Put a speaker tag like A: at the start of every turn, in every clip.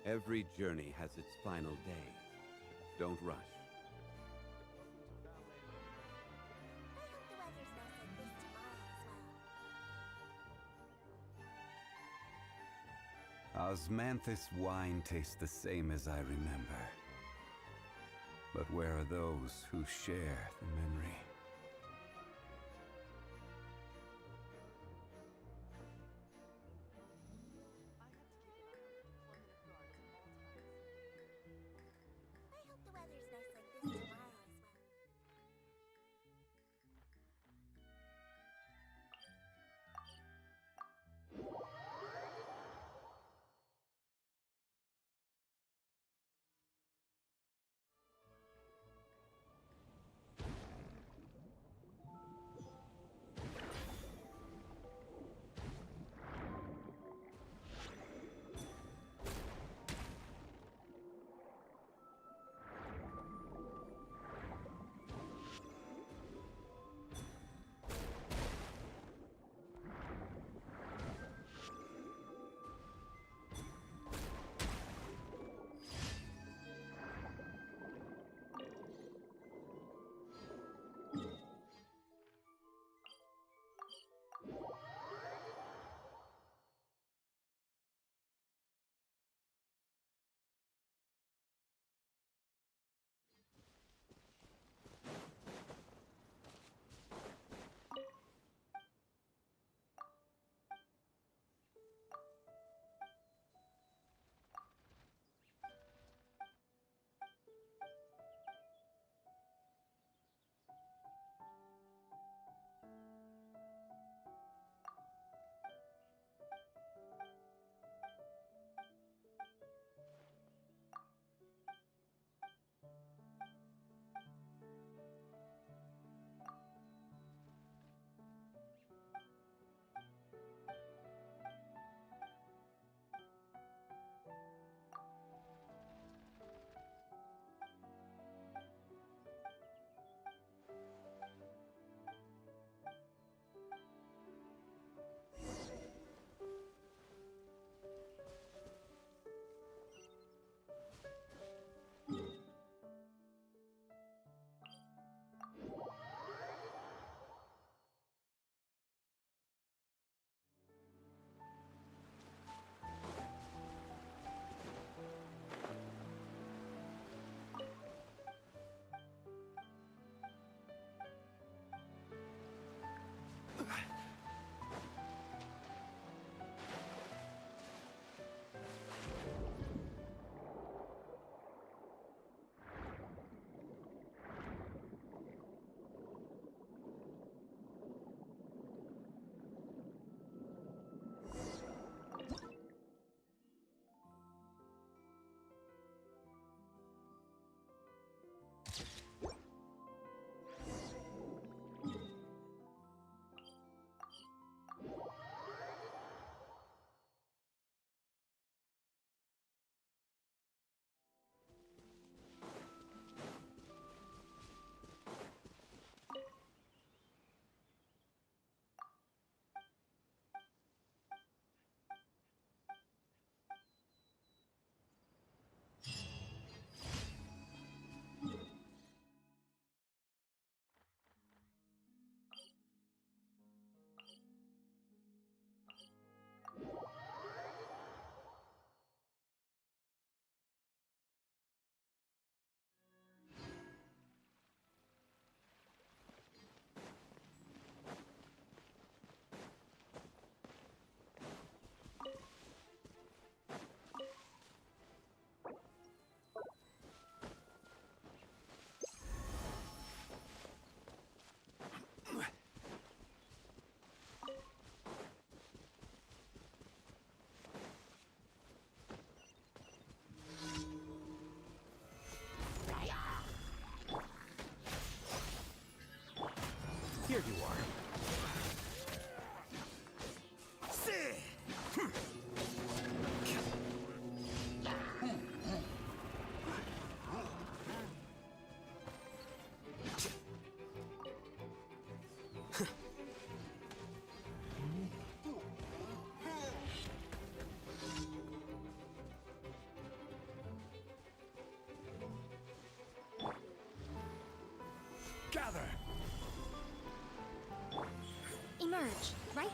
A: Every journey has its final day. Don't rush. Osmanthus wine tastes the same as I remember. But where are those who share the memory?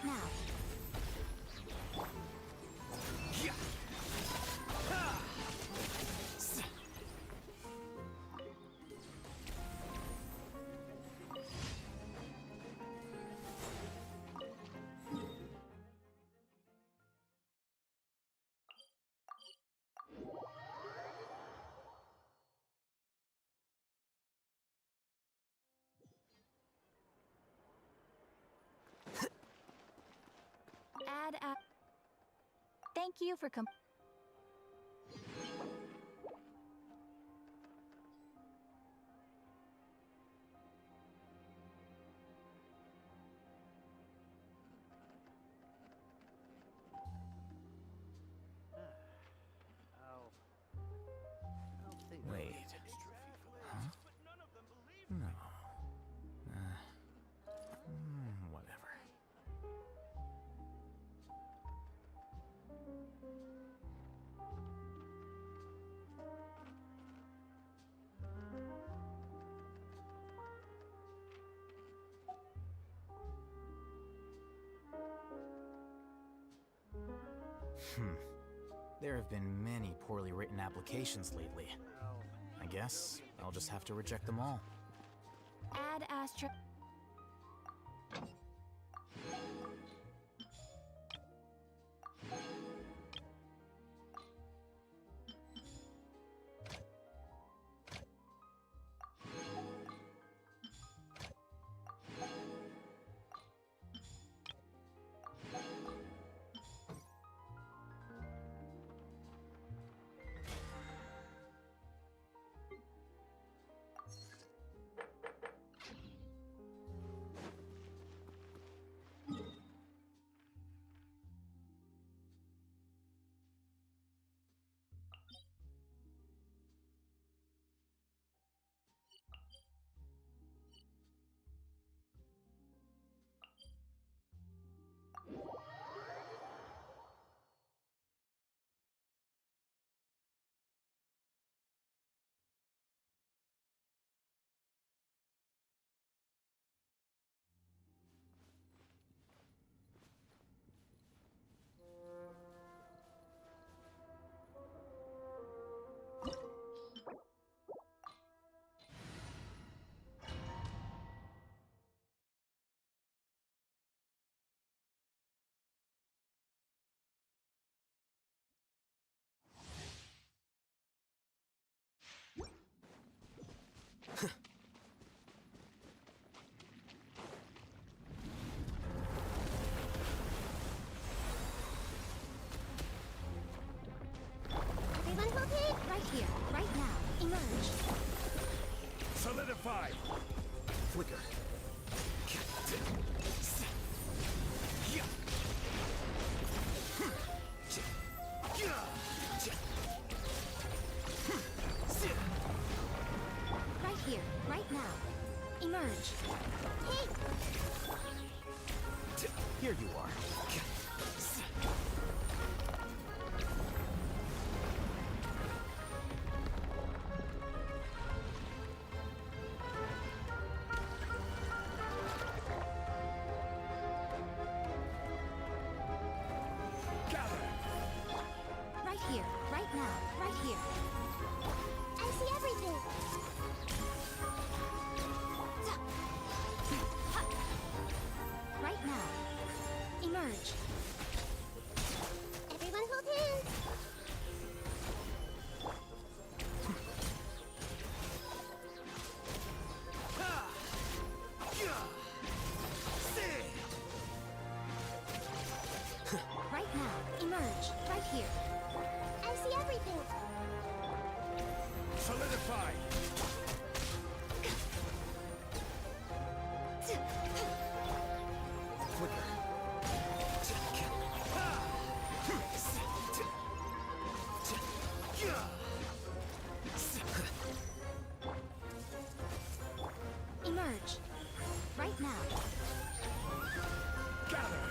B: right now. Thank you for
C: Wait. Huh? No. Whatever. There have been many poorly written applications lately. I guess I'll just have to reject them all.
B: Ad Astra. Everyone hold it right here, right now. Emerge.
D: Solidify!
C: Flicker.
B: Right here, right now. Emerge. Hey!
C: Here you are.
B: Right here, right now, right here. I see everything. Right now. Emerge. Everyone hold hands. Right now. Emerge. Right here. I see everything.
D: Solidify!
C: Flicker.
B: Emerge. Right now.
D: Gather!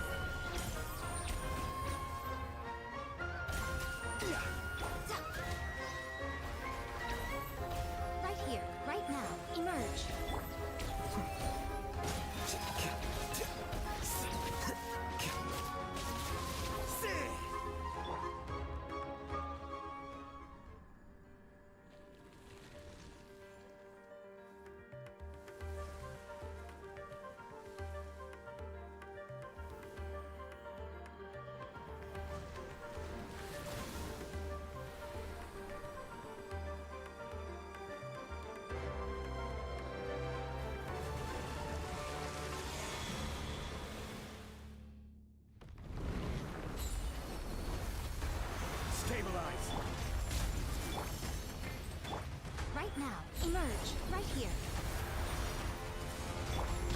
B: Right now. Emerge. Right here.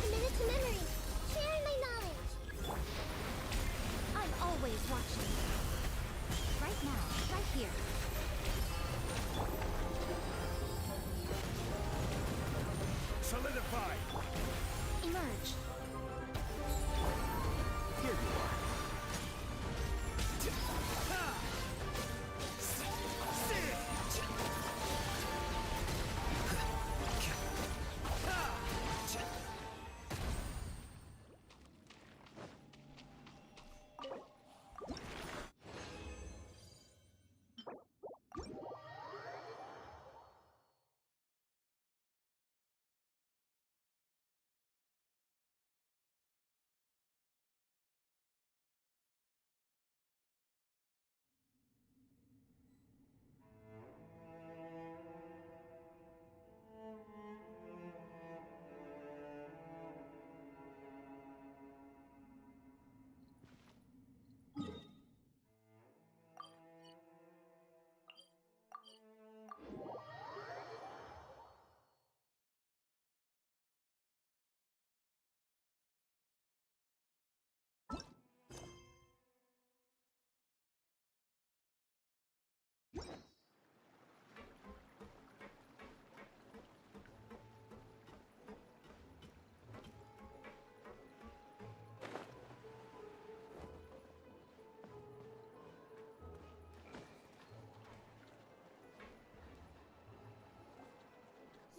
D: Committed to memory. Sharing my knowledge.
B: I'm always watching. Right now. Right here.
E: Solidify!
B: Emerge.
C: Here you are.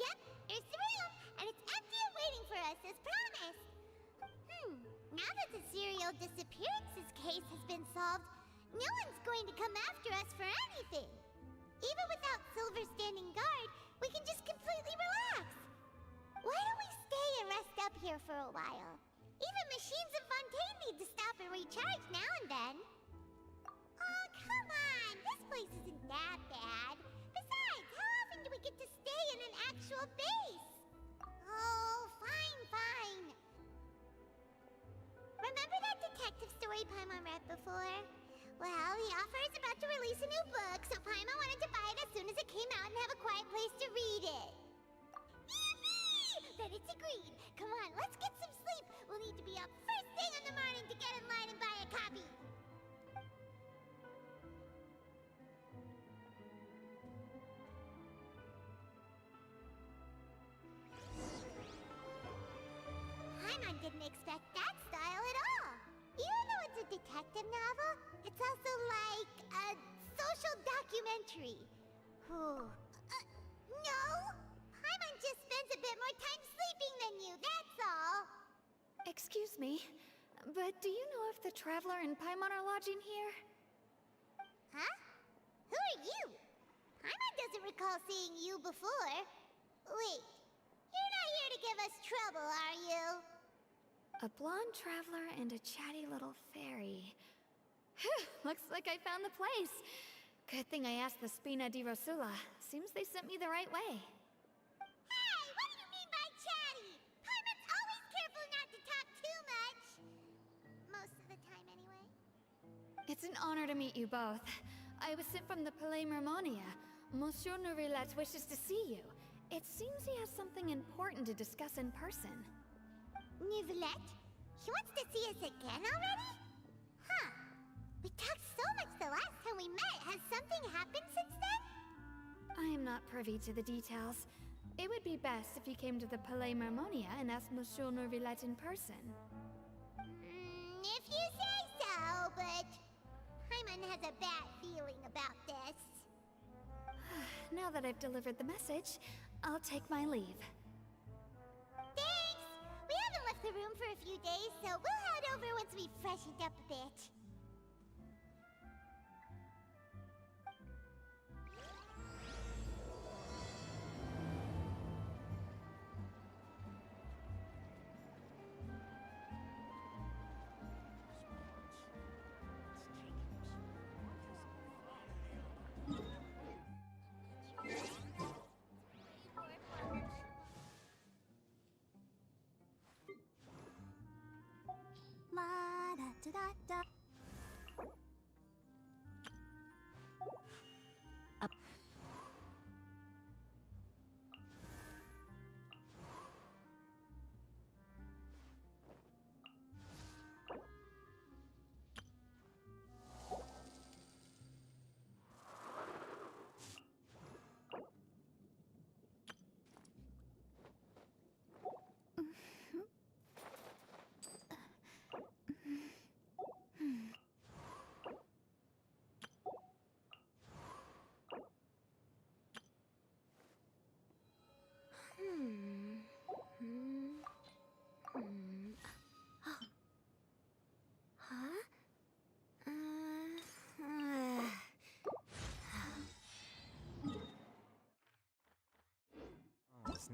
D: Yep, here's the room, and it's empty and waiting for us as promised. Now that the serial disappearances case has been solved, no one's going to come after us for anything. Even without Silver standing guard, we can just completely relax. Why don't we stay and rest up here for a while? Even machines in Fontaine need to stop and recharge now and then. Oh, come on! This place isn't that bad. Besides, how often do we get to stay in an actual base? Oh, fine. Remember that detective story Paimon read before? Well, the author is about to release a new book, so Paimon wanted to buy it as soon as it came out and have a quiet place to read it. Yippee! Then it's agreed. Come on, let's get some sleep. We'll need to be up first thing in the morning to get in line and buy a copy. Paimon didn't expect that style at all. Even though it's a detective novel, it's also like a social documentary. No! Paimon just spends a bit more time sleeping than you, that's all.
F: Excuse me, but do you know if the Traveler and Paimon are lodging here?
D: Huh? Who are you? Paimon doesn't recall seeing you before. Wait, you're not here to give us trouble, are you?
F: A blonde traveler and a chatty little fairy. Phew, looks like I found the place. Good thing I asked the Spina di Rosula. Seems they sent me the right way.
D: Hey, what do you mean by chatty? Paimon's always careful not to talk too much. Most of the time, anyway.
F: It's an honor to meet you both. I was sent from the Palais Mermonia. Monsieur Nourilette wishes to see you. It seems he has something important to discuss in person.
D: Nouvelette? He wants to see us again already? Huh. We talked so much the last time we met. Has something happened since then?
F: I am not privy to the details. It would be best if you came to the Palais Mermonia and asked Monsieur Nourilette in person.
D: If you say so, but Paimon has a bad feeling about this.
F: Now that I've delivered the message, I'll take my leave.
D: Thanks! We haven't left the room for a few days, so we'll head over once we've freshened up a bit.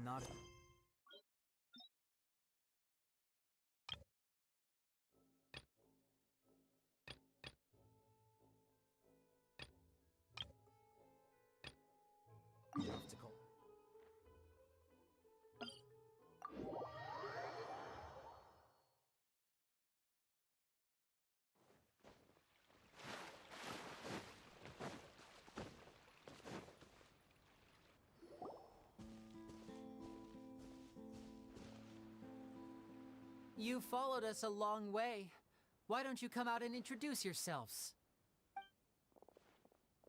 C: not. Obstacle.
E: You followed us a long way. Why don't you come out and introduce yourselves?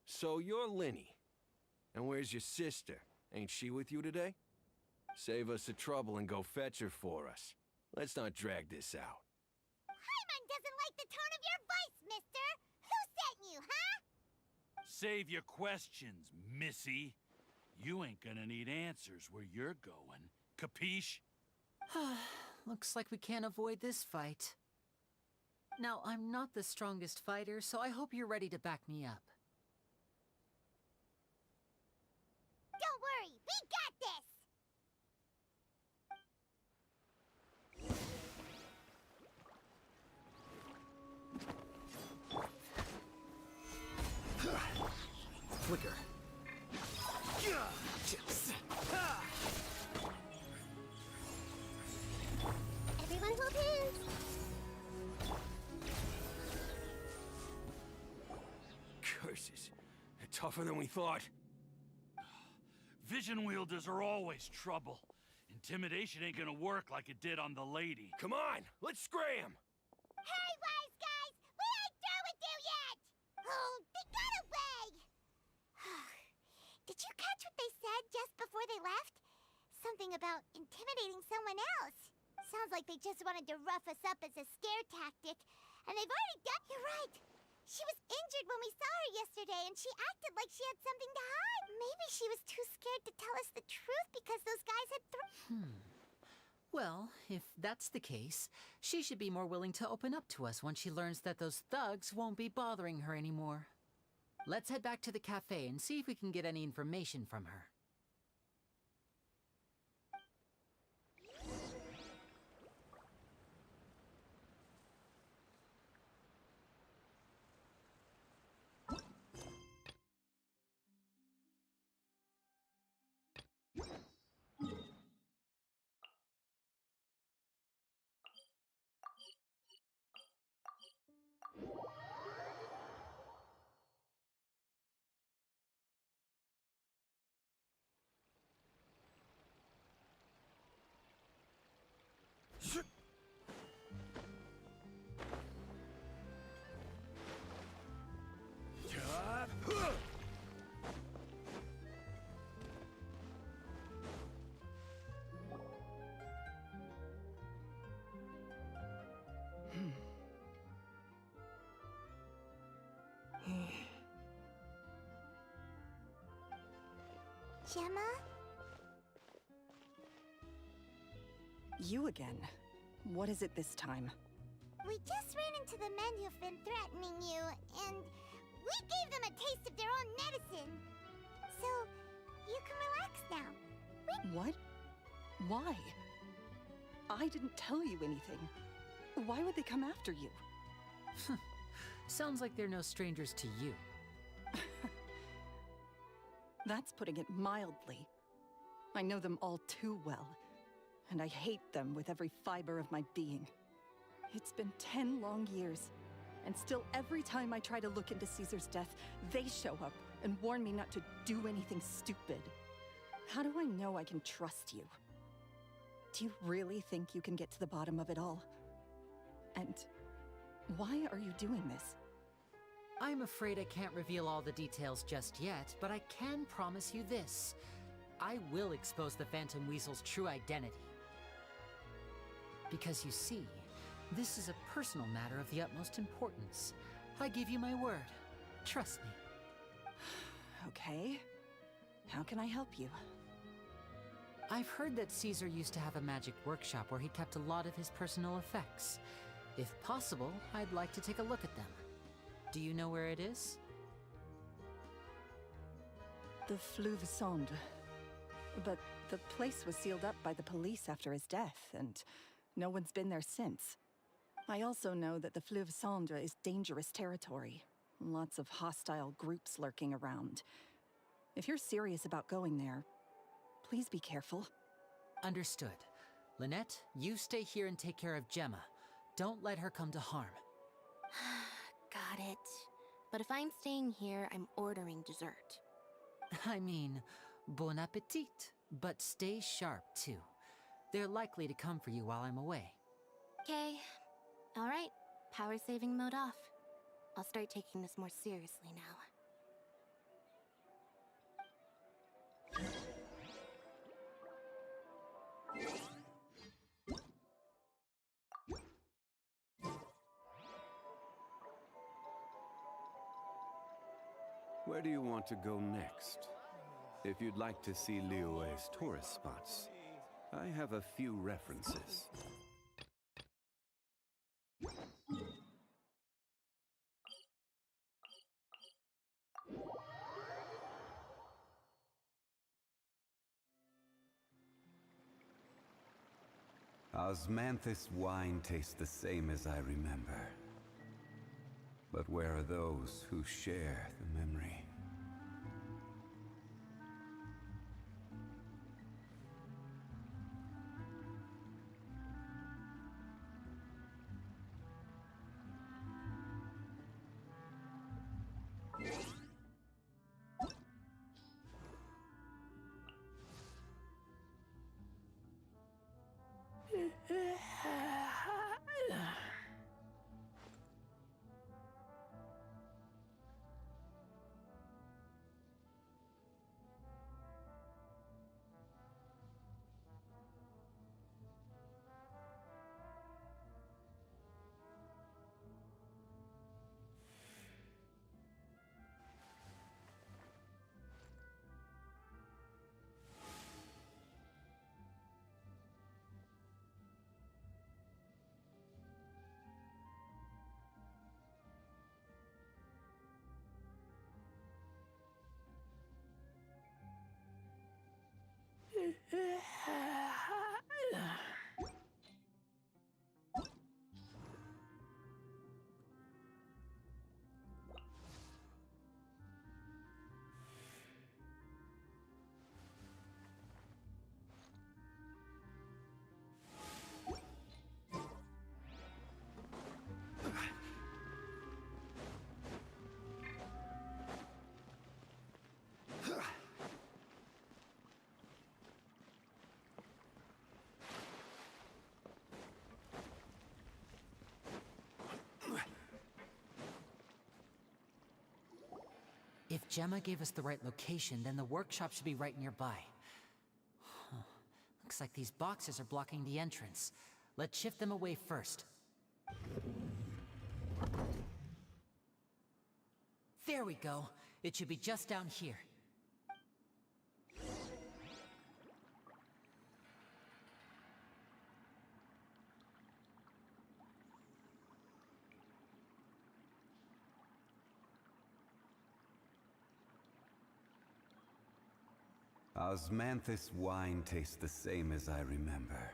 G: So you're Linny. And where's your sister? Ain't she with you today? Save us the trouble and go fetch her for us. Let's not drag this out.
D: Paimon doesn't like the tone of your voice, mister! Who sent you, huh?
H: Save your questions, missy. You ain't gonna need answers where you're going. Capiche?
E: Looks like we can't avoid this fight. Now, I'm not the strongest fighter, so I hope you're ready to back me up.
D: Don't worry, we got this!
C: Flicker.
D: Everyone hold hands!
G: Curses. They're tougher than we thought.
H: Vision wielders are always trouble. Intimidation ain't gonna work like it did on the lady.
G: Come on, let's scram!
D: Hey, wise guys! We ain't through with you yet! Oh, they got away! Did you catch what they said just before they left? Something about intimidating someone else. Sounds like they just wanted to rough us up as a scare tactic. And they've already done— You're right! She was injured when we saw her yesterday, and she acted like she had something to hide. Maybe she was too scared to tell us the truth because those guys had
E: Well, if that's the case, she should be more willing to open up to us once she learns that those thugs won't be bothering her anymore. Let's head back to the cafe and see if we can get any information from her.
D: Gemma?
I: You again. What is it this time?
D: We just ran into the men who've been threatening you, and we gave them a taste of their own medicine. So, you can relax now.
I: What? Why? I didn't tell you anything. Why would they come after you?
E: Sounds like they're no strangers to you.
I: That's putting it mildly. I know them all too well, and I hate them with every fiber of my being. It's been 10 long years, and still every time I try to look into Caesar's death, they show up and warn me not to do anything stupid. How do I know I can trust you? Do you really think you can get to the bottom of it all? And why are you doing this?
E: I'm afraid I can't reveal all the details just yet, but I can promise you this. I will expose the Phantom Weasel's true identity. Because you see, this is a personal matter of the utmost importance. I give you my word. Trust me.
I: Okay. How can I help you?
E: I've heard that Caesar used to have a magic workshop where he kept a lot of his personal effects. If possible, I'd like to take a look at them. Do you know where it is?
I: The Fleuve Sonde. But the place was sealed up by the police after his death, and no one's been there since. I also know that the Fleuve Cendre is dangerous territory. Lots of hostile groups lurking around. If you're serious about going there, please be careful.
E: Understood. Lynette, you stay here and take care of Gemma. Don't let her come to harm.
B: Got it. But if I'm staying here, I'm ordering dessert.
E: I mean, bon appetit. But stay sharp, too. They're likely to come for you while I'm away.
B: Okay. Alright. Power saving mode off. I'll start taking this more seriously now.
A: Where do you want to go next? If you'd like to see Liyue's tourist spots, I have a few references. Osmanthus wine tastes the same as I remember. But where are those who share the memory?
E: If Gemma gave us the right location, then the workshop should be right nearby. Huh. Looks like these boxes are blocking the entrance. Let's shift them away first. There we go. It should be just down here.
A: Osmanthus wine tastes the same as I remember.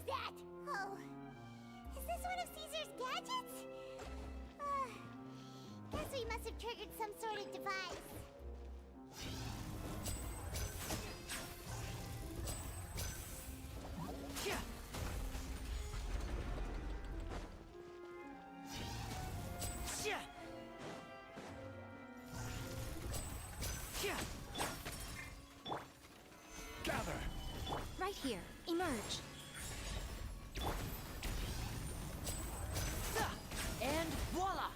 D: that? Oh, is this one of Caesar's gadgets? Guess we must have triggered some sort of device.
G: Gather!
F: Right here. Emerge.
E: And voila!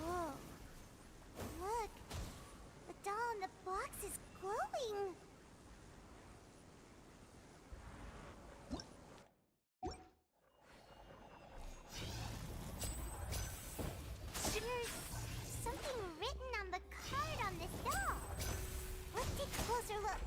D: Whoa. Look. The doll in the box is glowing. There's something written on the card on this doll. Let's take a closer look.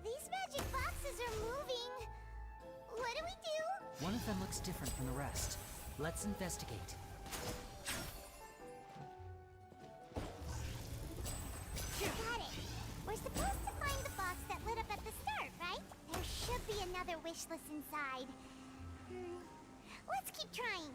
D: These magic boxes are moving. What do we do?
E: One of them looks different from the rest. Let's investigate.
D: Got it. We're supposed to find the box that lit up at the start, right? There should be another wish list inside. Let's keep trying.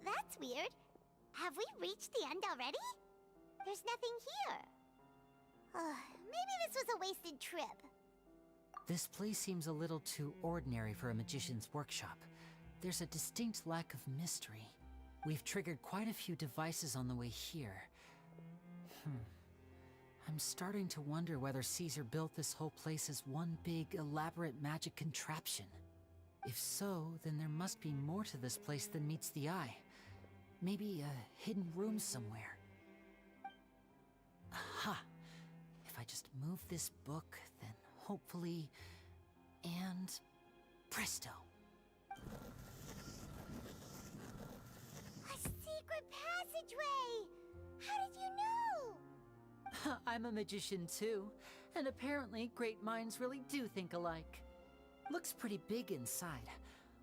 D: That's weird. Have we reached the end already? There's nothing here. Maybe this was a wasted trip.
E: This place seems a little too ordinary for a magician's workshop. There's a distinct lack of mystery. We've triggered quite a few devices on the way here. I'm starting to wonder whether Caesar built this whole place as one big, elaborate magic contraption. If so, then there must be more to this place than meets the eye. Maybe a hidden room somewhere. Aha! If I just move this book, then hopefully... and... presto!
D: A secret passageway! How did you know?
E: I'm a magician too, and apparently great minds really do think alike. Looks pretty big inside.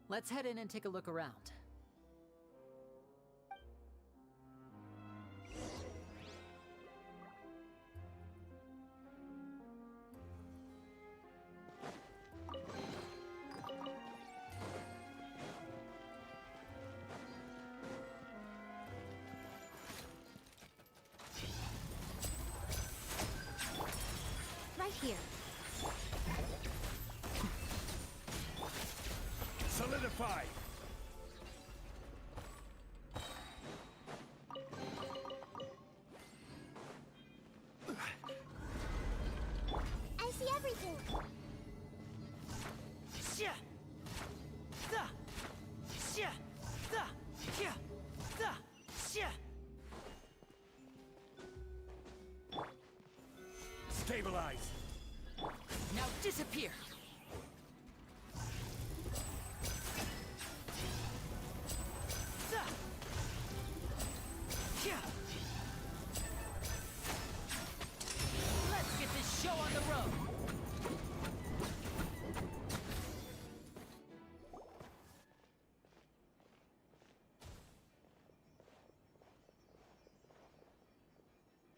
E: Let's head in and take a look around.
F: Right here.
H: Solidify!
D: I see everything.
H: Stabilize!
E: Now disappear! Let's get this show on the road!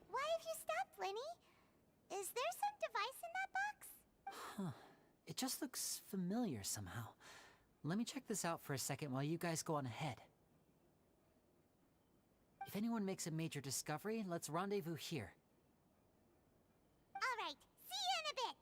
D: Why have you stopped, Lenny? Is there some device in that box?
E: Huh. It just looks familiar somehow. Let me check this out for a second while you guys go on ahead. If anyone makes a major discovery, let's rendezvous here.
D: All right, see you in a bit.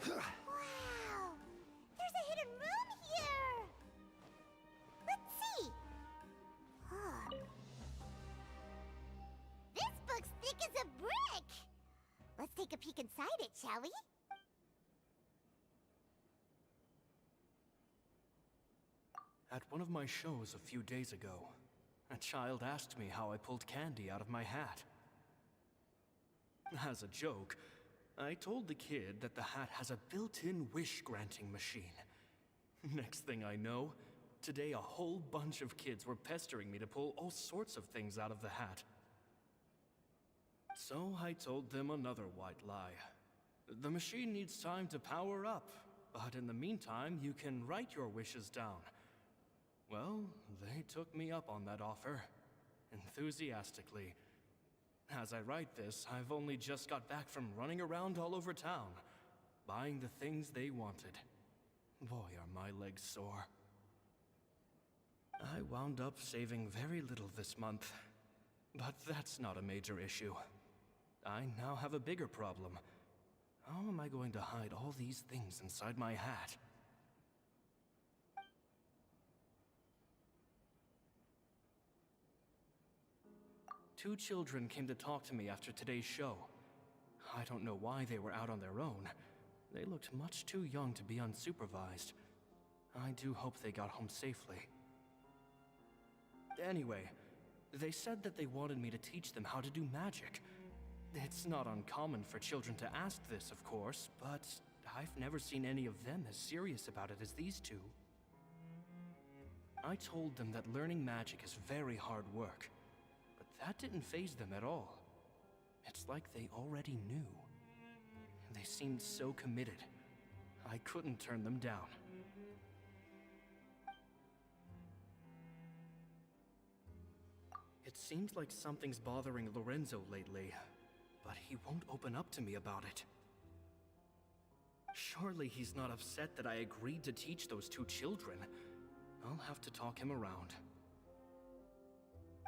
D: Wow! There's a hidden room here! Let's see! Huh. This book's thick as a brick! Let's take a peek inside it, shall we?
J: At one of my shows a few days ago, a child asked me how I pulled candy out of my hat. As a joke, I told the kid that the hat has a built-in wish-granting machine. Next thing I know, today a whole bunch of kids were pestering me to pull all sorts of things out of the hat. So I told them another white lie. The machine needs time to power up, but in the meantime, you can write your wishes down. Well, they took me up on that offer, enthusiastically. As I write this, I've only just got back from running around all over town, buying the things they wanted. Boy, are my legs sore. I wound up saving very little this month, but that's not a major issue. I now have a bigger problem. How am I going to hide all these things inside my hat? Two children came to talk to me after today's show. I don't know why they were out on their own. They looked much too young to be unsupervised. I do hope they got home safely. Anyway, they said that they wanted me to teach them how to do magic. It's not uncommon for children to ask this, of course, but I've never seen any of them as serious about it as these two. I told them that learning magic is very hard work. That didn't faze them at all. It's like they already knew. They seemed so committed. I couldn't turn them down. It seems like something's bothering Lorenzo lately, but he won't open up to me about it. Surely he's not upset that I agreed to teach those two children. I'll have to talk him around.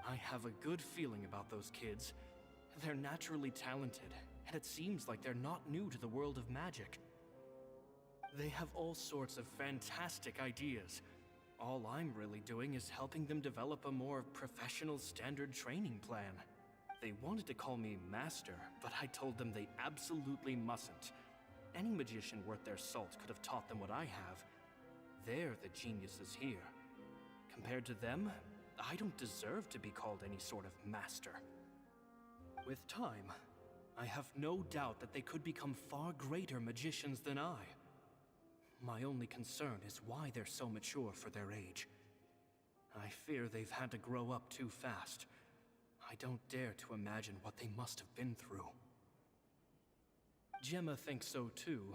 J: I have a good feeling about those kids. They're naturally talented, and it seems like they're not new to the world of magic. They have all sorts of fantastic ideas. All I'm really doing is helping them develop a more professional standard training plan. They wanted to call me Master, but I told them they absolutely mustn't. Any magician worth their salt could have taught them what I have. They're the geniuses here. Compared to them, I don't deserve to be called any sort of master. With time, I have no doubt that they could become far greater magicians than I. My only concern is why they're so mature for their age. I fear they've had to grow up too fast. I don't dare to imagine what they must have been through. Gemma thinks so too.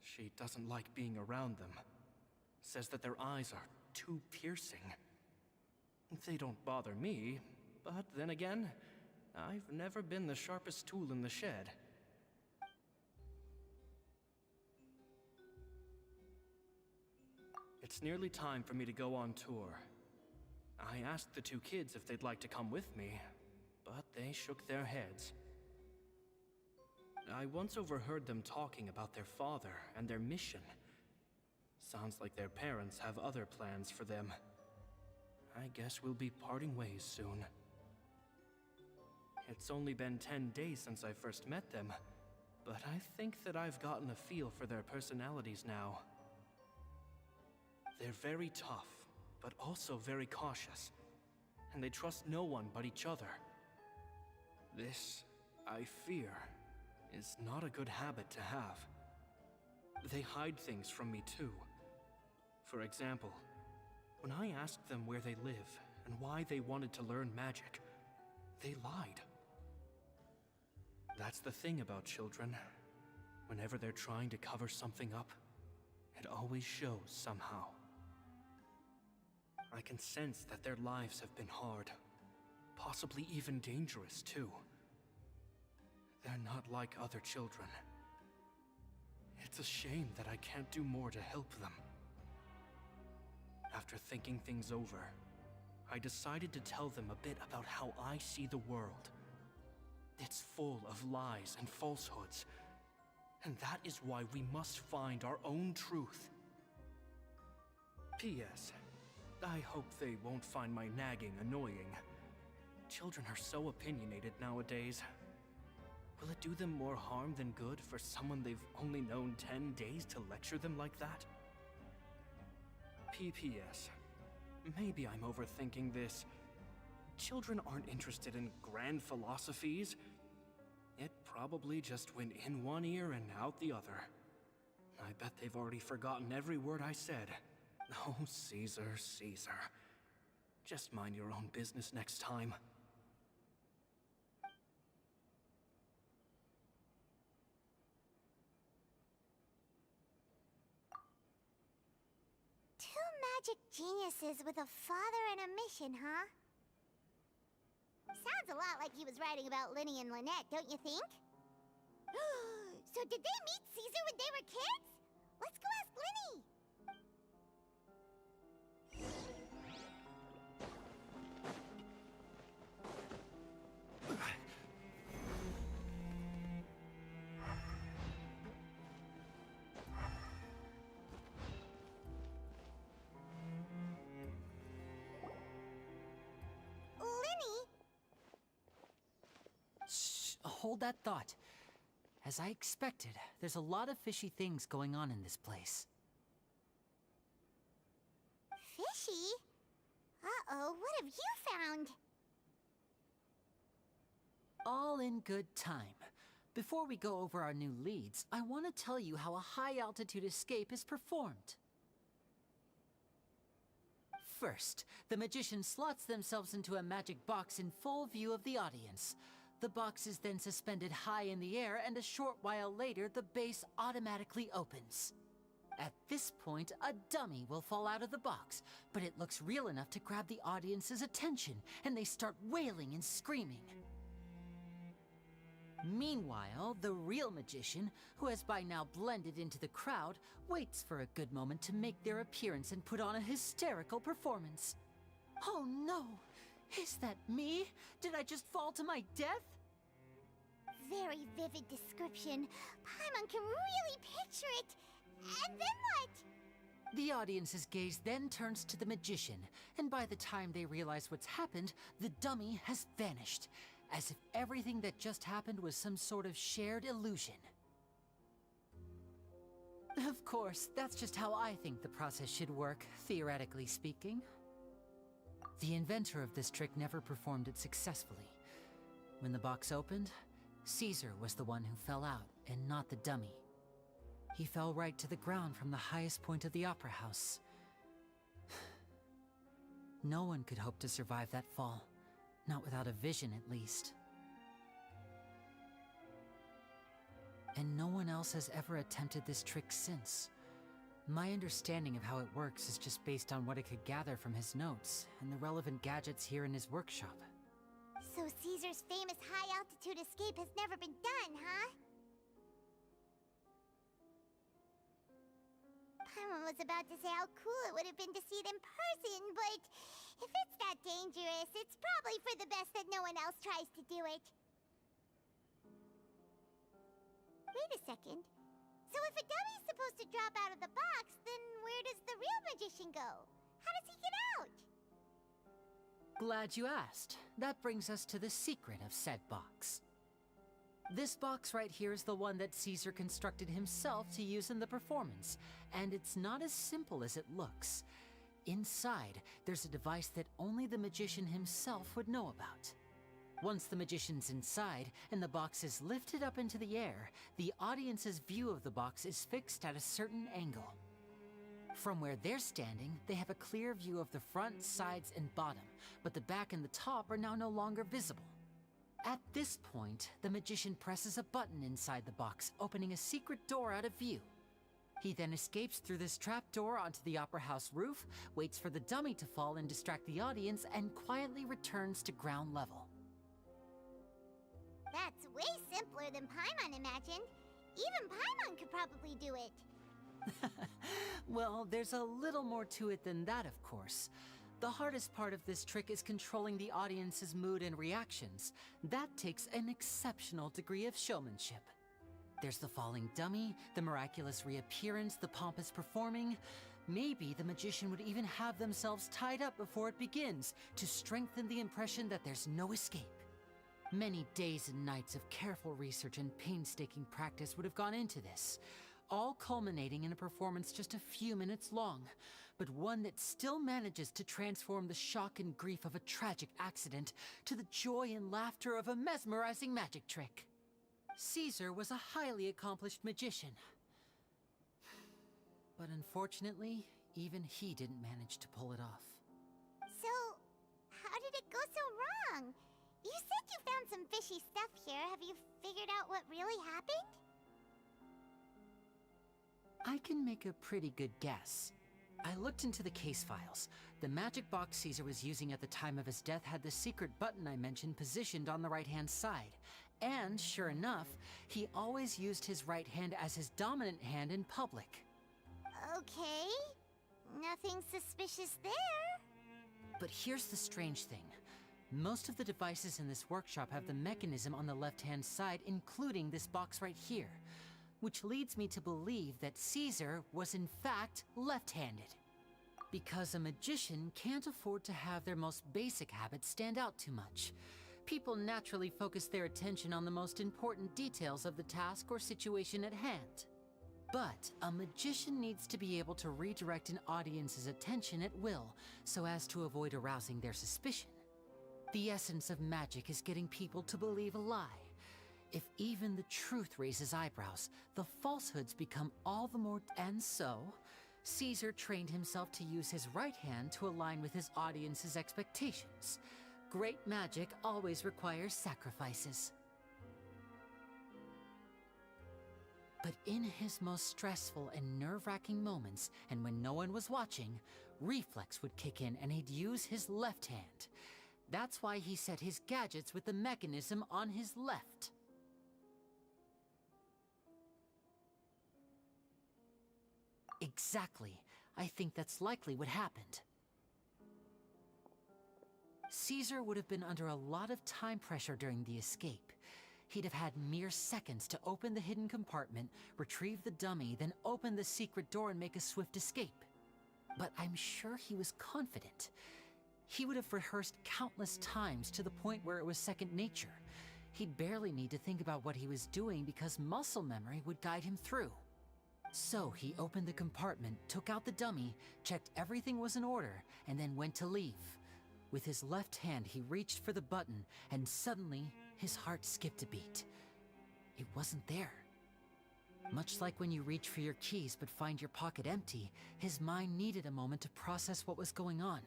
J: She doesn't like being around them. Says that their eyes are too piercing. They don't bother me, but then again, I've never been the sharpest tool in the shed. It's nearly time for me to go on tour. I asked the two kids if they'd like to come with me, but they shook their heads. I once overheard them talking about their father and their mission. Sounds like their parents have other plans for them. I guess we'll be parting ways soon. It's only been 10 days since I first met them, but I think that I've gotten a feel for their personalities now. They're very tough, but also very cautious, and they trust no one but each other. This, I fear, is not a good habit to have. They hide things from me too. For example, when I asked them where they live and why they wanted to learn magic, they lied. That's the thing about children. Whenever they're trying to cover something up, it always shows somehow. I can sense that their lives have been hard, possibly even dangerous too. They're not like other children. It's a shame that I can't do more to help them. After thinking things over, I decided to tell them a bit about how I see the world. It's full of lies and falsehoods, and that is why we must find our own truth. P.S. I hope they won't find my nagging annoying. Children are so opinionated nowadays. Will it do them more harm than good for someone they've only known 10 days to lecture them like that? P.P.S. Maybe I'm overthinking this. Children aren't interested in grand philosophies. It probably just went in one ear and out the other. I bet they've already forgotten every word I said. Oh, Caesar, Caesar. Just mind your own business next time.
D: Two magic geniuses with a father and a mission, huh? Sounds a lot like he was writing about Linny and Lynette, don't you think? So did they meet Caesar when they were kids? Let's go ask Linny!
E: Hold that thought. As I expected, there's a lot of fishy things going on in this place.
D: Fishy? Uh-oh, what have you found?
E: All in good time. Before we go over our new leads, I want to tell you how a high-altitude escape is performed. First, the magician slots themselves into a magic box in full view of the audience. The box is then suspended high in the air, and a short while later, the base automatically opens. At this point, a dummy will fall out of the box, but it looks real enough to grab the audience's attention, and they start wailing and screaming. Meanwhile, the real magician, who has by now blended into the crowd, waits for a good moment to make their appearance and put on a hysterical performance. Oh no! Is that me? Did I just fall to my death?
D: Very vivid description. Paimon can really picture it. And then what?
E: The audience's gaze then turns to the magician, and by the time they realize what's happened, the dummy has vanished, as if everything that just happened was some sort of shared illusion. Of course, that's just how I think the process should work, theoretically speaking. The inventor of this trick never performed it successfully. When the box opened, Caesar was the one who fell out, and not the dummy. He fell right to the ground from the highest point of the opera house. No one could hope to survive that fall, not without a vision at least. And no one else has ever attempted this trick since. My understanding of how it works is just based on what I could gather from his notes and the relevant gadgets here in his workshop.
D: So Caesar's famous high-altitude escape has never been done, huh? Paimon was about to say how cool it would have been to see it in person, but if it's that dangerous, it's probably for the best that no one else tries to do it. Wait a second. So if a dummy's supposed to drop out of the box, then where does the real magician go? How does he get out?
E: Glad you asked. That brings us to the secret of said box. This box right here is the one that Caesar constructed himself to use in the performance, and it's not as simple as it looks. Inside, there's a device that only the magician himself would know about. Once the magician's inside and the box is lifted up into the air, the audience's view of the box is fixed at a certain angle. From where they're standing, they have a clear view of the front, sides, and bottom, but the back and the top are now no longer visible. At this point, the magician presses a button inside the box, opening a secret door out of view. He then escapes through this trap door onto the opera house roof, waits for the dummy to fall and distract the audience, and quietly returns to ground level.
D: That's way simpler than Paimon imagined. Even Paimon could probably do it.
E: Well, there's a little more to it than that, of course. The hardest part of this trick is controlling the audience's mood and reactions. That takes an exceptional degree of showmanship. There's the falling dummy, the miraculous reappearance, the pompous performing. Maybe the magician would even have themselves tied up before it begins to strengthen the impression that there's no escape. Many days and nights of careful research and painstaking practice would have gone into this, all culminating in a performance just a few minutes long, but one that still manages to transform the shock and grief of a tragic accident to the joy and laughter of a mesmerizing magic trick. Caesar was a highly accomplished magician. But unfortunately, even he didn't manage to pull it off.
D: So, how did it go so wrong? You said you found some fishy stuff here. Have you figured out what really happened?
E: I can make a pretty good guess. I looked into the case files. The magic box Caesar was using at the time of his death had the secret button I mentioned positioned on the right-hand side. And, sure enough, he always used his right hand as his dominant hand in public.
D: Okay. Nothing suspicious there.
E: But here's the strange thing. Most of the devices in this workshop have the mechanism on the left-hand side, including this box right here, which leads me to believe that Caesar was in fact left-handed. Because a magician can't afford to have their most basic habits stand out too much. People naturally focus their attention on the most important details of the task or situation at hand. But a magician needs to be able to redirect an audience's attention at will, so as to avoid arousing their suspicion. The essence of magic is getting people to believe a lie. If even the truth raises eyebrows, the falsehoods become all the more. And so, Caesar trained himself to use his right hand to align with his audience's expectations. Great magic always requires sacrifices. But in his most stressful and nerve-wracking moments, and when no one was watching, reflex would kick in and he'd use his left hand. That's why he set his gadgets with the mechanism on his left. Exactly. I think that's likely what happened. Caesar would have been under a lot of time pressure during the escape. He'd have had mere seconds to open the hidden compartment, retrieve the dummy, then open the secret door and make a swift escape. but I'm sure he was confident. He would have rehearsed countless times to the point where it was second nature. He'd barely need to think about what he was doing because muscle memory would guide him through. So he opened the compartment, took out the dummy, checked everything was in order, and then went to leave. With his left hand, he reached for the button, and suddenly, his heart skipped a beat. It wasn't there. Much like when you reach for your keys but find your pocket empty, his mind needed a moment to process what was going on.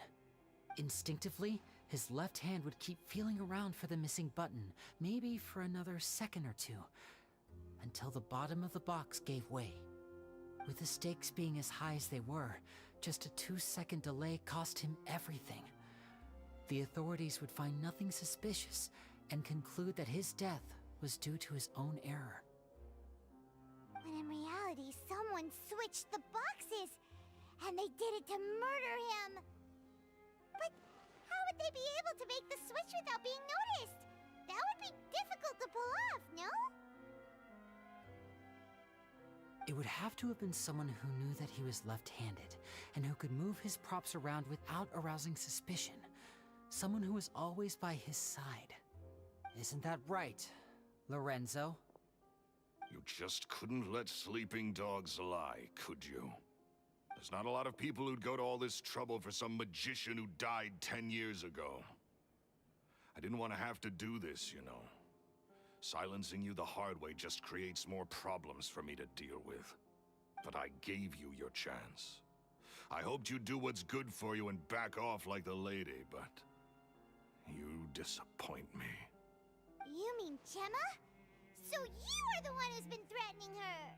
E: Instinctively, his left hand would keep feeling around for the missing button, maybe for another second or two, until the bottom of the box gave way. With the stakes being as high as they were, just a 2-second delay cost him everything. The authorities would find nothing suspicious and conclude that his death was due to his own error.
D: When in reality, someone switched the boxes, and they did it to murder him. But how would they be able to make the switch without being noticed? That would be difficult to pull off, no?
E: It would have to have been someone who knew that he was left-handed, and who could move his props around without arousing suspicion. Someone who was always by his side. Isn't that right, Lorenzo?
K: You just couldn't let sleeping dogs lie, could you? There's not a lot of people who'd go to all this trouble for some magician who died 10 years ago. I didn't want to have to do this, you know. Silencing you the hard way just creates more problems for me to deal with. But I gave you your chance. I hoped you'd do what's good for you and back off like the lady, but you disappoint me.
D: You mean Gemma? So you are the one who's been threatening her!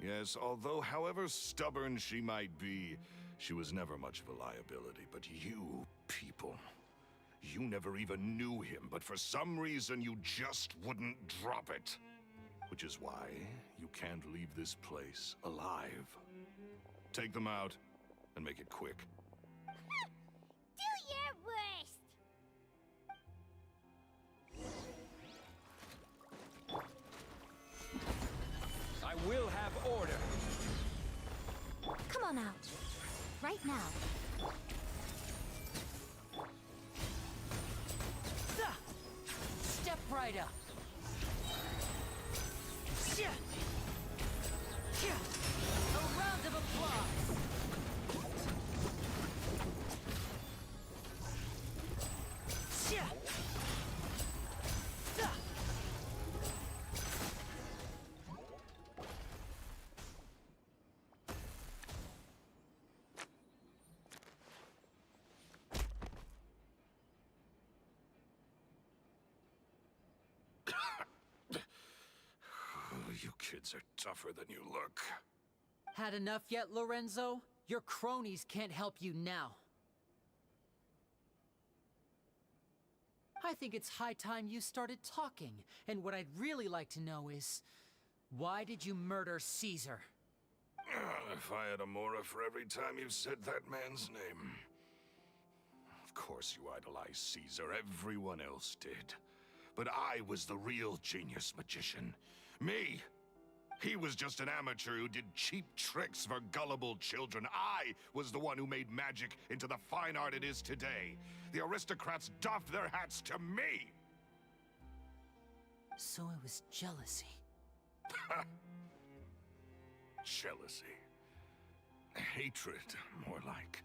K: Yes, although however stubborn she might be, she was never much of a liability. But you people, you never even knew him, but for some reason you just wouldn't drop it. Which is why you can't leave this place alive. Take them out, and make it quick.
D: Do your worst!
G: I will have order.
F: Come on out. Right now.
E: Step right up. A round of applause.
K: You kids are tougher than you look.
E: Had enough yet, Lorenzo? Your cronies can't help you now. I think it's high time you started talking, and what I'd really like to know is, why did you murder Caesar?
K: If I had a mora for every time you said that man's name. Of course you idolize Caesar, everyone else did. But I was the real genius magician. Me! He was just an amateur who did cheap tricks for gullible children. I was the one who made magic into the fine art it is today. The aristocrats doffed their hats to me!
E: So it was jealousy.
K: Jealousy. Hatred, more like.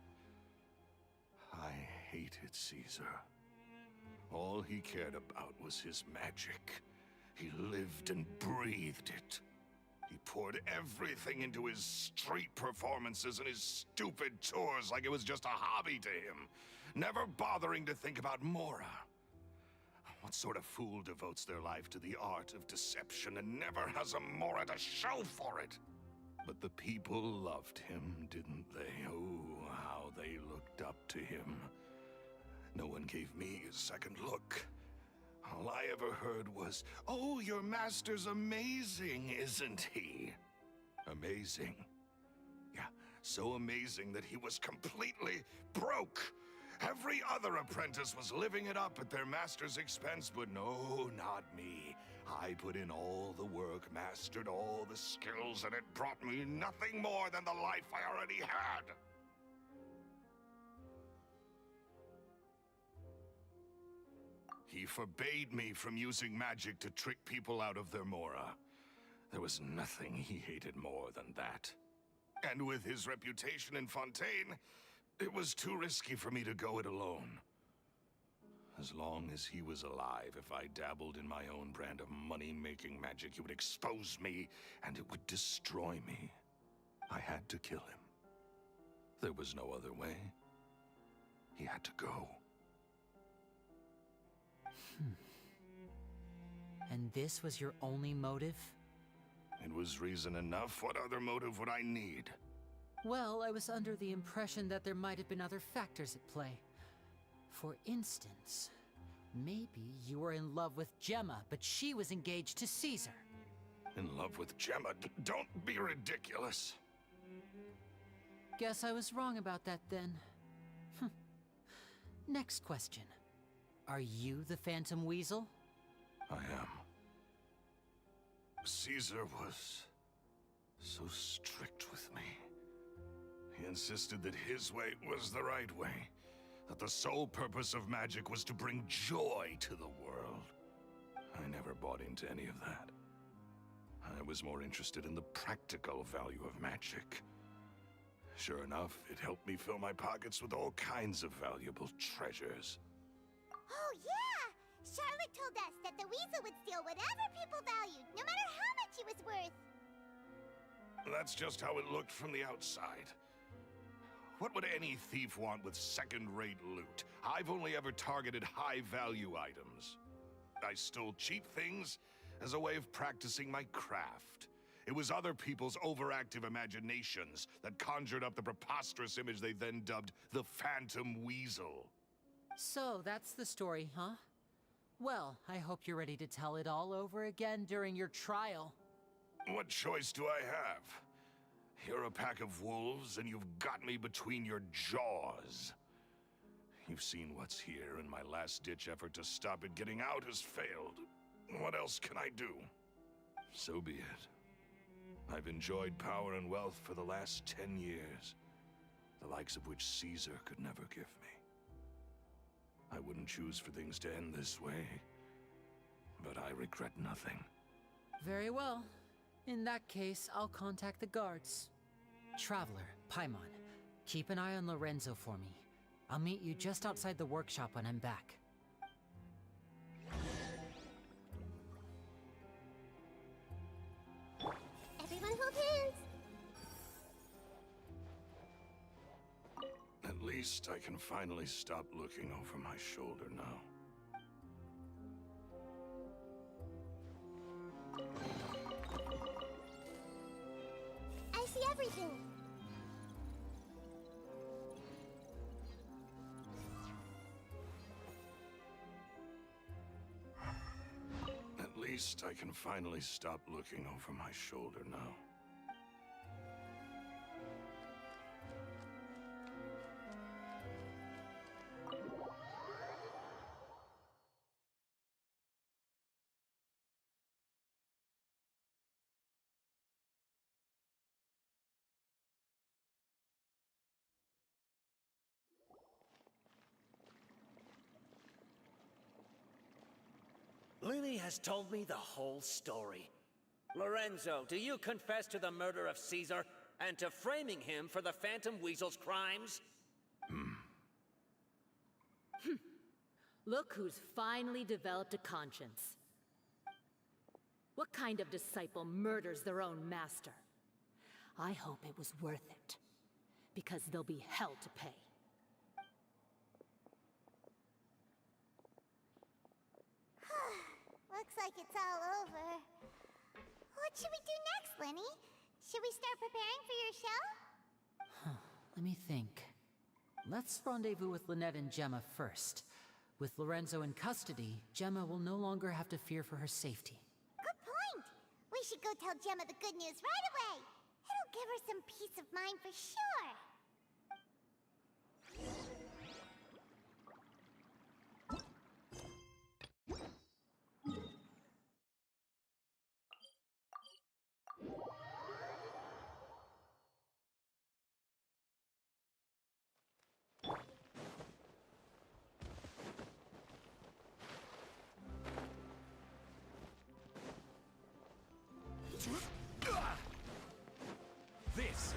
K: I hated Caesar. All he cared about was his magic. He lived and breathed it. He poured everything into his street performances and his stupid tours like it was just a hobby to him, never bothering to think about Mora. What sort of fool devotes their life to the art of deception and never has a Mora to show for it? But the people loved him, didn't they? Oh, how they looked up to him. No one gave me a second look. All I ever heard was, "Oh, your master's amazing, isn't he?" Amazing. Yeah, so amazing that he was completely broke. Every other apprentice was living it up at their master's expense, but no, not me. I put in all the work, mastered all the skills, and it brought me nothing more than the life I already had. He forbade me from using magic to trick people out of their mora. There was nothing he hated more than that. And with his reputation in Fontaine, it was too risky for me to go it alone. As long as he was alive, if I dabbled in my own brand of money-making magic, he would expose me, and it would destroy me. I had to kill him. There was no other way. He had to go.
E: And this was your only motive?
K: It was reason enough. What other motive would I need?
E: Well, I was under the impression that there might have been other factors at play. For instance, maybe you were in love with Gemma, but she was engaged to Caesar.
K: In love with Gemma? Don't be ridiculous.
E: Guess I was wrong about that then. Next question. Are you the Phantom Weasel?
K: I am. Caesar was so strict with me. He insisted that his way was the right way. That the sole purpose of magic was to bring joy to the world. I never bought into any of that. I was more interested in the practical value of magic. Sure enough, it helped me fill my pockets with all kinds of valuable treasures.
D: Oh, yeah! Charlotte told us that the weasel would steal whatever people valued, no matter how much it was worth.
K: That's just how it looked from the outside. What would any thief want with second-rate loot? I've only ever targeted high-value items. I stole cheap things as a way of practicing my craft. It was other people's overactive imaginations that conjured up the preposterous image they then dubbed the Phantom Weasel.
E: So, that's the story, huh? Well, I hope you're ready to tell it all over again during your trial.
K: What choice do I have? You're a pack of wolves, and you've got me between your jaws. You've seen what's here, and my last-ditch effort to stop it getting out has failed. What else can I do? So be it. I've enjoyed power and wealth for the last 10 years, the likes of which Caesar could never give me. I wouldn't choose for things to end this way, but I regret nothing.
E: Very well. In that case, I'll contact the guards. Traveler, Paimon, keep an eye on Lorenzo for me. I'll meet you just outside the workshop when I'm back.
D: Everyone hold hands!
K: At least I can finally stop looking over my shoulder now.
D: I see everything.
K: At least I can finally stop looking over my shoulder now.
L: Lily has told me the whole story. Lorenzo, do you confess to the murder of Caesar and to framing him for the Phantom Weasel's crimes?
M: Look who's finally developed a conscience. What kind of disciple murders their own master? I hope it was worth it, because there'll be hell to pay.
D: Looks like it's all over. What should we do next, Lenny? Should we start preparing for your show?
E: Let me think. Let's rendezvous with Lynette and Gemma first. With Lorenzo in custody, Gemma will no longer have to fear for her safety.
D: Good point! We should go tell Gemma the good news right away. It'll give her some peace of mind for sure.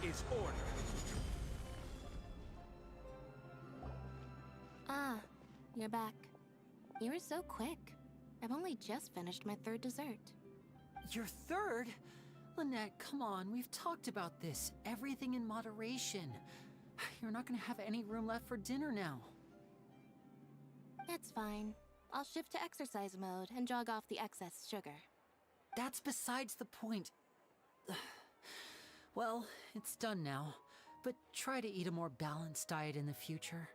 L: is order.
B: Ah, you're back. You were so quick. I've only just finished my third dessert.
E: Your third? Lynette, come on, we've talked about this. Everything in moderation. You're not gonna have any room left for dinner now.
B: That's fine. I'll shift to exercise mode and jog off the excess sugar.
E: That's besides the point. Well, it's done now, but try to eat a more balanced diet in the future.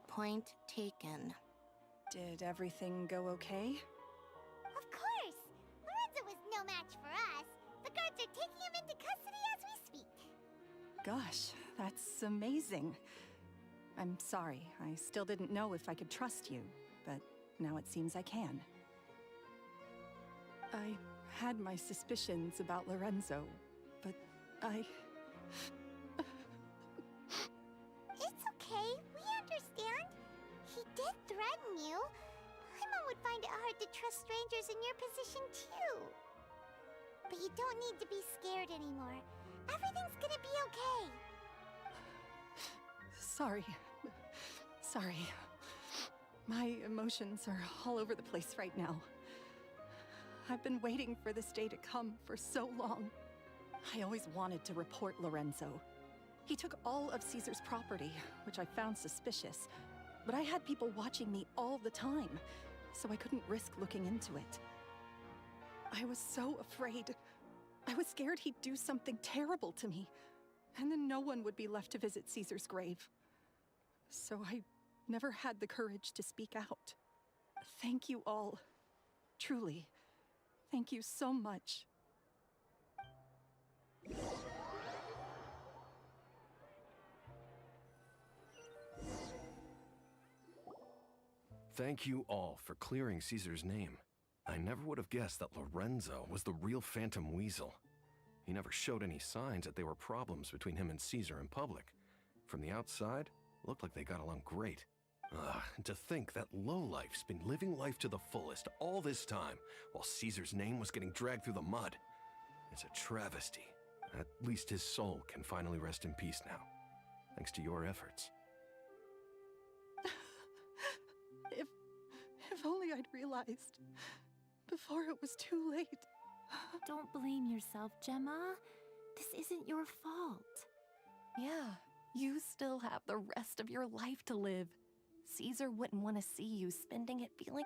B: Point taken.
I: Did everything go okay?
D: Of course! Lorenzo was no match for us. The guards are taking him into custody as we speak.
I: Gosh, that's amazing. I'm sorry, I still didn't know if I could trust you, but now it seems I can. I had my suspicions about Lorenzo, but
D: It's okay, we understand. He did threaten you. Paimon would find it hard to trust strangers in your position too. But you don't need to be scared anymore. Everything's gonna be okay.
I: sorry. Sorry. My emotions are all over the place right now. I've been waiting for this day to come for so long. I always wanted to report Lorenzo. He took all of Caesar's property, which I found suspicious, but I had people watching me all the time, so I couldn't risk looking into it. I was so afraid. I was scared he'd do something terrible to me, and then no one would be left to visit Caesar's grave. So I never had the courage to speak out. Thank you all. Truly. Thank you so much.
G: Thank you all for clearing Caesar's name. I never would have guessed that Lorenzo was the real Phantom Weasel. He never showed any signs that there were problems between him and Caesar in public. From the outside, it looked like they got along great. And to think that lowlife's been living life to the fullest all this time, while Caesar's name was getting dragged through the mud. It's a travesty. At least his soul can finally rest in peace now, thanks to your efforts.
I: If only I'd realized before it was too late.
N: Don't blame yourself, Gemma. This isn't your fault. Yeah, you still have the rest of your life to live. Caesar wouldn't want to see you spending it feeling...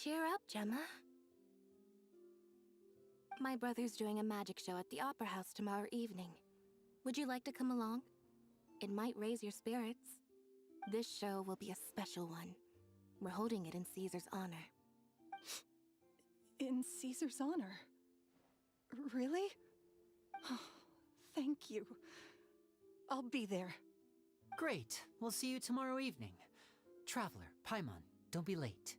B: Cheer up, Gemma. My brother's doing a magic show at the Opera House tomorrow evening. Would you like to come along? It might raise your spirits. This show will be a special one. We're holding it in Caesar's honor.
I: In Caesar's honor? Really? Oh, thank you. I'll be there.
E: Great. We'll see you tomorrow evening. Traveler, Paimon, don't be late.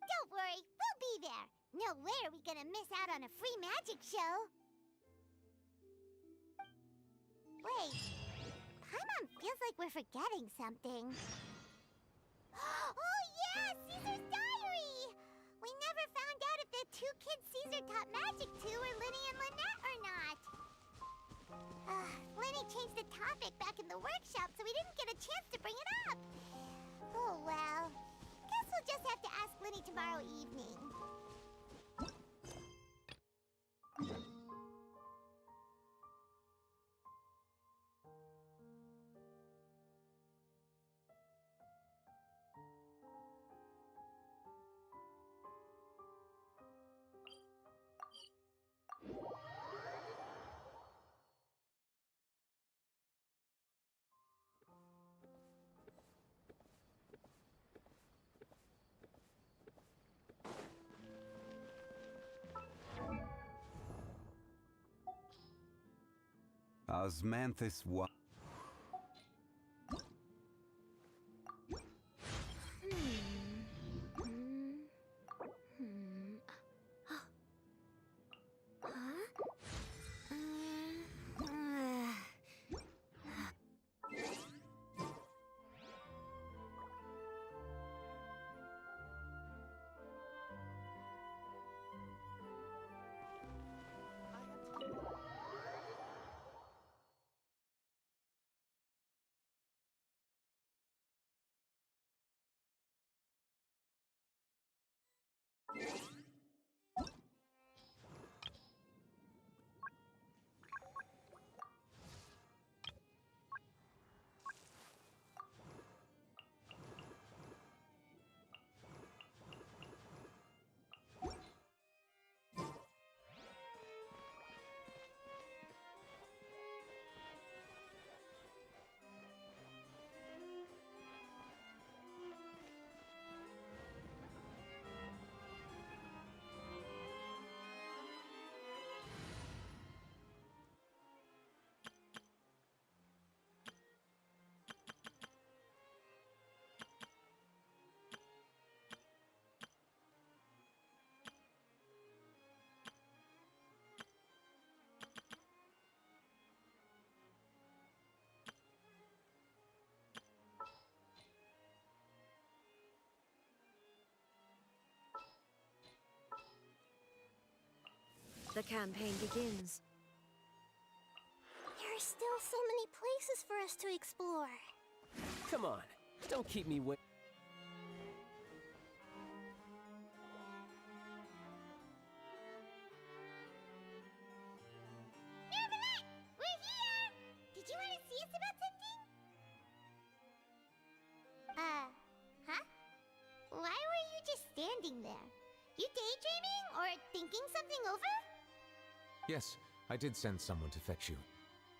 D: Don't worry, we'll be there. No way are we gonna miss out on a free magic show. Wait, Paimon feels like we're forgetting something. Oh yeah, Caesar's diary! We never found out if the two kids Caesar taught magic to were Linny and Lynette or not. Linny changed the topic back in the workshop, so we didn't get a chance to bring it up. Oh well, guess we'll just have to ask Linny tomorrow evening.
A: Osmanthus wa...
O: the campaign begins.
D: There are still so many places for us to explore.
P: Come on, don't keep me waiting.
D: Nervalet! We're here! Did you want to see us about something? Huh? Why were you just standing there? You daydreaming or thinking something over?
Q: Yes, I did send someone to fetch you.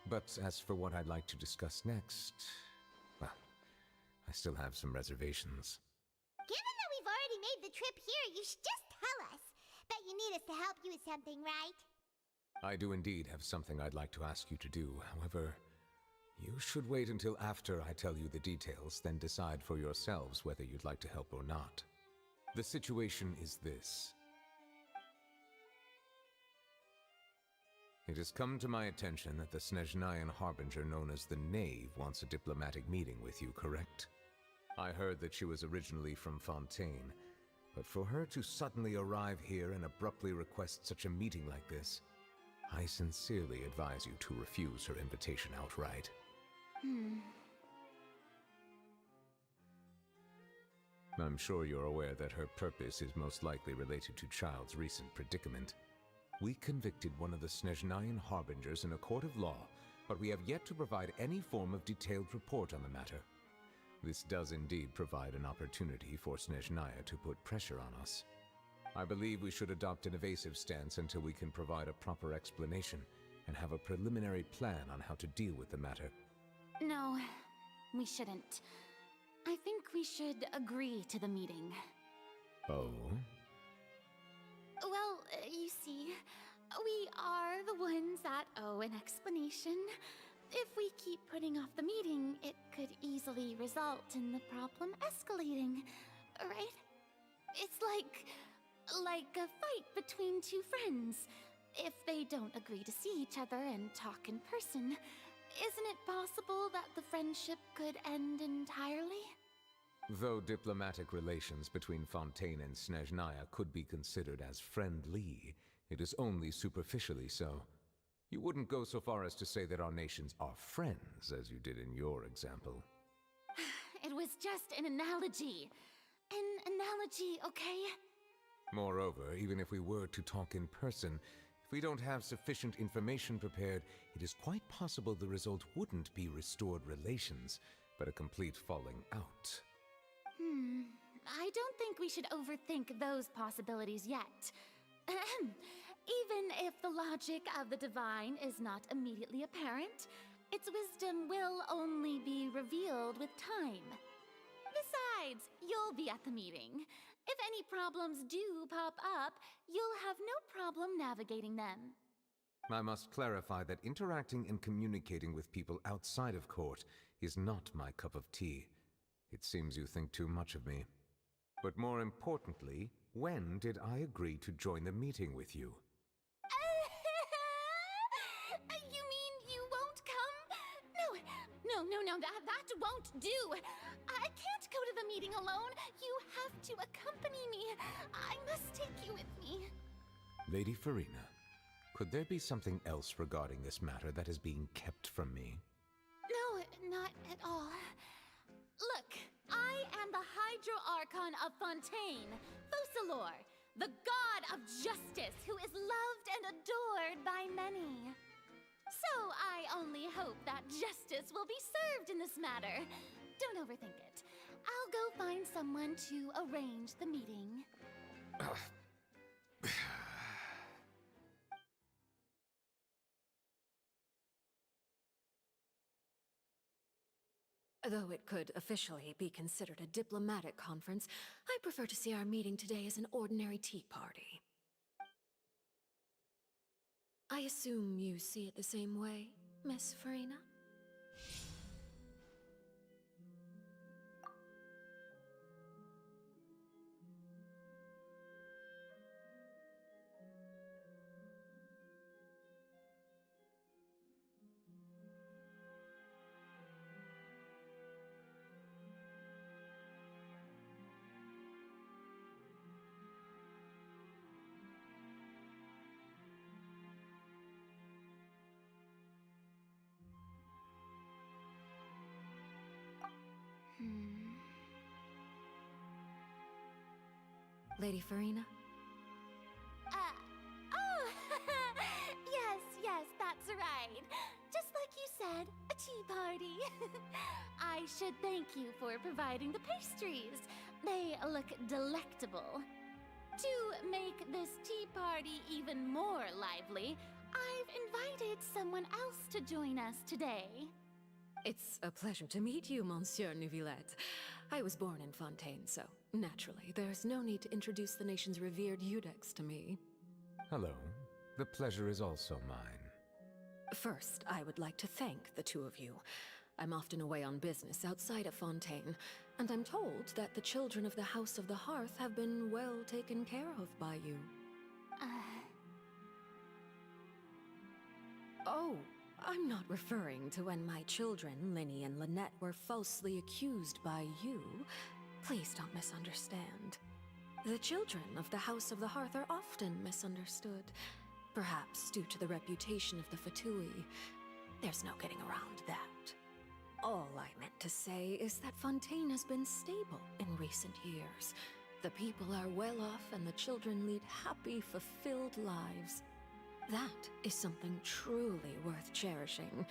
Q: But as for what I'd like to discuss next, well, I still have some reservations.
D: Given that we've already made the trip here, you should just tell us. Bet you need us to help you with something, right?
Q: I do indeed have something I'd like to ask you to do. However, you should wait until after I tell you the details, then decide for yourselves whether you'd like to help or not. The situation is this. It has come to my attention that the Snezhnayan Harbinger known as the Knave wants a diplomatic meeting with you, correct? I heard that she was originally from Fontaine, but for her to suddenly arrive here and abruptly request such a meeting like this, I sincerely advise you to refuse her invitation outright. I'm sure you're aware that her purpose is most likely related to Child's recent predicament. We convicted one of the Snezhnayan Harbingers in a court of law, but we have yet to provide any form of detailed report on the matter. This does indeed provide an opportunity for Snezhnaya to put pressure on us. I believe we should adopt an evasive stance until we can provide a proper explanation and have a preliminary plan on how to deal with the matter.
B: No, we shouldn't. I think we should agree to the meeting.
Q: Oh?
B: Well, you see, we are the ones that owe an explanation. If we keep putting off the meeting, it could easily result in the problem escalating, right? It's like a fight between two friends. If they don't agree to see each other and talk in person, isn't it possible that the friendship could end entirely?
Q: Though diplomatic relations between Fontaine and Snezhnaya could be considered as friendly, it is only superficially so. You wouldn't go so far as to say that our nations are friends, as you did in your example.
B: It was just an analogy. An analogy, okay?
Q: Moreover, even if we were to talk in person, if we don't have sufficient information prepared, it is quite possible the result wouldn't be restored relations, but a complete falling out.
B: I don't think we should overthink those possibilities yet. Even if the logic of the divine is not immediately apparent, its wisdom will only be revealed with time. Besides, you'll be at the meeting. If any problems do pop up, you'll have no problem navigating them.
Q: I must clarify that interacting and communicating with people outside of court is not my cup of tea. It seems you think too much of me. But more importantly, when did I agree to join the meeting with you?
B: You mean you won't come? No, that won't do. I can't go to the meeting alone. You have to accompany me. I must take you with me.
Q: Lady Farina, could there be something else regarding this matter that is being kept from me?
B: No, not at all. Look, I am the Hydro-Archon of Fontaine, Focalor, the god of justice who is loved and adored by many. So I only hope that justice will be served in this matter. Don't overthink it. I'll go find someone to arrange the meeting.
O: Though it could officially be considered a diplomatic conference, I prefer to see our meeting today as an ordinary tea party. I assume you see it the same way, Miss Farina? Lady Farina?
B: Oh, yes, that's right. Just like you said, a tea party. I should thank you for providing the pastries. They look delectable. To make this tea party even more lively, I've invited someone else to join us today.
O: It's a pleasure to meet you, Monsieur Neuvillette. I was born in Fontaine, so naturally, there's no need to introduce the nation's revered Eudex to me.
Q: Hello. The pleasure is also mine.
O: First, I would like to thank the two of you. I'm often away on business outside of Fontaine, and I'm told that the children of the House of the Hearth have been well taken care of by you. Oh, I'm not referring to when my children, Linny and Lynette, were falsely accused by you. Please don't misunderstand. The children of the House of the Hearth are often misunderstood, perhaps due to the reputation of the Fatui. There's no getting around that. All I meant to say is that Fontaine has been stable in recent years. The people are well off and the children lead happy, fulfilled lives. That is something truly worth cherishing,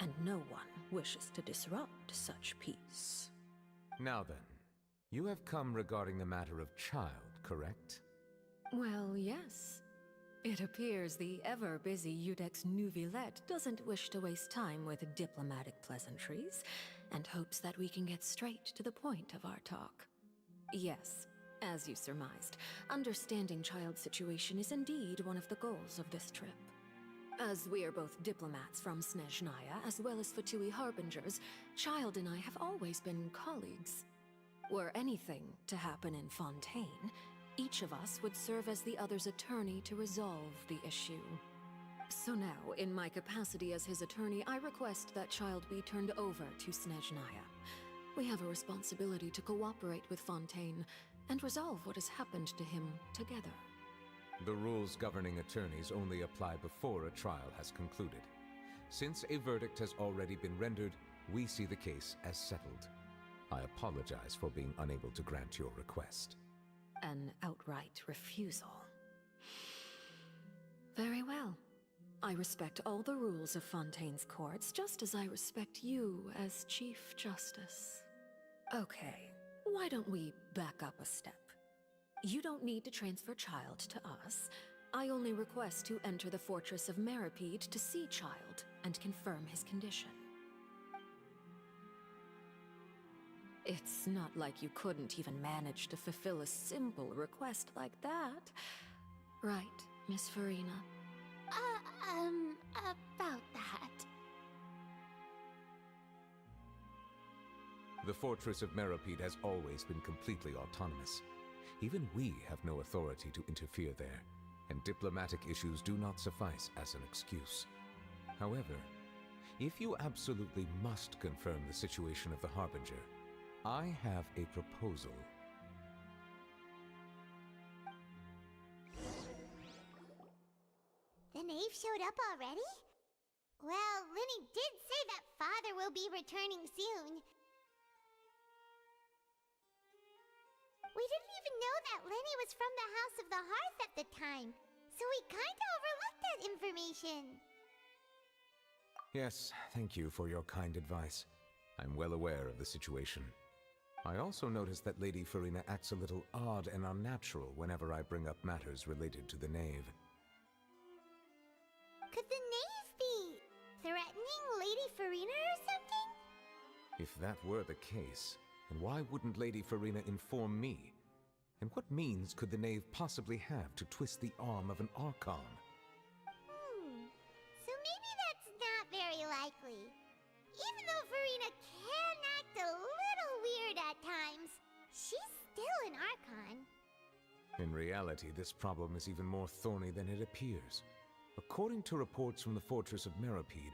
O: and no one wishes to disrupt such peace.
Q: Now then, you have come regarding the matter of child, correct?
O: Well, yes. It appears the ever-busy Eudex Neuvillette doesn't wish to waste time with diplomatic pleasantries, and hopes that we can get straight to the point of our talk. Yes, as you surmised, understanding child's situation is indeed one of the goals of this trip. As we are both diplomats from Snezhnaya, as well as Fatui Harbingers, Child and I have always been colleagues. Were anything to happen in Fontaine, each of us would serve as the other's attorney to resolve the issue. So now, in my capacity as his attorney, I request that Child be turned over to Snezhnaya. We have a responsibility to cooperate with Fontaine and resolve what has happened to him together.
Q: The rules governing attorneys only apply before a trial has concluded. Since a verdict has already been rendered, we see the case as settled. I apologize for being unable to grant your request.
O: An outright refusal. Very well. I respect all the rules of Fontaine's courts, just as I respect you as Chief Justice. Okay, why don't we back up a step? You don't need to transfer Child to us. I only request to enter the Fortress of Meripede to see Child and confirm his condition. It's not like you couldn't even manage to fulfill a simple request like that. Right, Miss Farina?
B: About that.
Q: The Fortress of Meripede has always been completely autonomous. Even we have no authority to interfere there, and diplomatic issues do not suffice as an excuse. However, if you absolutely must confirm the situation of the Harbinger, I have a proposal.
D: The knave showed up already? Well, Linny did say that Father will be returning soon. We didn't even know that Linny was from the House of the Hearth at the time, so we kinda overlooked that information.
Q: Yes, thank you for your kind advice. I'm well aware of the situation. I also noticed that Lady Farina acts a little odd and unnatural whenever I bring up matters related to the knave.
D: Could the knave be threatening Lady Farina or something?
Q: If that were the case, then why wouldn't Lady Farina inform me? And what means could the knave possibly have to twist the arm of an archon?
D: So maybe that's not very likely. Even though Farina can act a little weird at times, she's still an archon.
Q: In reality, this problem is even more thorny than it appears. According to reports from the Fortress of Meripede,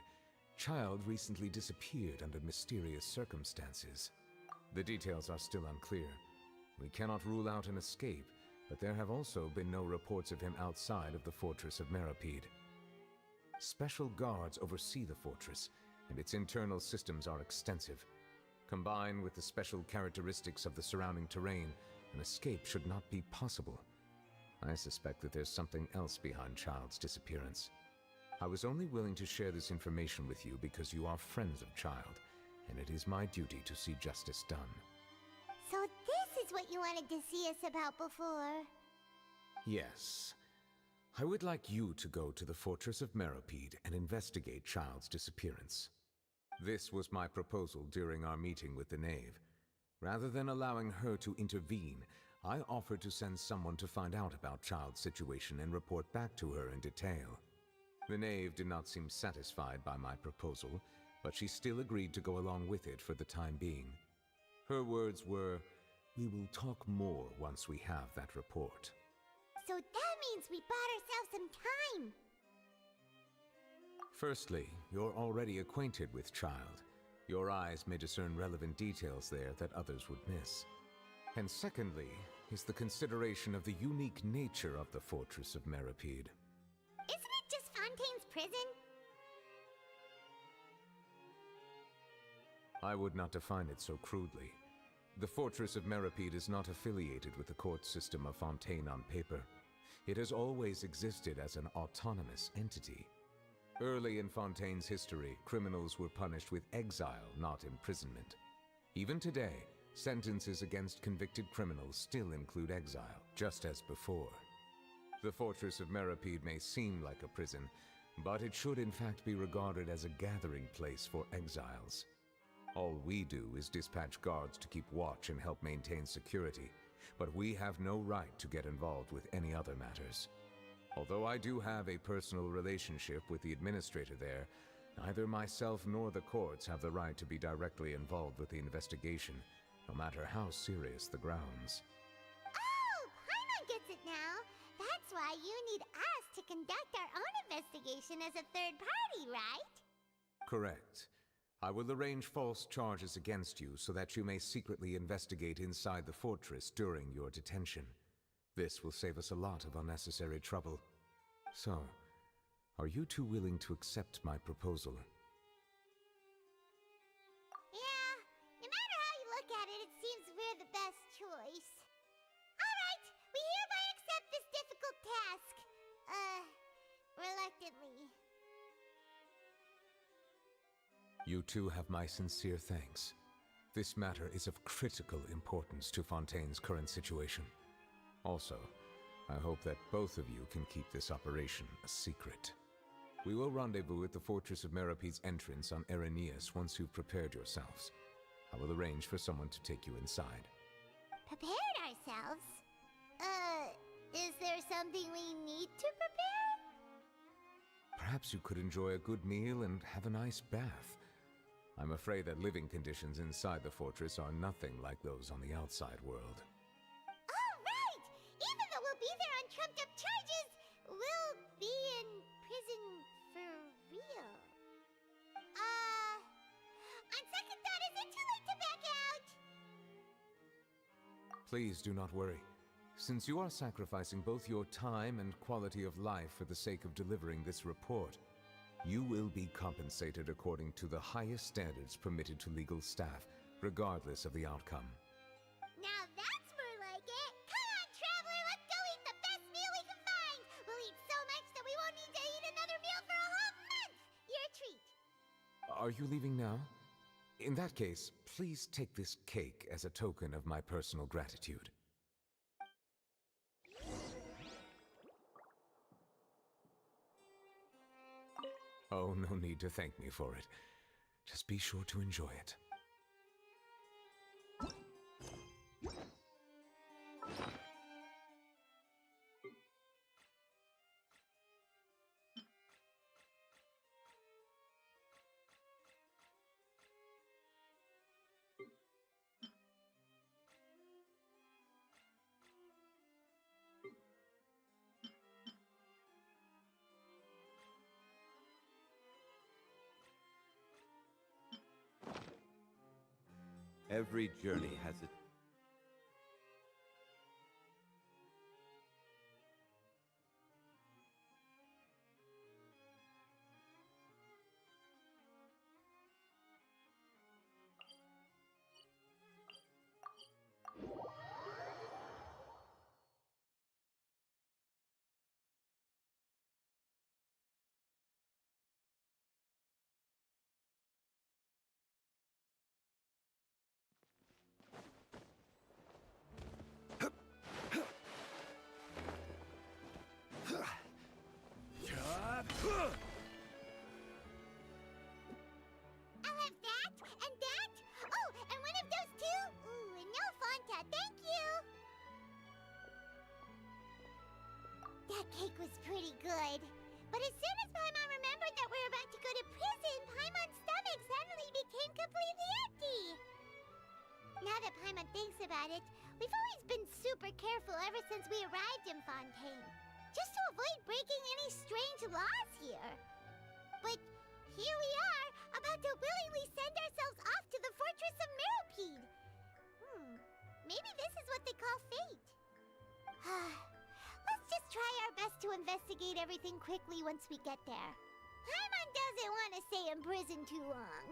Q: Child recently disappeared under mysterious circumstances. The details are still unclear. We cannot rule out an escape, but there have also been no reports of him outside of the Fortress of Meripede. Special guards oversee the fortress, and its internal systems are extensive. Combined with the special characteristics of the surrounding terrain, An escape should not be possible. I suspect that there's something else behind Child's disappearance. I was only willing to share this information with you because you are friends of Child, and it is my duty to see justice done.
D: So this is what you wanted to see us about before.
Q: Yes. I would like you to go to the Fortress of Meropide and investigate Child's disappearance. This was my proposal during our meeting with the Knave. Rather than allowing her to intervene, I offered to send someone to find out about Child's situation and report back to her in detail. The Knave did not seem satisfied by my proposal, but she still agreed to go along with it for the time being. Her words were, "We will talk more once we have that report."
D: So that means we bought ourselves some time.
Q: Firstly, you're already acquainted with Child. Your eyes may discern relevant details there that others would miss. And secondly, is the consideration of the unique nature of the Fortress of Meropide.
D: Isn't it just Fontaine's prison?
Q: I would not define it so crudely. The Fortress of Meropide is not affiliated with the court system of Fontaine on paper. It has always existed as an autonomous entity. Early in Fontaine's history, criminals were punished with exile, not imprisonment. Even today, sentences against convicted criminals still include exile, just as before. The Fortress of Meropide may seem like a prison, but it should in fact be regarded as a gathering place for exiles. All we do is dispatch guards to keep watch and help maintain security, but we have no right to get involved with any other matters. Although I do have a personal relationship with the administrator there, neither myself nor the courts have the right to be directly involved with the investigation, no matter how serious the grounds.
D: Oh, Paimon gets it now. That's why you need us to conduct our own investigation as a third party, right?
Q: Correct. I will arrange false charges against you so that you may secretly investigate inside the fortress during your detention. This will save us a lot of unnecessary trouble. So, are you two willing to accept my proposal?
D: Yeah, no matter how you look at it, it seems we're the best choice. Alright, we hereby accept this difficult task. Reluctantly.
Q: You two have my sincere thanks. This matter is of critical importance to Fontaine's current situation. Also, I hope that both of you can keep this operation a secret. We will rendezvous at the Fortress of Meropide's entrance on Erinius once you've prepared yourselves. I will arrange for someone to take you inside.
D: Prepared ourselves? Is there something we need to prepare?
Q: Perhaps you could enjoy a good meal and have a nice bath. I'm afraid that living conditions inside the fortress are nothing like those on the outside world.
D: Oh, right! Even though we'll be there on trumped-up charges, we'll be in prison for real. On second thought, is it too late to back out?
Q: Please do not worry. Since you are sacrificing both your time and quality of life for the sake of delivering this report, you will be compensated according to the highest standards permitted to legal staff, regardless of the outcome.
D: Now that's more like it! Come on, traveler, let's go eat the best meal we can find! We'll eat so much that we won't need to eat another meal for a whole month! Your treat!
Q: Are you leaving now? In that case, please take this cake as a token of my personal gratitude. Oh, no need to thank me for it. Just be sure to enjoy it.
A: Every journey has its...
D: of that, and that. Oh, and one of those two. Ooh, and no Fanta, thank you. That cake was pretty good. But as soon as Paimon remembered that we're about to go to prison, Paimon's stomach suddenly became completely empty. Now that Paimon thinks about it, we've always been super careful ever since we arrived in Fontaine. Just to avoid breaking any strange laws here. But here we are, about to willingly send ourselves off to the Fortress of Meropide. Maybe this is what they call fate. Let's just try our best to investigate everything quickly once we get there. Paimon doesn't want to stay in prison too long.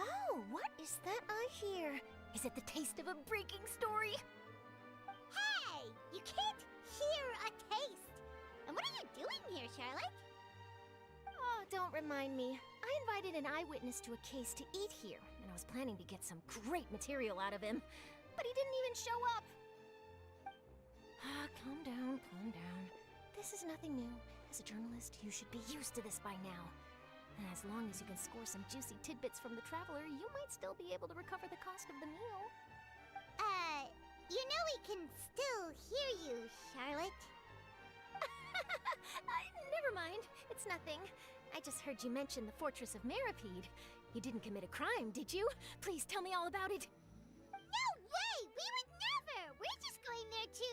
R: Oh, what is that I hear? Is it the taste of a breaking story?
D: Hey! You can't hear a taste! And what are you doing here, Charlotte?
R: Oh, don't remind me. I invited an eyewitness to a case to eat here, and I was planning to get some great material out of him. But he didn't even show up! Calm down, calm down. This is nothing new. As a journalist, you should be used to this by now. And as long as you can score some juicy tidbits from the Traveler, you might still be able to recover the cost of the meal.
D: You know we can still hear you, Charlotte.
R: Never mind. It's nothing. I just heard you mention the Fortress of Meropide. You didn't commit a crime, did you? Please tell me all about it.
D: No way! We would never! We're just going there to...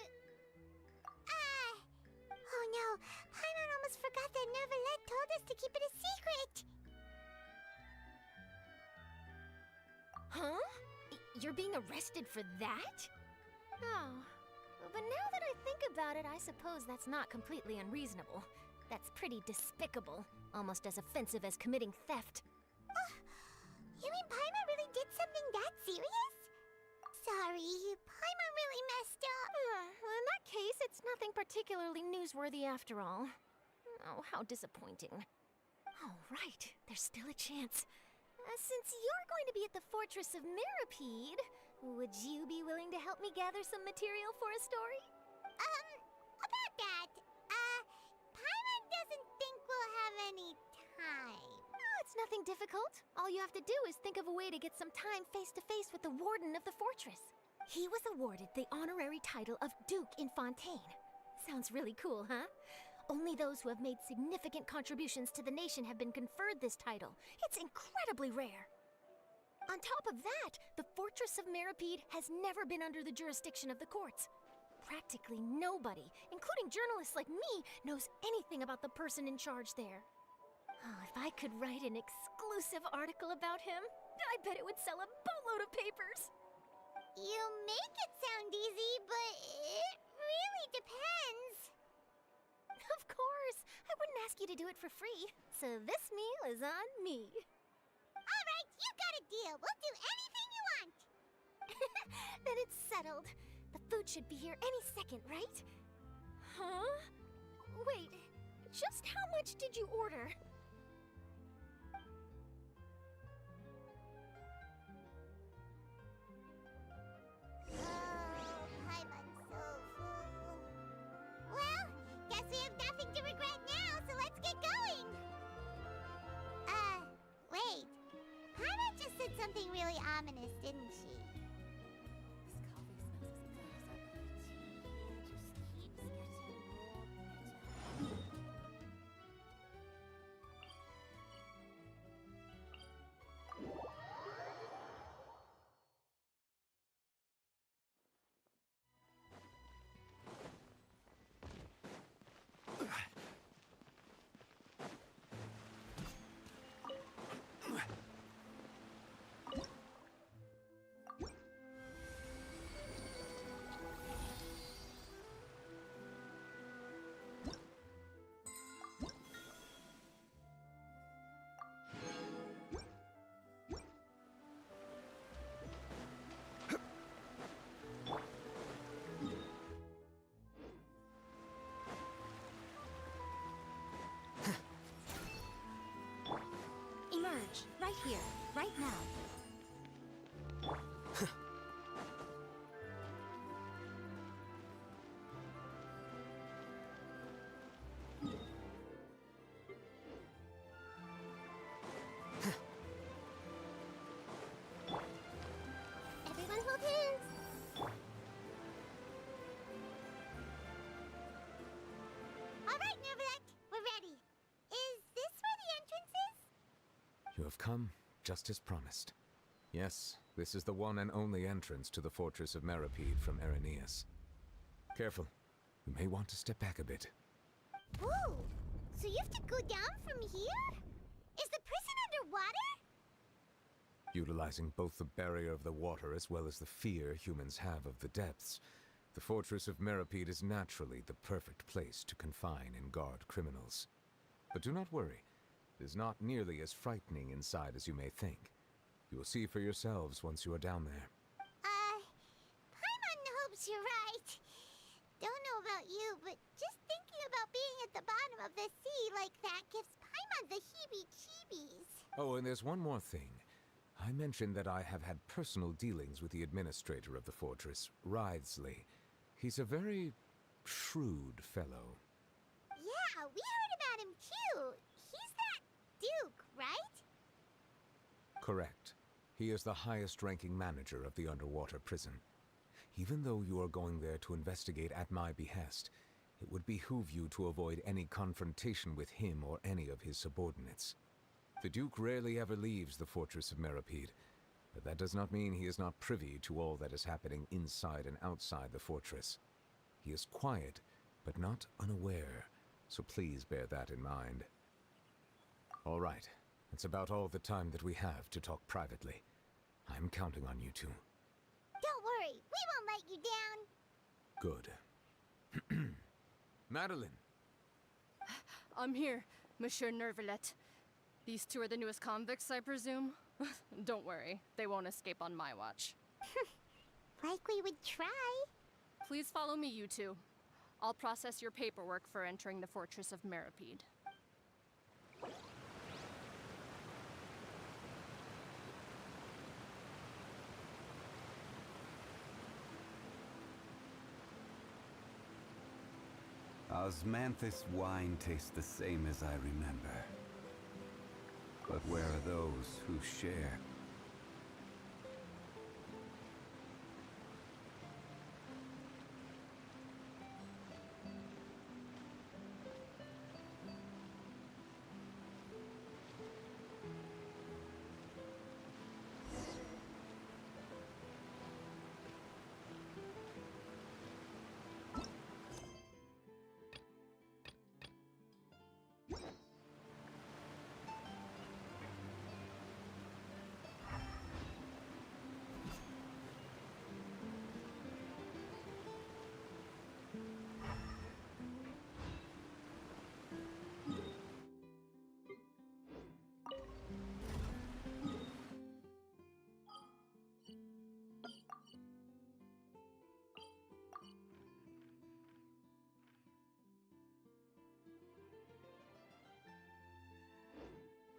D: Oh no, Paimon almost forgot that Neuvillette told us to keep it a secret!
R: Huh? You're being arrested for that? Oh, but now that I think about it, I suppose that's not completely unreasonable. That's pretty despicable, almost as offensive as committing theft.
D: You mean Paimon really did something that serious? Sorry, Paimon really messed up.
R: Well, in that case, it's nothing particularly newsworthy after all. Oh, how disappointing. Oh, right, there's still a chance. Since you're going to be at the Fortress of Meropide, would you be willing to help me gather some material for a story?
D: About that, Paimon doesn't think we'll have any time.
R: Oh, it's nothing difficult. All you have to do is think of a way to get some time face-to-face with the warden of the fortress. He was awarded the honorary title of Duke in Fontaine. Sounds really cool, huh? Only those who have made significant contributions to the nation have been conferred this title. It's incredibly rare. On top of that, the Fortress of Meropide has never been under the jurisdiction of the courts. Practically nobody, including journalists like me, knows anything about the person in charge there. Oh, if I could write an exclusive article about him, I bet it would sell a boatload of papers.
D: You make it sound easy, but it really depends.
R: Of course, I wouldn't ask you to do it for free, so this meal is on me.
D: All right, you got a deal. We'll do anything you want.
R: Then it's settled. The food should be here any second, right? Huh? Wait, just how much did you order?
D: Paimon's so full. Well, guess we have nothing to regret now, so let's get going. Wait. Paimon just said something really ominous, didn't she?
R: Emerge, right here, right now.
D: Neuvillette. We're ready. Is this where the entrance is?
Q: You have come just as promised. Yes, this is the one and only entrance to the fortress of Meripede from Araneus. Careful. You may want to step back a bit.
D: Whoa! So you have to go down from here? Is the prison underwater?
Q: Utilizing both the barrier of the water as well as the fear humans have of the depths, the fortress of Meripede is naturally the perfect place to confine and guard criminals. But do not worry. It is not nearly as frightening inside as you may think. You will see for yourselves once you are down there.
D: Paimon hopes you're right. Don't know about you, but just thinking about being at the bottom of the sea like that gives Paimon the heebie-jeebies.
Q: Oh, and there's one more thing. I mentioned that I have had personal dealings with the administrator of the fortress, Writhsley. He's a very shrewd fellow.
D: Yeah, we heard about him too. He's that Duke, right?
Q: Correct. He is the highest-ranking manager of the underwater prison. Even though you are going there to investigate at my behest, it would behoove you to avoid any confrontation with him or any of his subordinates. The Duke rarely ever leaves the fortress of Meripede, but that does not mean he is not privy to all that is happening inside and outside the fortress. He is quiet, but not unaware, so please bear that in mind. All right, it's about all the time that we have to talk privately. I'm counting on you two.
D: Don't worry, we won't let you down.
Q: Good. Madeline!
S: I'm here, Monsieur Neuvillette. These two are the newest convicts, I presume? Don't worry, they won't escape on my watch.
D: Like we would try.
S: Please follow me, you two. I'll process your paperwork for entering the Fortress of Meripede.
A: Osmanthus wine tastes the same as I remember. But where are those who share?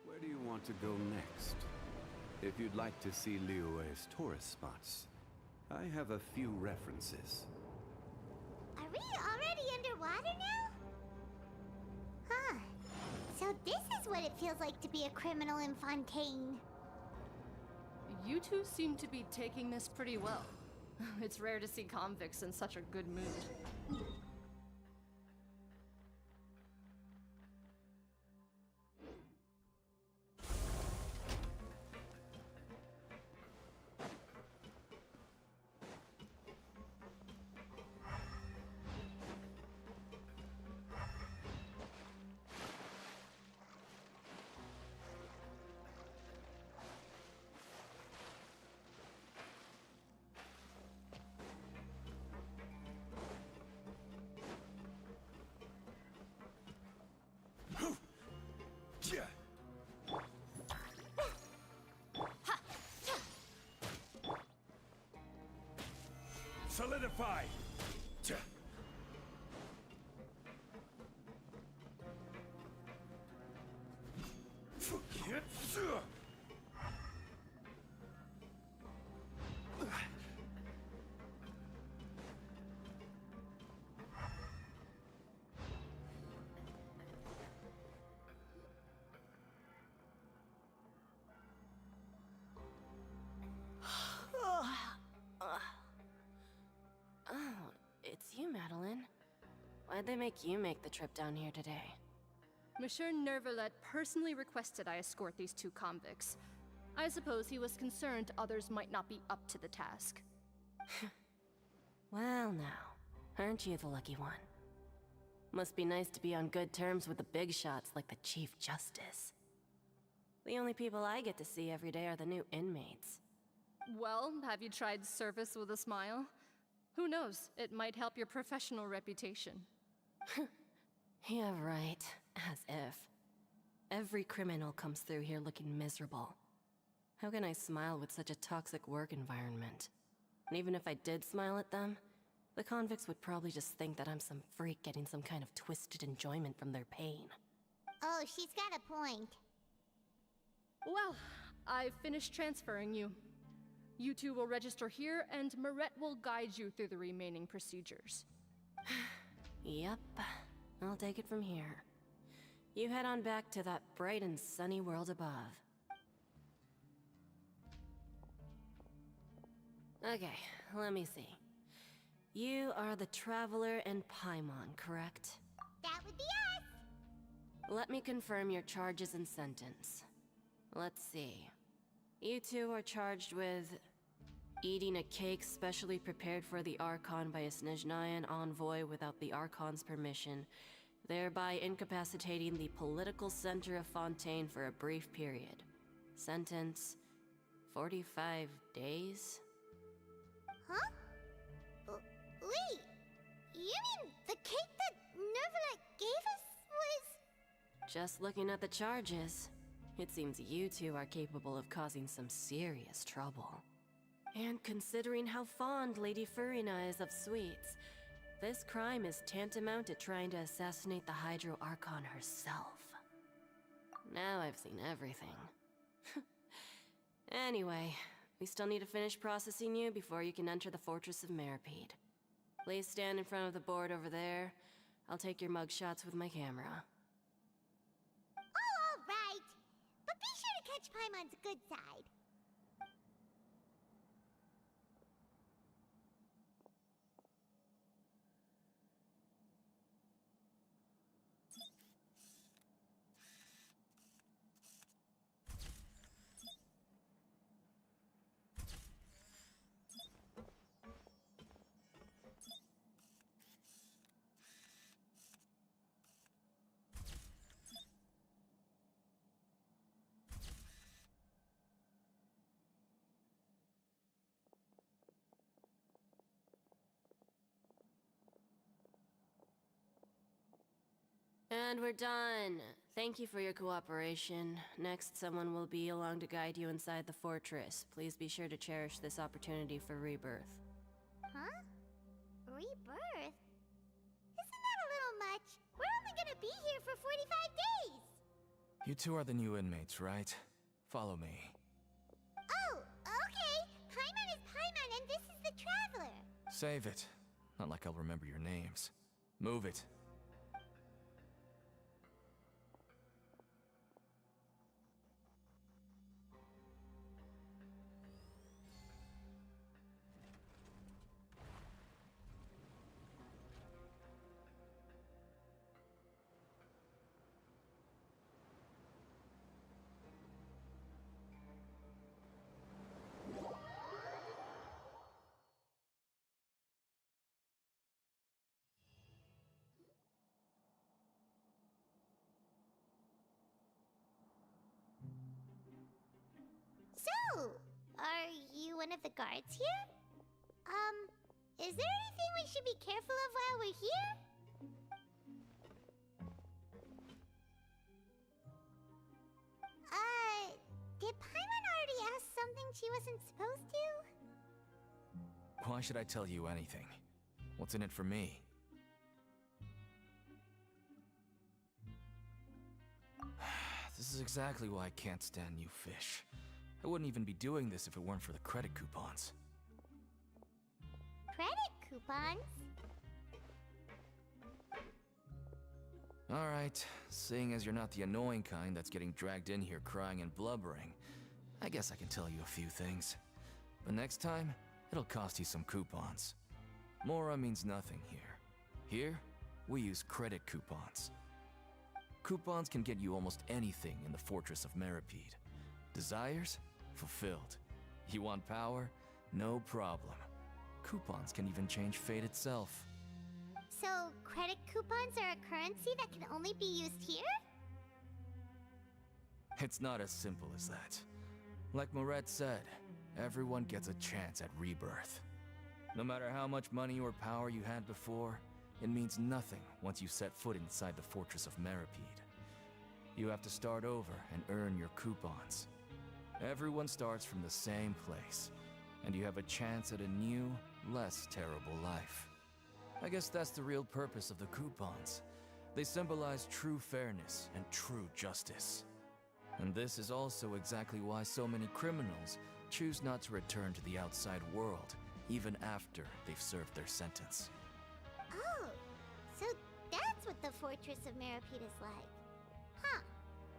A: Where do you want to go next? If you'd like to see Liyue's tourist spots, I have a few references.
D: Are we already underwater now? Huh. So this is what it feels like to be a criminal in Fontaine.
S: You two seem to be taking this pretty well. It's rare to see convicts in such a good mood.
H: Solidify!
N: Oh, it's you, Madeline.
T: Why'd they make you make the trip down here today?
S: Monsieur Nervalet personally requested I escort these two convicts. I suppose he was concerned others might not be up to the task.
T: Well now, aren't you the lucky one? Must be nice to be on good terms with the big shots like the Chief Justice. The only people I get to see every day are the new inmates.
S: Well, have you tried service with a smile? Who knows, it might help your professional reputation.
T: Yeah, right. As if. Every criminal comes through here looking miserable. How can I smile with such a toxic work environment? And even if I did smile at them, the convicts would probably just think that I'm some freak getting some kind of twisted enjoyment from their pain.
D: Oh, she's got a point.
S: Well, I've finished transferring you. You two will register here, and Marette will guide you through the remaining procedures.
T: Yep, I'll take it from here. You head on back to that bright and sunny world above. Okay, let me see. You are the Traveler and Paimon, correct?
D: That would be us!
T: Let me confirm your charges and sentence. Let's see. You two are charged with eating a cake specially prepared for the Archon by a Snezhnayan envoy without the Archon's permission, thereby incapacitating the political center of Fontaine for a brief period. Sentence: 45 days?
D: Huh? Wait, you mean the cake that Nervalet gave us was...
T: Just looking at the charges, it seems you two are capable of causing some serious trouble. And considering how fond Lady Furina is of sweets, this crime is tantamount to trying to assassinate the Hydro Archon herself. Now I've seen everything. Anyway, we still need to finish processing you before you can enter the Fortress of Meripede. Please stand in front of the board over there. I'll take your mugshots with my camera.
D: Oh, all right. But be sure to catch Paimon's good side.
T: And we're done. Thank you for your cooperation. Next, someone will be along to guide you inside the fortress. Please be sure to cherish this opportunity for rebirth.
D: Huh? Rebirth? Isn't that a little much? We're only gonna be here for 45 days!
J: You two are the new inmates, right? Follow me.
D: Oh, okay. Paimon is Paimon and this is the Traveler.
J: Save it. Not like I'll remember your names. Move it.
D: So, are you one of the guards here? Is there anything we should be careful of while we're here? Did Paimon already ask something she wasn't supposed to?
J: Why should I tell you anything? What's in it for me? This is exactly why I can't stand you fish. I wouldn't even be doing this if it weren't for the credit coupons.
D: Credit coupons?
J: Alright, seeing as you're not the annoying kind that's getting dragged in here crying and blubbering, I guess I can tell you a few things. But next time, it'll cost you some coupons. Mora means nothing here. Here,
B: we use credit coupons. Coupons can get you almost anything in the Fortress of Meripede. Desires? Fulfilled. You want power? No problem. Coupons can even change fate itself.
D: So, credit coupons are a currency that can only be used here?
B: It's not as simple as that. Like Moret said, everyone gets a chance at rebirth. No matter how much money or power you had before, it means nothing once you set foot inside the Fortress of Meripede. You have to start over and earn your coupons. Everyone starts from the same place, and you have a chance at a new, less terrible life. I guess that's the real purpose of the coupons. They symbolize true fairness and true justice. And this is also exactly why so many criminals choose not to return to the outside world, even after they've served their sentence.
D: Oh, so that's what the Fortress of Meripede is like. Huh.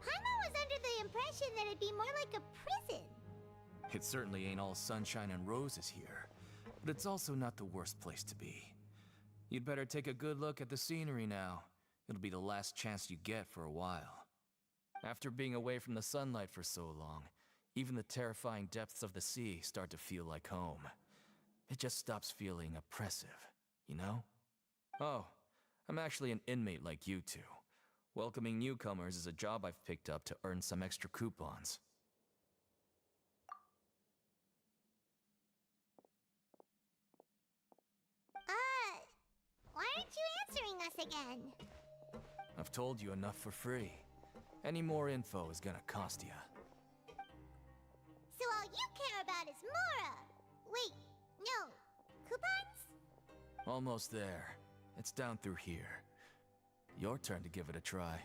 D: Paimon was under the impression that it'd be more like a prison.
B: It certainly ain't all sunshine and roses here, but it's also not the worst place to be. You'd better take a good look at the scenery now. It'll be the last chance you get for a while. After being away from the sunlight for so long, even the terrifying depths of the sea start to feel like home. It just stops feeling oppressive, you know? Oh, I'm actually an inmate like you two. Welcoming newcomers is a job I've picked up to earn some extra coupons.
D: Why aren't you answering us again?
B: I've told you enough for free. Any more info is gonna cost you.
D: So all you care about is Mora! Wait, no. Coupons?
B: Almost there. It's down through here. Your turn to give it a try.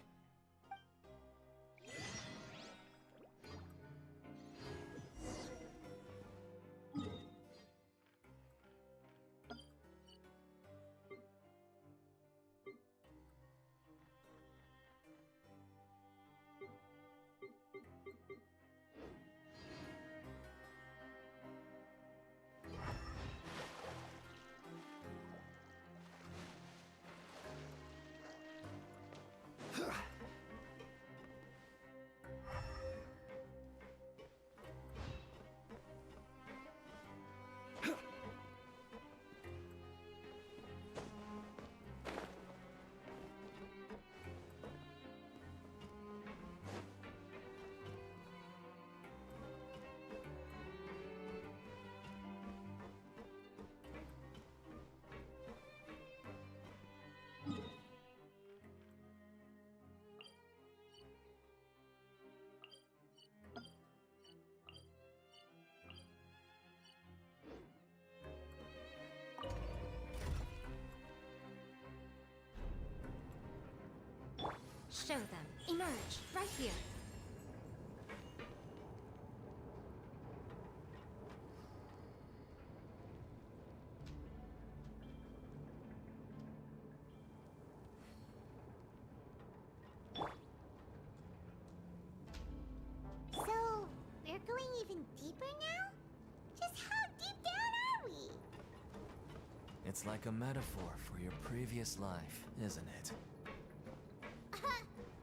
R: Show them. Emerge. Right here.
D: So, we're going even deeper now? Just how deep down are we?
B: It's like a metaphor for your previous life, isn't it?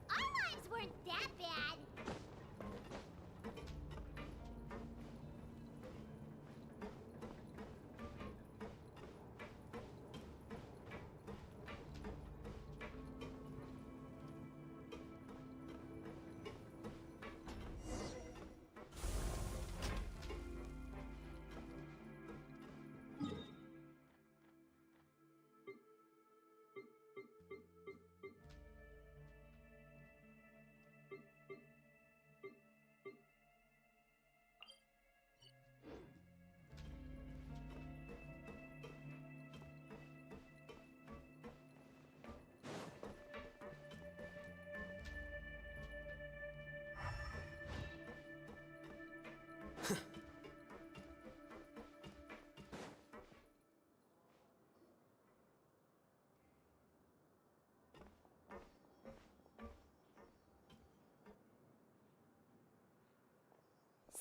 D: Our lives weren't that bad.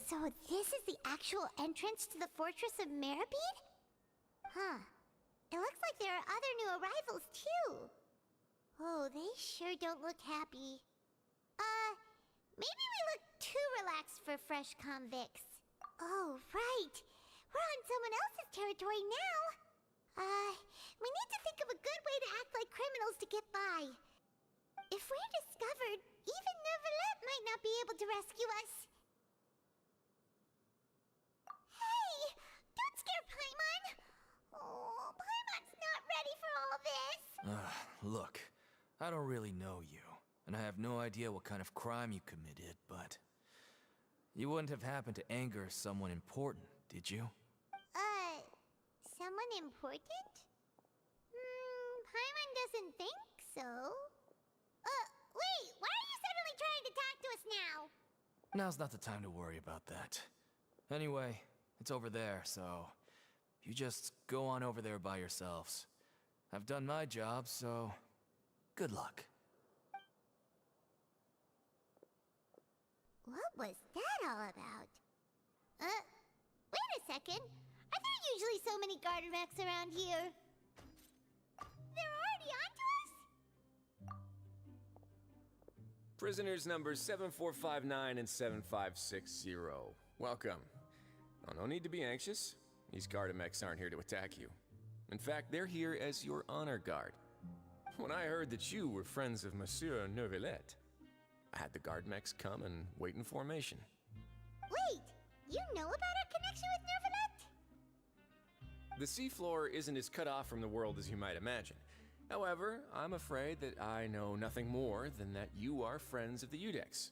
D: So this is the actual entrance to the Fortress of Meripede? Huh. It looks like there are other new arrivals too. Oh, they sure don't look happy. Maybe we look too relaxed for fresh convicts. Oh, right. We're on someone else's territory now. We need to think of a good way to act like criminals to get by. If we're discovered, even Neuvillette might not be able to rescue us. Hey! Don't scare Paimon! Oh, Paimon's not ready for all this!
B: Look, I don't really know you, and I have no idea what kind of crime you committed, but... You wouldn't have happened to anger someone important, did you?
D: Someone important? Paimon doesn't think so. Wait, why are you suddenly trying to talk to us now?
B: Now's not the time to worry about that. Anyway, it's over there, so... You just go on over there by yourselves. I've done my job, so... Good luck.
D: What was that all about? Wait a second. Are there usually so many garden racks around here? They're already onto us?
U: Prisoners numbers 7459 and 7560. Welcome. Oh, no need to be anxious. These Gardamex aren't here to attack you. In fact, they're here as your honor guard. When I heard that you were friends of Monsieur Neuvillette, I had the Gardamex come and wait in formation.
D: Wait, you know about our connection with Neuvillette?
U: The seafloor isn't as cut off from the world as you might imagine. However, I'm afraid that I know nothing more than that you are friends of the Udex.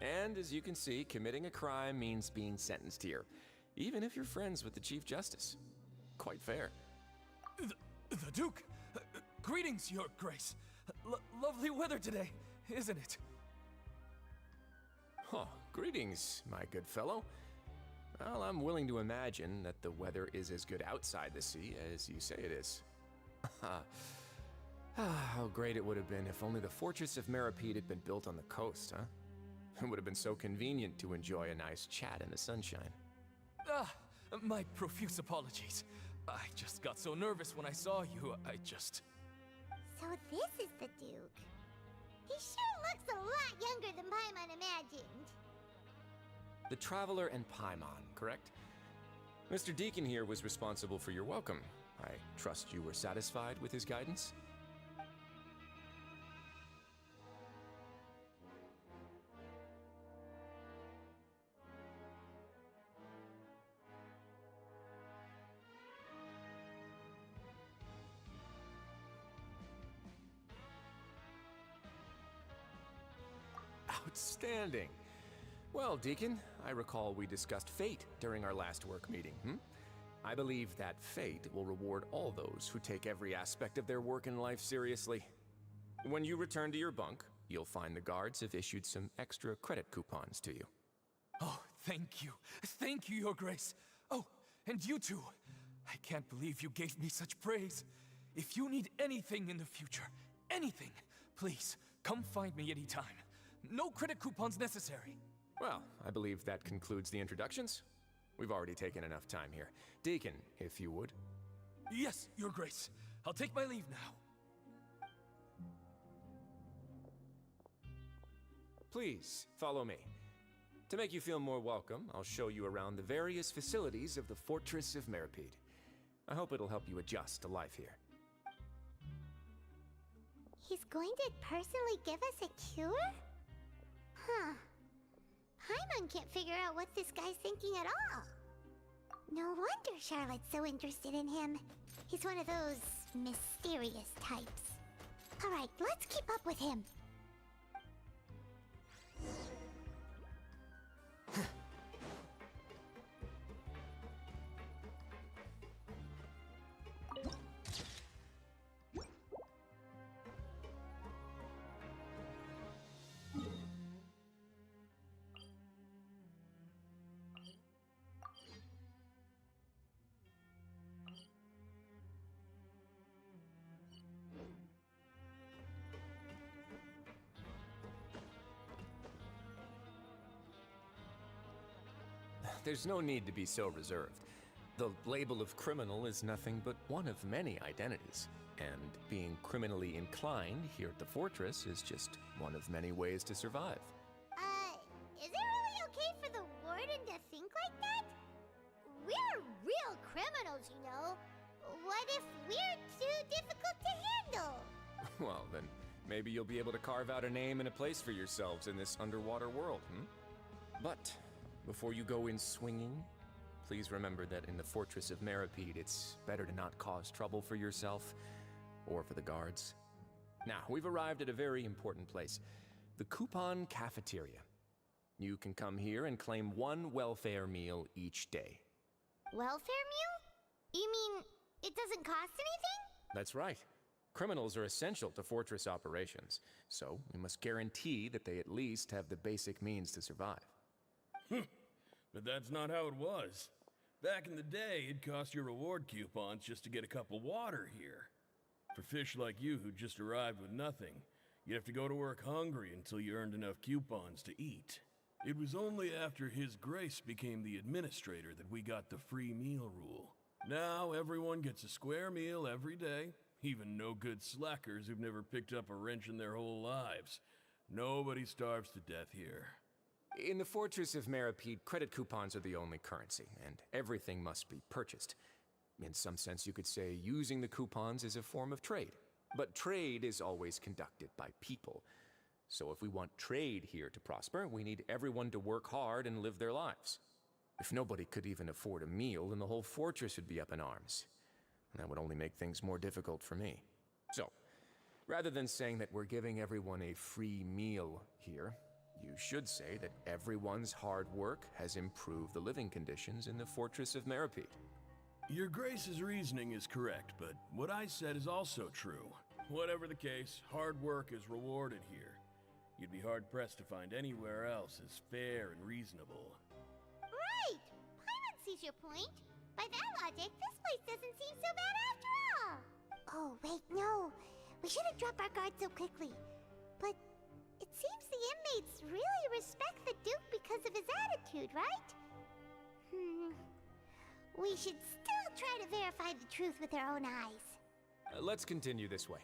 U: And as you can see, committing a crime means being sentenced here, even if you're friends with the Chief Justice. Quite fair.
J: The Duke! Greetings, Your Grace. Lovely weather today, isn't it?
U: Oh, greetings, my good fellow. Well, I'm willing to imagine that the weather is as good outside the sea as you say it is. How great it would have been if only the Fortress of Meripede had been built on the coast, huh? It would have been so convenient to enjoy a nice chat in the sunshine.
J: My profuse apologies. I just got so nervous when I saw you,
D: So this is the Duke. He sure looks a lot younger than Paimon imagined.
U: The Traveler and Paimon, correct? Mr. Deacon here was responsible for your welcome. I trust you were satisfied with his guidance? Outstanding. Well, Deacon, I recall we discussed fate during our last work meeting, I believe that fate will reward all those who take every aspect of their work in life seriously. When you return to your bunk, you'll find the guards have issued some extra credit coupons to you.
J: Oh, thank you. Thank you, Your Grace. Oh, and you too. I can't believe you gave me such praise. If you need anything in the future, anything, please, come find me anytime. No credit coupons necessary.
U: Well, I believe that concludes the introductions. We've already taken enough time here. Deacon, if you would.
J: Yes, Your Grace. I'll take my leave now.
U: Please, follow me. To make you feel more welcome, I'll show you around the various facilities of the Fortress of Meripede. I hope it'll help you adjust to life here.
D: He's going to personally give us a cure? Huh. Paimon can't figure out what this guy's thinking at all. No wonder Charlotte's so interested in him. He's one of those mysterious types. Alright, let's keep up with him.
U: There's no need to be so reserved. The label of criminal is nothing but one of many identities. And being criminally inclined here at the fortress is just one of many ways to survive.
D: Is it really okay for the warden to think like that? We're real criminals, you know. What if we're too difficult to handle?
U: Well, then maybe you'll be able to carve out a name and a place for yourselves in this underwater world, But before you go in swinging, please remember that in the Fortress of Meripede, it's better to not cause trouble for yourself or for the guards. Now, we've arrived at a very important place, the Coupon Cafeteria. You can come here and claim one welfare meal each day.
D: Welfare meal? You mean it doesn't cost anything?
U: That's right. Criminals are essential to fortress operations, so we must guarantee that they at least have the basic means to survive.
C: But that's not how it was. Back in the day, it cost you reward coupons just to get a cup of water here. For fish like you who just arrived with nothing, you'd have to go to work hungry until you earned enough coupons to eat. It was only after His Grace became the administrator that we got the free meal rule. Now everyone gets a square meal every day, even no-good slackers who've never picked up a wrench in their whole lives. Nobody starves to death here.
U: In the Fortress of Meripede, credit coupons are the only currency, and everything must be purchased. In some sense, you could say using the coupons is a form of trade. But trade is always conducted by people. So if we want trade here to prosper, we need everyone to work hard and live their lives. If nobody could even afford a meal, then the whole fortress would be up in arms. That would only make things more difficult for me. So, rather than saying that we're giving everyone a free meal here, you should say that everyone's hard work has improved the living conditions in the Fortress of Meripede.
C: Your Grace's reasoning is correct, but what I said is also true. Whatever the case, hard work is rewarded here. You'd be hard-pressed to find anywhere else as fair and reasonable.
D: Right! Paimon sees your point. By that logic, this place doesn't seem so bad after all. Oh, wait, no. We shouldn't drop our guard so quickly. But it seems the inmates really respect the Duke because of his attitude, right? We should still try to verify the truth with our own eyes.
U: Let's continue this way.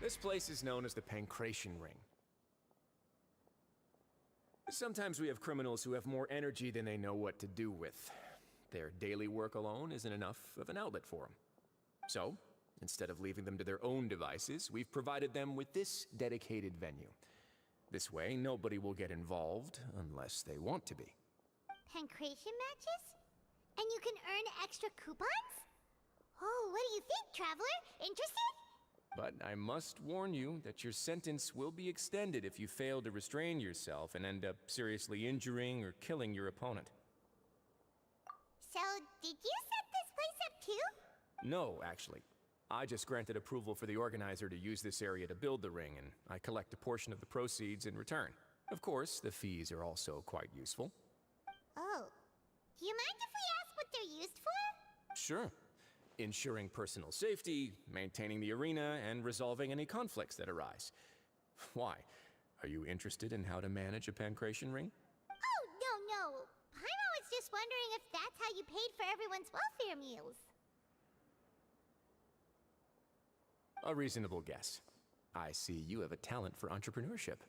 U: This place is known as the Pancration Ring. Sometimes we have criminals who have more energy than they know what to do with. Their daily work alone isn't enough of an outlet for them. So, instead of leaving them to their own devices, we've provided them with this dedicated venue. This way, nobody will get involved unless they want to be.
D: Pancration matches? And you can earn extra coupons? Oh, what do you think, Traveler? Interested?
U: But I must warn you that your sentence will be extended if you fail to restrain yourself and end up seriously injuring or killing your opponent.
D: So, did you set this place up too?
U: No, actually. I just granted approval for the organizer to use this area to build the ring, and I collect a portion of the proceeds in return. Of course, the fees are also quite useful.
D: Oh. Do you mind if we ask what they're used for?
U: Sure. Ensuring personal safety, maintaining the arena, and resolving any conflicts that arise. Why? Are you interested in how to manage a pancration ring?
D: Oh, no. Paimon was just wondering if that's how you paid for everyone's welfare meals.
U: A reasonable guess. I see you have a talent for entrepreneurship.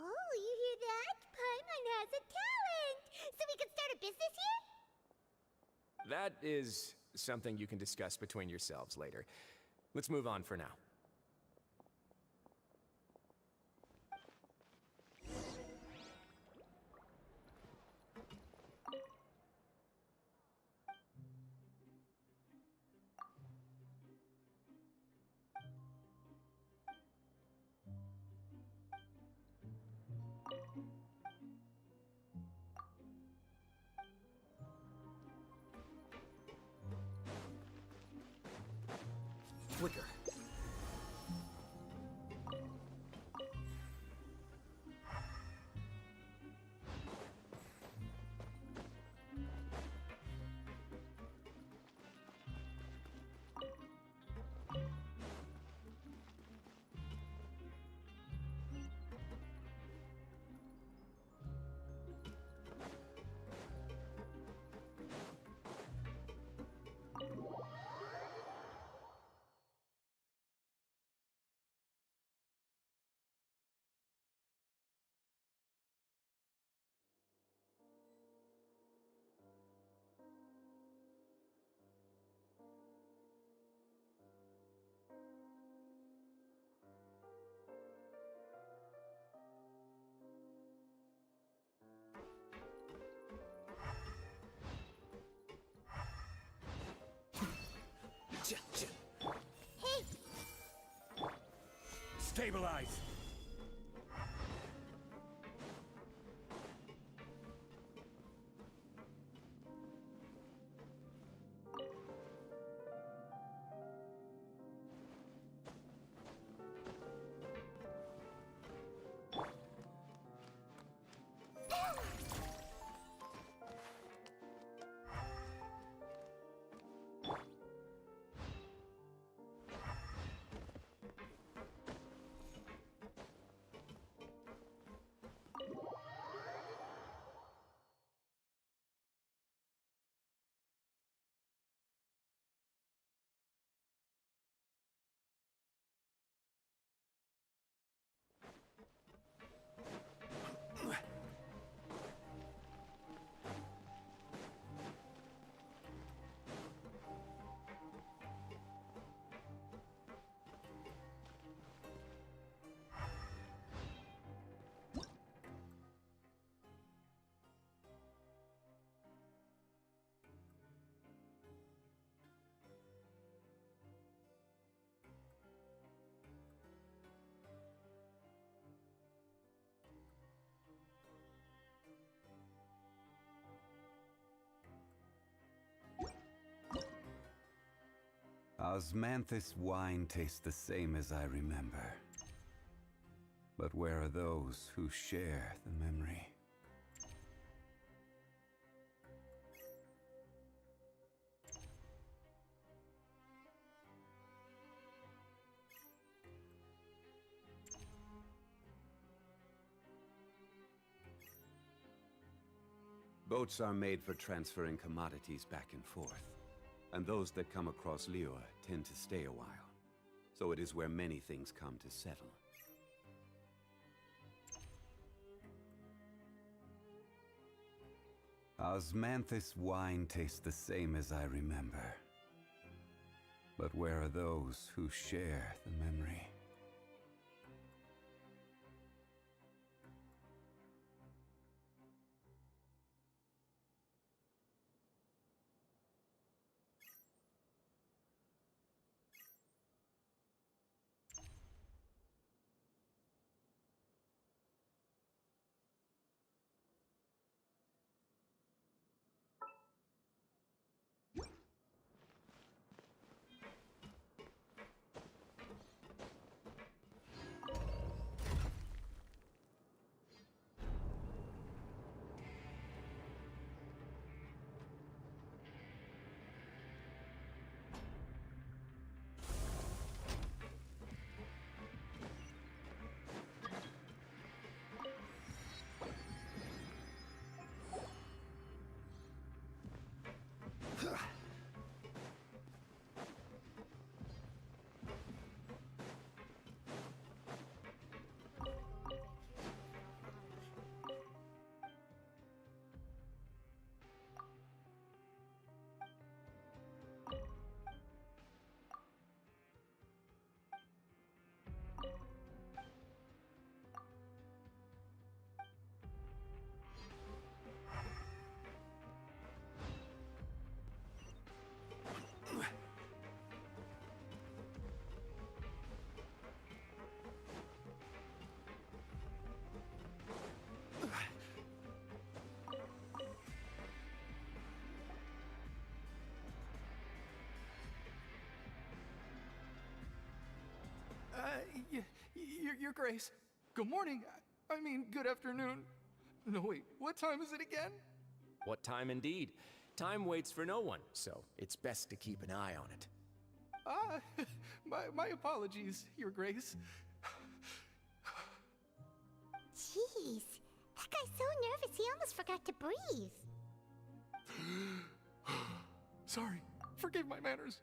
D: Oh, you hear that? Paimon has a talent! So we can start a business here?
U: That is something you can discuss between yourselves later. Let's move on for now.
J: Flicker.
D: Hey!
H: Stabilize!
A: Osmanthus wine tastes the same as I remember. But where are those who share the memory? Boats are made for transferring commodities back and forth, and those that come across Liyue tend to stay a while. so it is where many things come to settle. Osmanthus wine tastes the same as I remember. But where are those who share the memory?
F: Your Grace. Good morning. I mean, good afternoon. No, wait, what time is it again?
U: What time indeed? Time waits for no one, so it's best to keep an eye on it.
F: My apologies, Your Grace.
D: Jeez, that guy's so nervous he almost forgot to breathe.
F: Sorry, forgive my manners.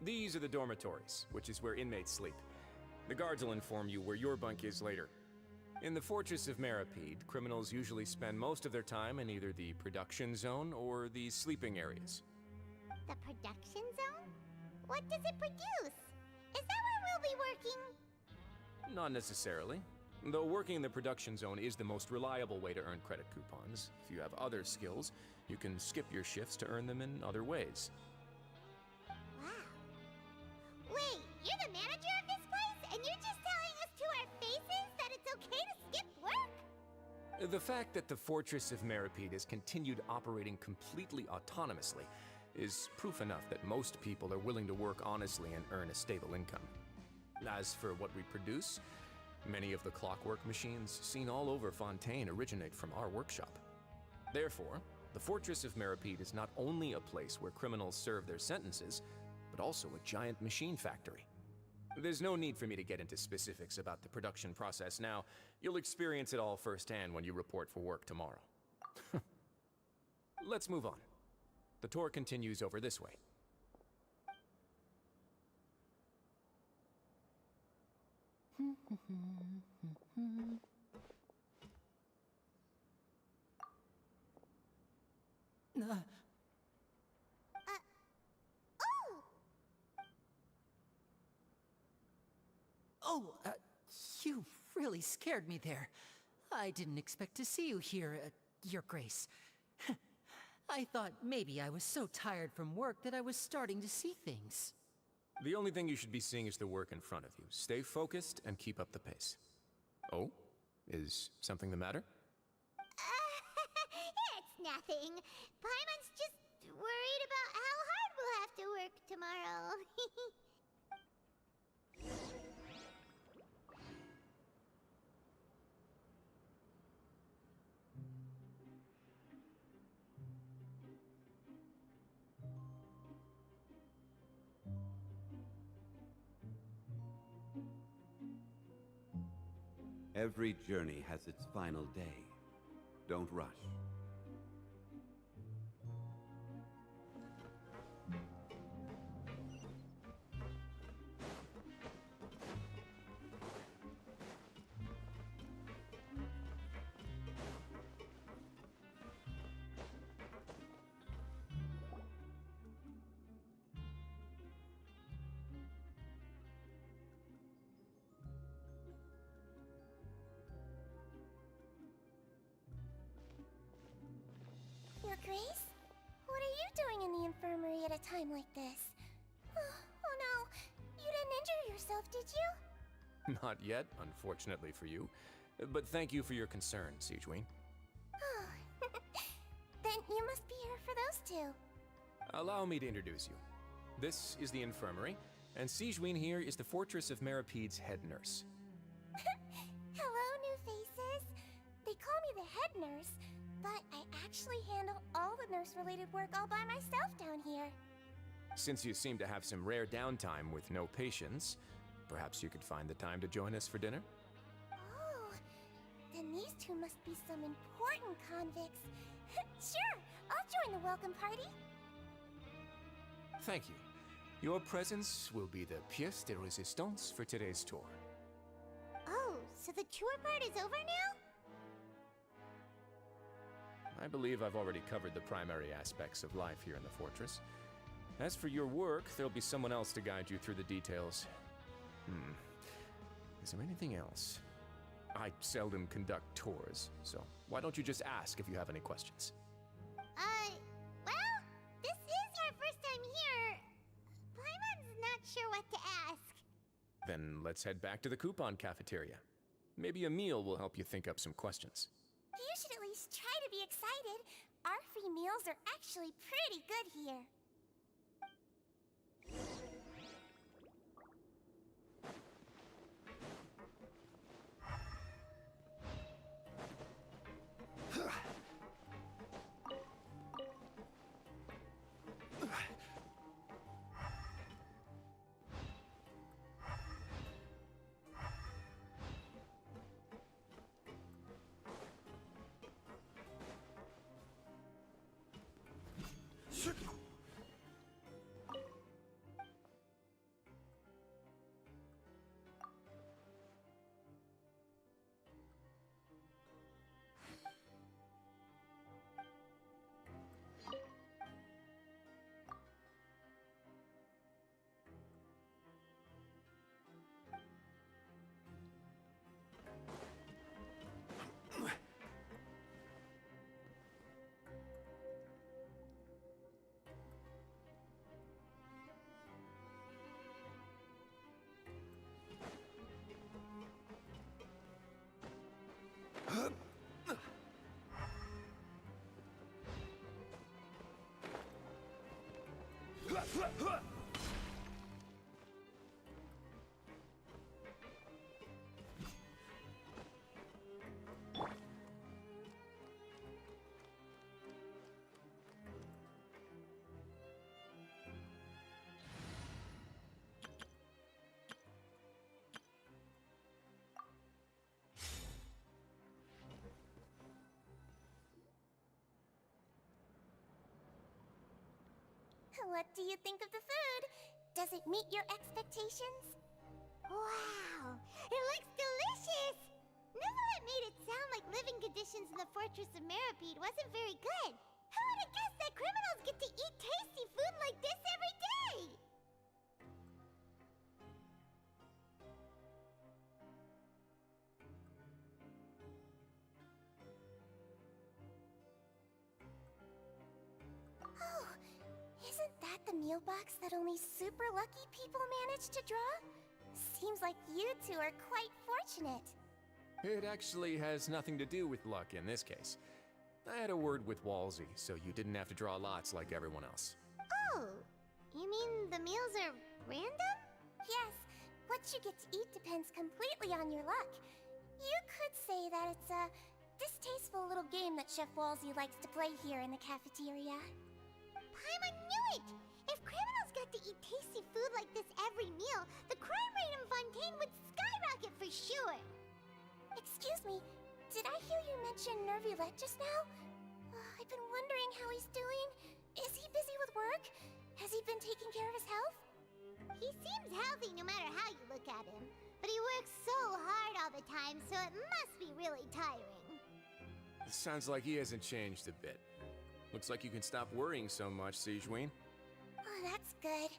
U: These are the dormitories, which is where inmates sleep. The guards will inform you where your bunk is later. In the Fortress of Meripede, criminals usually spend most of their time in either the production zone or the sleeping areas.
D: The production zone? What does it produce? Is that where we'll be working?
U: Not necessarily. Though working in the production zone is the most reliable way to earn credit coupons. If you have other skills, you can skip your shifts to earn them in other ways.
D: Wait, you're the manager of this place, and you're just telling us to our faces that it's okay to skip work?
U: The fact that the Fortress of Meripede has continued operating completely autonomously is proof enough that most people are willing to work honestly and earn a stable income. As for what we produce, many of the clockwork machines seen all over Fontaine originate from our workshop. Therefore, the Fortress of Meripede is not only a place where criminals serve their sentences, but also a giant machine factory. There's no need for me to get into specifics about the production process now. You'll experience it all firsthand when you report for work tomorrow. Let's move on. The tour continues over this way.
E: You really scared me there. I didn't expect to see you here, Your Grace. I thought maybe I was so tired from work that I was starting to see things.
U: The only thing you should be seeing is the work in front of you. Stay focused and keep up the pace. Oh? Is something the matter?
D: It's nothing. Paimon's just worried about how hard we'll have to work tomorrow.
A: Every journey has its final day. Don't rush.
D: Your Grace? What are you doing in the infirmary at a time like this? Oh no, you didn't injure yourself, did you?
U: Not yet, unfortunately for you. But thank you for your concern, Sigewinne.
D: Then you must be here for those two.
U: Allow me to introduce you. This is the infirmary, and Sigewinne here is the Fortress of Meripede's head nurse.
D: Hello, new faces. They call me the head nurse, but I actually handle all the nurse-related work all by myself down here.
U: Since you seem to have some rare downtime with no patients, perhaps you could find the time to join us for dinner?
D: Oh, then these two must be some important convicts. Sure, I'll join the welcome party.
U: Thank you. Your presence will be the pièce de résistance for today's tour.
D: Oh, so the tour part is over now?
U: I believe I've already covered the primary aspects of life here in the fortress. As for your work, there'll be someone else to guide you through the details. Is there anything else? I seldom conduct tours, so why don't you just ask if you have any questions?
D: Well, this is our first time here. Paimon's not sure what to ask.
U: Then let's head back to the coupon cafeteria. Maybe a meal will help you think up some questions.
D: You should at least try to be excited. Our free meals are actually pretty good here. What do you think of the food? Does it meet your expectations? Wow, it looks delicious! Neverlet made it sound like living conditions in the Fortress of Meripede wasn't very good. Who would have guessed that criminals get to eat tasty food like this every day? Oh, isn't that the meal box that only super lucky people manage to draw? Seems like you two are quite fortunate.
U: It actually has nothing to do with luck in this case. I had a word with Walsey, so you didn't have to draw lots like everyone else.
D: Oh, you mean the meals are random? Yes, what you get to eat depends completely on your luck. You could say that it's a distasteful little game that Chef Walsey likes to play here in the cafeteria. Paimon knew it! If criminals got to eat tasty food like this every meal, the crime rate in Fontaine would skyrocket for sure! Excuse me, did I hear you mention Nervulette just now? I've been wondering how he's doing. Is he busy with work? Has he been taking care of his health? He seems healthy no matter how you look at him. But he works so hard all the time, so it must be really tiring.
U: It sounds like he hasn't changed a bit. Looks like you can stop worrying so much, Sigewinne.
D: Oh, that's good.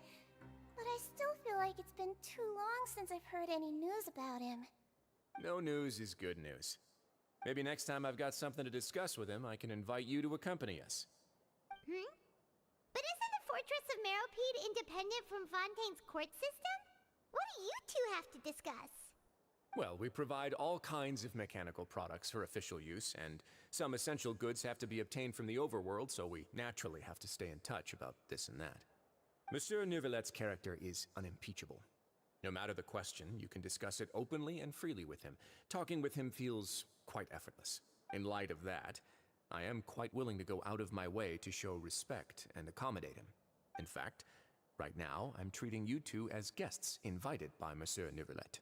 D: But I still feel like it's been too long since I've heard any news about him.
U: No news is good news. Maybe next time I've got something to discuss with him, I can invite you to accompany us.
D: But isn't the Fortress of Meropide independent from Fontaine's court system? What do you two have to discuss?
U: Well, we provide all kinds of mechanical products for official use, and some essential goods have to be obtained from the overworld, so we naturally have to stay in touch about this and that. Monsieur Neuvillette's character is unimpeachable. No matter the question, you can discuss it openly and freely with him. Talking with him feels quite effortless. In light of that, I am quite willing to go out of my way to show respect and accommodate him. In fact, right now, I'm treating you two as guests invited by Monsieur Neuvillette.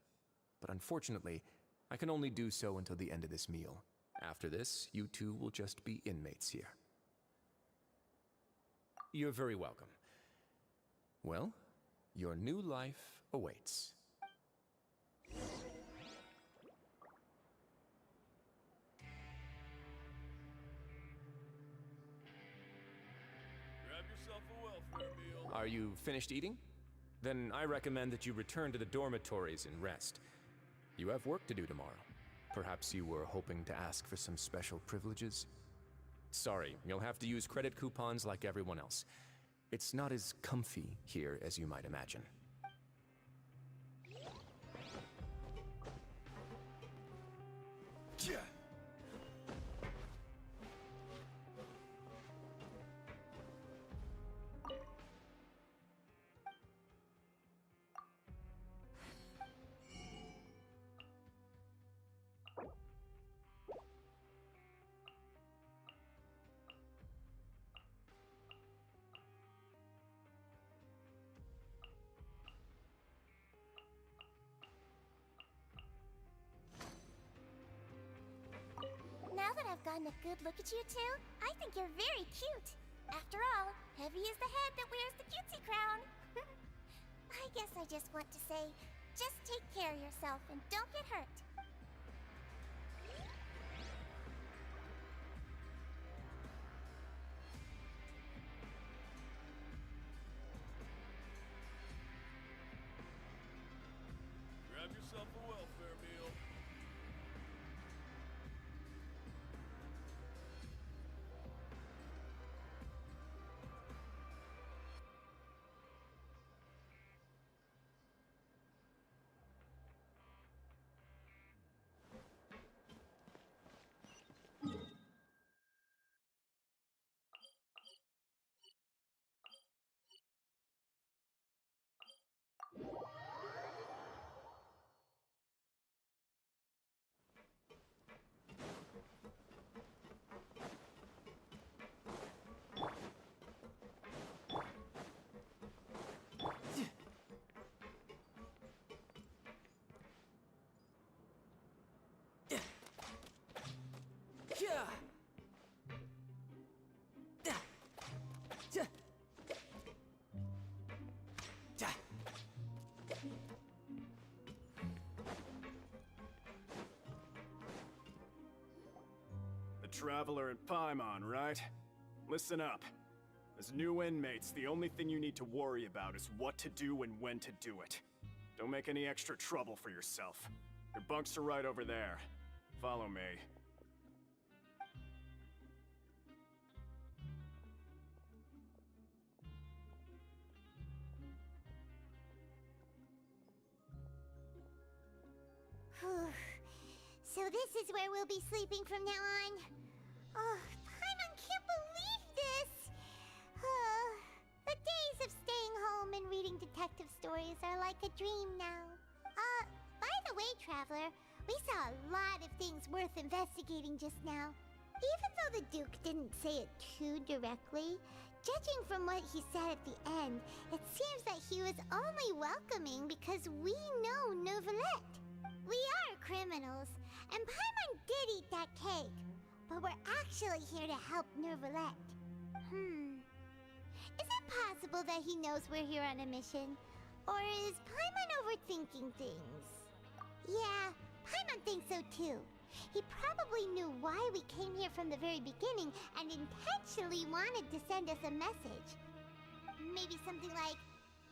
U: But unfortunately, I can only do so until the end of this meal. After this, you two will just be inmates here. You're very welcome. Well, your new life awaits.
C: Grab yourself a welfare meal.
U: Are you finished eating? Then I recommend that you return to the dormitories and rest. You have work to do tomorrow. Perhaps you were hoping to ask for some special privileges? Sorry, you'll have to use credit coupons like everyone else. It's not as comfy here as you might imagine.
J: Yeah.
D: Now that I've gotten a good look at you two, I think you're very cute. After all, heavy is the head that wears the cutesy crown. I guess I just want to say, just take care of yourself and don't get hurt.
C: Grab yourself a welfare meal.
K: The Traveler and Paimon, right? Listen up. As new inmates, the only thing you need to worry about is what to do and when to do it. Don't make any extra trouble for yourself. Your bunks are right over there. Follow me.
D: So this is where we'll be sleeping from now on. Oh, Paimon can't believe this! The days of staying home and reading detective stories are like a dream now. By the way, Traveler, we saw a lot of things worth investigating just now. Even though the Duke didn't say it too directly, judging from what he said at the end, it seems that he was only welcoming because we know Neuvillette. We are criminals, and Paimon did eat that cake, but we're actually here to help Neuvillette. Is it possible that he knows we're here on a mission? Or is Paimon overthinking things? Yeah, Paimon thinks so too. He probably knew why we came here from the very beginning and intentionally wanted to send us a message. Maybe something like,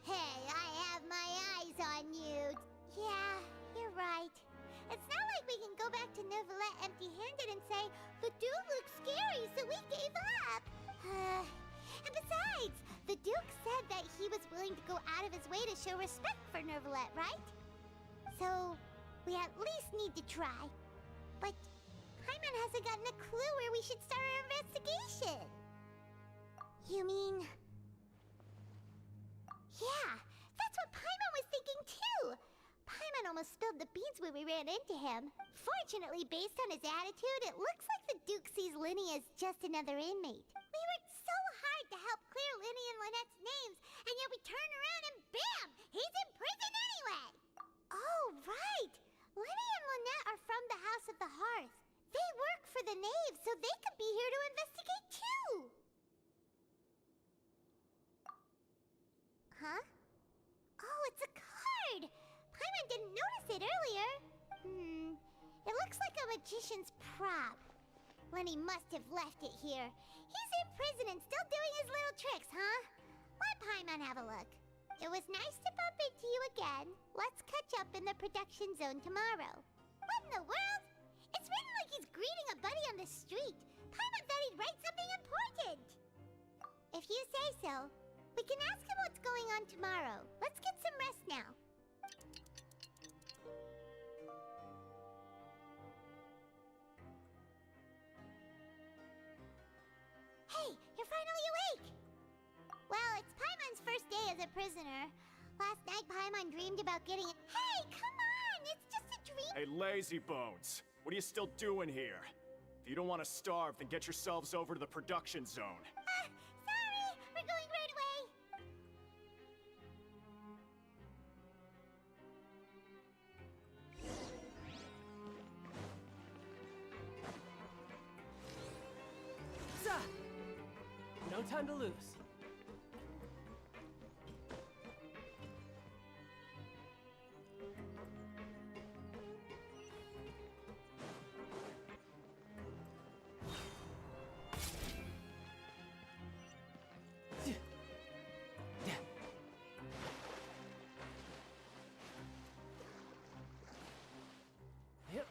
D: "Hey, I have my eyes on you." Yeah, you're right. It's not like we can go back to Neuvillette empty-handed and say, "The dude looks scary, so we gave up." And besides, the Duke said that he was willing to go out of his way to show respect for Neuvillette, right? So, we at least need to try. But Paimon hasn't gotten a clue where we should start our investigation. You mean... Yeah, that's what Paimon was thinking too! Paimon almost spilled the beans when we ran into him. Fortunately, based on his attitude, it looks like the Duke sees Linny as just another inmate. We worked so hard to help clear Linny and Lynette's names, and yet we turn around and bam! He's in prison anyway! Oh, right! Linny and Lynette are from the House of the Hearth. They work for the Knave, so they could be here to investigate too! Huh? Oh, it's a card! Paimon didn't notice it earlier. It looks like a magician's prop. Lenny must have left it here. He's in prison and still doing his little tricks, huh? Let Paimon have a look. It was nice to bump into you again. Let's catch up in the production zone tomorrow. What in the world? It's written like he's greeting a buddy on the street. Paimon thought he'd write something important. If you say so, we can ask him what's going on tomorrow. Let's get some rest now. Hey, you're finally awake! Well, it's Paimon's first day as a prisoner. Last night, Paimon dreamed about getting... Hey, come on! It's just a dream!
K: Hey, lazy bones! What are you still doing here? If you don't want to starve, then get yourselves over to the production zone.
D: Sorry! We're going right away!
P: No time to lose. Yep.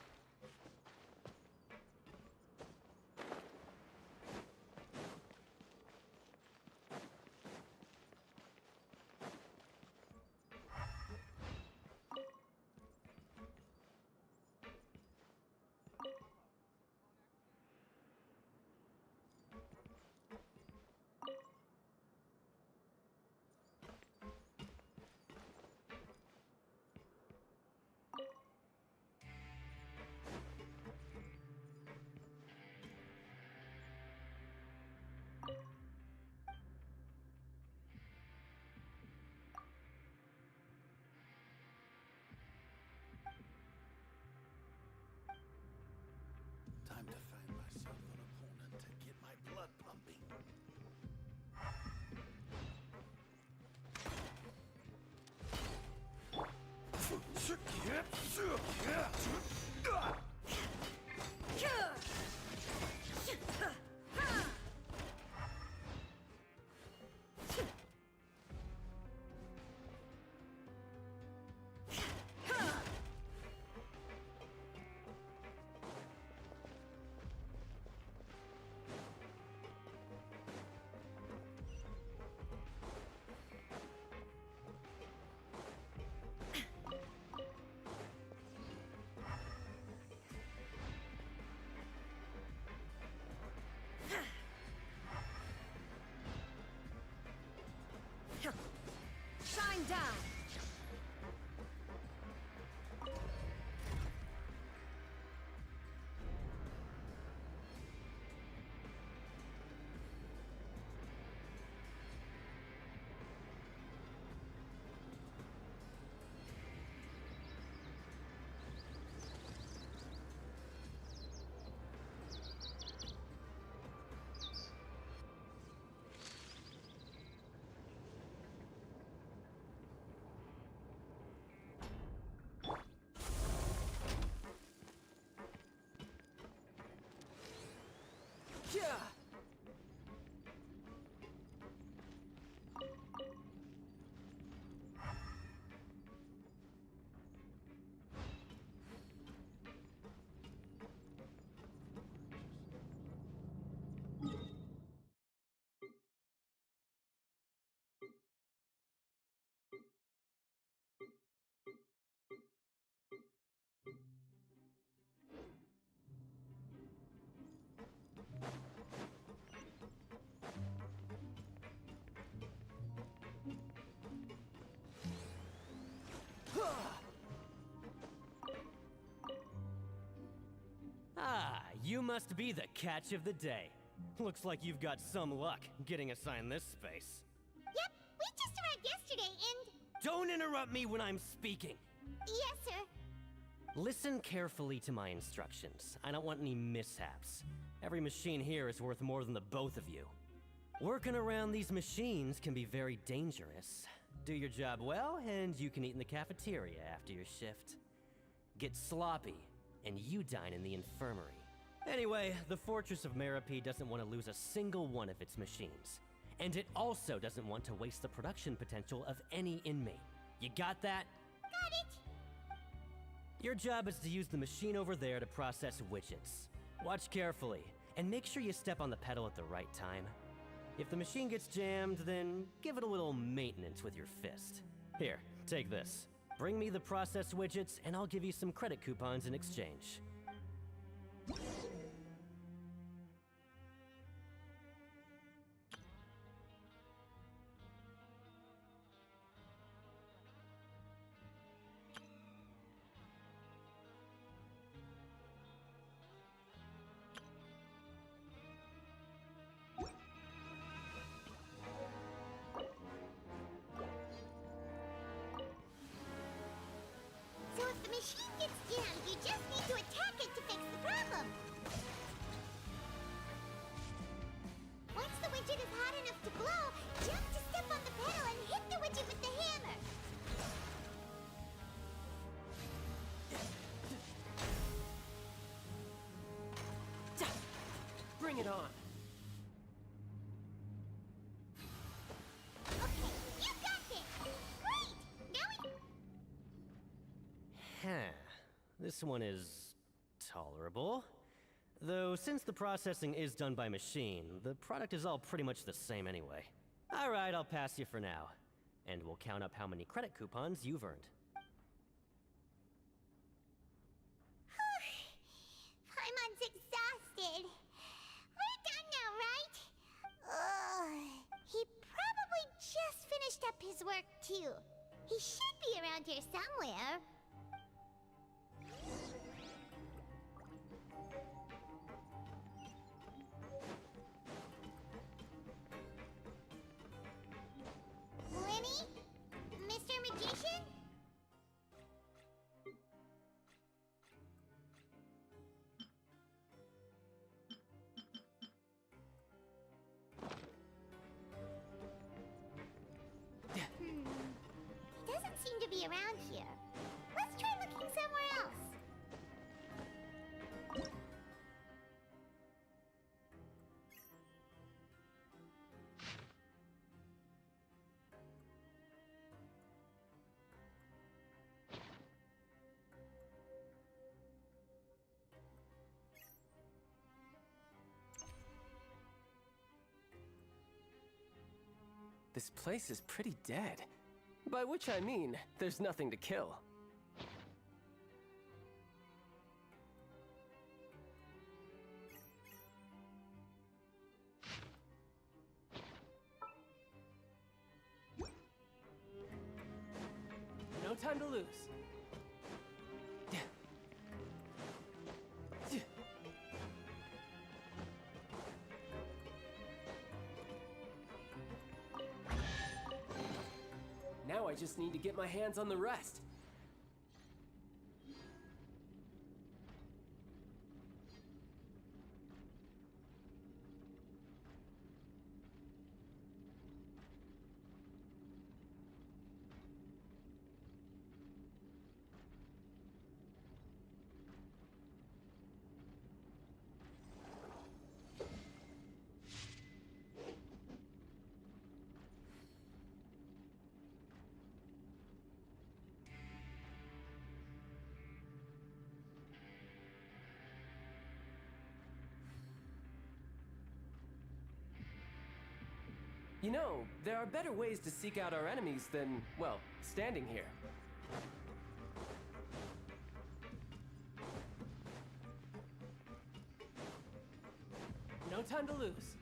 N: Shine down!
P: Yeah!
M: Ah, you must be the catch of the day. Looks like you've got some luck getting assigned this space.
D: Yep, we just arrived yesterday and...
M: Don't interrupt me when I'm speaking!
D: Yes, sir.
M: Listen carefully to my instructions. I don't want any mishaps. Every machine here is worth more than the both of you. Working around these machines can be very dangerous. Do your job well, and you can eat in the cafeteria after your shift. Get sloppy, and you dine in the infirmary. Anyway, the Fortress of Meropide doesn't want to lose a single one of its machines. And it also doesn't want to waste the production potential of any inmate. You got that?
D: Got it!
M: Your job is to use the machine over there to process widgets. Watch carefully, and make sure you step on the pedal at the right time. If the machine gets jammed, then give it a little maintenance with your fist. Here, take this. Bring me the processed widgets, and I'll give you some credit coupons in exchange.
D: So if the machine gets jammed, you just need to attack it to fix the problem. Once the widget is hot enough to blow, jump to step on the pedal and hit the widget with the hammer.
P: Bring it on.
D: Okay, you got this. Great. Now we...
M: This one is tolerable. Though, since the processing is done by machine, the product is all pretty much the same anyway. Alright, I'll pass you for now. And we'll count up how many credit coupons you've earned.
D: Paimon's exhausted. We're done now, right? He probably just finished up his work, too. He should be around here somewhere. Lenny? Mr. Magician? He doesn't seem to be around here. Let's try looking somewhere else.
P: This place is pretty dead. By which I mean, there's nothing to kill. time to lose. Now I just need to get my hands on the rest. You know, there are better ways to seek out our enemies than, well, standing here. No time to lose.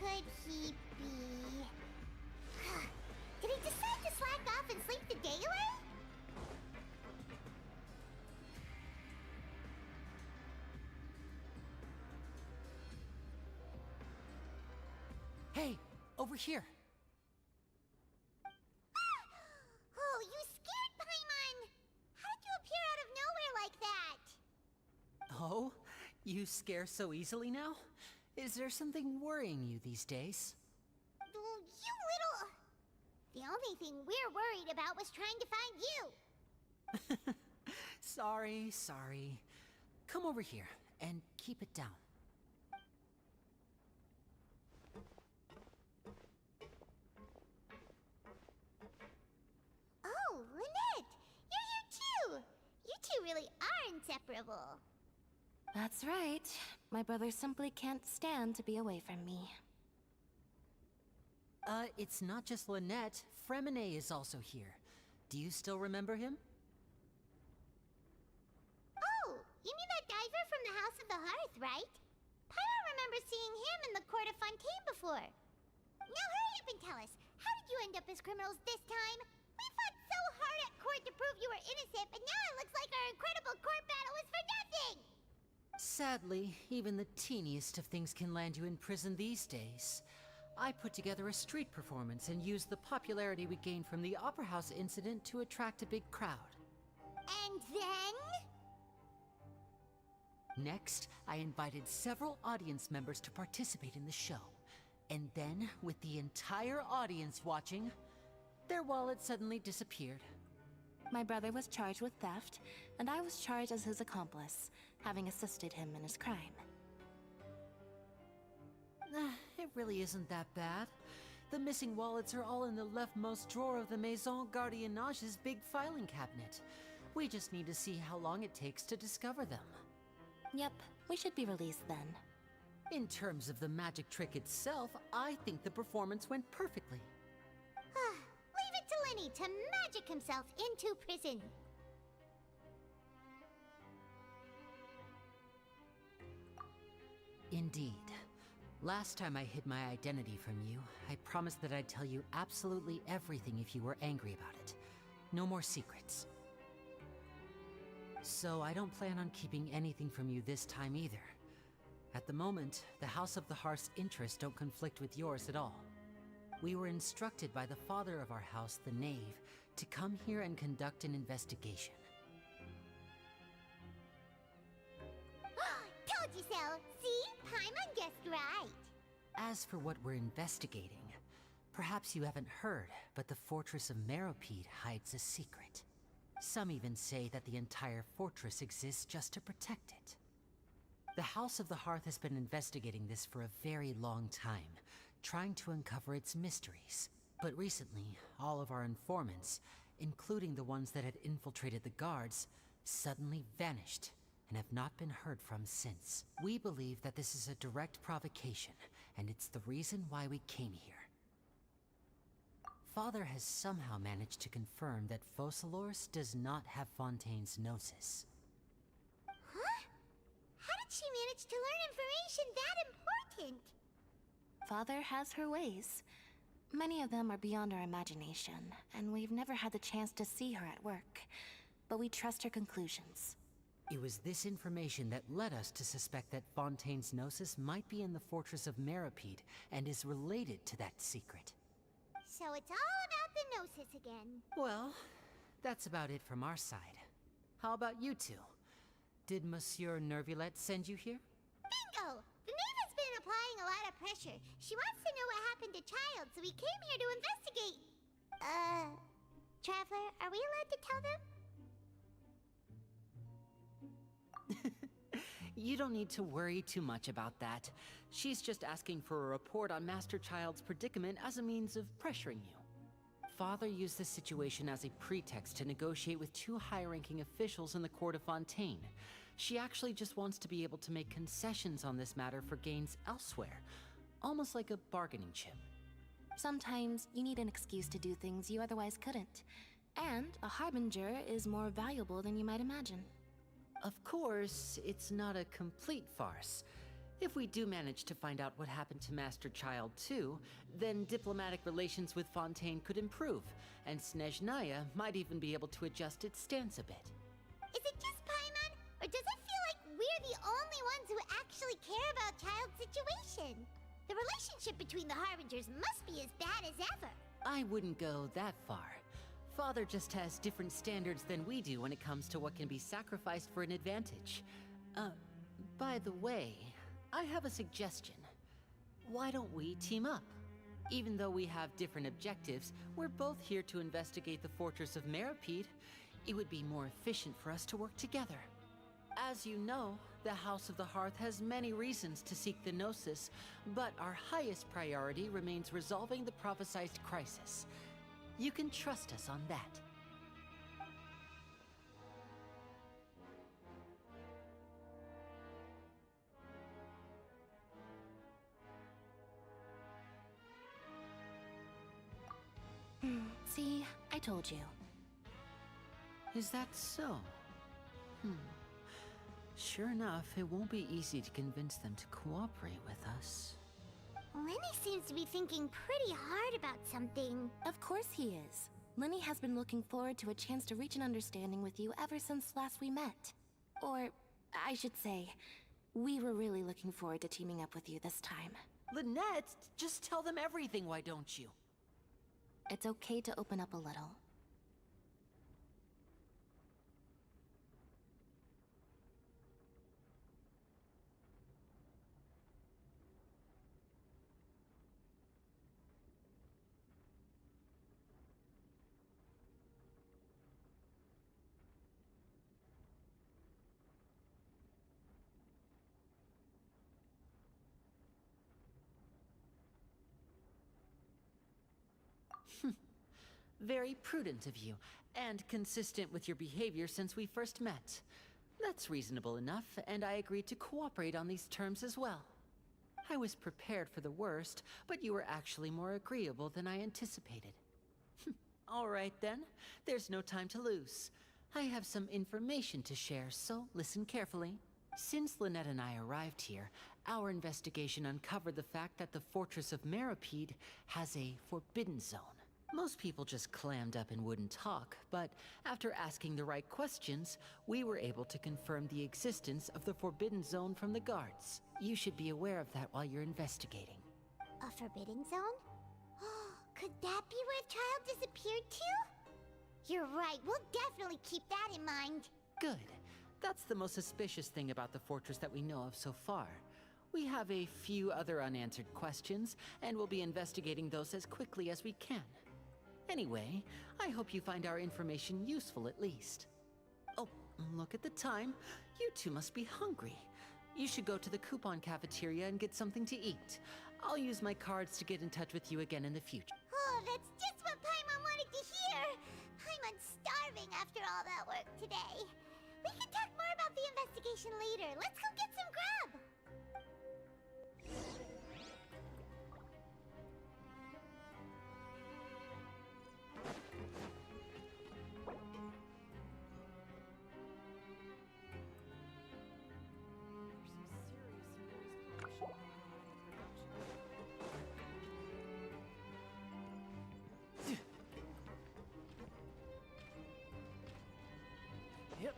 D: Could he be? Did he decide to slack off and sleep the day away?
E: Hey, over here.
D: Oh, you scared Paimon! How did you appear out of nowhere like that?
E: Oh, you scare so easily now? Is there something worrying you these days?
D: You little... The only thing we're worried about was trying to find you.
E: Sorry. Come over here and keep it down.
D: Oh, Lynette! You're here too! You two really are inseparable.
B: That's right. My brother simply can't stand to be away from me.
E: It's not just Lynette. Fremine is also here. Do you still remember him?
D: Oh, you mean that diver from the House of the Hearth, right? Pyro remembers seeing him in the court of Fontaine before. Now hurry up and tell us, how did you end up as criminals this time? We fought so hard at court to prove you were innocent, but now it looks like our incredible court battle was for nothing!
E: Sadly, even the teeniest of things can land you in prison these days. I put together a street performance and used the popularity we gained from the Opera House incident to attract a big crowd.
D: And then?
E: Next, I invited several audience members to participate in the show. And then, with the entire audience watching, their wallet suddenly disappeared.
B: My brother was charged with theft, and I was charged as his accomplice, having assisted him in his crime.
E: It really isn't that bad. The missing wallets are all in the leftmost drawer of the Maison Gardiennage's big filing cabinet. We just need to see how long it takes to discover them.
B: Yep, we should be released then.
E: In terms of the magic trick itself, I think the performance went perfectly.
D: Leave it to Lenny to magic himself into prison.
E: Indeed. Last time I hid my identity from you, I promised that I'd tell you absolutely everything if you were angry about it. No more secrets. So I don't plan on keeping anything from you this time either. At the moment, the House of the Hearth's interests don't conflict with yours at all. We were instructed by the father of our house, the Knave, to come here and conduct an investigation.
D: Told See? Paimon guessed right.
E: As for what we're investigating, perhaps you haven't heard, but the fortress of Meropide hides a secret. Some even say that the entire fortress exists just to protect it. The House of the Hearth has been investigating this for a very long time, trying to uncover its mysteries. But recently, all of our informants, including the ones that had infiltrated the guards, suddenly vanished and have not been heard from since. We believe that this is a direct provocation, and it's the reason why we came here. Father has somehow managed to confirm that Focalors does not have Fontaine's Gnosis.
D: Huh? How did she manage to learn information that important?
B: Father has her ways. Many of them are beyond our imagination, and we've never had the chance to see her at work. But we trust her conclusions.
E: It was this information that led us to suspect that Fontaine's Gnosis might be in the fortress of Meropide and is related to that secret.
D: So it's all about the Gnosis again.
E: Well, that's about it from our side. How about you two? Did Monsieur Nervulette send you here?
D: Bingo! The Knave has been applying a lot of pressure. She wants to know what happened to Child, so we came here to investigate. Traveler, are we allowed to tell them?
E: You don't need to worry too much about that. She's just asking for a report on Master Child's predicament as a means of pressuring you. Father used this situation as a pretext to negotiate with two high-ranking officials in the court of Fontaine. She actually just wants to be able to make concessions on this matter for gains elsewhere, almost like a bargaining chip.
B: Sometimes you need an excuse to do things you otherwise couldn't. And a harbinger is more valuable than you might imagine.
E: Of course, it's not a complete farce. If we do manage to find out what happened to Master Child too, then diplomatic relations with Fontaine could improve, and Snezhnaya might even be able to adjust its stance a bit.
D: Is it just Paimon, or does it feel like we're the only ones who actually care about Child's situation? The relationship between the Harbingers must be as bad as ever.
E: I wouldn't go that far. Father just has different standards than we do when it comes to what can be sacrificed for an advantage. By the way, I have a suggestion. Why don't we team up? Even though we have different objectives, we're both here to investigate the fortress of Meropide. It would be more efficient for us to work together. As you know, the House of the Hearth has many reasons to seek the Gnosis, but our highest priority remains resolving the prophesied crisis. You can trust us on that.
B: See, I told you.
E: Is that so? Sure enough, it won't be easy to convince them to cooperate with us.
D: Lenny seems to be thinking pretty hard about something.
B: Of course he is. Lenny has been looking forward to a chance to reach an understanding with you ever since last we met. Or, I should say, we were really looking forward to teaming up with you this time.
E: Lynette, just tell them everything, why don't you?
B: It's okay to open up a little.
E: Very prudent of you, and consistent with your behavior since we first met. That's reasonable enough, and I agreed to cooperate on these terms as well. I was prepared for the worst, but you were actually more agreeable than I anticipated. All right then, there's no time to lose. I have some information to share, so listen carefully. Since Lynette and I arrived here, our investigation uncovered the fact that the Fortress of Meropide has a forbidden zone. Most people just clammed up and wouldn't talk, but after asking the right questions, we were able to confirm the existence of the Forbidden Zone from the guards. You should be aware of that while you're investigating.
D: A forbidden zone? Could that be where Child disappeared to? You're right, we'll definitely keep that in mind.
E: Good. That's the most suspicious thing about the fortress that we know of so far. We have a few other unanswered questions, and we'll be investigating those as quickly as we can. Anyway, I hope you find our information useful at least. Oh, look at the time. You two must be hungry. You should go to the coupon cafeteria and get something to eat. I'll use my cards to get in touch with you again in the future.
D: Oh, that's just what Paimon wanted to hear! Paimon's starving after all that work today. We can talk more about the investigation later. Let's go get some grub!
P: Yep.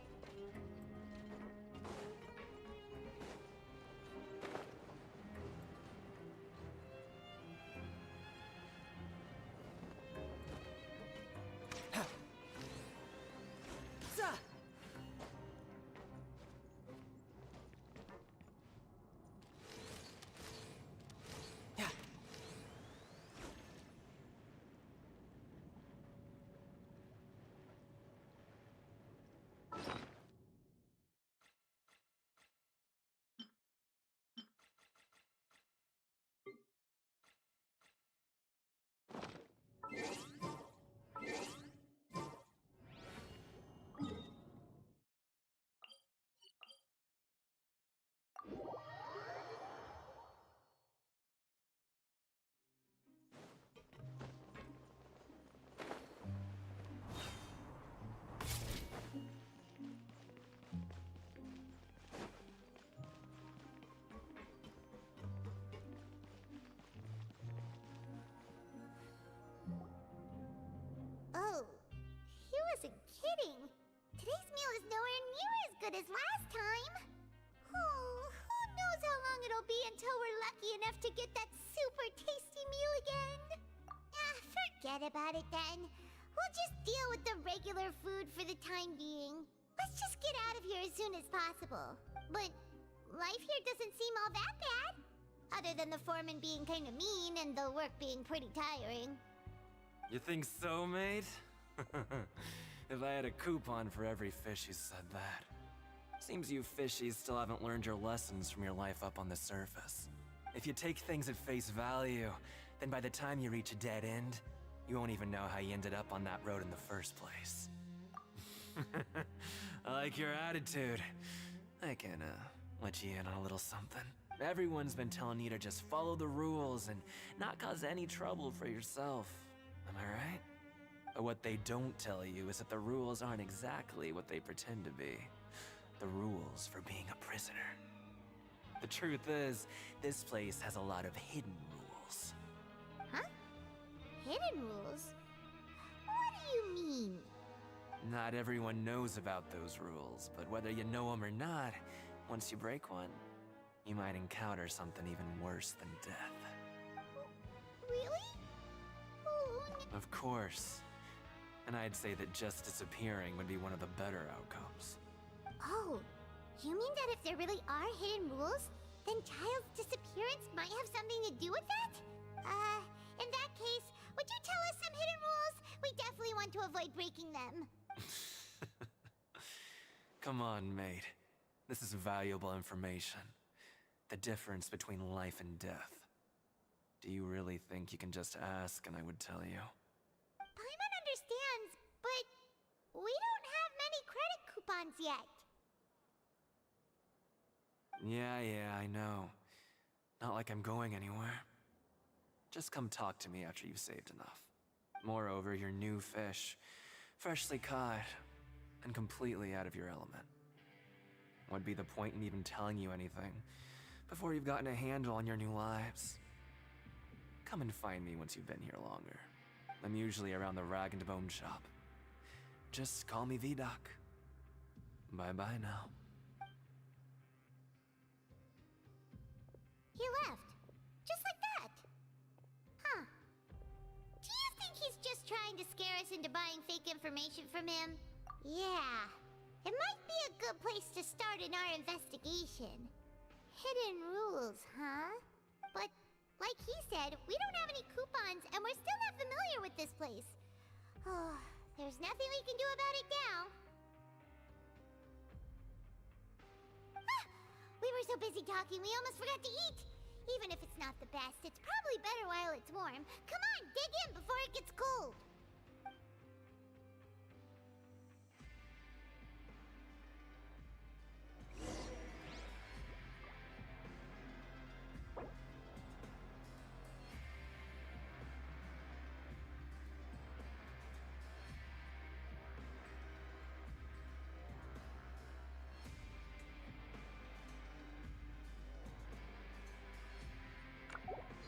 P: Oh, he wasn't kidding. Today's meal is nowhere near as good as last time. Oh, who knows how long it'll be until we're lucky enough to get that super tasty meal again. Forget about it then. We'll just deal with the regular food for the time being. Let's just get out of here as soon as possible. But life here doesn't seem all that bad. Other than the foreman being kinda mean and the work being pretty tiring. You think so, mate? If I had a coupon for every fish who said that. Seems you fishies still haven't learned your lessons from your life up on the surface. If you take things at face value, then by the time you reach a dead end, you won't even know how you ended up on that road in the first place. I like your attitude. I can, let you in on a little something. Everyone's been telling you to just follow the rules and not cause any trouble for yourself. Am I right? But what they don't tell you is that the rules aren't exactly what they pretend to be. The rules for being a prisoner. The truth is, this place has a lot of hidden rules.
D: Huh? Hidden rules? What do you mean?
P: Not everyone knows about those rules, but whether you know them or not, once you break one, you might encounter something even worse than death.
D: Really?
P: Of course. And I'd say that just disappearing would be one of the better outcomes.
D: Oh, you mean that if there really are hidden rules, then Child's disappearance might have something to do with that? In that case, would you tell us some hidden rules? We definitely want to avoid breaking them.
P: Come on, mate. This is valuable information. The difference between life and death. Do you really think you can just ask and I would tell you?
D: Paimon understands, but we don't have many credit coupons yet.
P: Yeah, I know. Not like I'm going anywhere. Just come talk to me after you've saved enough. Moreover, you're new fish, freshly caught, and completely out of your element. What'd be the point in even telling you anything before you've gotten a handle on your new lives? Come and find me once you've been here longer. I'm usually around the Rag and Bone shop. Just call me V-Doc. Bye-bye now.
D: He left. Just like that. Huh. Do you think he's just trying to scare us into buying fake information from him? Yeah. It might be a good place to
P: in our investigation. Hidden rules, huh? But, like he said, we don't have any coupons and we're still not familiar with this place. Oh, there's nothing we can do about it now. Ah! We were so busy talking, we almost forgot to eat. Even if it's not the best, it's probably better while it's warm. Come on, dig in before it gets cold.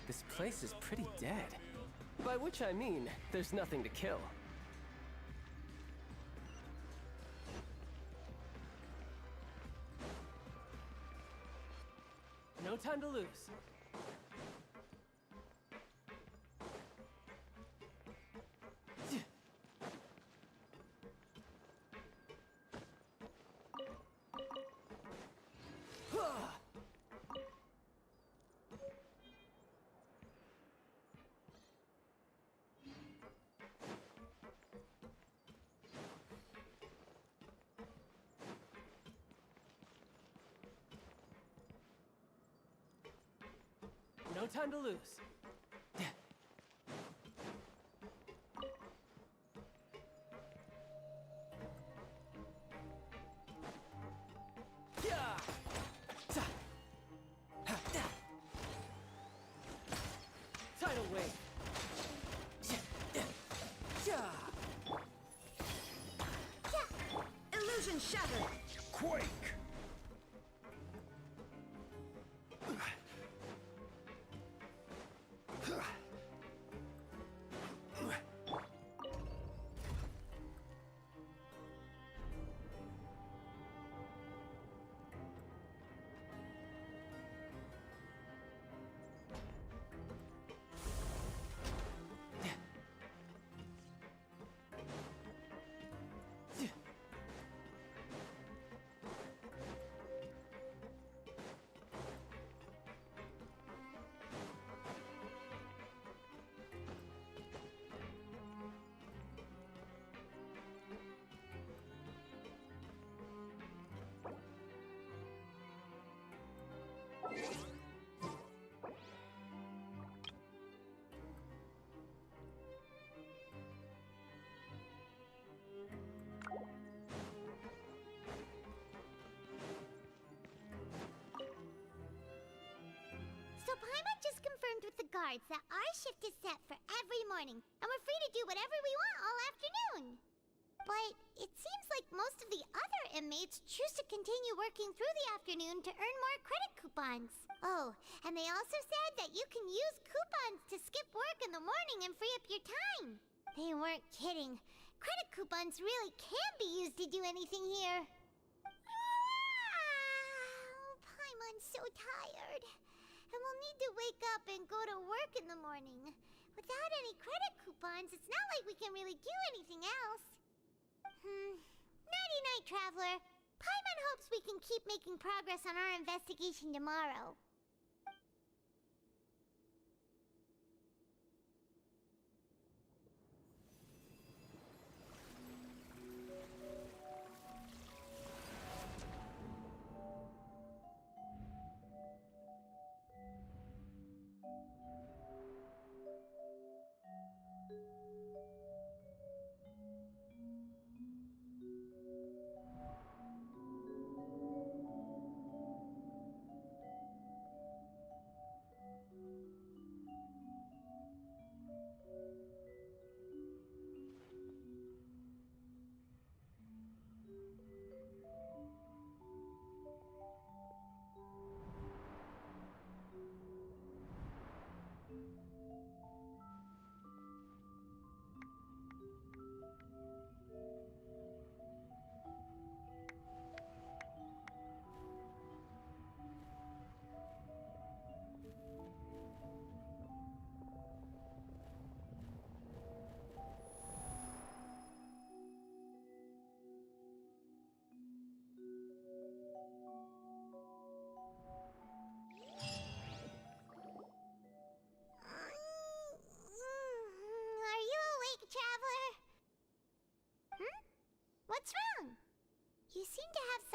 L: This place is pretty dead. By which I mean, there's nothing to kill. No time to lose. No time to lose. Tidal wave.
V: Illusion shattered.
U: Quake!
P: So Paimon just confirmed with the guards that our shift is set for every morning, and we're free to do whatever we want all afternoon. But it seems like most of the other inmates choose to continue working through the afternoon to earn more credit coupons. Oh, and they also said that you can use coupons to skip work in the morning and free up your time. They weren't kidding. Credit coupons really can be used to do anything here. Paimon's so tired. And we'll need to wake up and go to work in the morning. Without any credit coupons, it's not like we can really do anything else. Nighty-night, Traveler. Paimon hopes we can keep making progress on our investigation tomorrow.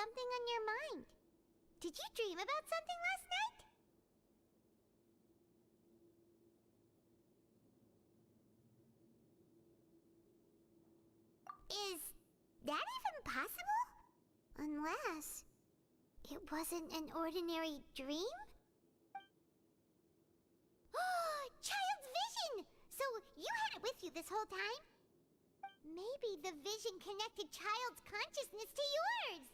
P: something on your mind. Did you dream about something last night? Is that even possible? Unless it wasn't an ordinary dream? Child's vision! So you had it with you this whole time? Maybe the vision connected Child's consciousness to yours.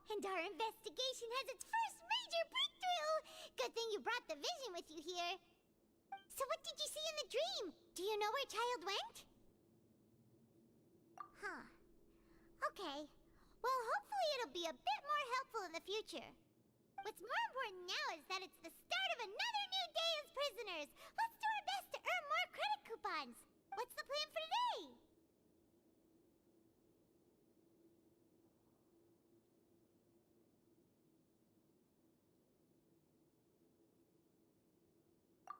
P: And our investigation has its first major breakthrough! Good thing you brought the vision with you here. So what did you see in the dream? Do you know where Child went? Huh. Okay. Well, hopefully it'll be a bit more helpful in the future. What's more important now is that it's the start of another new day as prisoners. Let's do our best to earn more credit coupons. What's the plan for today?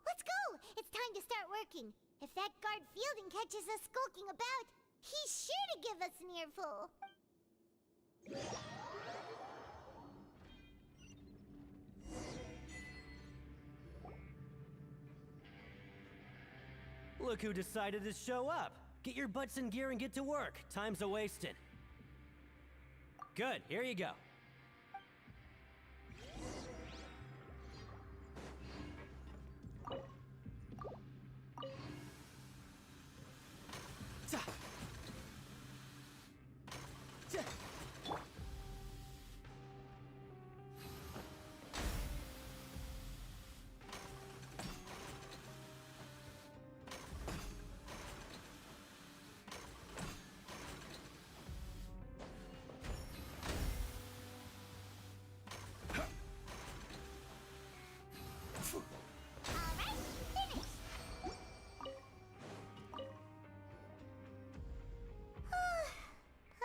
P: Let's go! It's time to start working. If that guard Fielding catches us skulking about, he's sure to give us an earful.
M: Look who decided to show up. Get your butts in gear and get to work. Time's a-wasting. Good, here you go.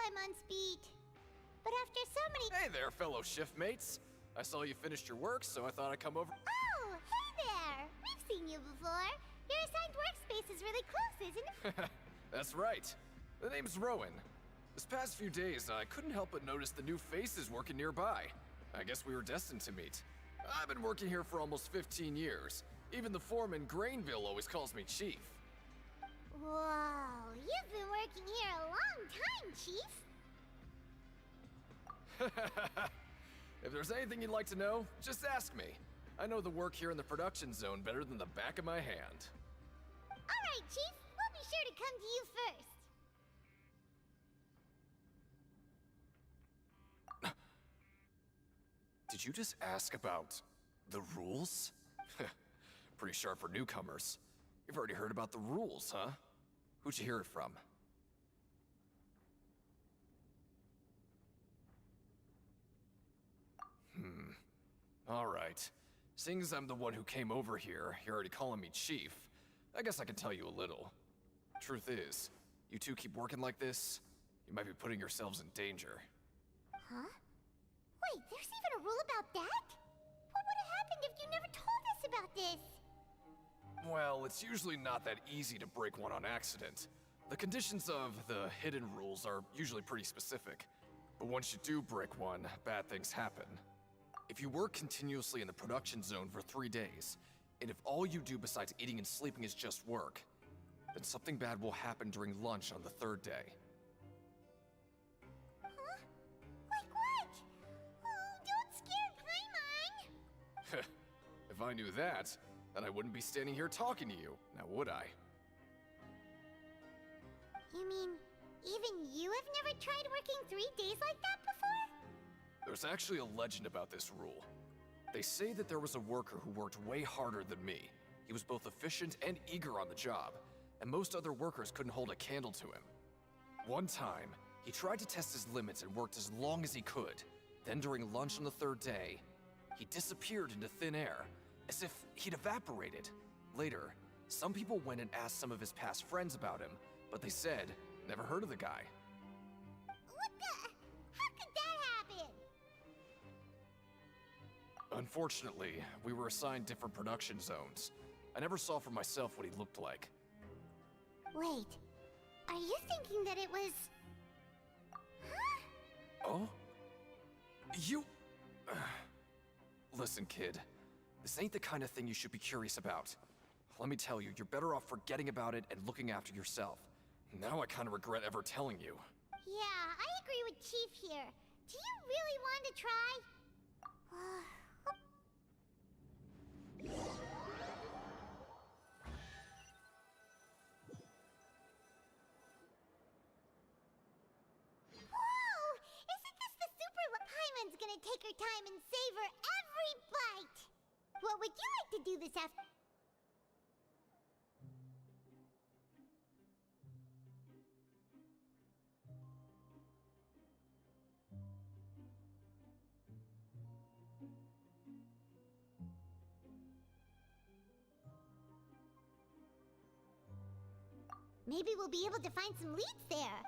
P: I'm on speed. But after so many—
K: Hey there, fellow shiftmates. I saw you finished your work, so I thought I'd come over.
P: Oh, hey there! We've seen you before. Your assigned workspace is really close, isn't it?
K: That's right. The name's Rowan. This past few days, I couldn't help but notice the new faces working nearby. I guess we were destined to meet. I've been working here for almost 15 years. Even the foreman, Grainville, always calls me Chief.
P: Whoa, you've been working here a long time, Chief.
K: If there's anything you'd like to know, just ask me. I know the work here in the production zone better than the back of my hand.
P: All right, Chief. We'll be sure to come to you first.
K: Did you just ask about the rules? Pretty sharp for newcomers. You've already heard about the rules, huh? Who'd you hear it from? Alright. Seeing as I'm the one who came over here, you're already calling me Chief. I guess I can tell you a little. Truth is, you two keep working like this, you might be putting yourselves in danger.
P: Huh? Wait, there's even a rule about that? What would have happened if you never told us about this?
K: Well, it's usually not that easy to break one on accident. The conditions of the hidden rules are usually pretty specific. But once you do break one, bad things happen. If you work continuously in the production zone for 3 days, and if all you do besides eating and sleeping is just work, then something bad will happen during lunch on the 3rd day.
P: Huh? Like what? Oh, don't scare Paimon!
K: If I knew that, then I wouldn't be standing here talking to you, now would I?
P: You mean, even you have never tried working 3 days like that before?
K: There's actually a legend about this rule. They say that there was a worker who worked way harder than me. He was both efficient and eager on the job, and most other workers couldn't hold a candle to him. One time, he tried to test his limits and worked as long as he could. Then during lunch on the 3rd day, he disappeared into thin air, as if he'd evaporated. Later, some people went and asked some of his past friends about him, but they said, never heard of the guy.
P: What the?
G: Unfortunately, we were assigned different production zones. I never saw for myself what he looked like.
P: Wait, are you thinking that it was...
G: Oh? You... Listen, kid. This ain't the kind of thing you should be curious about. Let me tell you, you're better off forgetting about it and looking after yourself. Now I kind of regret ever telling you.
P: Yeah, I agree with Chief here. Do you really want to try? Whoa! Isn't this the super... Paimon's gonna take her time and savor every bite! What would you like to do this afternoon? Maybe we'll be able to find some leads there.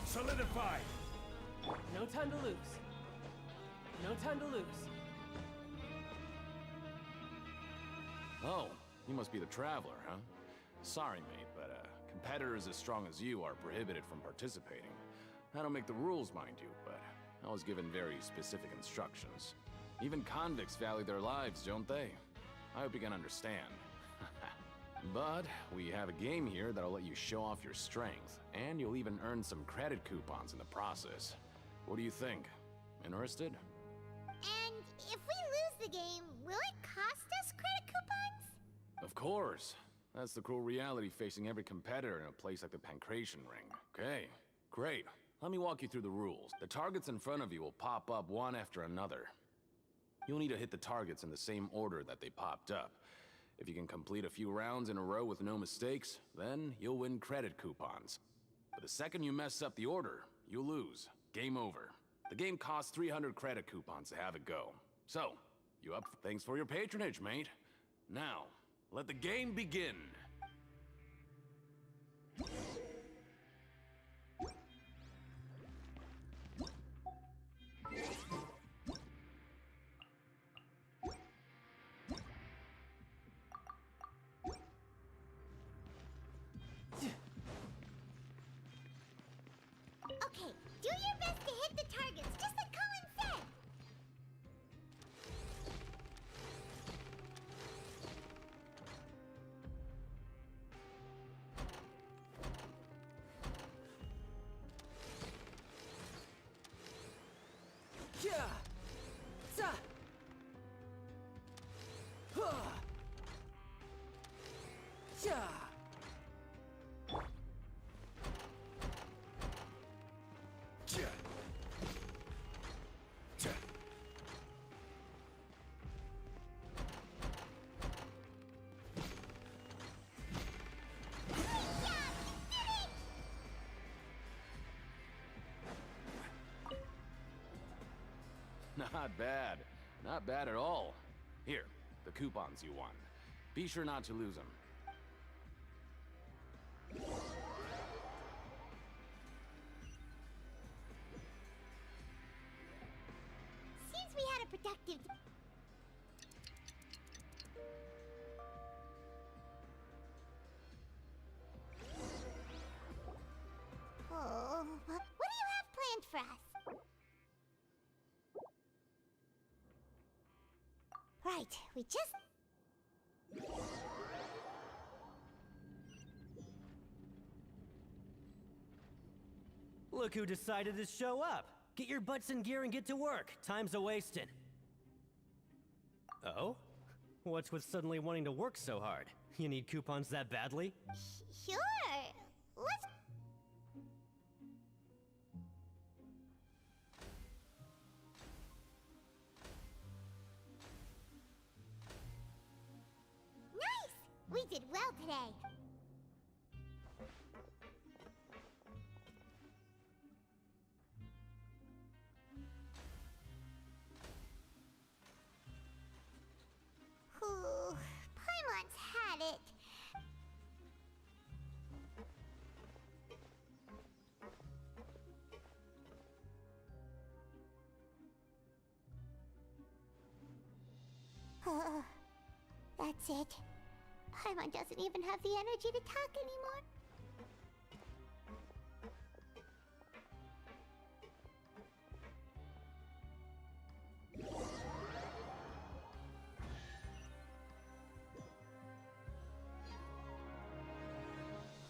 C: Solidify!
L: No time to lose. No time to lose.
V: Oh, you must be the Traveler, huh? Sorry, mate, but competitors as strong as you are prohibited from participating. I don't make the rules, mind you, but I was given very specific instructions. Even convicts value their lives, don't they? I hope you can understand. But we have a game here that'll let you show off your strength, and you'll even earn some credit coupons in the process. What do you think? Interested?
P: And if we lose the game, will it cost us credit coupons?
V: Of course. That's the cruel reality facing every competitor in a place like the Pancration Ring. Okay, great. Let me walk you through the rules. The targets in front of you will pop up one after another. You'll need to hit the targets in the same order that they popped up. If you can complete a few rounds in a row with no mistakes, then you'll win credit coupons. But the second you mess up the order, you'll lose. Game over. The game costs 300 credit coupons to have it go. So, you up? Thanks for your patronage, mate. Now, let the game begin.
P: Okay, do your best to hit the targets, just like Colin said!
L: Yeah! Za! Huh! Yeah!
V: Not bad. Not bad at all. Here, the coupons you won. Be sure not to lose them.
P: Seems we had a productive... Right, we just...
M: Look who decided to show up! Get your butts in gear and get to work. Time's a-wasting. Oh? What's with suddenly wanting to work so hard? You need coupons that badly?
P: Sure. Let's... Nice! We did well today. Ooh, Paimon's had it. That's it. Paimon doesn't even have the energy to talk anymore.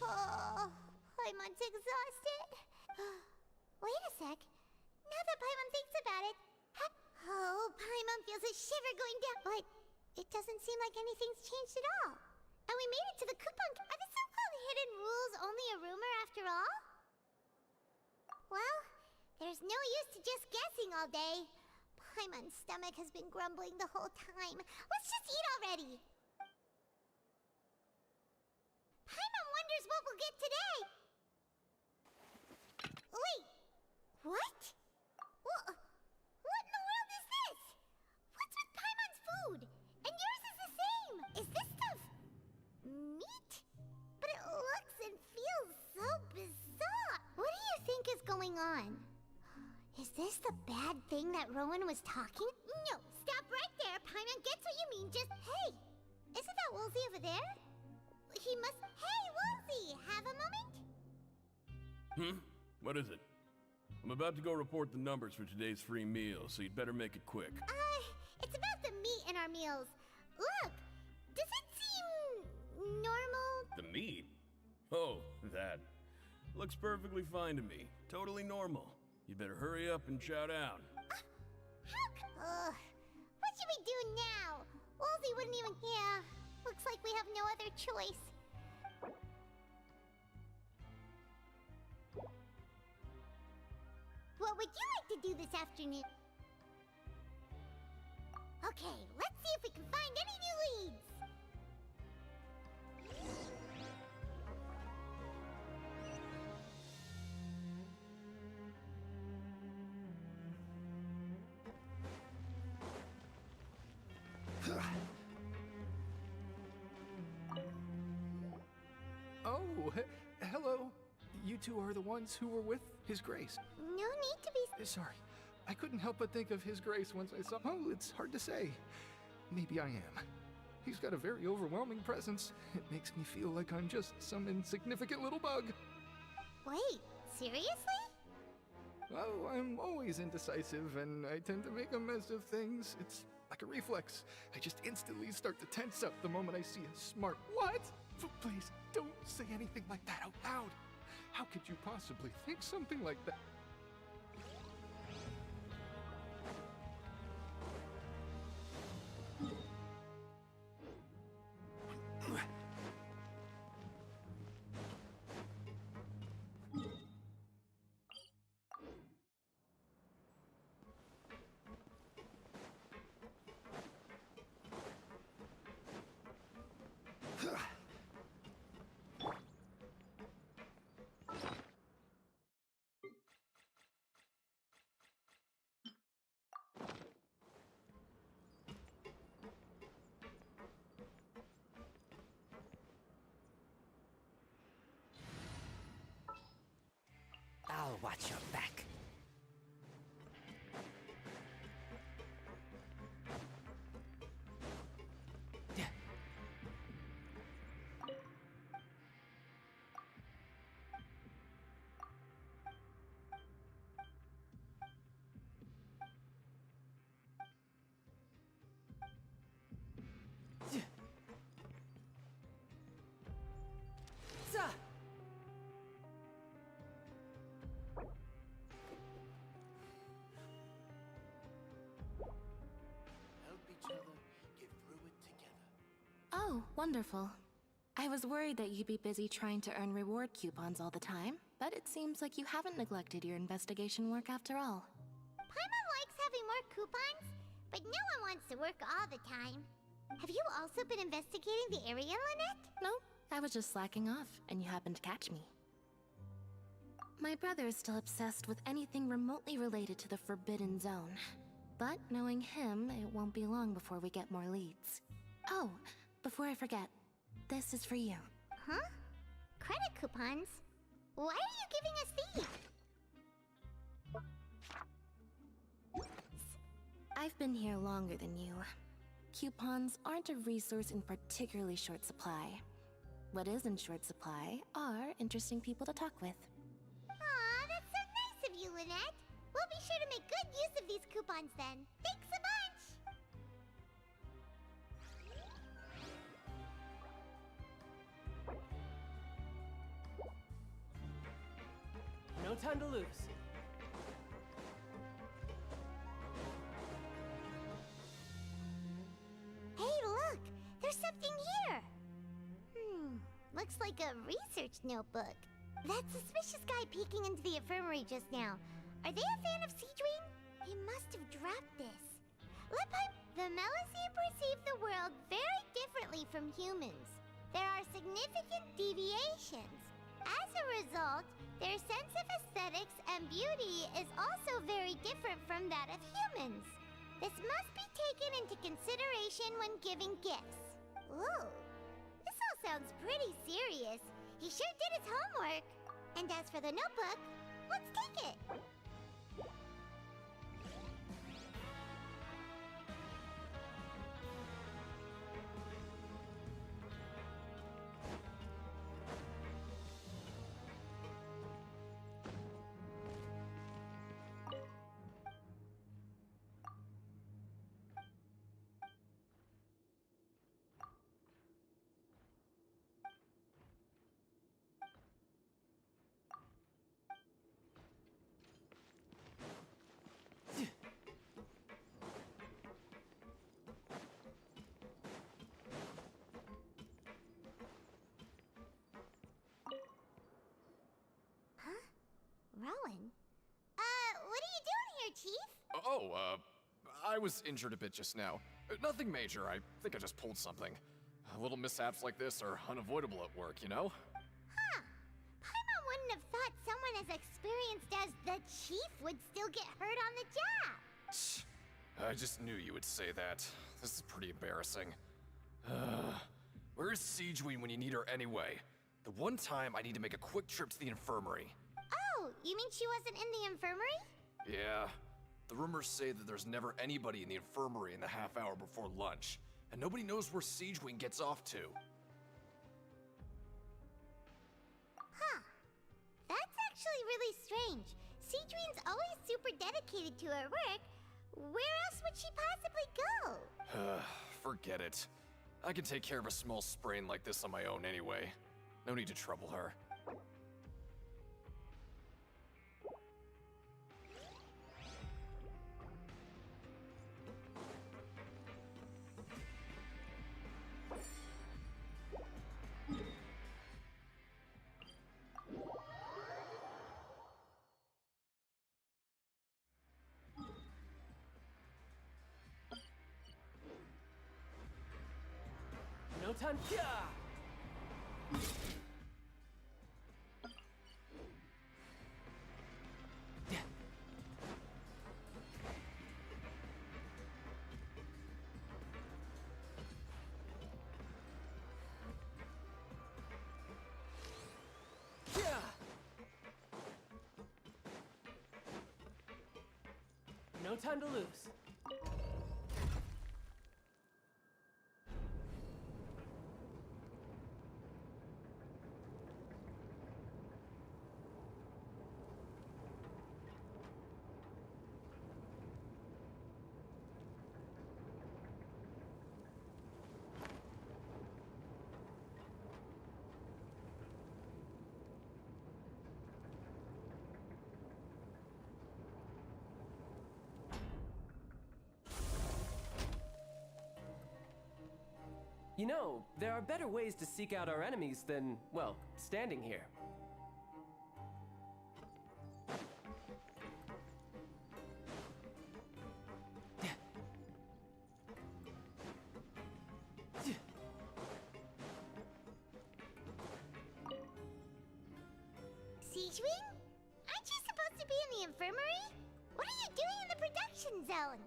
P: Oh, Paimon's exhausted. Wait a sec. Now that Paimon thinks about it, oh, Paimon feels a shiver going down. But it doesn't seem like anything's changed at all. And we made it to the coupon. Are the so-called hidden rules only a rumor after all? Well, there's no use to just guessing all day. Paimon's stomach has been grumbling the whole time. Let's just eat already. Paimon wonders what we'll get today. Wait, what? What in the world is this? What's with Paimon's food? And yours is the same. Is this stuff meat? But it looks and feels so bizarre. What do you think is going on? Is this the bad thing that Rowan was talking? No, stop right there. Paimon gets what you mean. Just, hey, isn't that Woolsey over there? He must... Hey, Woolsey, have a moment?
C: What is it? I'm about to go report the numbers for today's free meal, so you'd better make it quick.
P: It's about the meat in our meals. Look, does it seem normal?
C: The meat? Oh, that. Looks perfectly fine to me. Totally normal. You better hurry up and chow down.
P: What should we do now? Woolsey wouldn't even... Yeah, looks like we have no other choice. What would you like to do this afternoon? Okay, let's see if we can find any new leads.
F: Oh, hello. You two are the ones who were with His Grace.
P: No need to be...
F: Sorry. I couldn't help but think of His Grace once I saw... Oh, it's hard to say. Maybe I am. He's got a very overwhelming presence. It makes me feel like I'm just some insignificant little bug.
P: Wait, seriously?
F: Oh, I'm always indecisive, and I tend to make a mess of things. It's like a reflex. I just instantly start to tense up the moment I see a smart... What? Please, don't say anything like that out loud. How could you possibly think something like that?
M: I'll watch your back.
B: Oh, wonderful. I was worried that you'd be busy trying to earn reward coupons all the time, but it seems like you haven't neglected your investigation work after all.
D: Paimon likes having more coupons, but no one wants to work all the time. Have you also been investigating the area, Lynette?
B: No, I was just slacking off, and you happened to catch me. My brother is still obsessed with anything remotely related to the Forbidden Zone. But knowing him, it won't be long before we get more leads. Oh, before I forget, this is for you.
D: Huh? Credit coupons? Why are you giving us these?
B: I've been here longer than you. Coupons aren't a resource in particularly short supply. What is in short supply are interesting people to talk with.
D: Aw, that's so nice of you, Lynette. We'll be sure to make good use of these coupons then. Thanks a bunch!
L: No time to lose.
D: Hey, look! There's something here! Looks like a research notebook. That suspicious guy peeking into the infirmary just now. Are they a fan of Seedwing? He must have dropped this. The Melusine perceive the world very differently from humans. There are significant deviations. As a result, their sense of aesthetics and beauty is also very different from that of humans. This must be taken into consideration when giving gifts. Ooh, this all sounds pretty serious. He sure did his homework. And as for the notebook, let's take it. Rowan? What are you doing here, Chief?
G: Oh, I was injured a bit just now. Nothing major, I think I just pulled something. Little mishaps like this are unavoidable at work, you know?
D: Huh. Paimon wouldn't have thought someone as experienced as the Chief would still get hurt on the job.
G: I just knew you would say that. This is pretty embarrassing. Where is Seedwing when you need her anyway? The one time I need to make a quick trip to the infirmary.
D: Oh, you mean she wasn't in the infirmary?
G: Yeah. The rumors say that there's never anybody in the infirmary in the half hour before lunch, and nobody knows where Seedwing gets off to.
D: Huh. That's actually really strange. Seedwing's always super dedicated to her work. Where else would she possibly go?
G: Forget it. I can take care of a small sprain like this on my own anyway. No need to trouble her.
L: No time. Yeah. No time to lose. You know, there are better ways to seek out our enemies than, well, standing here.
D: Siegewing? Aren't you supposed to be in the infirmary? What are you doing in the production zone?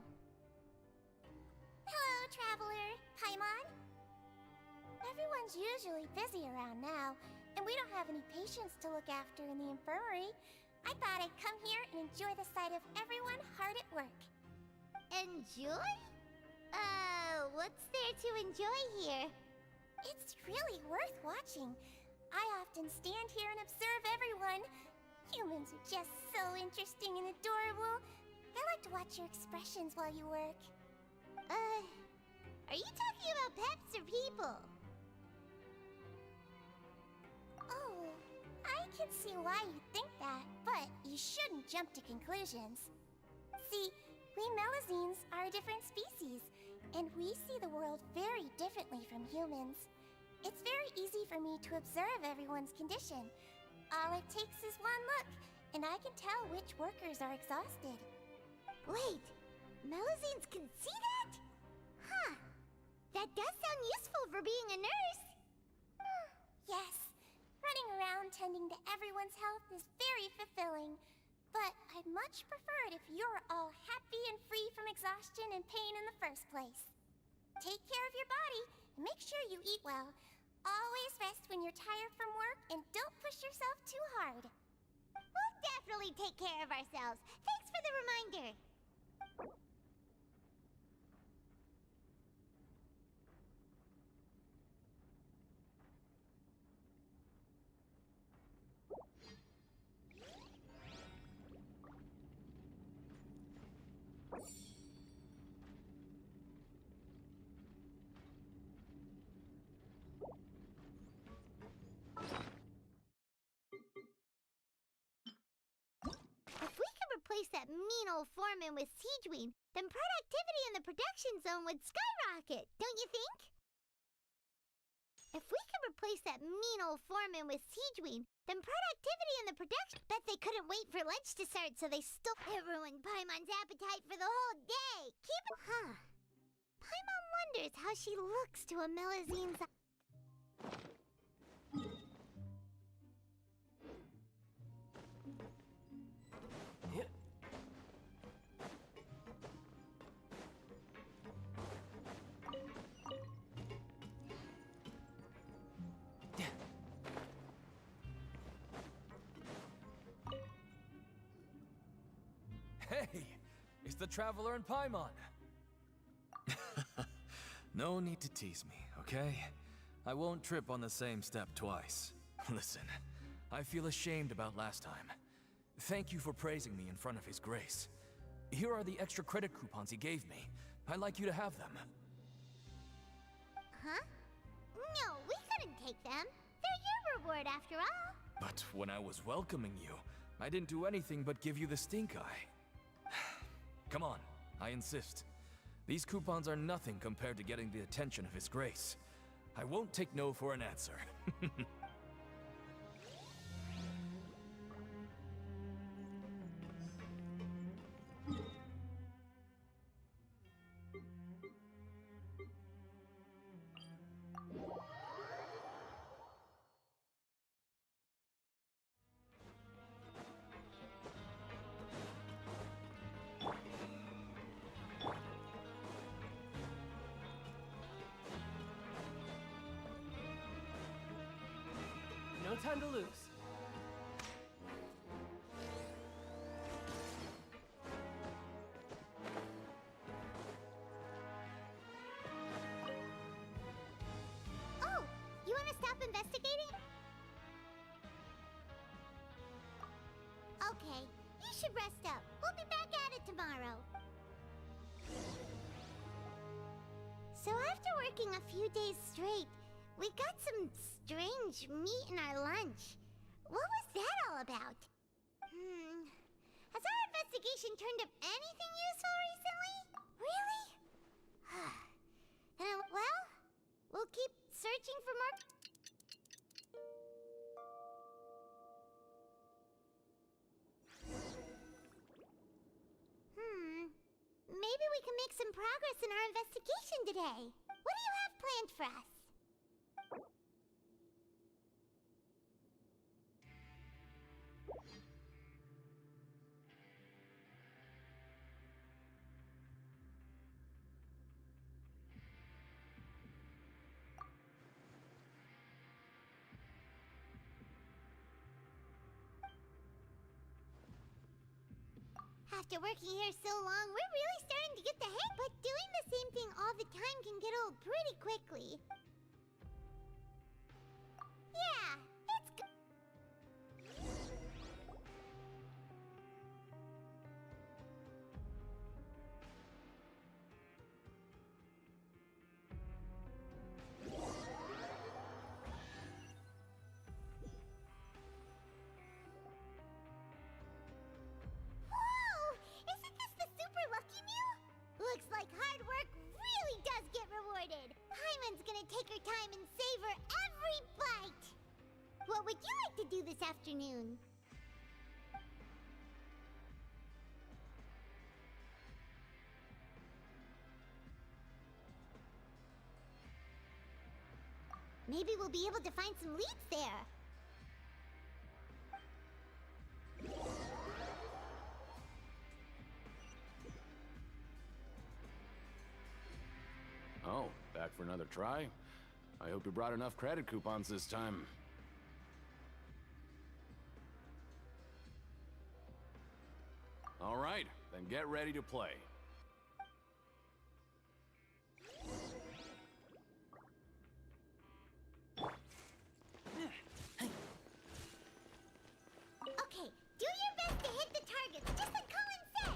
P: Hello, Traveler. Paimon? Everyone's usually busy around now, and we don't have any patients to look after in the infirmary. I thought I'd come here and enjoy the sight of everyone hard at work.
D: Enjoy? What's there to enjoy here?
P: It's really worth watching. I often stand here and observe everyone. Humans are just so interesting and adorable. I like to watch your expressions while you work.
D: Are you talking about pets or people?
P: Oh, I can see why you think that, but you shouldn't jump to conclusions. See, we Melazines are a different species, and we see the world very differently from humans. It's very easy for me to observe everyone's condition. All it takes is one look, and I can tell which workers are exhausted.
D: Wait, Melazines can see that? Huh. That does sound useful for being a nurse.
P: Yes, running around tending to everyone's health is very fulfilling. But I'd much prefer it if you're all happy and free from exhaustion and pain in the first place. Take care of your body, and make sure you eat well. Always rest when you're tired from work, and don't push yourself too hard.
D: We'll definitely take care of ourselves. Thanks for the reminder. Replace that mean old foreman with Siegewing, then productivity in the production zone would skyrocket, don't you think? If we could replace that mean old foreman with Siegewing, then productivity in the production... Bet they couldn't wait for lunch to start, so they stole everyone Paimon's appetite for the whole day. Keep it... Huh. Paimon wonders how she looks to a Melazine's...
I: Hey, it's the Traveler and Paimon. No need to tease me, okay? I won't trip on the same step twice. Listen, I feel ashamed about last time. Thank you for praising me in front of His Grace. Here are the extra credit coupons he gave me. I'd like you to have them.
D: Huh? No, we couldn't take them. They're your reward after all.
I: But when I was welcoming you, I didn't do anything but give you the stink eye. Come on, I insist. These coupons are nothing compared to getting the attention of His Grace. I won't take no for an answer.
L: No time to lose.
D: Oh, you want to stop investigating? Okay, you should rest up. We'll be back at it tomorrow. So after working a few days straight, we got some strange meat in our lunch. What was that all about? Has our investigation turned up anything useful recently? Really? Well,
P: We'll keep searching for more... Maybe we can make some progress in our investigation today. What do you have planned for us? After working here so long, we're really starting to get the hang, but doing the same thing all the time can get old pretty quickly. Yeah, it's good. Looks like hard work really does get rewarded. Paimon's gonna take her time and savor every bite. What would you like to do this afternoon? Maybe we'll be able to find some leads there.
V: Oh, back for another try? I hope you brought enough credit coupons this time. All right, then get ready to play.
P: Okay, do your best to hit the targets, just like Colin said.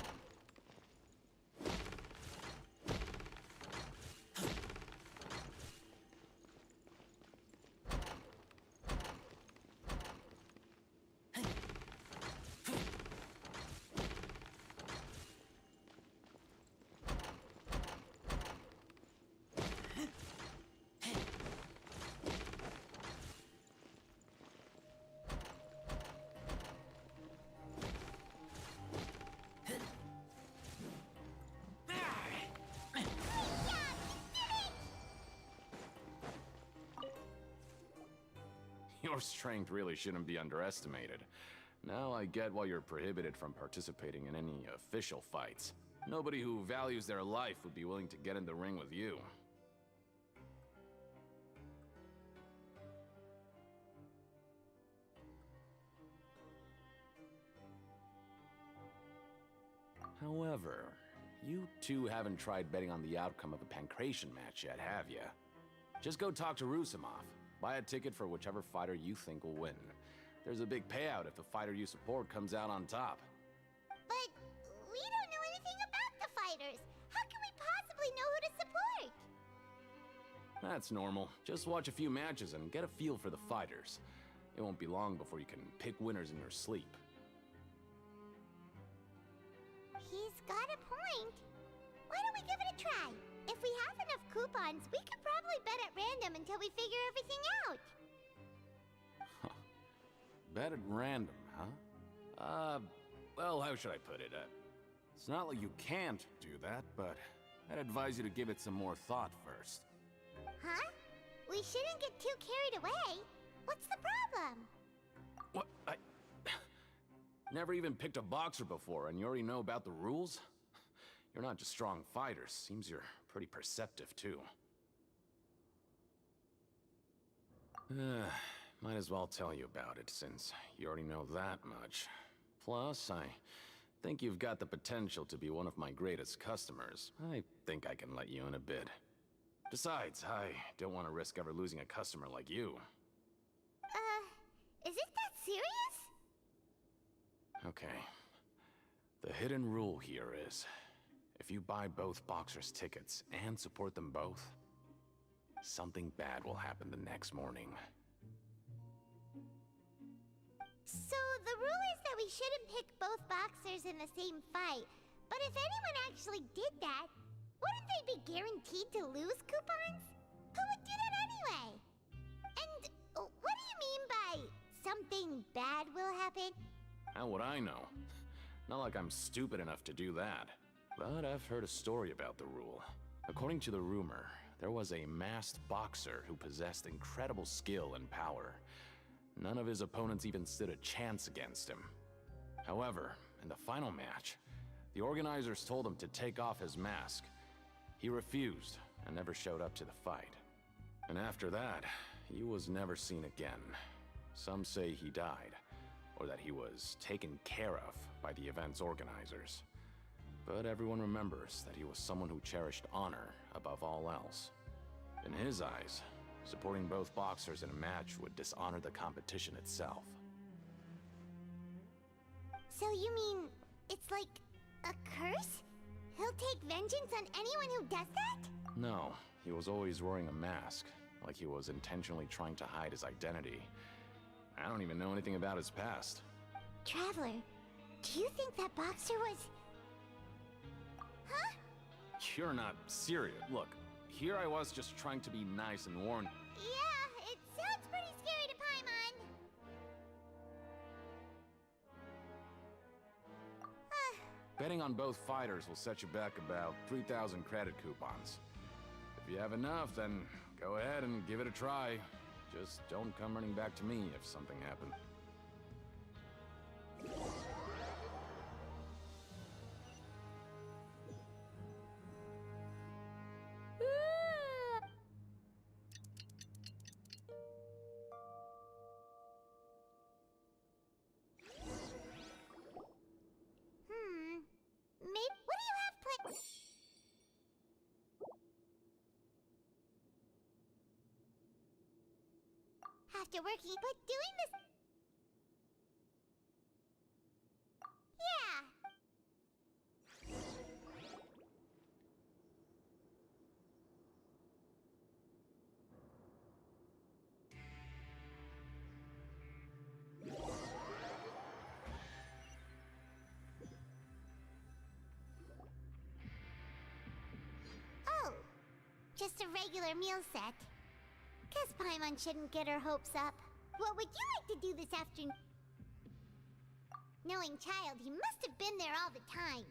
V: Your strength really shouldn't be underestimated. Now I get why you're prohibited from participating in any official fights. Nobody who values their life would be willing to get in the ring with you. However, you two haven't tried betting on the outcome of a pancration match yet, have ya? Just go talk to Rusimov. Buy a ticket for whichever fighter you think will win. There's a big payout if the fighter you support comes out on top.
P: But we don't know anything about the fighters. How can we possibly know who to support?
V: That's normal. Just watch a few matches and get a feel for the fighters. It won't be long before you can pick winners in your sleep.
P: He's got a point. Why don't we give it a try? If we have enough coupons, we could probably bet at random until we figure everything out.
V: Bet at random, huh? Well, how should I put it? It's not like you can't do that, but I'd advise you to give it some more thought first.
P: Huh? We shouldn't get too carried away. What's the problem?
V: What? I never even picked a boxer before, and you already know about the rules? You're not just strong fighters. Seems you're pretty perceptive, too. Might as well tell you about it, since you already know that much. Plus, I think you've got the potential to be one of my greatest customers. I think I can let you in a bid. Besides, I don't want to risk ever losing a customer like you.
P: Is it that serious?
V: Okay. The hidden rule here is, if you buy both boxers' tickets and support them both, something bad will happen the next morning.
P: So the rule is that we shouldn't pick both boxers in the same fight, but if anyone actually did that, wouldn't they be guaranteed to lose coupons? Who would do that anyway? And what do you mean by something bad will happen?
V: How would I know? Not like I'm stupid enough to do that. But I've heard a story about the rule. According to the rumor, there was a masked boxer who possessed incredible skill and power. None of his opponents even stood a chance against him. However, in the final match, the organizers told him to take off his mask. He refused and never showed up to the fight. And after that, he was never seen again. Some say he died, or that he was taken care of by the event's organizers. But everyone remembers that he was someone who cherished honor above all else. In his eyes, supporting both boxers in a match would dishonor the competition itself.
P: So you mean it's like a curse? He'll take vengeance on anyone who does that?
V: No, he was always wearing a mask, like he was intentionally trying to hide his identity. I don't even know anything about his past.
P: Traveler, do you think that boxer was... Huh?
V: You're not serious. Look, here I was just trying to be nice and warn.
P: Yeah, it sounds pretty scary to Paimon.
V: Betting on both fighters will set you back about 3,000 credit coupons. If you have enough, then go ahead and give it a try. Just don't come running back to me if something happens.
P: Maybe... What do you have planned? After working, but doing this... Yeah. Oh, just a regular meal set. Guess Paimon shouldn't get her hopes up. What would you like to do this afternoon? Knowing child, he must have been there all the time.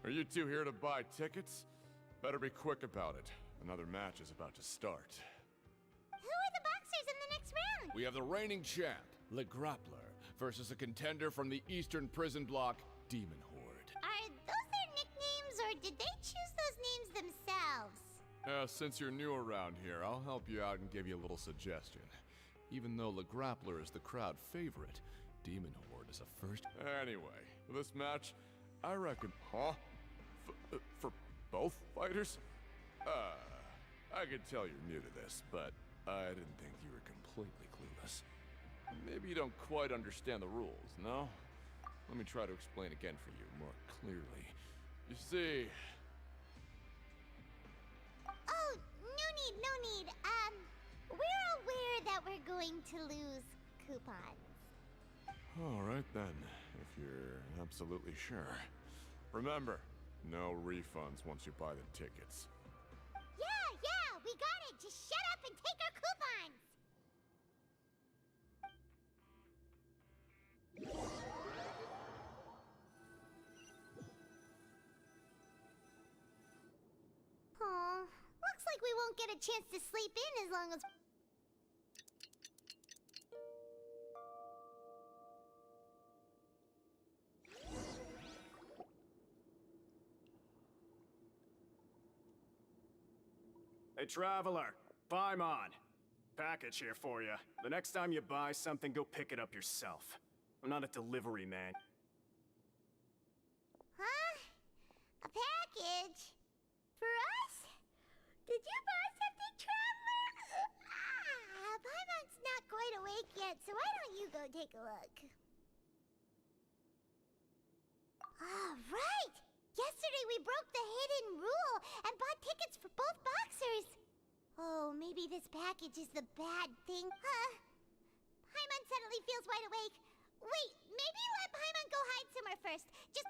O: Are you two here to buy tickets? Better be quick about it. Another match is about to start.
P: Who are the boxers in the next round?
O: We have the reigning champ, Le Grappler, versus a contender from the Eastern Prison Block, Demon Horde.
P: Are those their nicknames, or did they choose those names themselves?
O: Since you're new around here, I'll help you out and give you a little suggestion. Even though Le Grappler is the crowd favorite, Demon Horde is a first... Anyway, for this match, I reckon... Huh? For both fighters? I can tell you're new to this, but I didn't think you were completely clueless. Maybe you don't quite understand the rules, no? Let me try to explain again for you more clearly. You see...
P: Oh, no need. We're aware that we're going to lose coupons.
O: Alright then, if you're absolutely sure. Remember, no refunds once you buy the tickets.
P: Yeah, we got it! Just shut up and take our coupons! Aw, looks like we won't get a chance to sleep in as long as...
K: Hey, Traveler, Paimon. Package here for you. The next time you buy something, go pick it up yourself. I'm not a delivery man.
P: Huh? A package? For us? Did you buy something, Traveler? Paimon's not quite awake yet, so why don't you go take a look? Right! Yesterday we broke the hidden rule and bought tickets for both boxers. Oh, maybe this package is the bad thing, huh? Paimon suddenly feels wide awake.
D: Wait, maybe let Paimon go hide somewhere first. Just...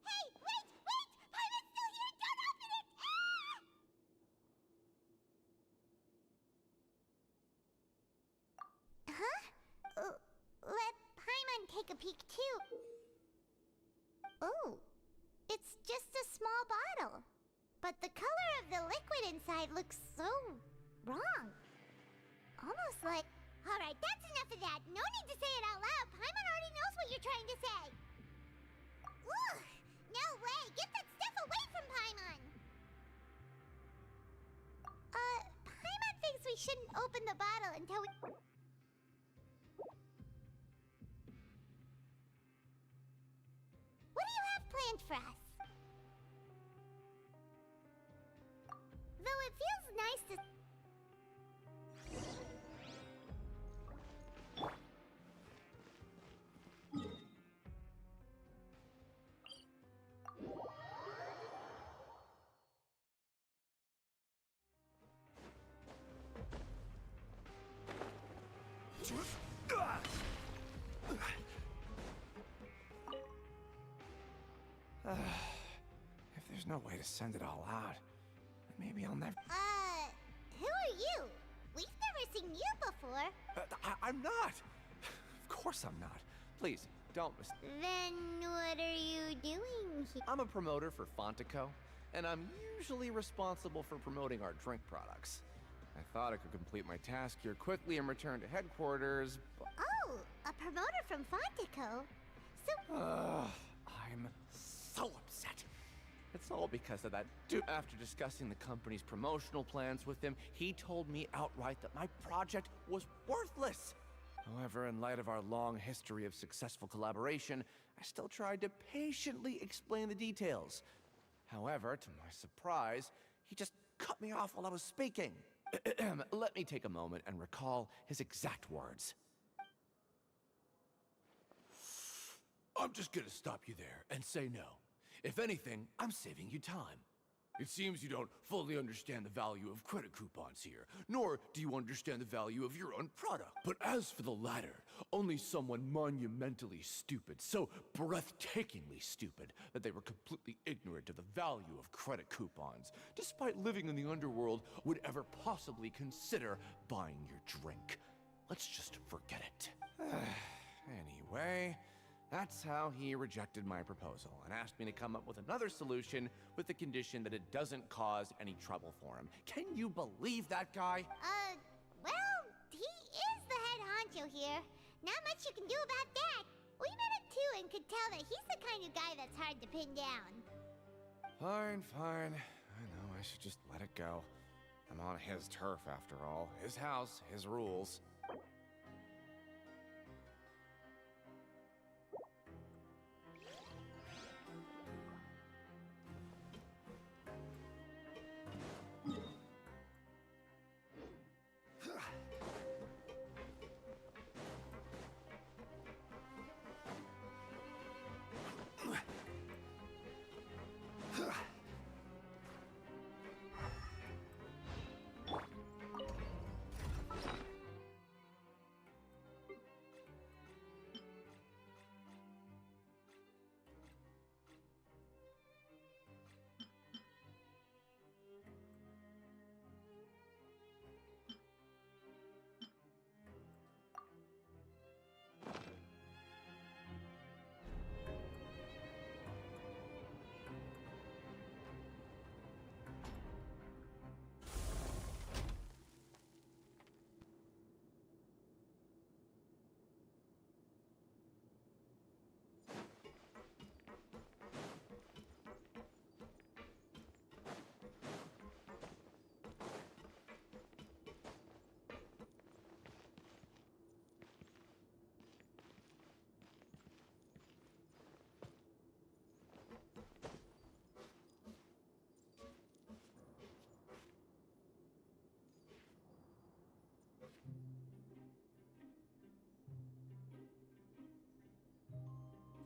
D: Hey, wait! Paimon's still here! Don't open it! Ah! Huh? Let Paimon take a peek, too. Oh, it's just a small bottle. But the color of the liquid inside looks so wrong. Almost like... Alright, that's enough of that. No need to say it out loud. Paimon already knows what you're trying to say. Ugh! No way! Get that stuff away from Paimon! Paimon thinks we shouldn't open the bottle until we... What do you have planned for us? Though it feels nice to...
Q: If there's no way to send it all out, maybe I'll never...
D: Who are you? We've never seen you before.
Q: I'm not! Of course I'm not. Please, don't
D: Then what are you doing here?
Q: I'm a promoter for Fontico, and I'm usually responsible for promoting our drink products. I thought I could complete my task here quickly and return to headquarters, but...
D: Oh, a promoter from Fontico? So...
Q: I'm so upset. It's all because of that dude. After discussing the company's promotional plans with him, he told me outright that my project was worthless. However, in light of our long history of successful collaboration, I still tried to patiently explain the details. However, to my surprise, he just cut me off while I was speaking. Let me take a moment and recall his exact words. I'm just gonna stop you there and say no. If anything, I'm saving you time. It seems you don't fully understand the value of credit coupons here, nor do you understand the value of your own product. But as for the latter, only someone monumentally stupid, so breathtakingly stupid that they were completely ignorant of the value of credit coupons, despite living in the underworld, would ever possibly consider buying your drink. Let's just forget it. Anyway, that's how he rejected my proposal and asked me to come up with another solution with the condition that it doesn't cause any trouble for him. Can you believe that guy?
D: Well, he is the head honcho here. Not much you can do about that. We met him too and could tell that he's the kind of guy that's hard to pin down.
Q: Fine. I know I should just let it go. I'm on his turf after all. His house, his rules.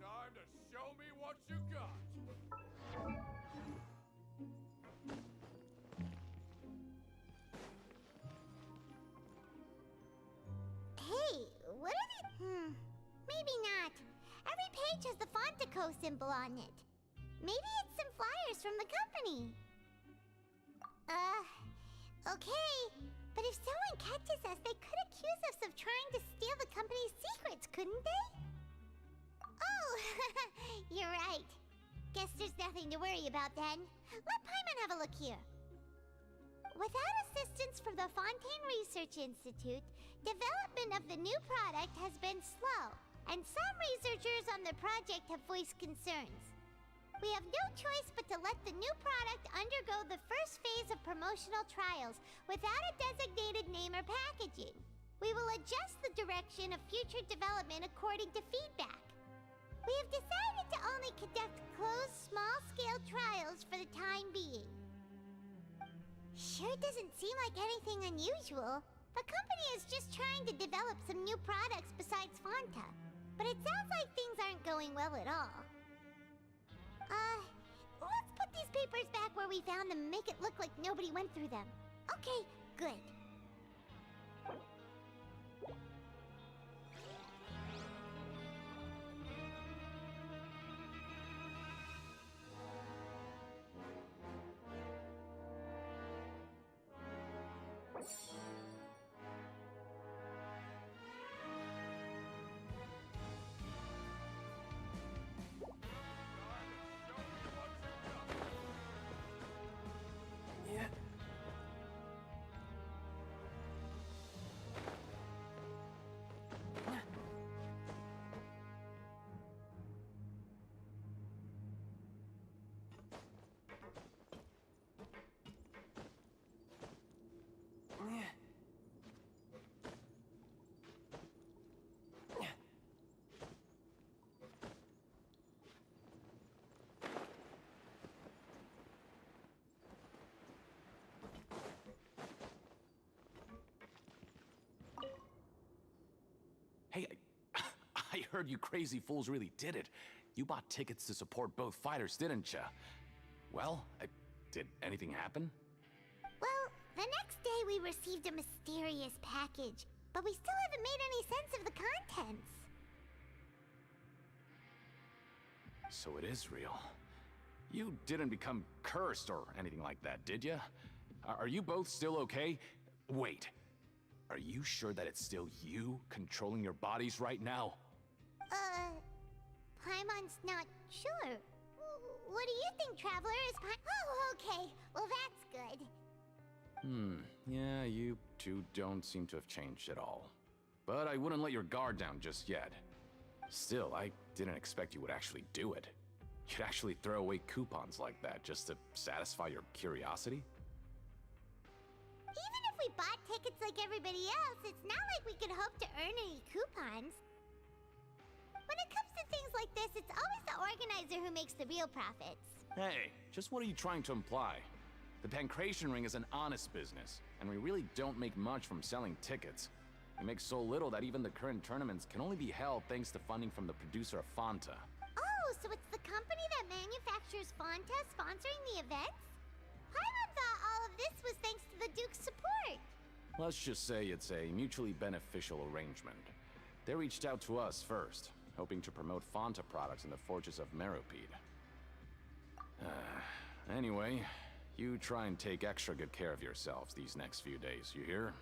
O: Time to show me what you got.
D: Hey, what are they... maybe not. Every page has the Fontaco symbol on it. Maybe it's some flyers from the company. Okay. But if someone catches us, they could accuse us of trying to steal the company's secrets, couldn't they? Oh, you're right. Guess there's nothing to worry about then. Let Paimon have a look here. Without assistance from the Fontaine Research Institute, development of the new product has been slow, and some researchers on the project have voiced concerns. We have no choice but to let the new product undergo the first phase of promotional trials without a designated name or packaging. We will adjust the direction of future development according to feedback. We have decided to only conduct closed, small-scale trials for the time being. Sure doesn't seem like anything unusual. The company is just trying to develop some new products besides Fanta. But it sounds like things aren't going well at all. Let's put these papers back where we found them and make it look like nobody went through them. Okay, good.
V: Hey, I heard you crazy fools really did it. You bought tickets to support both fighters, didn't ya? Well, did anything happen?
D: Well, the next day we received a mysterious package, but we still haven't made any sense of the contents.
V: So it is real. You didn't become cursed or anything like that, did ya? Are you both still okay? Wait. Are you sure that it's still you controlling your bodies right now?
D: Paimon's not sure. What do you think, Traveler? Is Oh, okay. Well, that's good.
V: Yeah, you two don't seem to have changed at all. But I wouldn't let your guard down just yet. Still, I didn't expect you would actually do it. You'd actually throw away coupons like that just to satisfy your curiosity?
D: Even if we bought tickets like everybody else, it's not like we could hope to earn any coupons. When it comes to things like this, it's always the organizer who makes the real profits.
V: Hey, just what are you trying to imply? The Pancration Ring is an honest business, and we really don't make much from selling tickets. We make so little that even the current tournaments can only be held thanks to funding from the producer of Fanta.
D: Oh, so it's the company that manufactures Fanta sponsoring the events? Paimon thought all of this was thanks to the Duke's support.
V: Let's just say it's a mutually beneficial arrangement. They reached out to us first, hoping to promote Fanta products in the Fortress of Meropide. Anyway, you try and take extra good care of yourselves these next few days, you hear?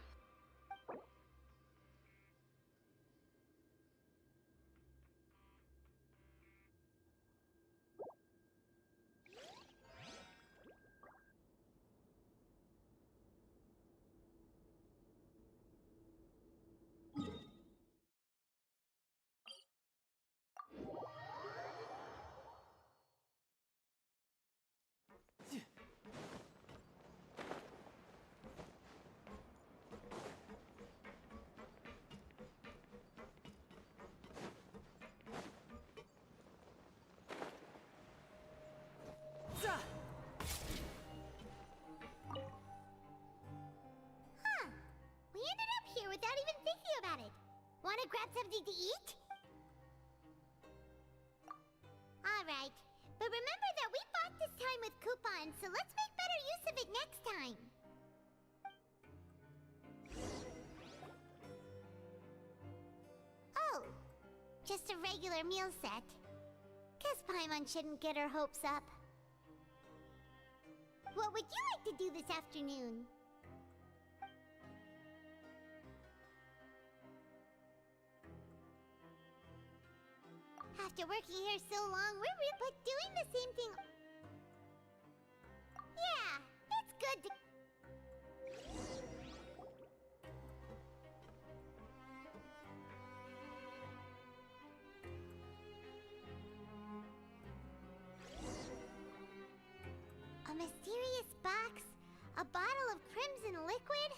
D: We ended up here without even thinking about it. Wanna grab something to eat? Alright, but remember that we bought this time with coupons, so let's make better use of it next time. Oh, just a regular meal set. Guess Paimon shouldn't get her hopes up. What would you like to do this afternoon? After working here so long, but doing the same thing. Yeah, it's good to. A mysterious box? A bottle of crimson liquid?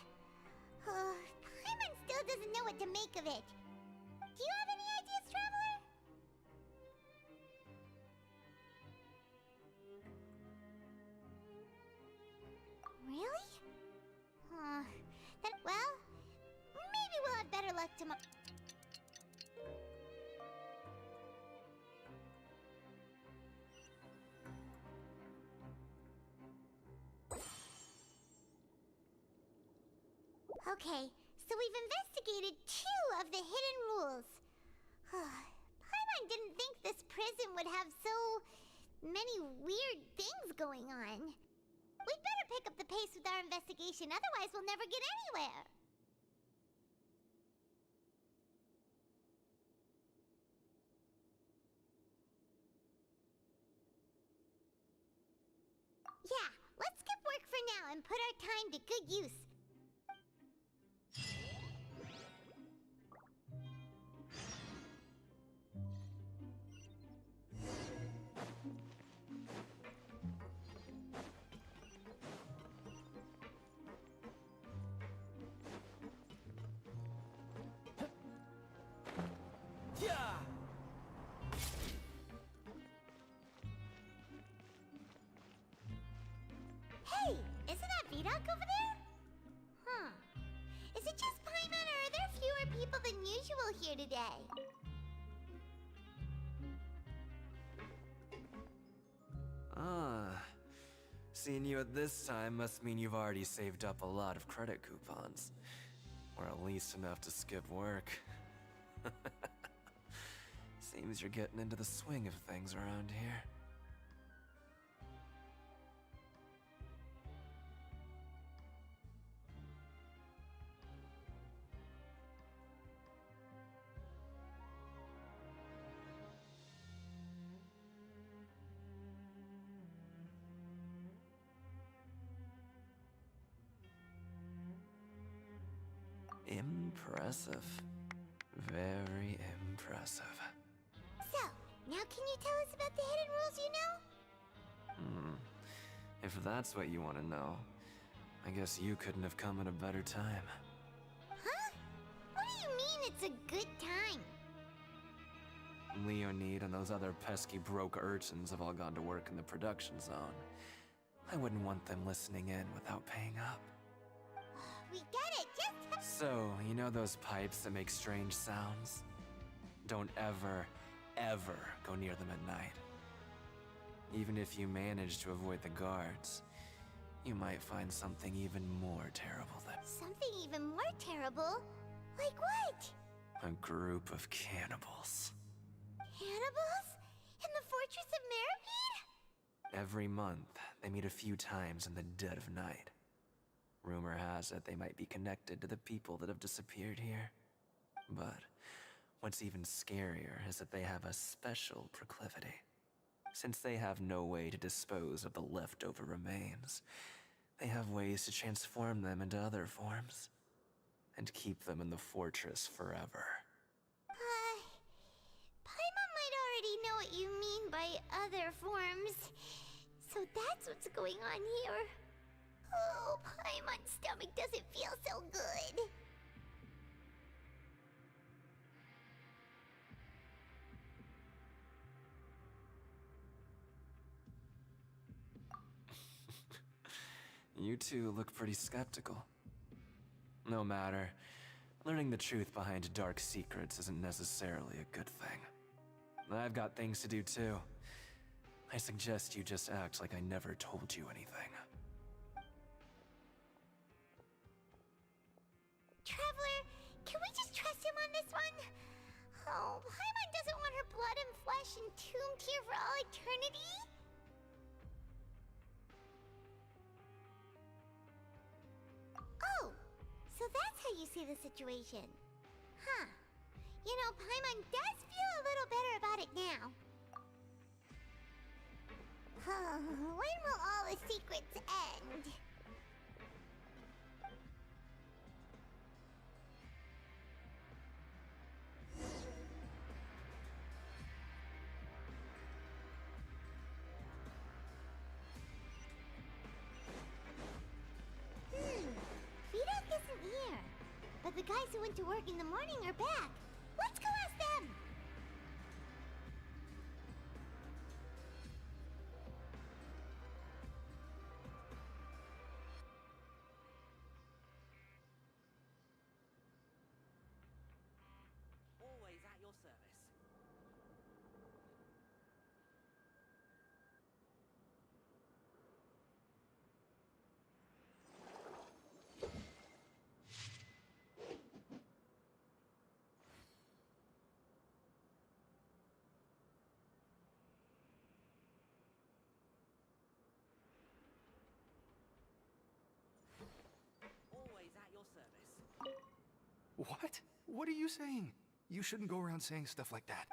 D: Paimon still doesn't know what to make of it. Do you have any ideas, Traveler? Really? Well, maybe we'll have better luck tomorrow. Okay, so we've investigated 2 of the hidden rules. Paimon didn't think this prison would have so many weird things going on. We'd better pick up the pace with our investigation, otherwise we'll never get anywhere. Yeah, let's skip work for now and put our time to good use. Hey, isn't that Vidoc over there? Is it just Paimon, or are there fewer people than usual here today?
G: Seeing you at this time must mean you've already saved up a lot of credit coupons. Or at least enough to skip work. Seems you're getting into the swing of things around here. Impressive. Very impressive.
D: So, now can you tell us about the hidden rules you know?
G: If that's what you want to know, I guess you couldn't have come at a better time.
D: Huh? What do you mean it's a good time?
G: Leonid and those other pesky broke urchins have all gone to work in the production zone. I wouldn't want them listening in without paying up.
D: We get it, just...
G: So, you know those pipes that make strange sounds? Don't ever, ever go near them at night. Even if you manage to avoid the guards, you might find something even more terrible than...
D: Something even more terrible? Like what?
G: A group of cannibals.
D: Cannibals? In the Fortress of Meripede?
G: Every month, they meet a few times in the dead of night. Rumor has it they might be connected to the people that have disappeared here. But what's even scarier is that they have a special proclivity. Since they have no way to dispose of the leftover remains, they have ways to transform them into other forms and keep them in the fortress forever.
D: Paimon might already know what you mean by other forms. So that's what's going on here. Oh, Paimon's stomach doesn't feel so good.
G: You two look pretty skeptical. No matter. Learning the truth behind dark secrets isn't necessarily a good thing. I've got things to do too. I suggest you just act like I never told you anything.
D: Traveler, can we just trust him on this one? Oh, Paimon doesn't want her blood and flesh entombed here for all eternity? Oh, so that's how you see the situation. Huh. You know, Paimon does feel a little better about it now. When will all the secrets end? Vidoc isn't here. But the guys who went to work in the morning are back. Let's go ask them!
M: Always at your service. Always at your service.
F: What? What are you saying? You shouldn't go around saying stuff like that.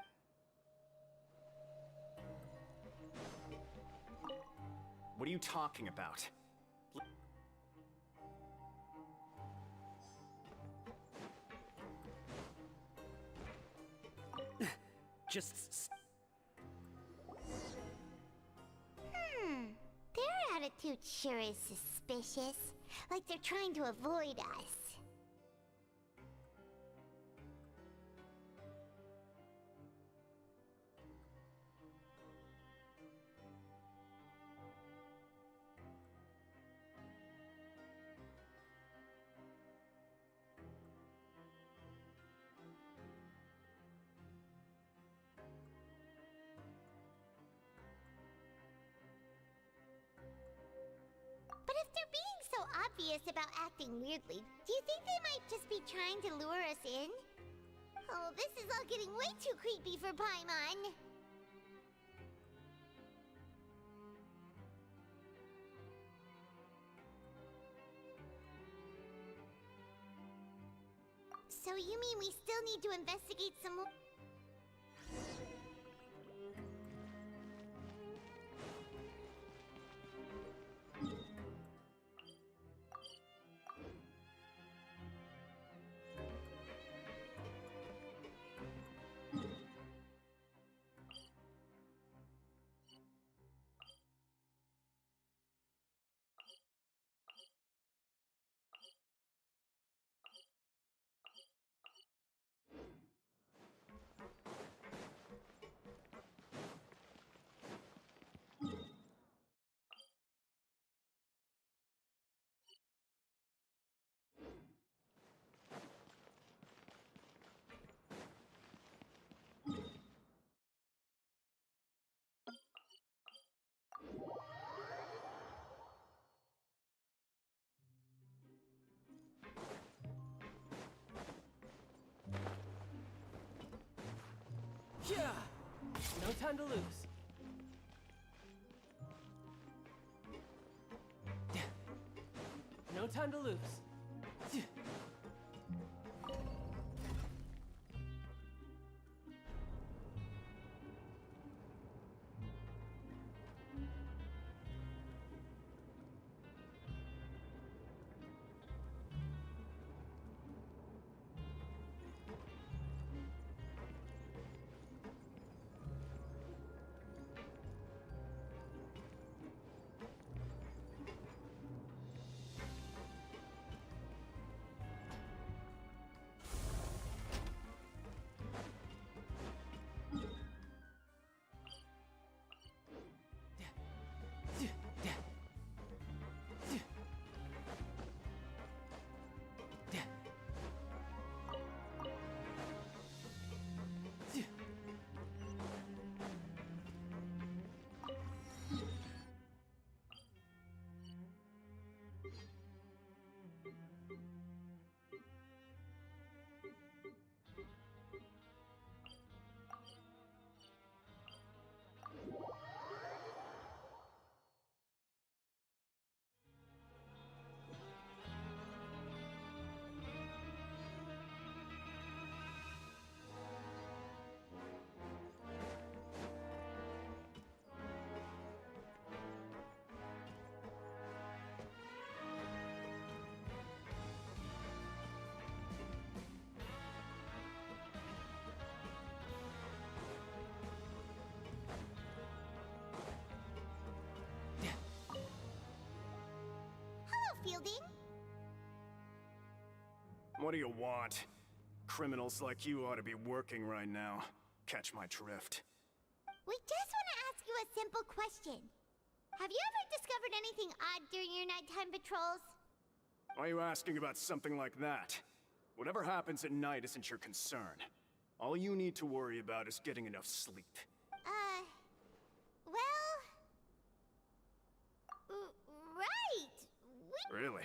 K: What are you talking about?
M: Just...
D: Their attitude sure is suspicious. Like they're trying to avoid us. But if they're being so obvious about acting weirdly, do you think they might just be trying to lure us in? Oh, this is all getting way too creepy for Paimon. So you mean we still need to investigate some more?
L: Yeah! No time to lose. No time to lose.
K: What do you want? Criminals like you ought to be working right now. Catch my drift.
D: We just want to ask you a simple question. Have you ever discovered anything odd during your nighttime patrols?
K: Why are you asking about something like that? Whatever happens at night isn't your concern. All you need to worry about is getting enough sleep.
D: Well... right!
K: Really?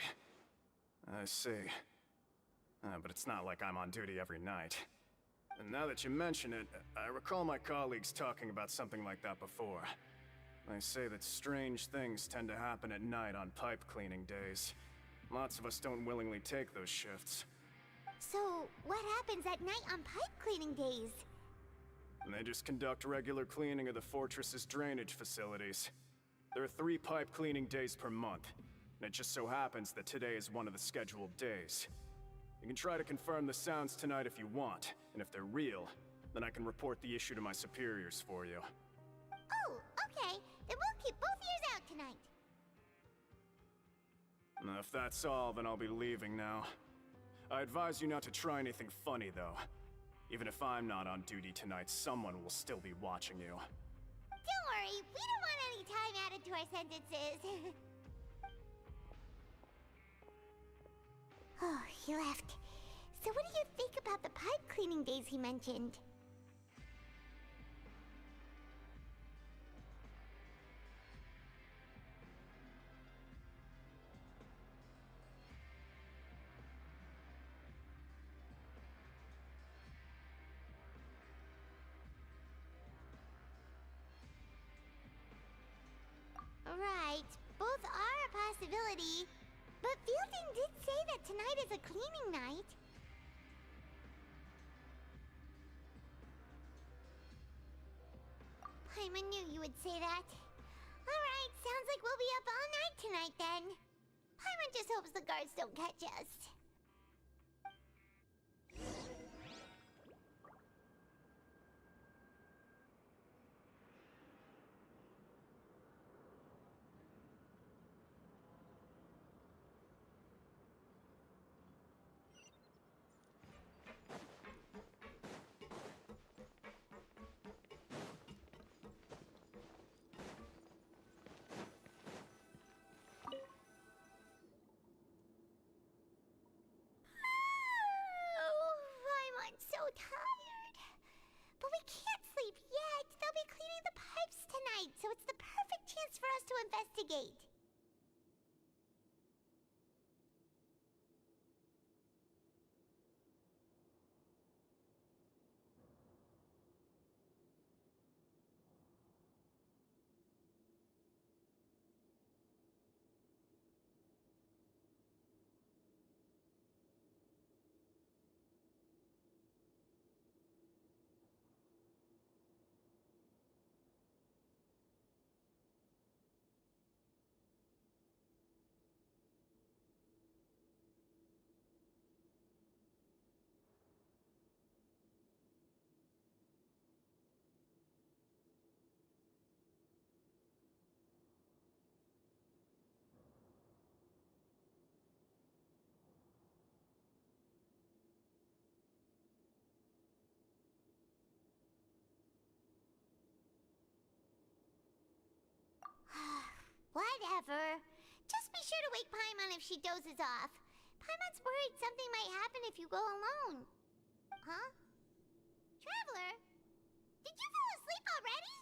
K: I see. But it's not like I'm on duty every night. And now that you mention it, I recall my colleagues talking about something like that before. They say that strange things tend to happen at night on pipe cleaning days. Lots of us don't willingly take those shifts.
D: So, what happens at night on pipe cleaning days?
K: And they just conduct regular cleaning of the fortress's drainage facilities. There are 3 pipe cleaning days per month, and it just so happens that today is one of the scheduled days. You can try to confirm the sounds tonight if you want, and if they're real, then I can report the issue to my superiors for you.
D: Oh, okay. Then we'll keep both ears out tonight.
K: Now, if that's all, then I'll be leaving now. I advise you not to try anything funny, though. Even if I'm not on duty tonight, someone will still be watching you.
D: Don't worry, we don't want any time added to our sentences. Oh, he left. So what do you think about the pipe cleaning days he mentioned? Right, both are a possibility. But Fielding did say that tonight is a cleaning night. Paimon knew you would say that. Alright, sounds like we'll be up all night tonight then. Paimon just hopes the guards don't catch us. I'm so tired. But we can't sleep yet. They'll be cleaning the pipes tonight, so it's the perfect chance for us to investigate. Whatever. Just be sure to wake Paimon if she dozes off. Paimon's worried something might happen if you go alone. Huh? Traveler? Did you fall asleep already?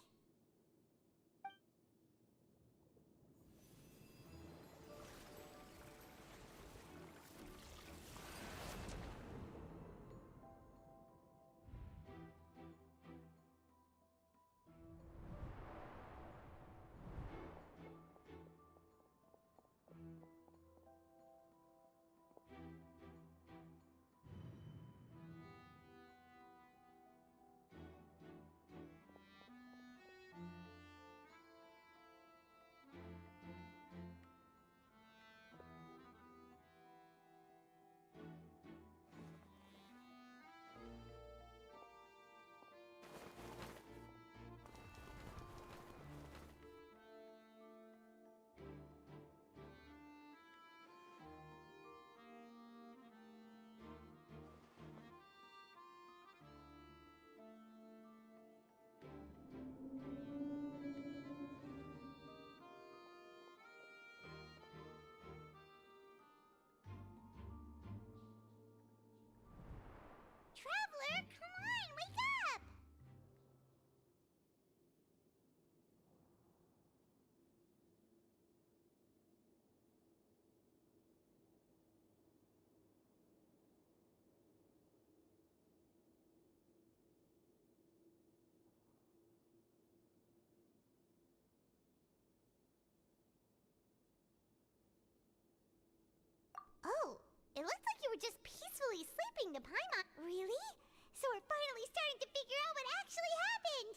P: Oh, it looks like you were just peacefully sleeping to Paimon. Really? So we're finally starting to figure out what actually happened!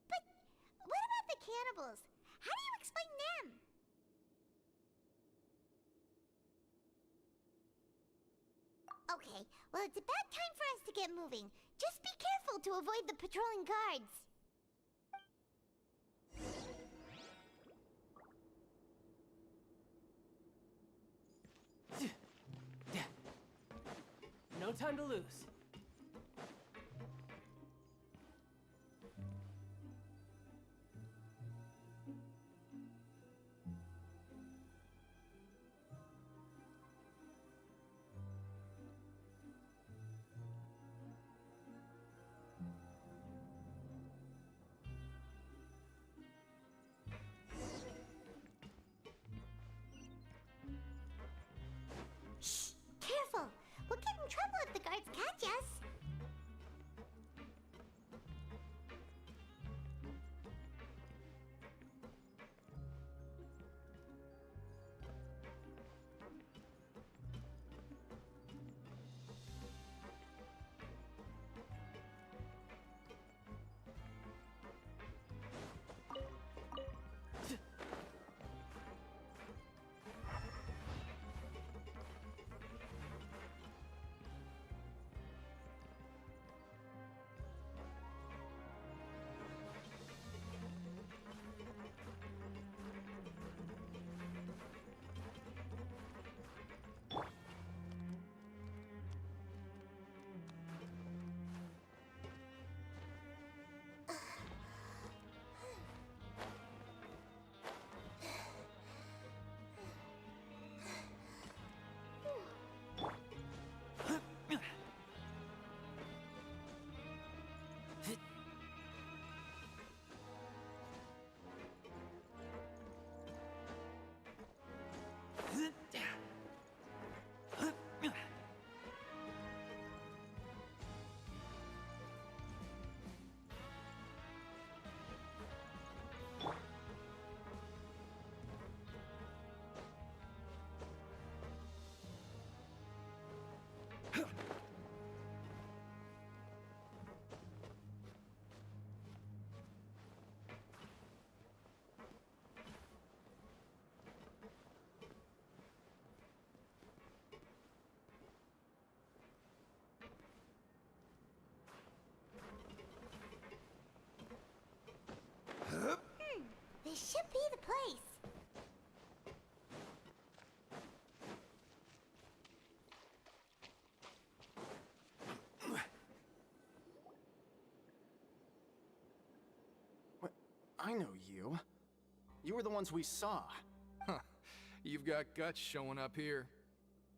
P: But what about the cannibals? How do you explain them? Okay, well it's about time for us to get moving. Just be careful to avoid the patrolling guards.
L: No time to lose.
P: Shh! Careful! We'll get in trouble if the guards catch us. This should be the place.
K: What? I know you. You were the ones we saw.
F: Huh. You've got guts showing up here.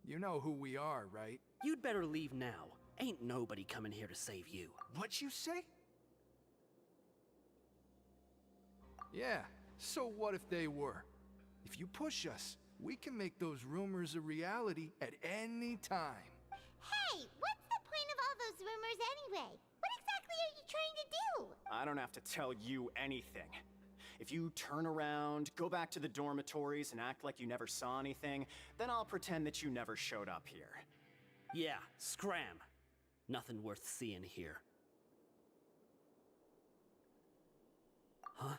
F: You know who we are, right?
S: You'd better leave now. Ain't nobody coming here to save you.
F: What'd you say? Yeah, so what if they were? If you push us, we can make those rumors a reality at any time.
P: Hey, what's the point of all those rumors anyway? What exactly are you trying to do?
K: I don't have to tell you anything. If you turn around, go back to the dormitories and act like you never saw anything, then I'll pretend that you never showed up here.
S: Yeah, scram. Nothing worth seeing here. Huh?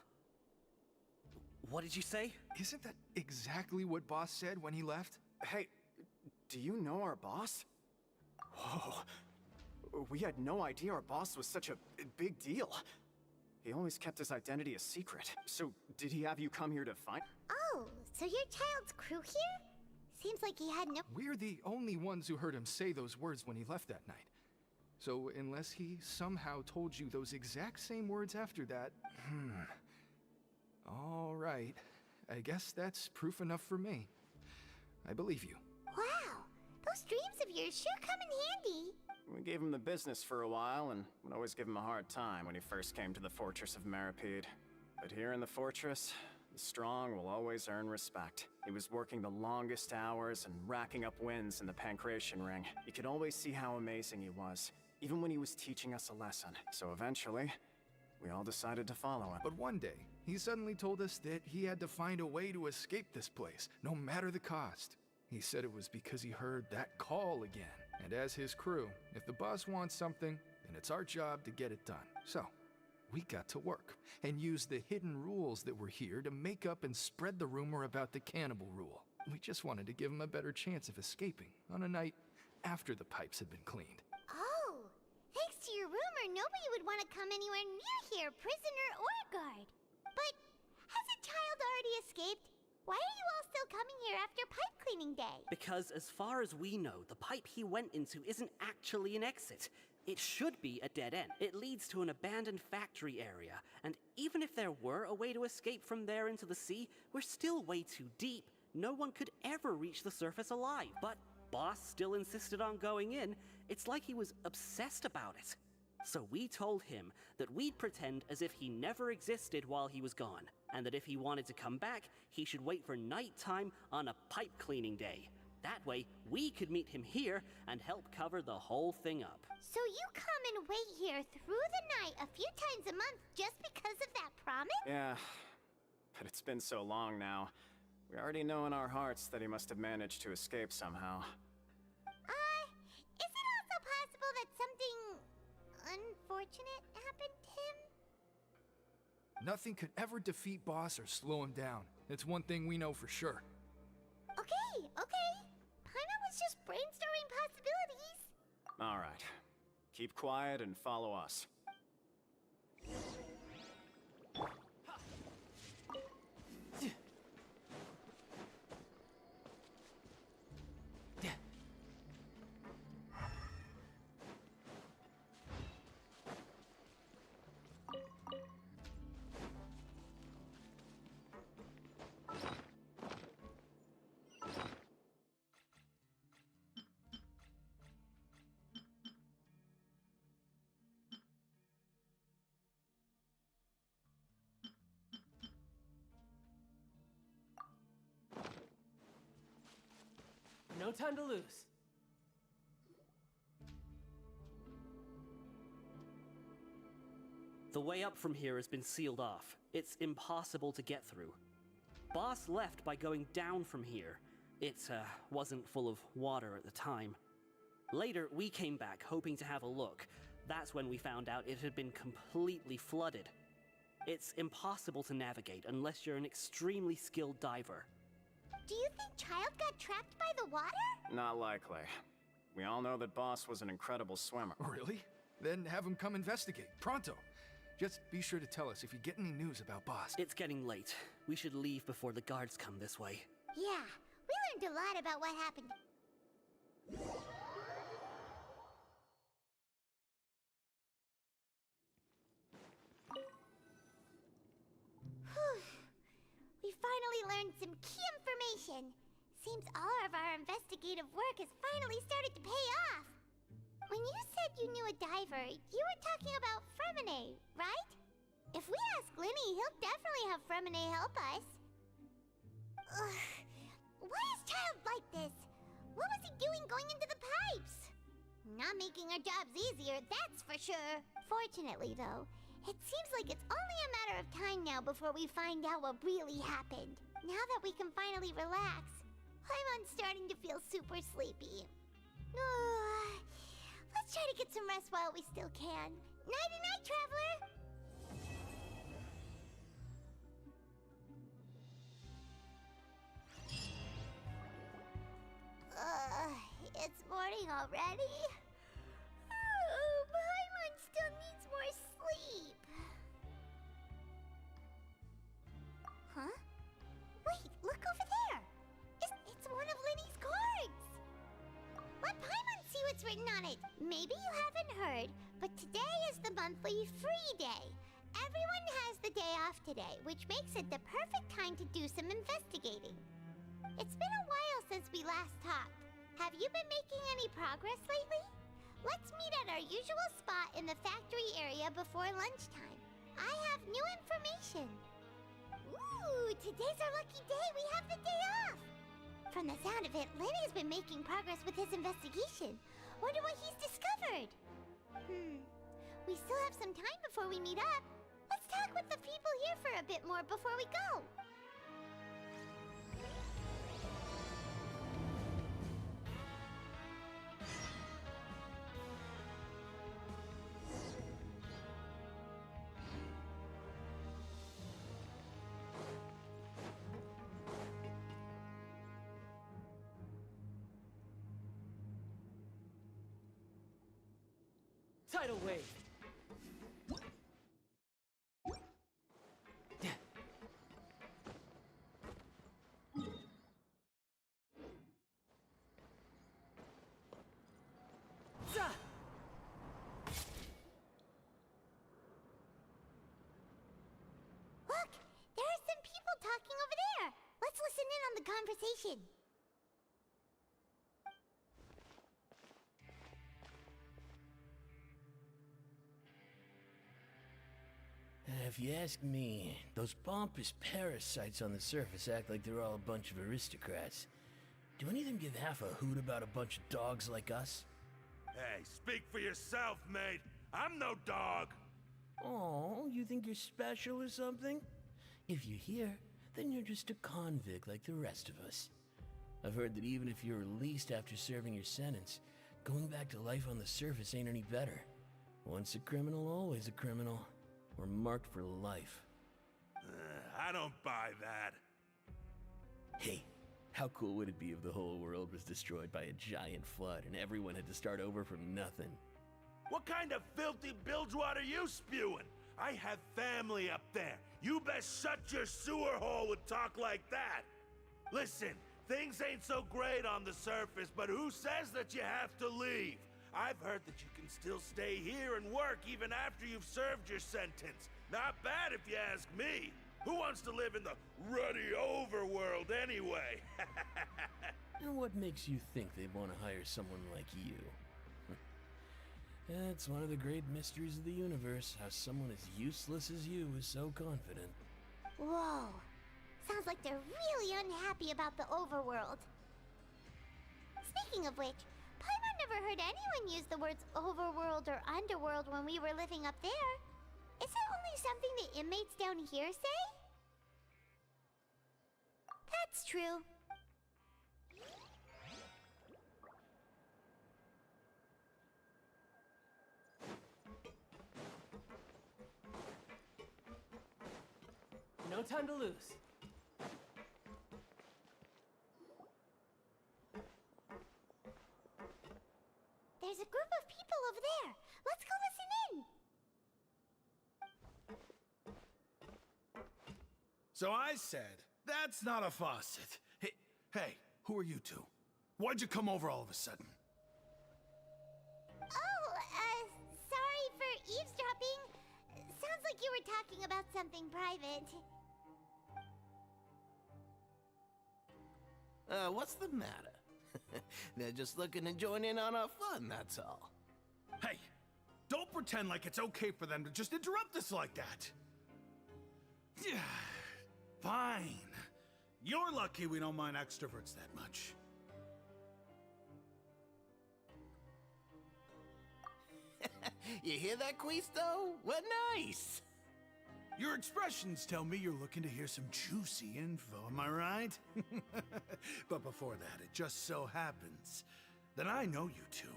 S: What did you say?
F: Isn't that exactly what Boss said when he left?
K: Hey, do you know our boss? Whoa. We had no idea our boss was such a big deal. He always kept his identity a secret. So, did he have you come here to find?
P: Oh, so your child's crew here? Seems like he had no—
F: We're the only ones who heard him say those words when he left that night. So, unless he somehow told you those exact same words after that, All right. I guess that's proof enough for me. I believe you.
P: Wow, those dreams of yours sure come in handy.
K: We gave him the business for a while and would always give him a hard time when he first came to the fortress of Maripede. But here in the fortress, the strong will always earn respect. He was working the longest hours and racking up wins in the Pancration Ring. You could always see how amazing he was, even when he was teaching us a lesson. So eventually, we all decided to follow him.
F: But one day, he suddenly told us that he had to find a way to escape this place, no matter the cost. He said it was because he heard that call again. And as his crew, if the boss wants something, then it's our job to get it done. So, we got to work and used the hidden rules that were here to make up and spread the rumor about the cannibal rule. We just wanted to give him a better chance of escaping on a night after the pipes had been cleaned.
D: Oh, thanks to your rumor, nobody would want to come anywhere near here, prisoner or guard. But has a child already escaped? Why are you all still coming here after pipe cleaning day?
S: Because as far as we know, the pipe he went into isn't actually an exit. It should be a dead end. It leads to an abandoned factory area, and even if there were a way to escape from there into the sea, we're still way too deep. No one could ever reach the surface alive, but Boss still insisted on going in. It's like he was obsessed about it. So we told him that we'd pretend as if he never existed while he was gone, and that if he wanted to come back, he should wait for nighttime on a pipe cleaning day. That way, we could meet him here and help cover the whole thing up.
D: So you come and wait here through the night a few times a month just because of that promise?
K: Yeah, but it's been so long now. We already know in our hearts that he must have managed to escape somehow.
D: Is it also possible that something unfortunate happened to him?
F: Nothing could ever defeat Boss or slow him down. It's one thing we know for sure.
D: Okay. Paimon was just brainstorming possibilities.
K: All right. Keep quiet and follow us.
L: No time to lose.
S: The way up from here has been sealed off. It's impossible to get through. Boss left by going down from here. It wasn't full of water at the time. Later, we came back hoping to have a look. That's when we found out it had been completely flooded. It's impossible to navigate unless you're an extremely skilled diver.
D: Do you think Child got trapped by the water?
K: Not likely. We all know that Boss was an incredible swimmer.
F: Really? Then have him come investigate, pronto. Just be sure to tell us if you get any news about Boss.
S: It's getting late. We should leave before the guards come this way.
D: Yeah, we learned a lot about what happened. We finally learned some key information. Seems all of our investigative work has finally started to pay off. When you said you knew a diver, you were talking about Fremine, right? If we ask Linny, he'll definitely have Fremine help us. Ugh. Why is Child like this? What was he doing going into the pipes? Not making our jobs easier, that's for sure. Fortunately, though, it seems like it's only a matter of time now before we find out what really happened. Now that we can finally relax, I'm starting to feel super sleepy. Let's try to get some rest while we still can. Nighty-night, traveler! It's morning already? Paimon still needs more sleep. Huh? Wait, look over there! It's one of Linny's cards! Let Paimon see what's written on it. Maybe you haven't heard, but today is the monthly free day. Everyone has the day off today, which makes it the perfect time to do some investigating. It's been a while since we last talked. Have you been making any progress lately? Let's meet at our usual spot in the factory area before lunchtime. I have new information. Ooh, today's our lucky day. We have the day off. From the sound of it, Lenny's been making progress with his investigation. Wonder what he's discovered. We still have some time before we meet up. Let's talk with the people here for a bit more before we go.
L: Tidal wave.
P: Look! There are some people talking over there! Let's listen in on the conversation.
C: If you ask me, those pompous parasites on the surface act like they're all a bunch of aristocrats. Do any of them give half a hoot about a bunch of dogs like us?
H: Hey, speak for yourself, mate. I'm no dog.
C: Oh, you think you're special or something? If you're here, then you're just a convict like the rest of us. I've heard that even if you're released after serving your sentence, going back to life on the surface ain't any better. Once a criminal, always a criminal. We're marked for life.
H: I don't buy that.
C: Hey, how cool would it be if the whole world was destroyed by a giant flood and everyone had to start over from nothing?
H: What kind of filthy bilgewater are you spewing? I have family up there. You best shut your sewer hole with talk like that. Listen, things ain't so great on the surface, but who says that you have to leave? I've heard that you can still stay here and work even after you've served your sentence. Not bad if you ask me. Who wants to live in the ruddy overworld anyway?
C: And what makes you think they'd want to hire someone like you? It's one of the great mysteries of the universe, how someone as useless as you is so confident.
P: Whoa. Sounds like they're really unhappy about the overworld. Speaking of which, Paimon never heard anyone use the words overworld or underworld when we were living up there. Is it only something the inmates down here say? That's true.
L: No time to lose.
P: There's a group of people over there. Let's go listen in.
R: So I said, that's not a faucet. Hey, who are you two? Why'd you come over all of a sudden?
P: Oh, sorry for eavesdropping. Sounds like you were talking about something private.
T: What's the matter? They're just looking to join in on our fun, that's all.
R: Hey, don't pretend like it's okay for them to just interrupt us like that. Yeah, fine. You're lucky we don't mind extroverts that much.
T: You hear that, Quisto? We're nice.
R: Your expressions tell me you're looking to hear some juicy info, am I right? But before that, it just so happens that I know you two.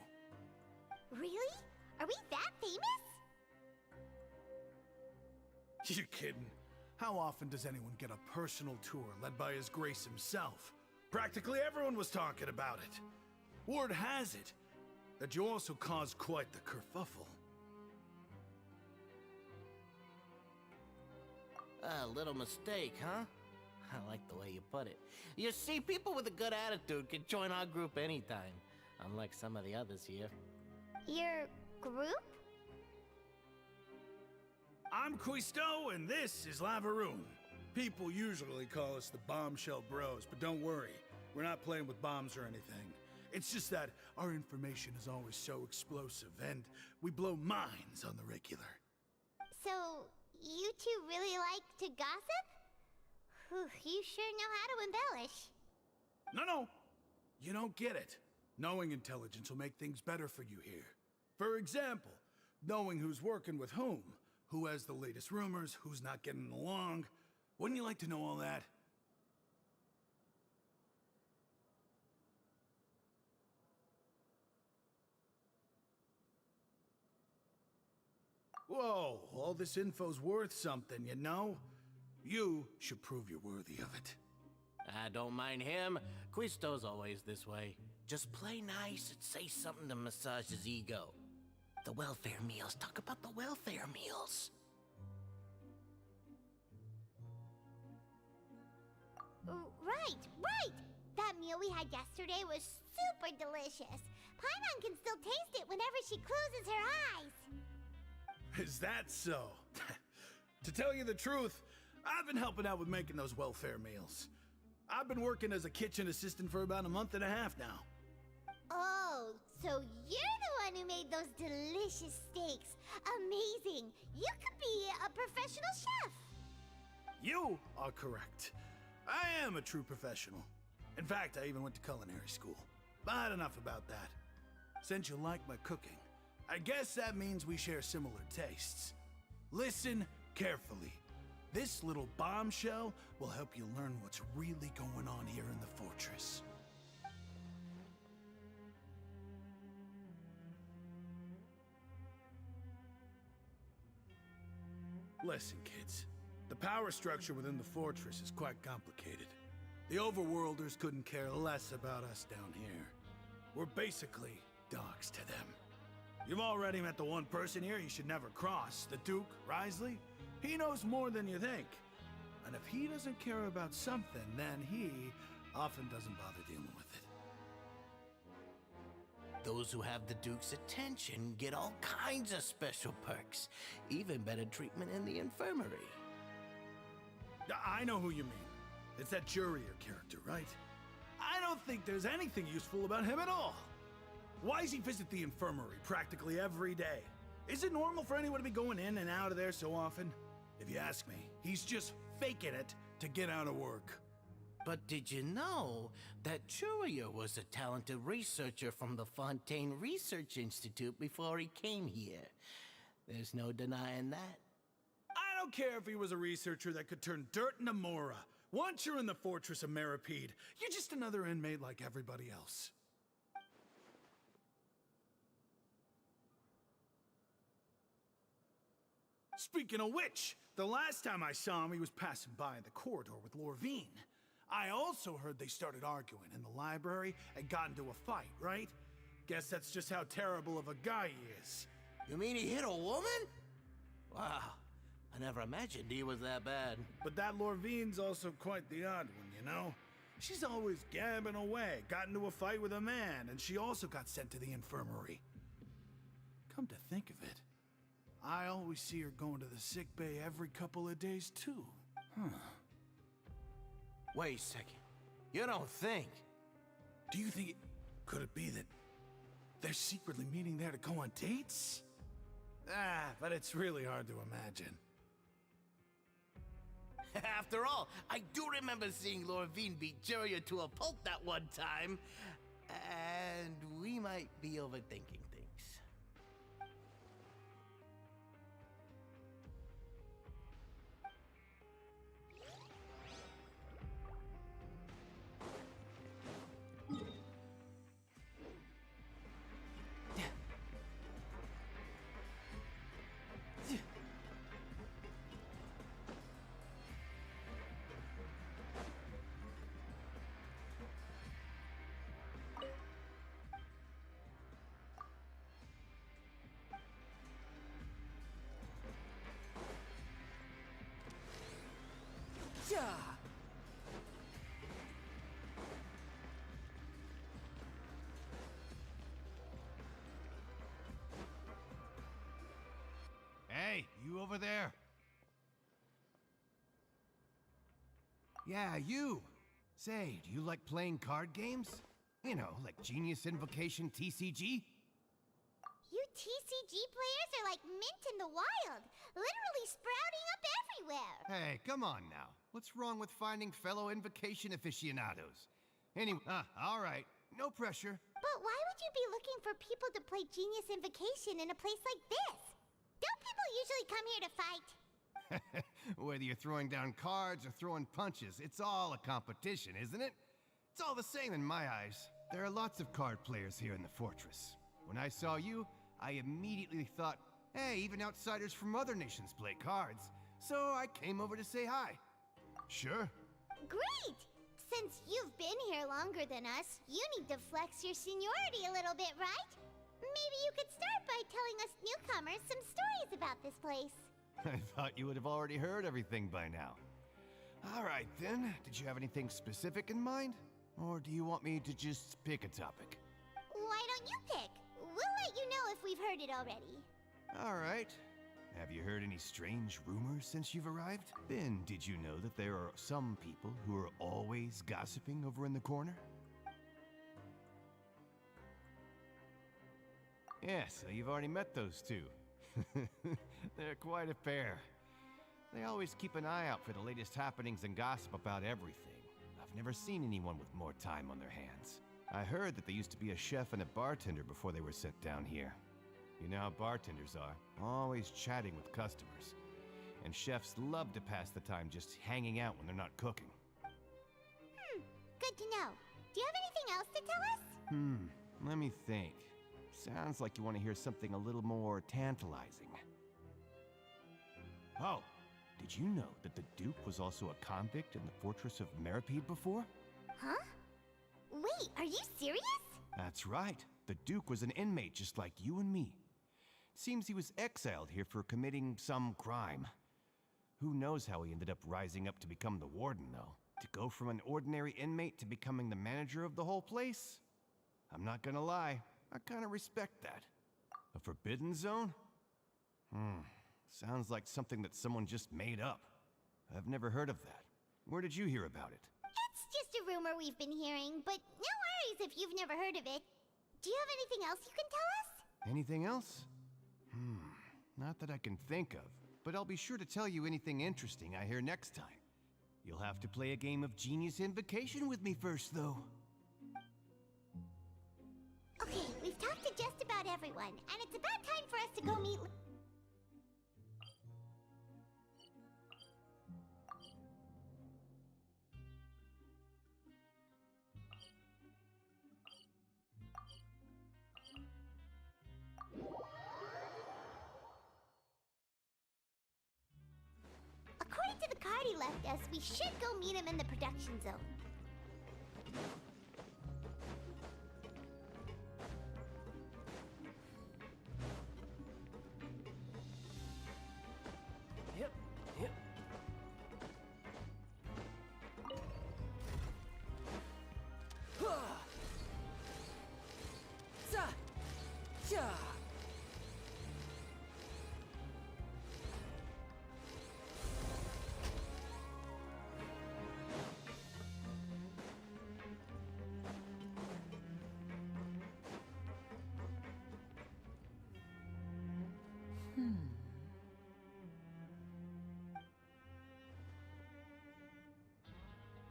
P: Really? Are we that famous?
R: You're kidding. How often does anyone get a personal tour led by His Grace himself? Practically everyone was talking about it. Word has it that you also caused quite the kerfuffle.
T: A little mistake, huh? I like the way you put it. You see, people with a good attitude can join our group anytime, unlike some of the others here.
P: Your group?
R: I'm Quisto, and this is Lavaroon. People usually call us the Bombshell Bros, but don't worry, we're not playing with bombs or anything. It's just that our information is always so explosive, and we blow minds on the regular.
P: So, you two really like to gossip? Whew, you sure know how to embellish.
R: No. You don't get it. Knowing intelligence will make things better for you here. For example, knowing who's working with whom, who has the latest rumors, who's not getting along. Wouldn't you like to know all that? Whoa, all this info's worth something, you know? You should prove you're worthy of it.
T: I don't mind him. Quisto's always this way. Just play nice and say something to massage his ego. the welfare meals. Talk about the welfare meals.
D: Right! That meal we had yesterday was super delicious. Paimon can still taste it whenever she closes her eyes.
R: Is that so? To tell you the truth, I've been helping out with making those welfare meals. I've been working as a kitchen assistant for about a month and a half now.
D: Oh, so you're the one who made those delicious steaks. Amazing! You could be a professional chef.
R: You are correct. I am a true professional. In fact, I even went to culinary school. But enough about that. Since you like my cooking, I guess that means we share similar tastes. Listen carefully. This little bombshell will help you learn what's really going on here in the fortress. Listen, kids. The power structure within the fortress is quite complicated. The overworlders couldn't care less about us down here. We're basically dogs to them. You've already met the one person here you should never cross, the Duke, Risley. He knows more than you think. And if he doesn't care about something, then he often doesn't bother dealing with it.
T: Those who have the Duke's attention get all kinds of special perks. Even better treatment in the infirmary.
R: I know who you mean. It's that Jurier character, right? I don't think there's anything useful about him at all. Why does he visit the infirmary practically every day? Is it normal for anyone to be going in and out of there so often? If you ask me, he's just faking it to get out of work.
T: But did you know that Jurier was a talented researcher from the Fontaine Research Institute before he came here? There's no denying that.
R: I don't care if he was a researcher that could turn dirt into Mora. Once you're in the fortress of Meripede, you're just another inmate like everybody else. Speaking of which, the last time I saw him, he was passing by the corridor with Lorvine. I also heard they started arguing in the library and got into a fight, right? Guess that's just how terrible of a guy he is.
T: You mean he hit a woman? Wow, I never imagined he was that bad.
R: But that Lorvine's also quite the odd one, you know? She's always gabbing away, got into a fight with a man, and she also got sent to the infirmary. Come to think of it, I always see her going to the sick bay every couple of days, too. Huh.
T: Wait a second. You don't think?
R: Do you think could it be that they're secretly meeting there to go on dates? But it's really hard to imagine.
T: After all, I do remember seeing Lorvine beat Jurier to a pulp that one time. And we might be overthinking things.
L: Yeah.
A: Hey, you over there? Yeah, you. Say, do you like playing card games? You know, like Genius Invocation TCG?
D: You TCG players are like mint in the wild, literally sprouting up everywhere.
A: Hey, come on now. What's wrong with finding fellow Invocation aficionados? Anyway, all right. No pressure.
D: But why would you be looking for people to play Genius Invocation in a place like this? Don't people usually come here to fight?
A: Whether you're throwing down cards or throwing punches, it's all a competition, isn't it? It's all the same in my eyes. There are lots of card players here in the fortress. When I saw you, I immediately thought, hey, even outsiders from other nations play cards. So I came over to say hi. Sure.
D: Great! Since you've been here longer than us, you need to flex your seniority a little bit, right?
P: Maybe you could start by telling us newcomers some stories about this place.
A: I thought you would have already heard everything by now. All right then, did you have anything specific in mind? Or do you want me to just pick a topic?
P: Why don't you pick? We'll let you know if we've heard it already.
A: All right. Have you heard any strange rumors since you've arrived? Then, did you know that there are some people who are always gossiping over in the corner? Yeah, so you've already met those two. They're quite a pair. They always keep an eye out for the latest happenings and gossip about everything. I've never seen anyone with more time on their hands. I heard that they used to be a chef and a bartender before they were sent down here. You know how bartenders are, always chatting with customers. And chefs love to pass the time just hanging out when they're not cooking.
P: Good to know. Do you have anything else to tell us?
A: Let me think. Sounds like you want to hear something a little more tantalizing. Oh, did you know that the Duke was also a convict in the fortress of Meripede before?
P: Huh? Wait, are you serious?
A: That's right. The Duke was an inmate just like you and me. Seems he was exiled here for committing some crime. Who knows how he ended up rising up to become the warden, though? To go from an ordinary inmate to becoming the manager of the whole place? I'm not gonna lie, I kinda respect that. A forbidden zone? Sounds like something that someone just made up. I've never heard of that. Where did you hear about it?
P: It's just a rumor we've been hearing, but no worries if you've never heard of it. Do you have anything else you can tell us?
A: Anything else? Not that I can think of, but I'll be sure to tell you anything interesting I hear next time. You'll have to play a game of Genius Invocation with me first, though.
P: Okay, we've talked to just about everyone, and it's about time for us to go meet... According to the card he left us, we should go meet him in the production zone.
L: Yep.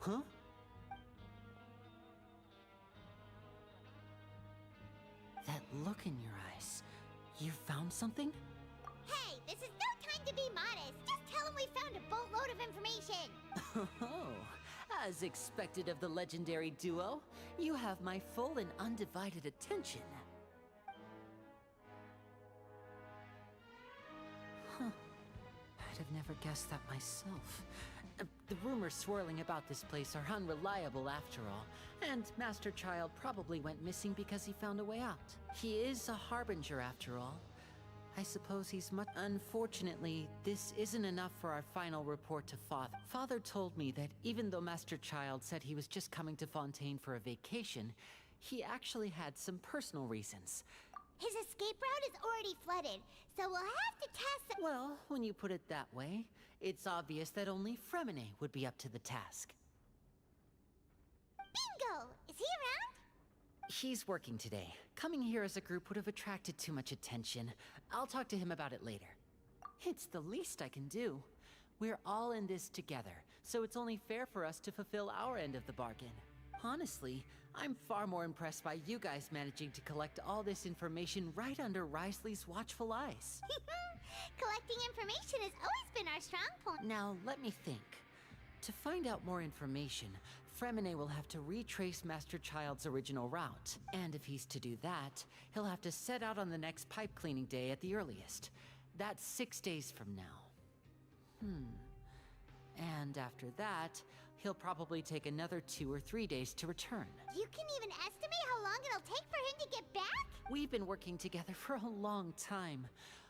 E: Huh? That look in your eyes. You found something?
P: Hey, this is no time to be modest. Just tell him we found a boatload of information.
E: Oh, as expected of the legendary duo, you have my full and undivided attention. Huh. I'd have never guessed that myself. The rumors swirling about this place are unreliable after all, and Master Child probably went missing because he found a way out. He is a harbinger after all. I suppose he's much... Unfortunately, this isn't enough for our final report to Father. Father told me that even though Master Child said he was just coming to Fontaine for a vacation, he actually had some personal reasons.
P: His escape route is already flooded, so we'll have to test...
E: Well, when you put it that way, it's obvious that only Fremine would be up to the task.
P: Bingo! Is he around?
E: He's working today. Coming here as a group would have attracted too much attention. I'll talk to him about it later. It's the least I can do. We're all in this together, so it's only fair for us to fulfill our end of the bargain. Honestly, I'm far more impressed by you guys managing to collect all this information right under Risley's watchful eyes.
P: Collecting information has always been our strong point.
E: Now, let me think. To find out more information, Fremine will have to retrace Master Child's original route. And if he's to do that, he'll have to set out on the next pipe cleaning day at the earliest. That's 6 days from now. And after that, He'll probably take another 2 or 3 days to return.
P: You can even estimate how long it'll take for him to get back?
E: We've been working together for a long time.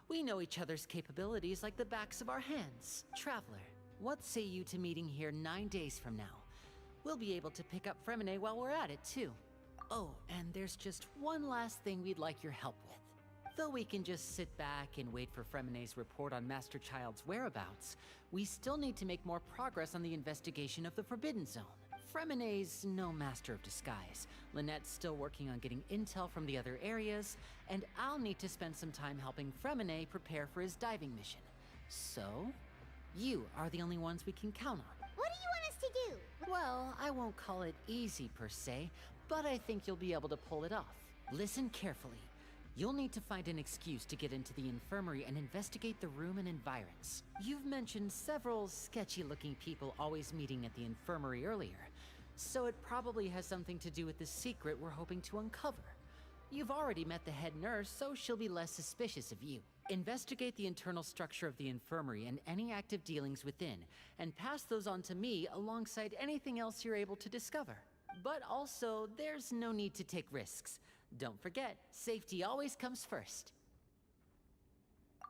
E: We know each other's capabilities like the backs of our hands. Traveler, what say you to meeting here 9 days from now? We'll be able to pick up Fremine while we're at it, too. Oh, and there's just one last thing we'd like your help with. Though we can just sit back and wait for Fremine's report on Master Child's whereabouts, we still need to make more progress on the investigation of the Forbidden Zone. Fremine's no master of disguise. Lynette's still working on getting intel from the other areas, and I'll need to spend some time helping Fremine prepare for his diving mission. So, you are the only ones we can count on.
P: What do you want us to do?
E: Well, I won't call it easy per se, but I think you'll be able to pull it off. Listen carefully. You'll need to find an excuse to get into the infirmary and investigate the room and environs. You've mentioned several sketchy-looking people always meeting at the infirmary earlier, so it probably has something to do with the secret we're hoping to uncover. You've already met the head nurse, so she'll be less suspicious of you. Investigate the internal structure of the infirmary and any active dealings within, and pass those on to me alongside anything else you're able to discover. But also, there's no need to take risks. Don't forget, safety always comes first.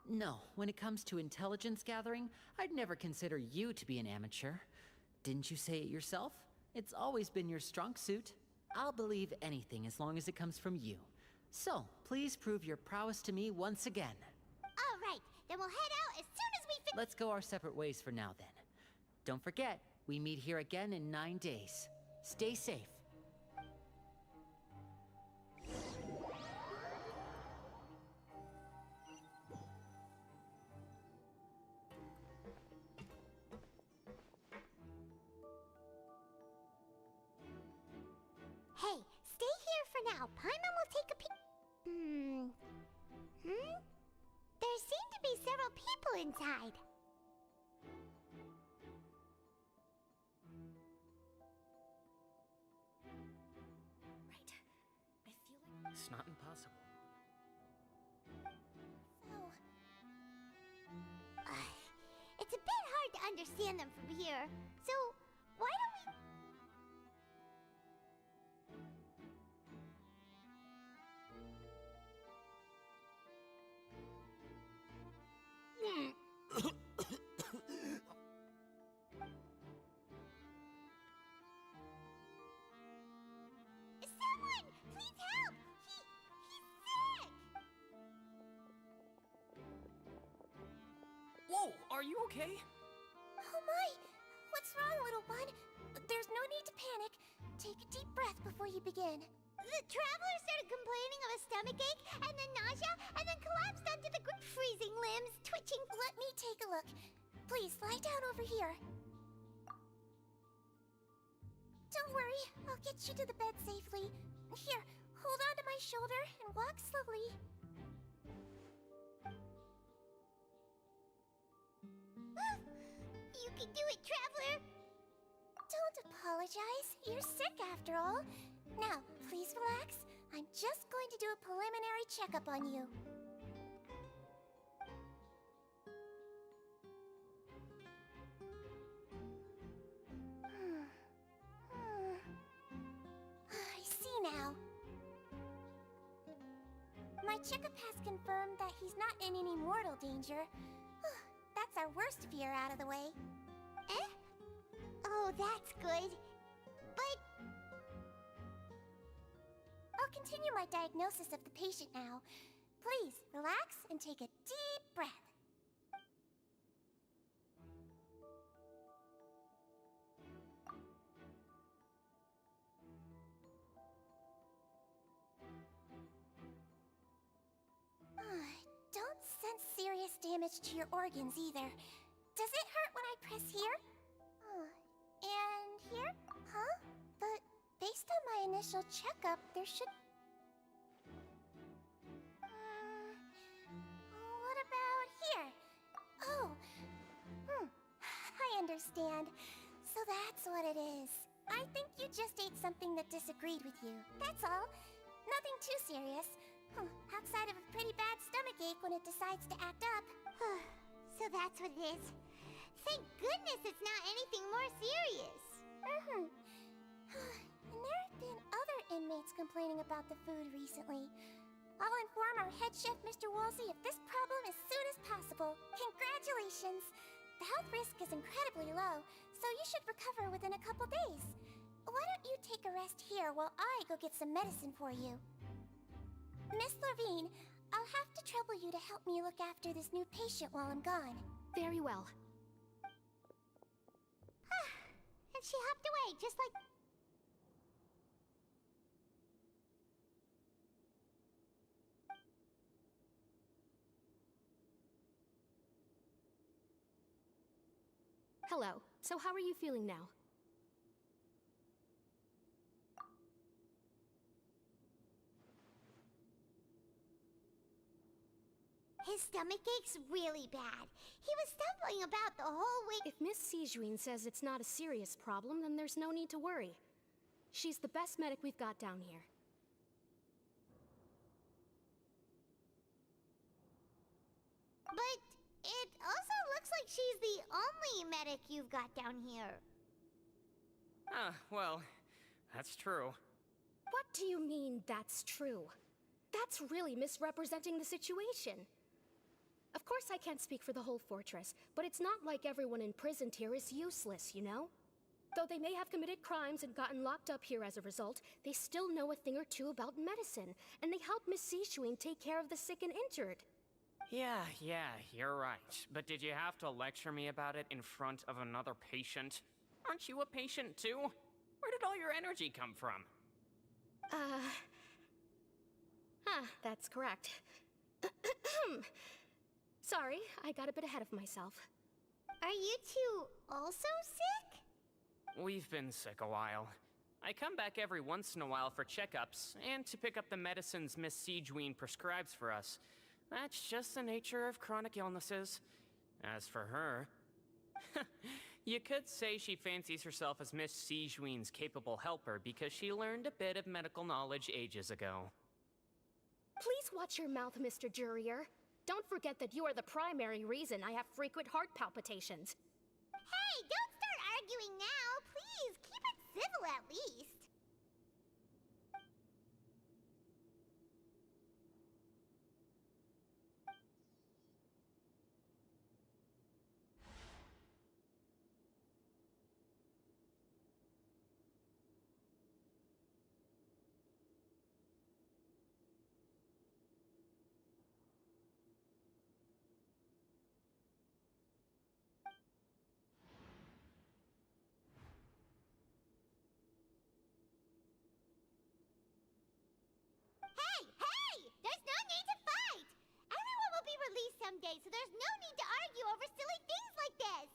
E: No, when it comes to intelligence gathering, I'd never consider you to be an amateur. Didn't you say it yourself? It's always been your strong suit. I'll believe anything as long as it comes from you. So, please prove your prowess to me once again.
P: All right, then we'll head out as soon as we
E: Let's go our separate ways for now then. Don't forget, we meet here again in 9 days. Stay safe.
P: Hey, stay here for now. Paimon will take a peek. There seem to be several people inside.
M: Right. I feel like it's not impossible.
P: It's a bit hard to understand them from here. So, why don't we... Someone! Please help! He's sick!
L: Whoa, are you okay?
P: Oh my! What's wrong, little one? There's no need to panic. Take a deep breath before you begin. The traveler started complaining of a stomachache, and then nausea, and then collapsed onto the ground, freezing limbs, twitching. Let me take a look. Please, lie down over here. Don't worry, I'll get you to the bed safely. Here, hold on to my shoulder and walk slowly. You can do it, traveler! Don't apologize. You're sick after all. Now, please relax. I'm just going to do a preliminary checkup on you. I see now. My checkup has confirmed that he's not in any mortal danger. That's our worst fear out of the way. Eh? Oh, that's good. But... I'll continue my diagnosis of the patient now. Please, relax and take a deep breath. Don't sense serious damage to your organs either. Does it hurt when I press here? And here? Huh? But based on my initial checkup, there should... what about here? Oh. I understand. So that's what it is. I think you just ate something that disagreed with you. That's all. Nothing too serious. Outside of a pretty bad stomachache when it decides to act up. So that's what it is. Thank goodness it's not anything more serious. about the food recently. I'll inform our head chef, Mr. Woolsey, of this problem as soon as possible. Congratulations! The health risk is incredibly low, so you should recover within a couple days. Why don't you take a rest here while I go get some medicine for you? Miss Levine, I'll have to trouble you to help me look after this new patient while I'm gone.
J: Very well.
D: And she hopped away, just like...
J: Hello. So how are you feeling now?
D: His stomach ache's really bad. He was stumbling about the whole week.
J: If Miss Sijuin says it's not a serious problem, then there's no need to worry. She's the best medic we've got down here.
D: But it also looks like she's the only medic you've got down here.
N: Ah, well, that's true.
J: What do you mean, that's true? That's really misrepresenting the situation. Of course I can't speak for the whole fortress, but it's not like everyone imprisoned here is useless, you know? Though they may have committed crimes and gotten locked up here as a result, they still know a thing or two about medicine, and they help Miss Sijuin take care of the sick and injured.
N: Yeah, you're right. But did you have to lecture me about it in front of another patient? Aren't you a patient too? Where did all your energy come from?
J: That's correct. Sorry, I got a bit ahead of myself.
D: Are you two also sick?
N: We've been sick a while. I come back every once in a while for checkups, and to pick up the medicines Miss Sijuin prescribes for us. That's just the nature of chronic illnesses. As for her... you could say she fancies herself as Miss Sijuin's capable helper because she learned a bit of medical knowledge ages ago.
J: Please watch your mouth, Mr. Jurier. Don't forget that you are the primary reason I have frequent heart palpitations.
D: Hey, don't start arguing now! Please, keep it civil at least. Someday, so there's no need to argue over silly things like this!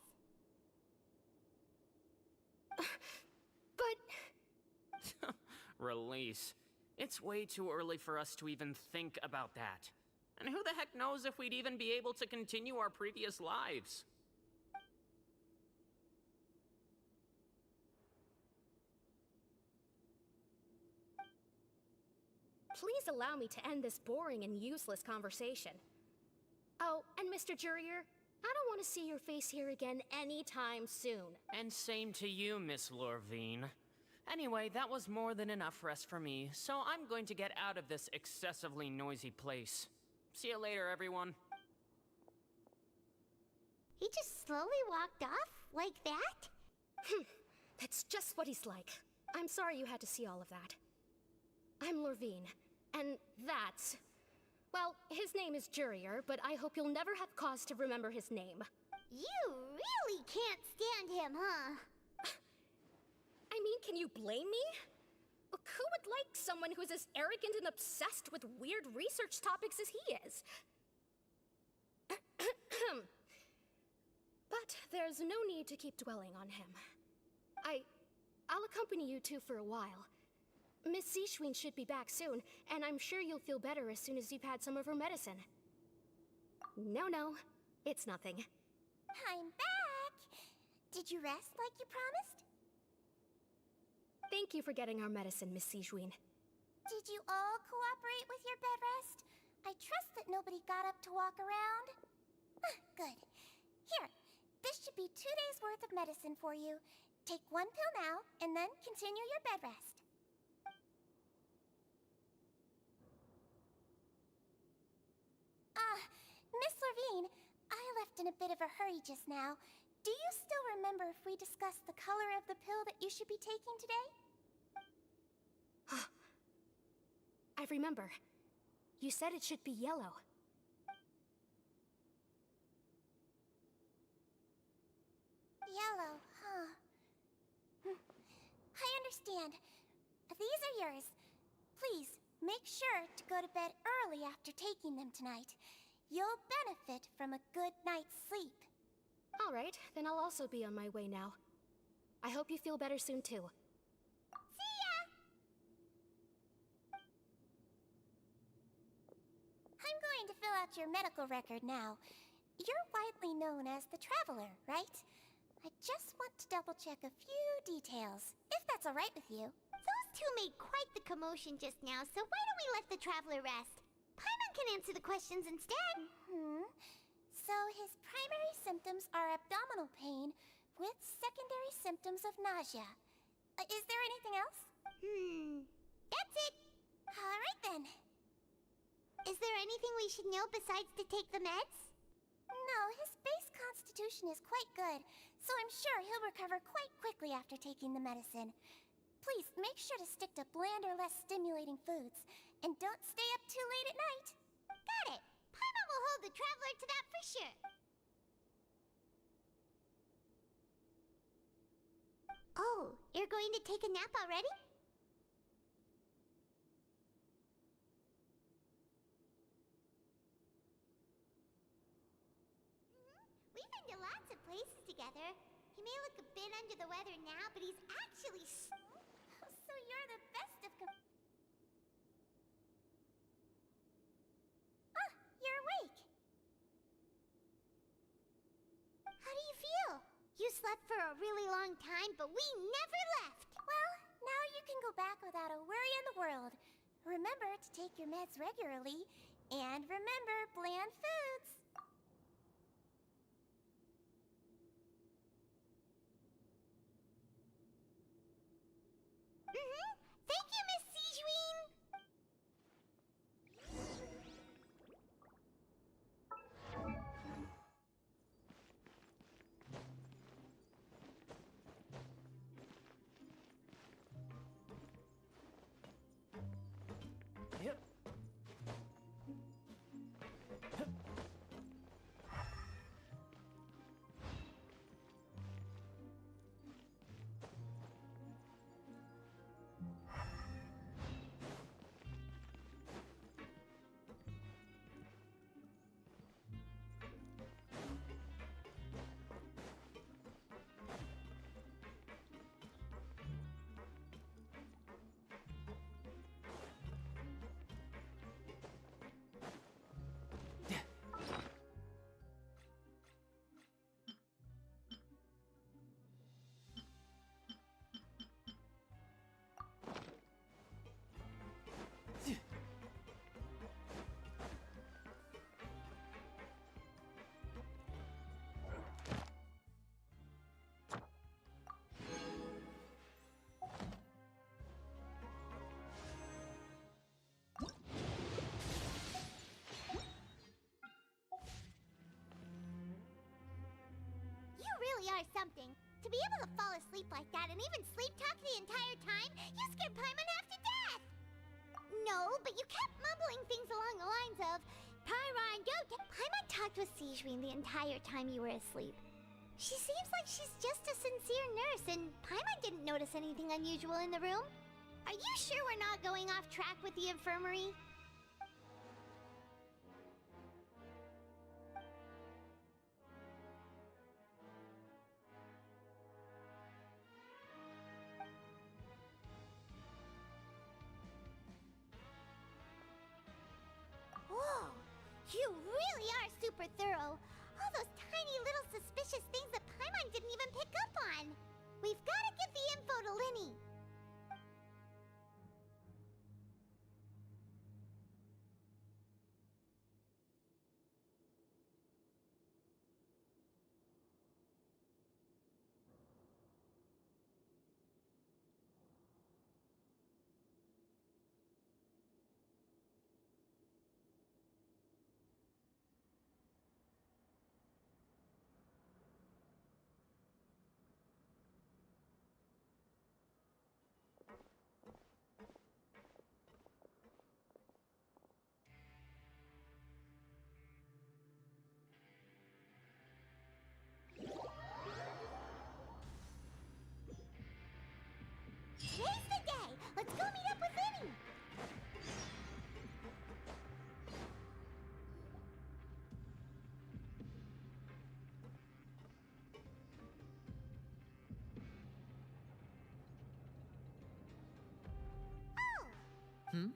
J: But...
N: Release. It's way too early for us to even think about that. And who the heck knows if we'd even be able to continue our previous lives?
J: Please allow me to end this boring and useless conversation. Oh, and Mr. Jurier, I don't want to see your face here again anytime soon.
N: And same to you, Miss Lorvine. Anyway, that was more than enough rest for me, so I'm going to get out of this excessively noisy place. See you later, everyone.
D: He just slowly walked off? Like that?
J: That's just what he's like. I'm sorry you had to see all of that. I'm Lorvine, and that's... Well, his name is Jurier, but I hope you'll never have cause to remember his name.
D: You really can't stand him, huh?
J: I mean, can you blame me? Who would like someone who's as arrogant and obsessed with weird research topics as he is? But there's no need to keep dwelling on him. I'll accompany you two for a while. Miss Sijuin should be back soon, and I'm sure you'll feel better as soon as you've had some of her medicine. No, it's nothing.
P: I'm back! Did you rest like you promised?
J: Thank you for getting our medicine, Miss Sijuin.
P: Did you all cooperate with your bed rest? I trust that nobody got up to walk around. Good. Here, this should be 2 days' worth of medicine for you. Take 1 pill now, and then continue your bed rest. Miss Levine, I left in a bit of a hurry just now. Do you still remember if we discussed the color of the pill that you should be taking today?
J: I remember. You said it should be yellow.
P: Yellow, huh? I understand. These are yours. Please, make sure to go to bed early after taking them tonight. You'll benefit from a good night's sleep.
J: All right, then I'll also be on my way now. I hope you feel better soon, too.
P: See ya! I'm going to fill out your medical record now. You're widely known as the Traveler, right? I just want to double-check a few details, if that's all right with you.
D: Those two made quite the commotion just now, so why don't we let the traveler rest? Paimon can answer the questions instead.
P: So his primary symptoms are abdominal pain with secondary symptoms of nausea. Is there anything else?
D: That's it.
P: All right then.
D: Is there anything we should know besides to take the meds?
P: No, his base constitution is quite good, so I'm sure he'll recover quite quickly after taking the medicine. Please, make sure to stick to bland or less stimulating foods, and don't stay up too late at night.
D: Got it. Paimon will hold the traveler to that for sure. Oh, you're going to take a nap already? We've been to lots of places together. He may look a bit under the weather now, but he's actually
P: So you're the best of you're awake.
D: How do you feel? You slept for a really long time, but we never left.
P: Well, now you can go back without a worry in the world. Remember to take your meds regularly, and remember bland foods.
D: Thank you, Miss Sijuin.
L: Yep.
D: You really are something. To be able to fall asleep like that and even sleep talk the entire time, you scared Paimon half to death! No, but you kept mumbling things along the lines of, Pyron, don't... Paimon talked with Sijuin the entire time you were asleep. She seems like she's just a sincere nurse, and Paimon didn't notice anything unusual in the room. Are you sure we're not going off track with the infirmary? Whoa! You really are super thorough. All those tiny little suspicious things that Paimon didn't even pick up on. We've got to give the info to Linny.
P: Today's the day! Let's go meet up with Vinny!
E: Hmm?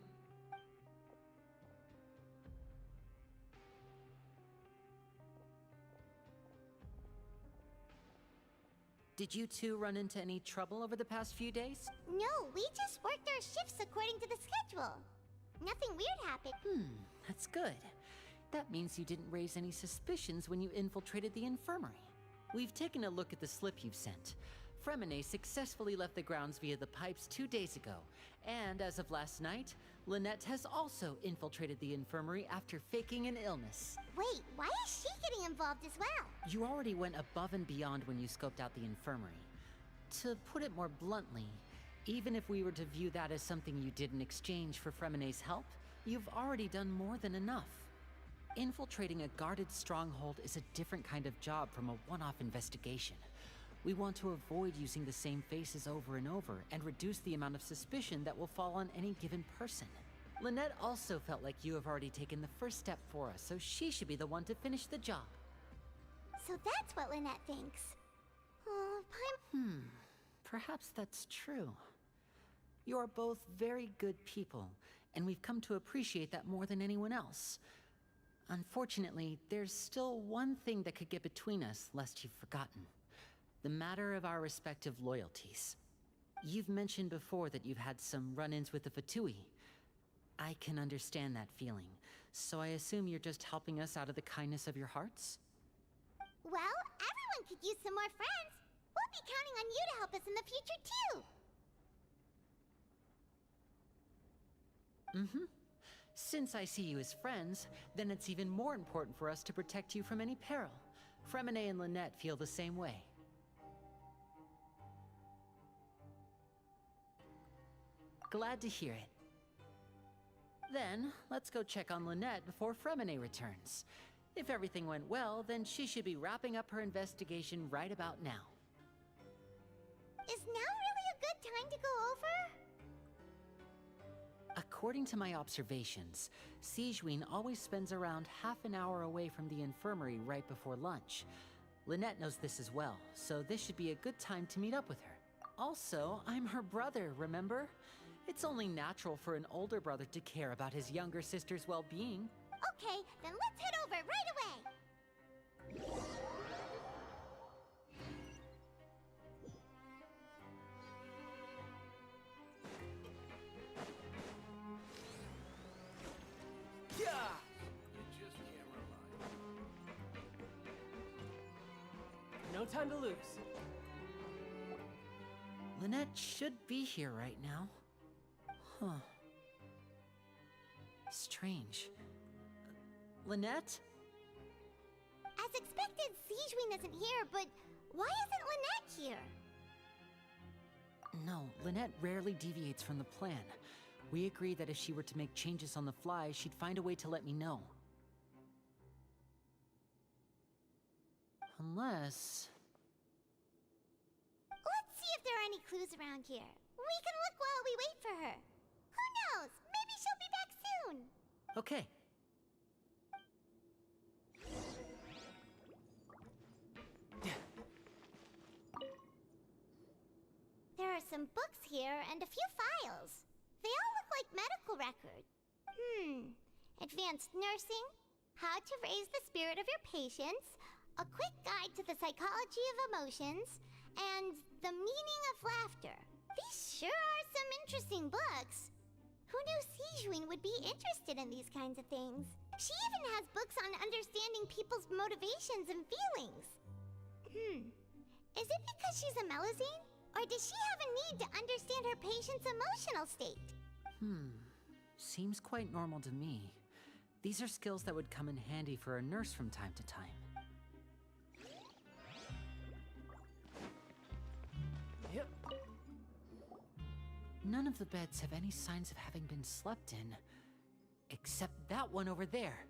E: Did you two run into any trouble over the past few days?
P: No, we just worked our shifts according to the schedule. Nothing weird happened.
E: That's good. That means you didn't raise any suspicions when you infiltrated the infirmary. We've taken a look at the slip you've sent. Fremine successfully left the grounds via the pipes 2 days ago, and as of last night, Lynette has also infiltrated the infirmary after faking an illness.
P: Wait, why is she getting involved as well?
E: You already went above and beyond when you scoped out the infirmary. To put it more bluntly, even if we were to view that as something you did in exchange for Fremine's help, you've already done more than enough. Infiltrating a guarded stronghold is a different kind of job from a one-off investigation. We want to avoid using the same faces over and over and reduce the amount of suspicion that will fall on any given person. Lynette also felt like you have already taken the first step for us, so she should be the one to finish the job.
P: So that's what Lynette thinks.
E: Perhaps that's true. You are both very good people, and we've come to appreciate that more than anyone else. Unfortunately, there's still one thing that could get between us, lest you've forgotten. The matter of our respective loyalties. You've mentioned before that you've had some run-ins with the Fatui. I can understand that feeling, so I assume you're just helping us out of the kindness of your hearts?
P: Well, everyone could use some more friends. We'll be counting on you to help us in the future, too.
E: Since I see you as friends, then it's even more important for us to protect you from any peril. Fremine and Lynette feel the same way. Glad to hear it. Then, let's go check on Lynette before Fremine returns. If everything went well, then she should be wrapping up her investigation right about now.
P: Is now really a good time to go over?
E: According to my observations, Sigewinne always spends around half an hour away from the infirmary right before lunch. Lynette knows this as well, so this should be a good time to meet up with her. Also, I'm her brother, remember? It's only natural for an older brother to care about his younger sister's well-being.
P: Okay, then let's head over right away!
Q: Yeah!
L: No time to lose.
E: Lynette should be here right now. Huh. Strange. Lynette?
P: As expected, Sigewinne isn't here, but why isn't Lynette here?
E: No, Lynette rarely deviates from the plan. We agreed that if she were to make changes on the fly, she'd find a way to let me know. Unless...
P: Let's see if there are any clues around here. We can look while we wait for her. Who knows? Maybe she'll be back soon.
E: Okay.
P: There are some books here and a few files. They all look like medical records. Advanced nursing, how to raise the spirit of your patients, a quick guide to the psychology of emotions, and the meaning of laughter. These sure are some interesting books. Who knew Sigewinne would be interested in these kinds of things? She even has books on understanding people's motivations and feelings. Is it because she's a Melusine? Or does she have a need to understand her patient's emotional state?
E: Seems quite normal to me. These are skills that would come in handy for a nurse from time to time.
L: Yep.
E: None of the beds have any signs of having been slept in. Except that one over there.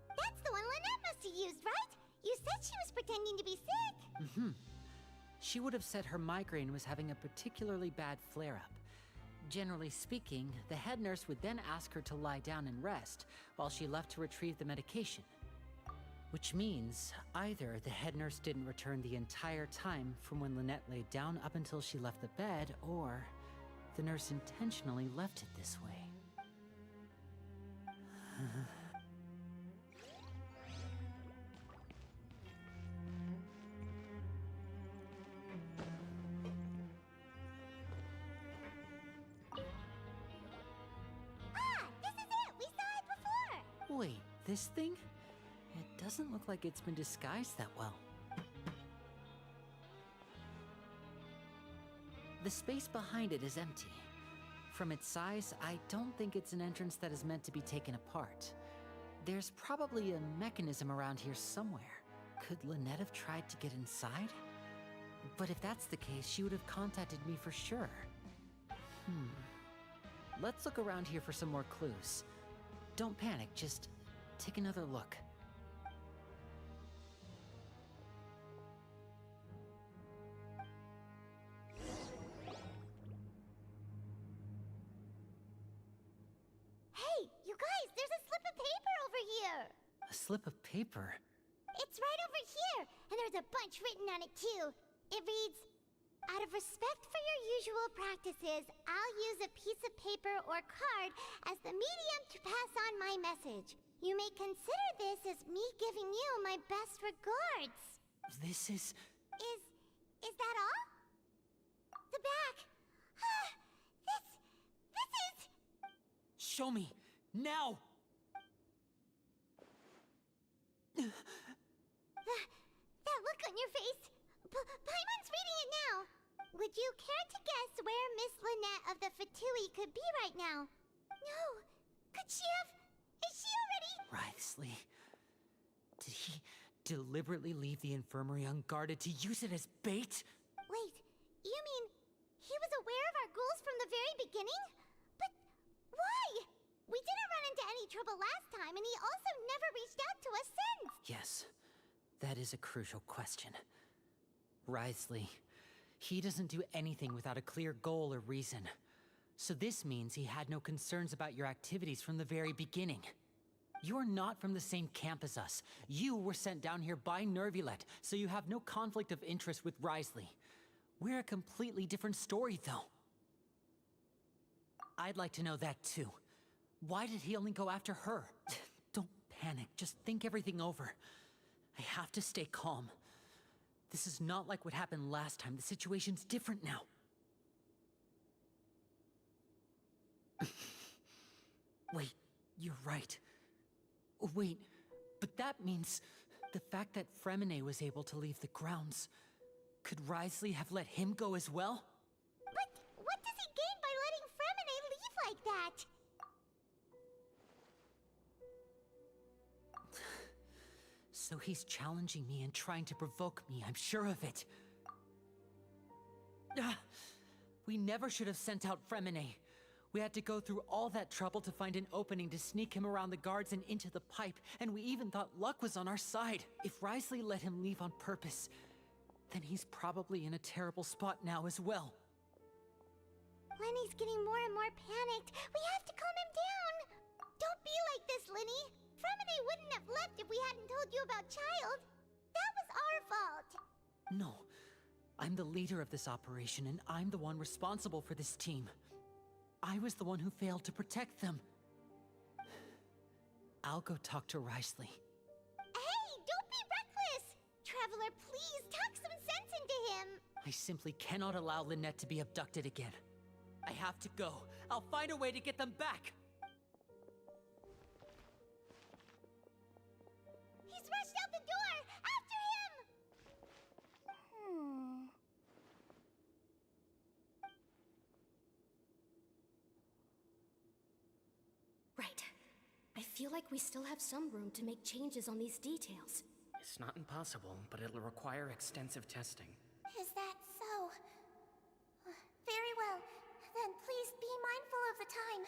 P: That's the one Lynette must have used, right? You said she was pretending to be sick.
E: She would have said her migraine was having a particularly bad flare-up. Generally speaking, the head nurse would then ask her to lie down and rest, while she left to retrieve the medication. Which means, either the head nurse didn't return the entire time from when Lynette laid down up until she left the bed, or the nurse intentionally left it this way. Wait, this thing? It doesn't look like it's been disguised that well. The space behind it is empty. From its size, I don't think it's an entrance that is meant to be taken apart. There's probably a mechanism around here somewhere. Could Lynette have tried to get inside? But if that's the case, she would have contacted me for sure. Let's look around here for some more clues. Don't panic, just take another look.
P: Hey, you guys, there's a slip of paper over here!
E: A slip of paper?
P: It's right over here, and there's a bunch written on it too. It reads, "Out of respect for your usual practices, I'll use a piece of paper or card as the medium to pass on my message. You may consider this as me giving you my best regards."
E: This is...
P: Is that all? The back. This is...
E: Show me! Now!
P: That look on your face. Paimon's reading it now. Would you care to guess where Miss Lynette of the Fatui could be right now? No. Could she have... Is she already...
E: Wriothesley. Did he deliberately leave the infirmary unguarded to use it as bait?
P: Wait, you mean he was aware of our goals from the very beginning? But why? We didn't run into any trouble last time, and he also never reached out to us since.
E: Yes, that is a crucial question. Wriothesley, he doesn't do anything without a clear goal or reason. So this means he had no concerns about your activities from the very beginning. You're not from the same camp as us. You were sent down here by Nervulet, so you have no conflict of interest with Wriothesley. We're a completely different story, though. I'd like to know that, too. Why did he only go after her? Don't panic, just think everything over. I have to stay calm. This is not like what happened last time. The situation's different now. Wait, you're right. Wait, but that means the fact that Fremine was able to leave the grounds. Could Wriothesley have let him go as well?
P: But what does he gain by letting Fremine leave like that?
E: So he's challenging me and trying to provoke me, I'm sure of it. We never should have sent out Fremine. We had to go through all that trouble to find an opening to sneak him around the guards and into the pipe, and we even thought luck was on our side. If Wriothesley let him leave on purpose, then he's probably in a terrible spot now as well.
P: Lenny's getting more and more panicked. We have to calm him down. Don't be like this, Lenny. Fremine wouldn't have left if we hadn't told you about Child. That was our fault.
E: No, I'm the leader of this operation, and I'm the one responsible for this team. I was the one who failed to protect them. I'll go talk to Wriothesley.
P: Hey, don't be reckless! Traveler, please talk some sense into him.
E: I simply cannot allow Lynette to be abducted again. I have to go. I'll find a way to get them back.
P: He's rushed out the door! After him!
J: Right. I feel like we still have some room to make changes on these details.
N: It's not impossible, but it'll require extensive testing.
P: Is that so? Very well. Then please be mindful of the time.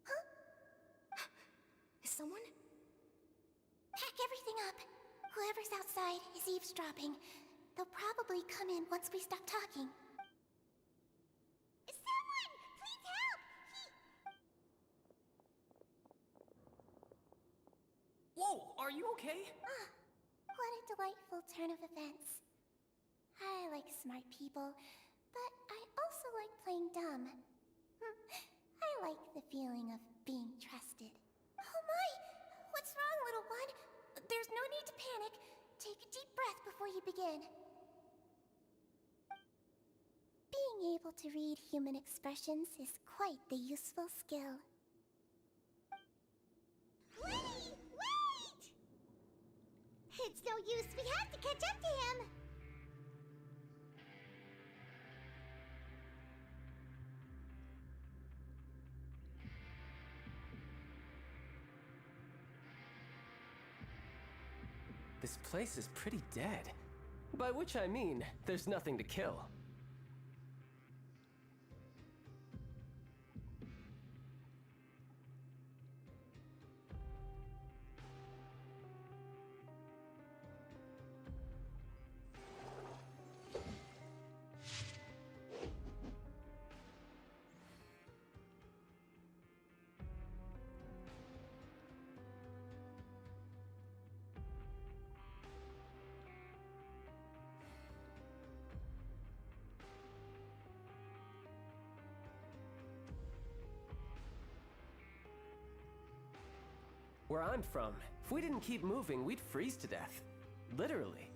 P: Huh?
J: Is someone?
P: Pack everything up. Whoever's outside is eavesdropping. They'll probably come in once we stop talking.
L: are you okay?
P: What a delightful turn of events. I like smart people, but I also like playing dumb. I like the feeling of being trusted. Oh my! What's wrong, little one? There's no need to panic. Take a deep breath before you begin. Being able to read human expressions is quite the useful skill.
D: Wait! It's no use, we have to catch up to him!
L: This place is pretty dead. By which I mean, there's nothing to kill. Where I'm from, if we didn't keep moving, we'd freeze to death. Literally.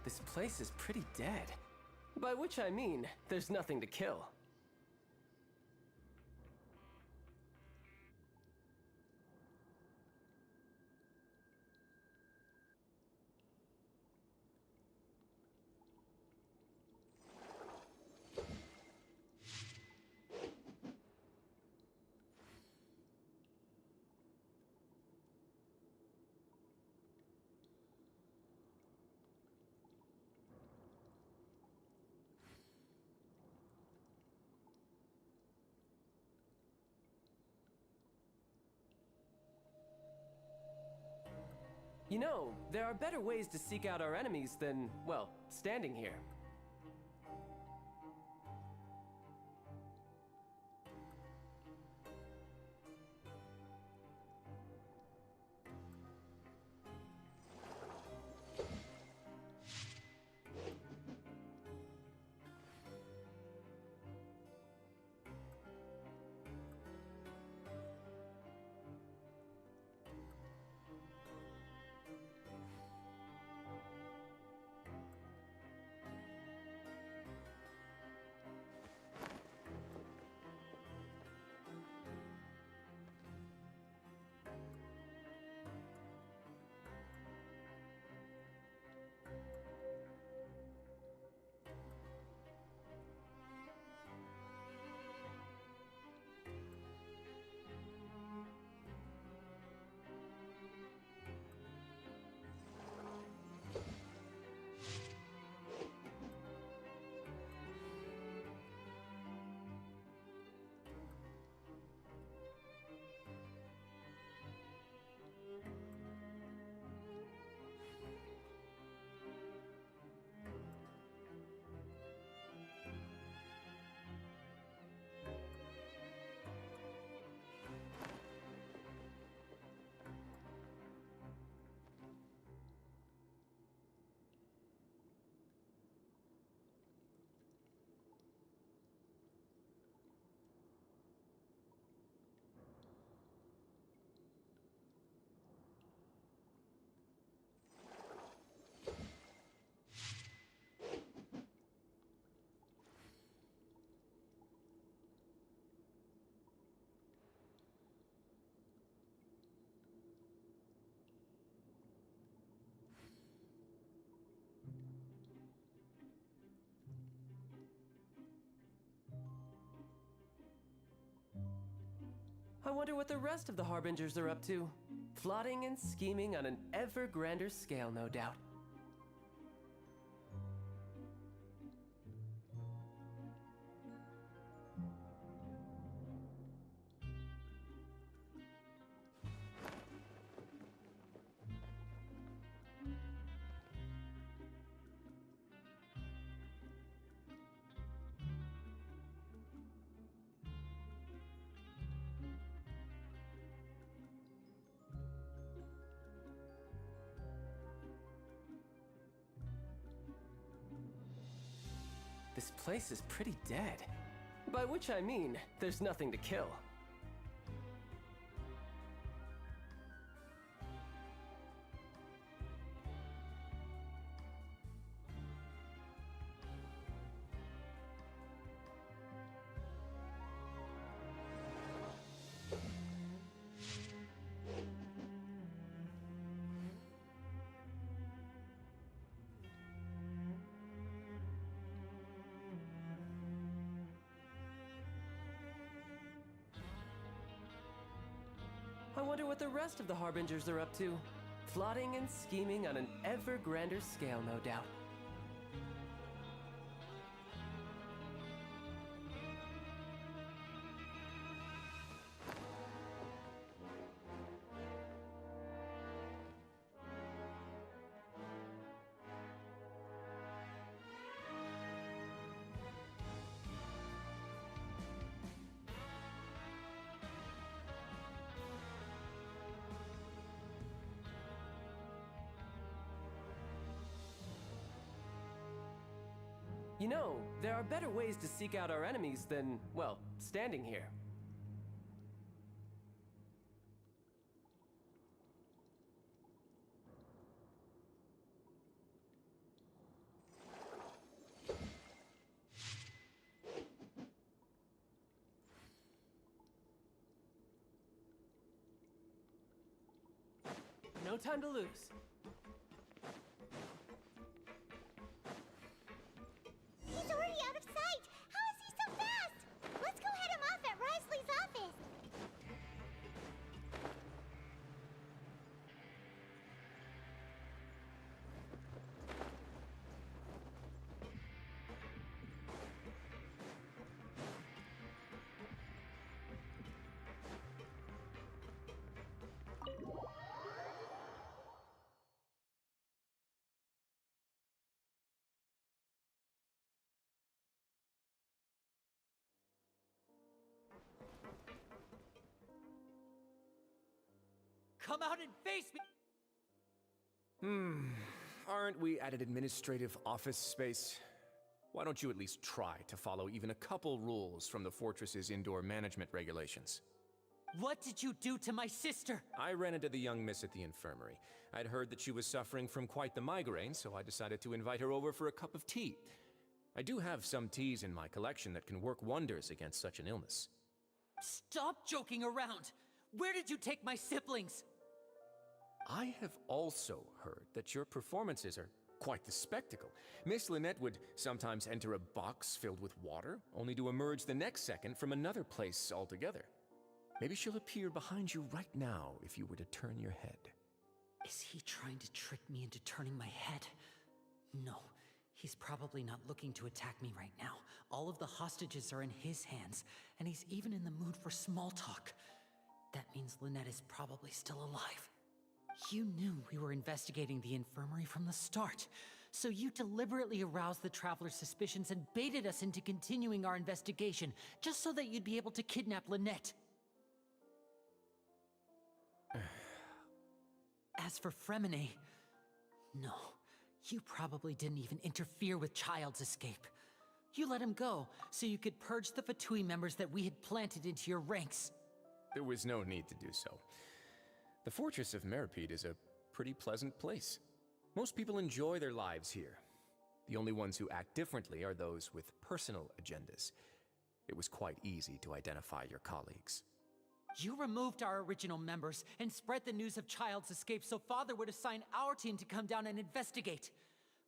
L: This place is pretty dead. By which I mean, there's nothing to kill. You know, there are better ways to seek out our enemies than, well, standing here. wonder what the rest of the Harbingers are up to. Plotting and scheming on an ever grander scale, no doubt. This place is pretty dead. By which I mean, there's nothing to kill. I wonder what the rest of the Harbingers are up to. Plotting and scheming on an ever grander scale, no doubt. You know, there are better ways to seek out our enemies than, well, standing here. No time to lose.
P: He's already out of sight! How is he so fast? Let's go head him off at Risley's office!
E: Come out and face me!
K: Aren't we at an administrative office space? Why don't you at least try to follow even a couple rules from the fortress's indoor management regulations?
E: What did you do to my sister?
K: I ran into the young miss at the infirmary. I'd heard that she was suffering from quite the migraine, so I decided to invite her over for a cup of tea. I do have some teas in my collection that can work wonders against such an illness.
E: Stop joking around! Where did you take my siblings?
K: I have also heard that your performances are quite the spectacle. Miss Lynette would sometimes enter a box filled with water, only to emerge the next second from another place altogether. Maybe she'll appear behind you right now if you were to turn your head.
E: Is he trying to trick me into turning my head? No, he's probably not looking to attack me right now. All of the hostages are in his hands, and he's even in the mood for small talk. That means Lynette is probably still alive. You knew we were investigating the infirmary from the start, so you deliberately aroused the Traveler's suspicions and baited us into continuing our investigation, just so that you'd be able to kidnap Lynette. As for Fremine, no, you probably didn't even interfere with Child's escape. You let him go, so you could purge the Fatui members that we had planted into your ranks.
K: There was no need to do so. The Fortress of Meripede is a pretty pleasant place. Most people enjoy their lives here. The only ones who act differently are those with personal agendas. It was quite easy to identify your colleagues.
E: You removed our original members and spread the news of Child's escape so Father would assign our team to come down and investigate.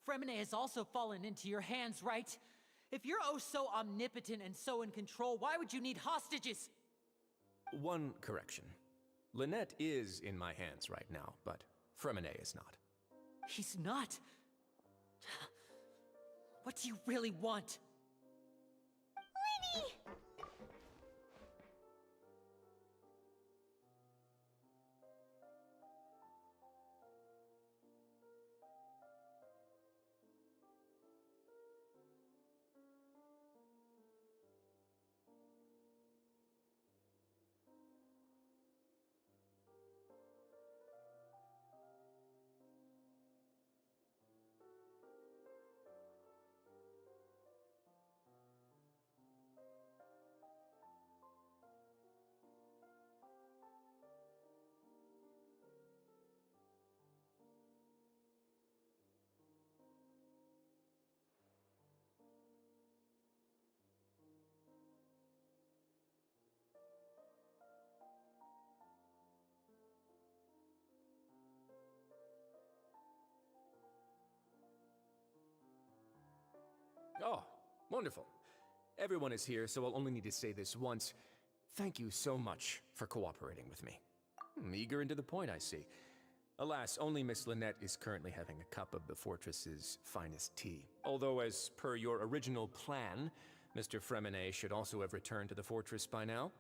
E: Fremine has also fallen into your hands, right? If you're oh so omnipotent and so in control, why would you need hostages?
B: one correction. Lynette is in my hands right now, but Fremine is not.
E: He's not. What do you really want?
P: Winnie!
B: Oh, wonderful. Everyone is here, so I'll only need to say this once. Thank you so much for cooperating with me. Eager and to the point, I see. Alas, only Miss Lynette is currently having a cup of the fortress's finest tea. Although, as per your original plan, Mr. Fremine should also have returned to the fortress by now.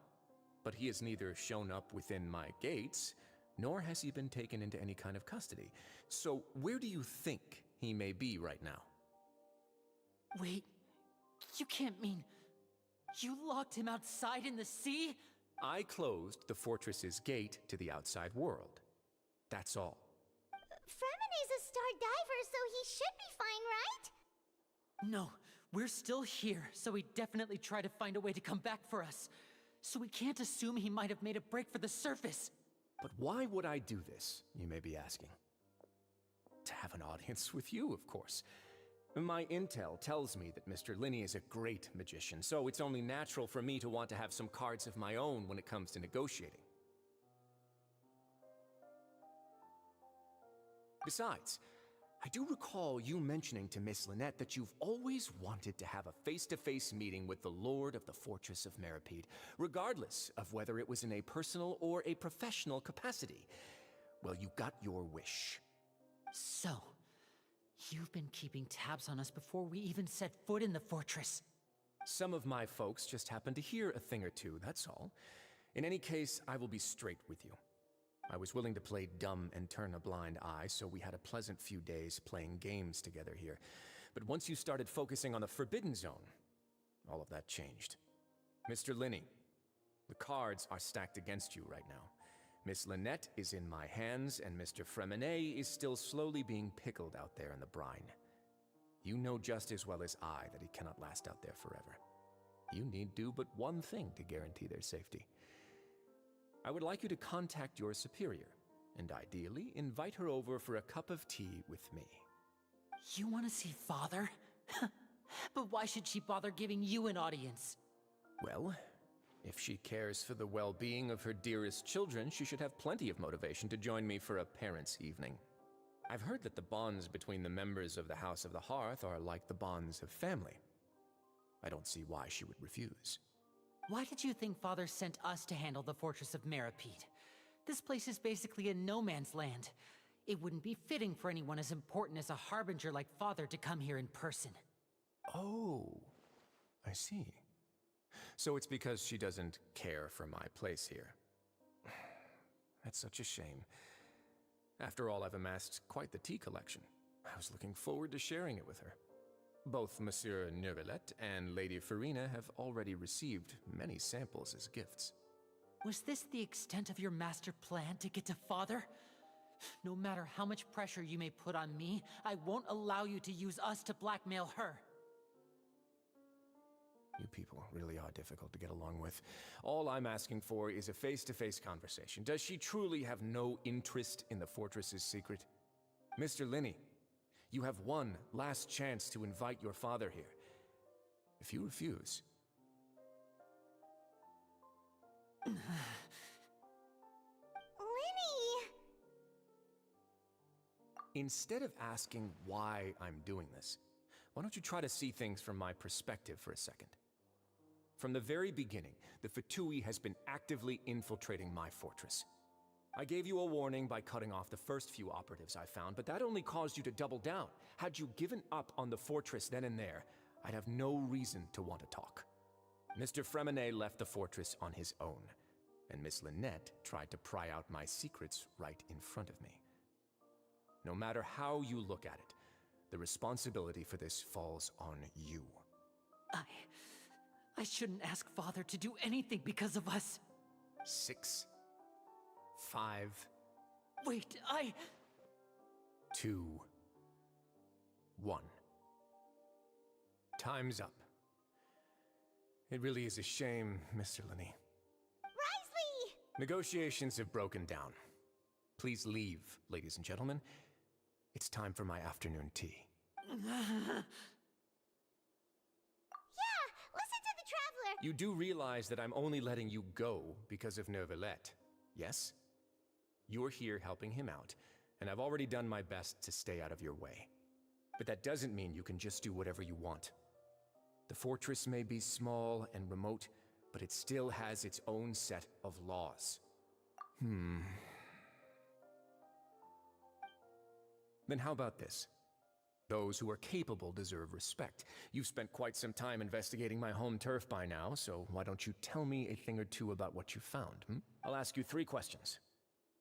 B: But he has neither shown up within my gates, nor has he been taken into any kind of custody. So where do you think he may be right now?
E: Wait, you can't mean you locked him outside in the sea?
B: I closed the fortress's gate to the outside world. That's all.
P: Fremine's a star diver, so he should be fine, right?
E: No, we're still here, so he definitely tried to find a way to come back for us. So we can't assume he might have made a break for the surface.
B: But why would I do this, you may be asking? To have an audience with you, of course. My intel tells me that Mr. Linney is a great magician, so it's only natural for me to want to have some cards of my own when it comes to negotiating. Besides, I do recall you mentioning to Miss Lynette that you've always wanted to have a face-to-face meeting with the Lord of the Fortress of Meripede, regardless of whether it was in a personal or a professional capacity. Well, you got your wish.
E: So, you've been keeping tabs on us before we even set foot in the fortress.
B: Some of my folks just happened to hear a thing or two, that's all. In any case, I will be straight with you. I was willing to play dumb and turn a blind eye, so we had a pleasant few days playing games together here. But once you started focusing on the Forbidden Zone, all of that changed. Mr. Linney, the cards are stacked against you right now. Miss Lynette is in my hands, and Mr. Fremine is still slowly being pickled out there in the brine. You know just as well as I that he cannot last out there forever. You need do but one thing to guarantee their safety. I would like you to contact your superior, and ideally invite her over for a cup of tea with me.
E: You want to see Father? But why should she bother giving you an audience?
B: Well, if she cares for the well-being of her dearest children, she should have plenty of motivation to join me for a parents' evening. I've heard that the bonds between the members of the House of the Hearth are like the bonds of family. I don't see why she would refuse.
E: Why did you think Father sent us to handle the Fortress of Meripede? This place is basically a no-man's land. It wouldn't be fitting for anyone as important as a harbinger like Father to come here in person.
B: Oh, I see. So it's because she doesn't care for my place here. That's such a shame. After all, I've amassed quite the tea collection. I was looking forward to sharing it with her. Both Monsieur Neuvillette and Lady Farina have already received many samples as gifts.
E: Was this the extent of your master plan to get to Father? No matter how much pressure you may put on me, I won't allow you to use us to blackmail her.
B: You people really are difficult to get along with. All I'm asking for is a face-to-face conversation. Does she truly have no interest in the fortress's secret? Mr. Linney, you have one last chance to invite your father here. If you refuse...
P: Linny!
B: Instead of asking why I'm doing this, why don't you try to see things from my perspective for a second? From the very beginning, the Fatui has been actively infiltrating my fortress. I gave you a warning by cutting off the first few operatives I found, but that only caused you to double down. Had you given up on the fortress then and there, I'd have no reason to want to talk. Mr. Fremenet left the fortress on his own, and Miss Lynette tried to pry out my secrets right in front of me. No matter how you look at it, the responsibility for this falls on you.
E: I shouldn't ask Father to do anything because of us.
B: 6, 5...
E: Wait,
B: 2, 1. Time's up. It really is a shame, Mr. Linney.
P: Risley!
B: Negotiations have broken down. Please leave, ladies and gentlemen. It's time for my afternoon tea.
P: Listen to the Traveler!
B: You do realize that I'm only letting you go because of Neuvillette, yes? You're here helping him out, and I've already done my best to stay out of your way. But that doesn't mean you can just do whatever you want. The fortress may be small and remote, but it still has its own set of laws. Then how about this? Those who are capable deserve respect. You've spent quite some time investigating my home turf by now, so why don't you tell me a thing or two about what you found, I'll ask you 3 questions.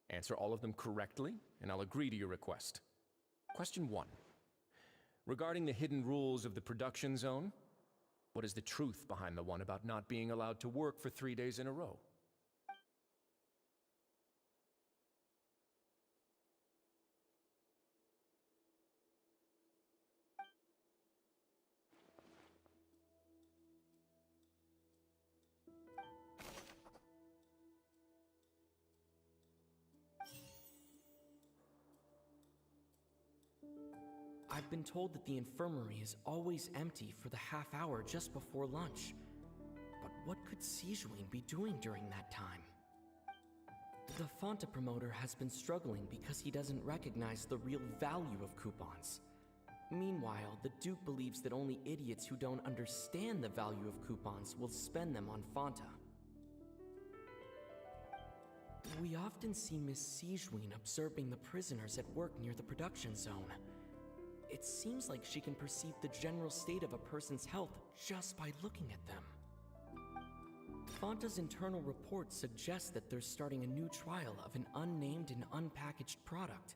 B: Answer all of them correctly, and I'll agree to your request. Question 1. Regarding the hidden rules of the production zone, what is the truth behind the one about not being allowed to work for 3 days in a row?
I: I've been told that the infirmary is always empty for the half hour just before lunch. But what could Sijuin be doing during that time? The Fonta promoter has been struggling because he doesn't recognize the real value of coupons. Meanwhile, the Duke believes that only idiots who don't understand the value of coupons will spend them on Fonta. We often see Miss Sijuin observing the prisoners at work near the production zone. It seems like she can perceive the general state of a person's health just by looking at them. Fonta's internal report suggests that they're starting a new trial of an unnamed and unpackaged product.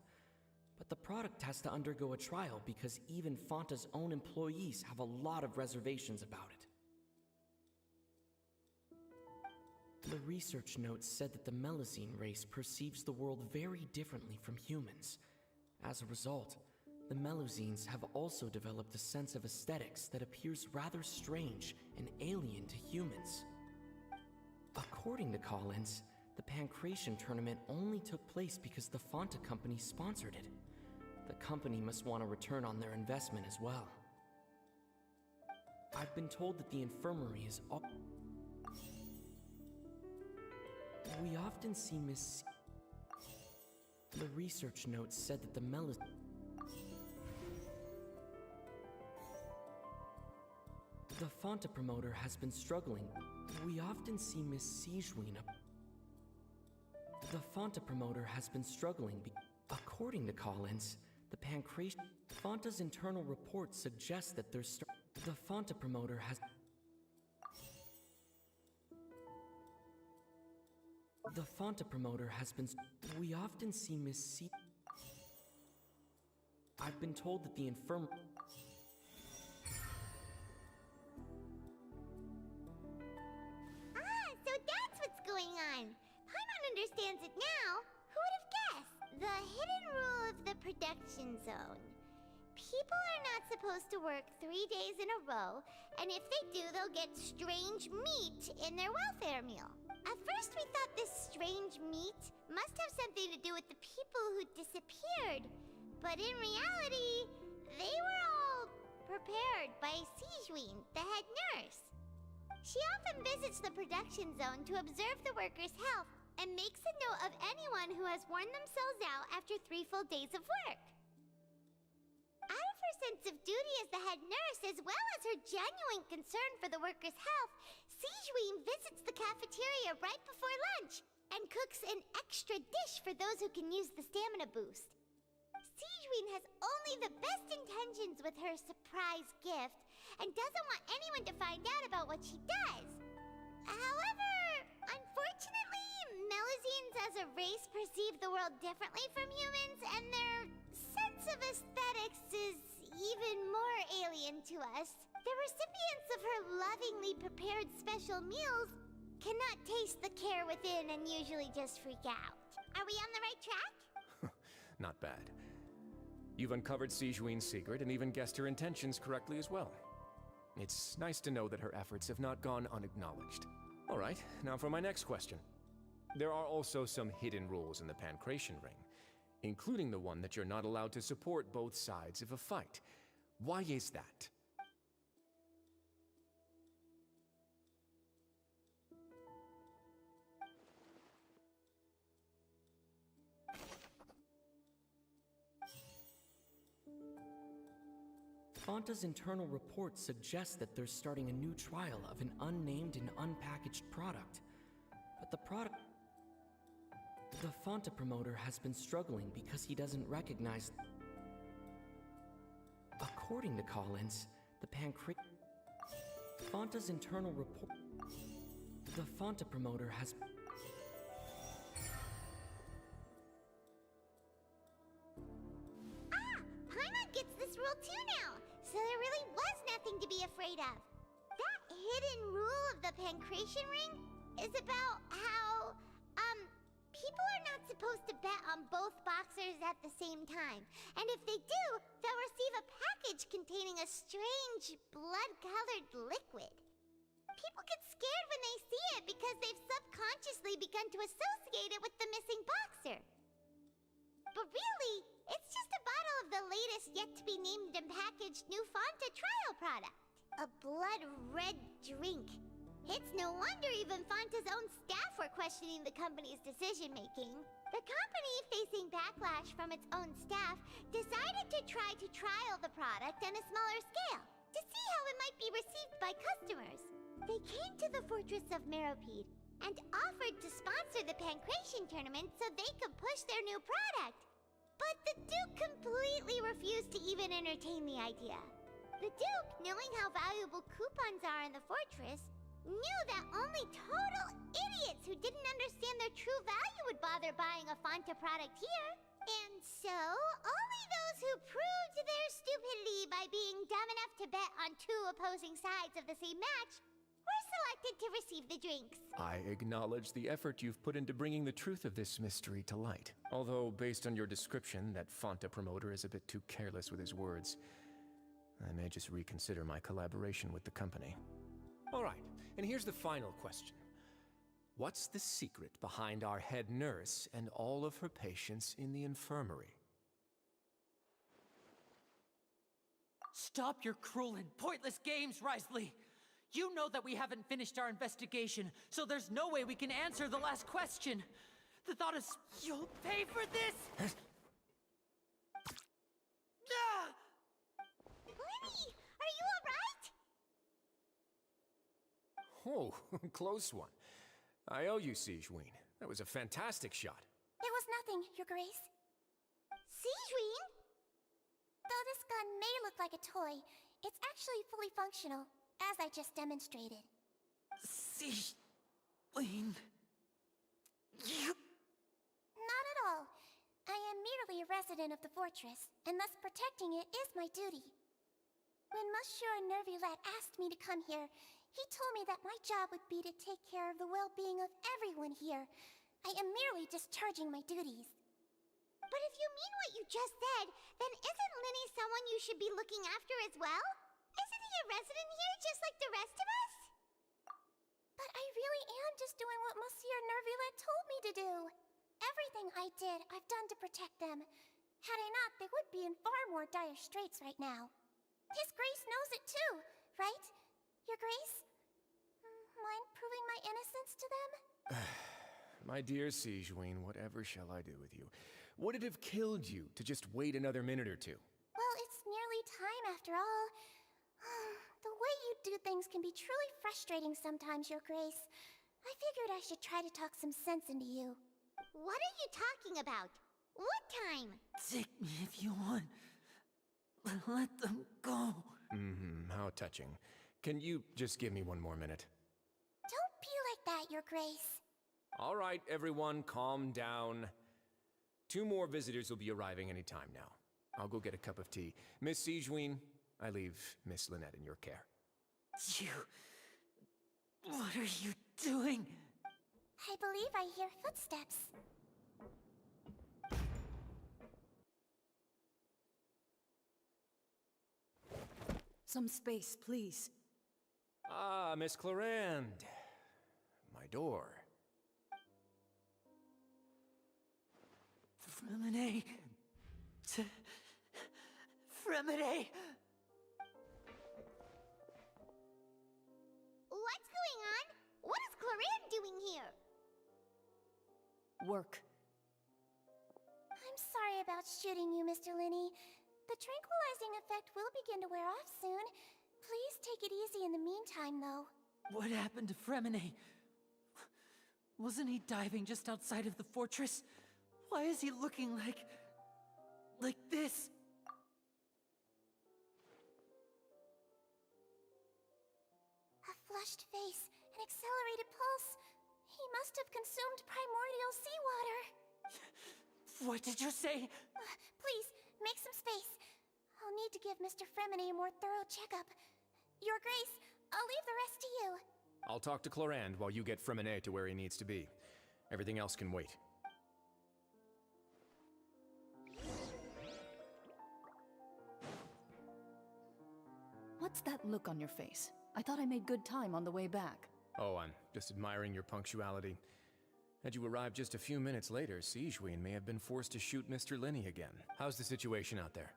I: But the product has to undergo a trial because even Fonta's own employees have a lot of reservations about it. The research notes said that the Melusine race perceives the world very differently from humans. As a result, the Melusines have also developed a sense of aesthetics that appears rather strange and alien to humans. According to Collins, the Pancration tournament only took place because the Fonta company sponsored it. The company must want a return on their investment as well. I've been told that the infirmary is We often see Miss... The research notes said that the The Fonta promoter has been struggling. We often see Miss Sijuin The Fonta promoter has been struggling According to Collins, the Pancration... Fonta's internal report suggests that there's... The Fonta promoter has... The Fonta promoter has been... We often see Miss C... I've been told that the infirm...
P: So that's what's going on. Paimon understands it now. Who would have guessed? The hidden rule of the production zone. People are not supposed to work 3 days in a row, and if they do, they'll get strange meat in their welfare meal. At first we thought this strange meat must have something to do with the people who disappeared, but in reality, they were all prepared by Sijuin, the head nurse. She often visits the production zone to observe the workers' health and makes a note of anyone who has worn themselves out after 3 full days of work. Out of her sense of duty as the head nurse, as well as her genuine concern for the workers' health, Sigeween visits the cafeteria right before lunch and cooks an extra dish for those who can use the stamina boost. Sigeween has only the best intentions with her surprise gift and doesn't want anyone to find out about what she does. However, unfortunately, Melusines as a race perceive the world differently from humans, and their sense of aesthetics is even more alien to us. The recipients of her lovingly prepared special meals cannot taste the care within and usually just freak out. Are we on the right track?
B: Not bad. You've uncovered Sigeween's secret and even guessed her intentions correctly as well. It's nice to know that her efforts have not gone unacknowledged. All right, now for my next question. There are also some hidden rules in the Pancration Ring, including the one that you're not allowed to support both sides of a fight. Why is that?
I: Fonta's internal report suggests that they're starting a new trial of an unnamed and unpackaged product. But the Fonta promoter has been struggling because he doesn't recognize... According to Collins, the Fonta's internal report... The Fonta promoter has...
P: Paimon gets this rule too now, so there really was nothing to be afraid of. That hidden rule of the Pancration Ring is about how, people are not supposed to bet on both boxers at the same time. And if they do, they'll receive a package containing a strange, blood-colored liquid. People get scared when they see it because they've subconsciously begun to associate it with the missing boxer. But really, it's just a bottle of the latest yet-to-be-named and packaged new Fonta trial product. A blood-red drink. It's no wonder even Fonta's own staff were questioning the company's decision-making. The company, facing backlash from its own staff, decided to try to trial the product on a smaller scale, to see how it might be received by customers. They came to the fortress of Meropide and offered to sponsor the Pancration tournament so they could push their new product. But the Duke completely refused to even entertain the idea. The Duke, knowing how valuable coupons are in the fortress, knew that only total idiots who didn't understand their true value would bother buying a Fonta product here. And so, only those who proved their stupidity by being dumb enough to bet on two opposing sides of the same match were selected to receive the drinks.
B: I acknowledge the effort you've put into bringing the truth of this mystery to light. Although, based on your description, that Fonta promoter is a bit too careless with his words. I may just reconsider my collaboration with the company. All right, and here's the final question. What's the secret behind our head nurse and all of her patients in the infirmary?
E: Stop your cruel and pointless games, Risley! You know that we haven't finished our investigation, so there's no way we can answer the last question. The thought is, you'll pay for this!
P: Lenny, are you alright?
B: Oh, close one. I owe you, Sigeween. That was a fantastic shot.
D: It was nothing, Your Grace.
P: Sigeween?
D: Though this gun may look like a toy, it's actually fully functional, as I just demonstrated.
E: Sigeween...
D: Not at all. I am merely a resident of the fortress, and thus protecting it is my duty. When Monsieur Nervulette asked me to come here, he told me that my job would be to take care of the well-being of everyone here. I am merely discharging my duties.
P: But if you mean what you just said, then isn't Linny someone you should be looking after as well? Isn't he a resident here just like the rest of us?
D: But I really am just doing what Monsieur Nervulette told me to do. Everything I did, I've done to protect them. Had I not, they would be in far more dire straits right now. His Grace knows it too, right? Your Grace? Mind proving my innocence to them?
B: My dear Sigeween, whatever shall I do with you? Would it have killed you to just wait another minute or two?
D: Well, it's nearly time after all.
P: The way you do things can be truly frustrating sometimes, Your Grace. I figured I should try to talk some sense into you. What are you talking about? What time?
E: Take me if you want. Let them go.
B: How touching. Can you just give me one more minute?
P: Don't be like that, Your Grace.
B: All right, everyone, calm down. 2 more visitors will be arriving any time now. I'll go get a cup of tea. Miss Sigewinne, I leave Miss Lynette in your care.
E: You... What are you doing?
P: I believe I hear footsteps.
O: Some space, please.
B: Ah, Miss Clorinde. My door.
E: Fremine. Fremine!
P: What's going on? What is Clorinde doing here?
O: Work.
P: I'm sorry about shooting you, Mr. Linney. The tranquilizing effect will begin to wear off soon. Please take it easy in the meantime, though.
E: What happened to Fremine? Wasn't he diving just outside of the fortress? Why is he looking like this?
P: A flushed face, an accelerated pulse. He must have consumed primordial seawater.
E: What did you say?
P: Please, make some space. I'll need to give Mr. Fremine a more thorough checkup. Your Grace, I'll leave the rest to you.
B: I'll talk to Clorinde while you get Fremine to where he needs to be. Everything else can wait.
O: What's that look on your face? I thought I made good time on the way back.
B: Oh, I'm just admiring your punctuality. Had you arrived just a few minutes later, Sigewinne may have been forced to shoot Mr. Linney again. How's the situation out there?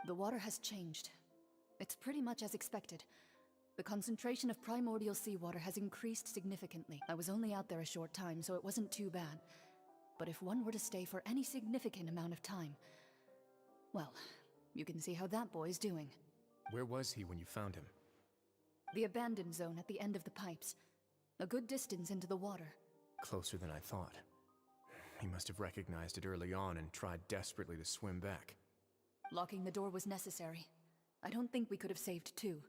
O: The water has changed. It's pretty much as expected. The concentration of primordial seawater has increased significantly. I was only out there a short time, so it wasn't too bad. But if one were to stay for any significant amount of time... well, you can see how that boy's doing.
B: Where was he when you found him?
O: The abandoned zone at the end of the pipes. A good distance into the water.
B: Closer than I thought. He must have recognized it early on and tried desperately to swim back.
O: Locking the door was necessary. I don't think we could have saved 2.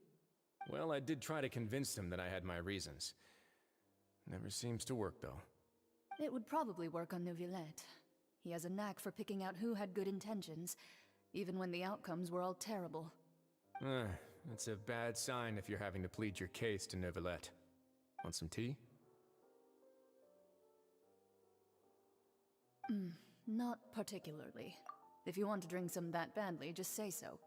B: Well, I did try to convince him that I had my reasons. Never seems to work, though.
O: It would probably work on Neuvillette. He has a knack for picking out who had good intentions, even when the outcomes were all terrible.
B: It's a bad sign if you're having to plead your case to Neuvillette. Want some tea?
O: Not particularly. If you want to drink some that badly, just say so.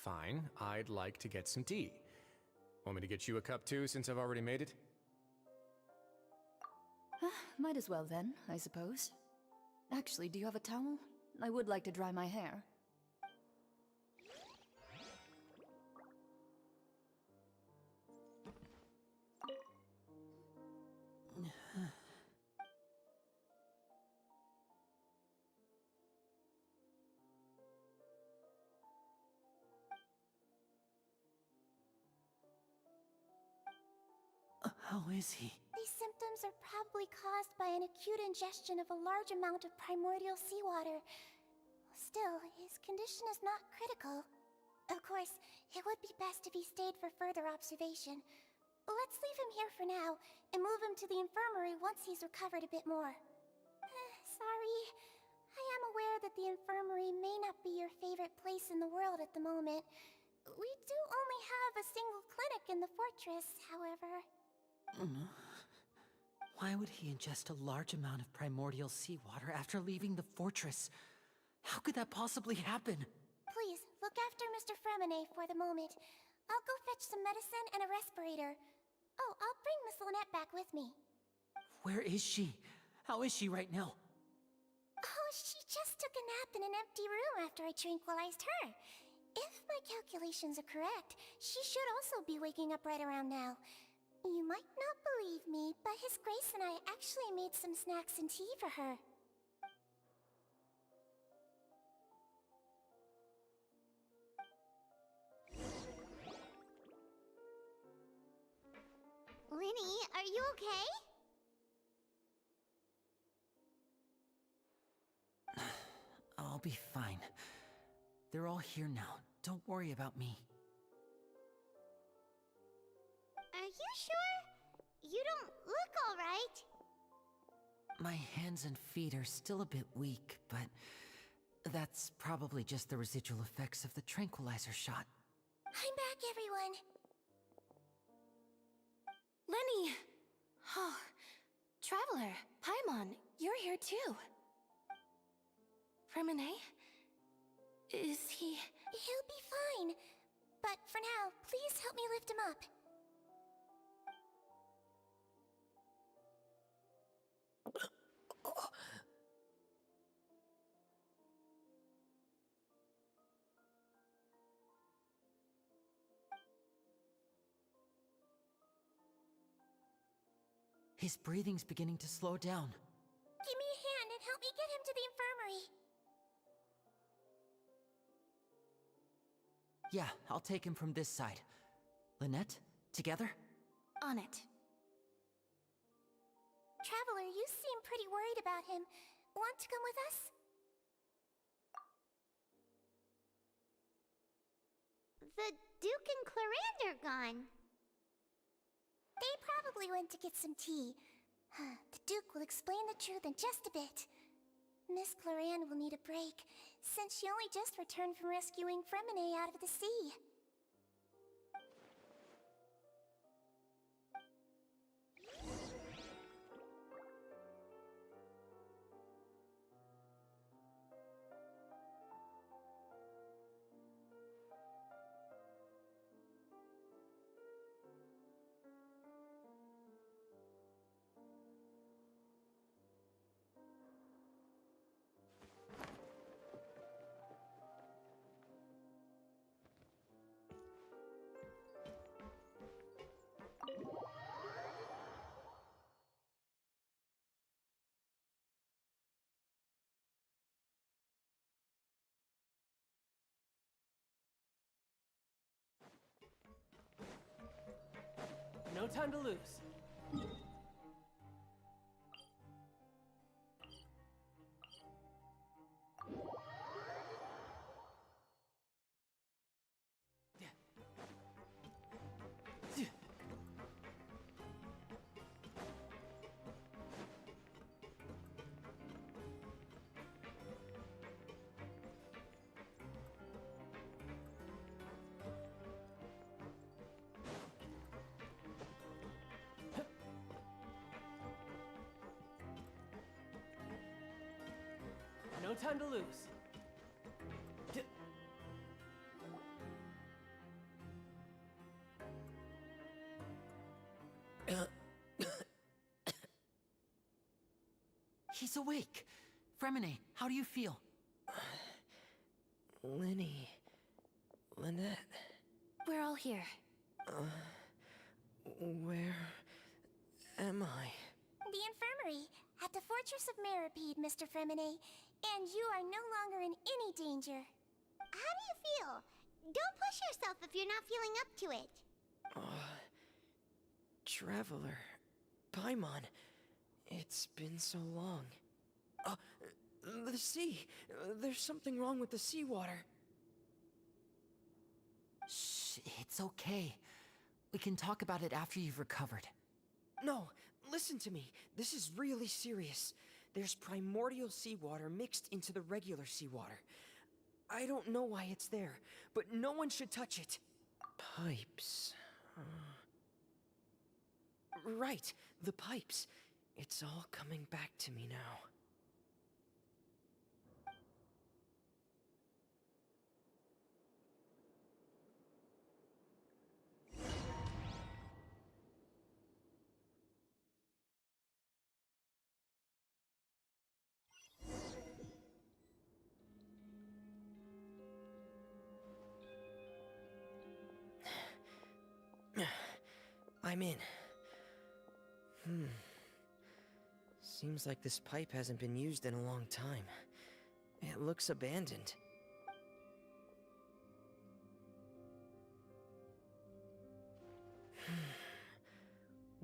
B: Fine, I'd like to get some tea. Want me to get you a cup too, since I've already made it?
O: Might as well then, I suppose. Actually, do you have a towel? I would like to dry my hair.
E: How is he?
P: These symptoms are probably caused by an acute ingestion of a large amount of primordial seawater. Still, his condition is not critical. Of course, it would be best if he stayed for further observation. Let's leave him here for now, and move him to the infirmary once he's recovered a bit more. Sorry. I am aware that the infirmary may not be your favorite place in the world at the moment. We do only have a single clinic in the fortress, however.
E: Why would he ingest a large amount of primordial seawater after leaving the fortress? How could that possibly happen?
P: Please, look after Mr. Fremine for the moment. I'll go fetch some medicine and a respirator. Oh, I'll bring Miss Lynette back with me.
E: Where is she? How is she right now?
P: Oh, she just took a nap in an empty room after I tranquilized her. If my calculations are correct, she should also be waking up right around now. You might not believe me, but His Grace and I actually made some snacks and tea for her. Linny, are you okay?
E: I'll be fine. They're all here now. Don't worry about me.
P: Are you sure? You don't look alright.
E: My hands and feet are still a bit weak, but that's probably just the residual effects of the tranquilizer shot.
P: I'm back, everyone.
J: Lenny! Oh, Traveler, Paimon, you're here too. Remine? Is he...
P: He'll be fine. But for now, please help me lift him up.
E: His breathing's beginning to slow down.
P: Give me a hand and help me get him to the infirmary.
E: Yeah, I'll take him from this side. Lynette, together?
J: On it.
P: Traveler, you seem pretty worried about him. Want to come with us? The Duke and Clarande are gone. They probably went to get some tea. The Duke will explain the truth in just a bit. Miss Clarande will need a break, since she only just returned from rescuing Fremine out of the sea.
L: No time to lose. No time to lose.
E: He's awake. Fremine, how do you feel?
I: Lenny... Lynette...
J: We're all here.
I: Where... am I?
P: The infirmary, at the Fortress of Meripede, Mr. Fremine. And you are no longer in any danger. How do you feel? Don't push yourself if you're not feeling up to it.
I: Traveler... Paimon... It's been so long. The sea! There's something wrong with the seawater.
E: Shh, it's okay. We can talk about it after you've recovered.
I: No, listen to me. This is really serious. There's primordial seawater mixed into the regular seawater. I don't know why it's there, but no one should touch it. Pipes... Right, the pipes. It's all coming back to me now.
U: I'm in. Seems like this pipe hasn't been used in a long time. It looks abandoned.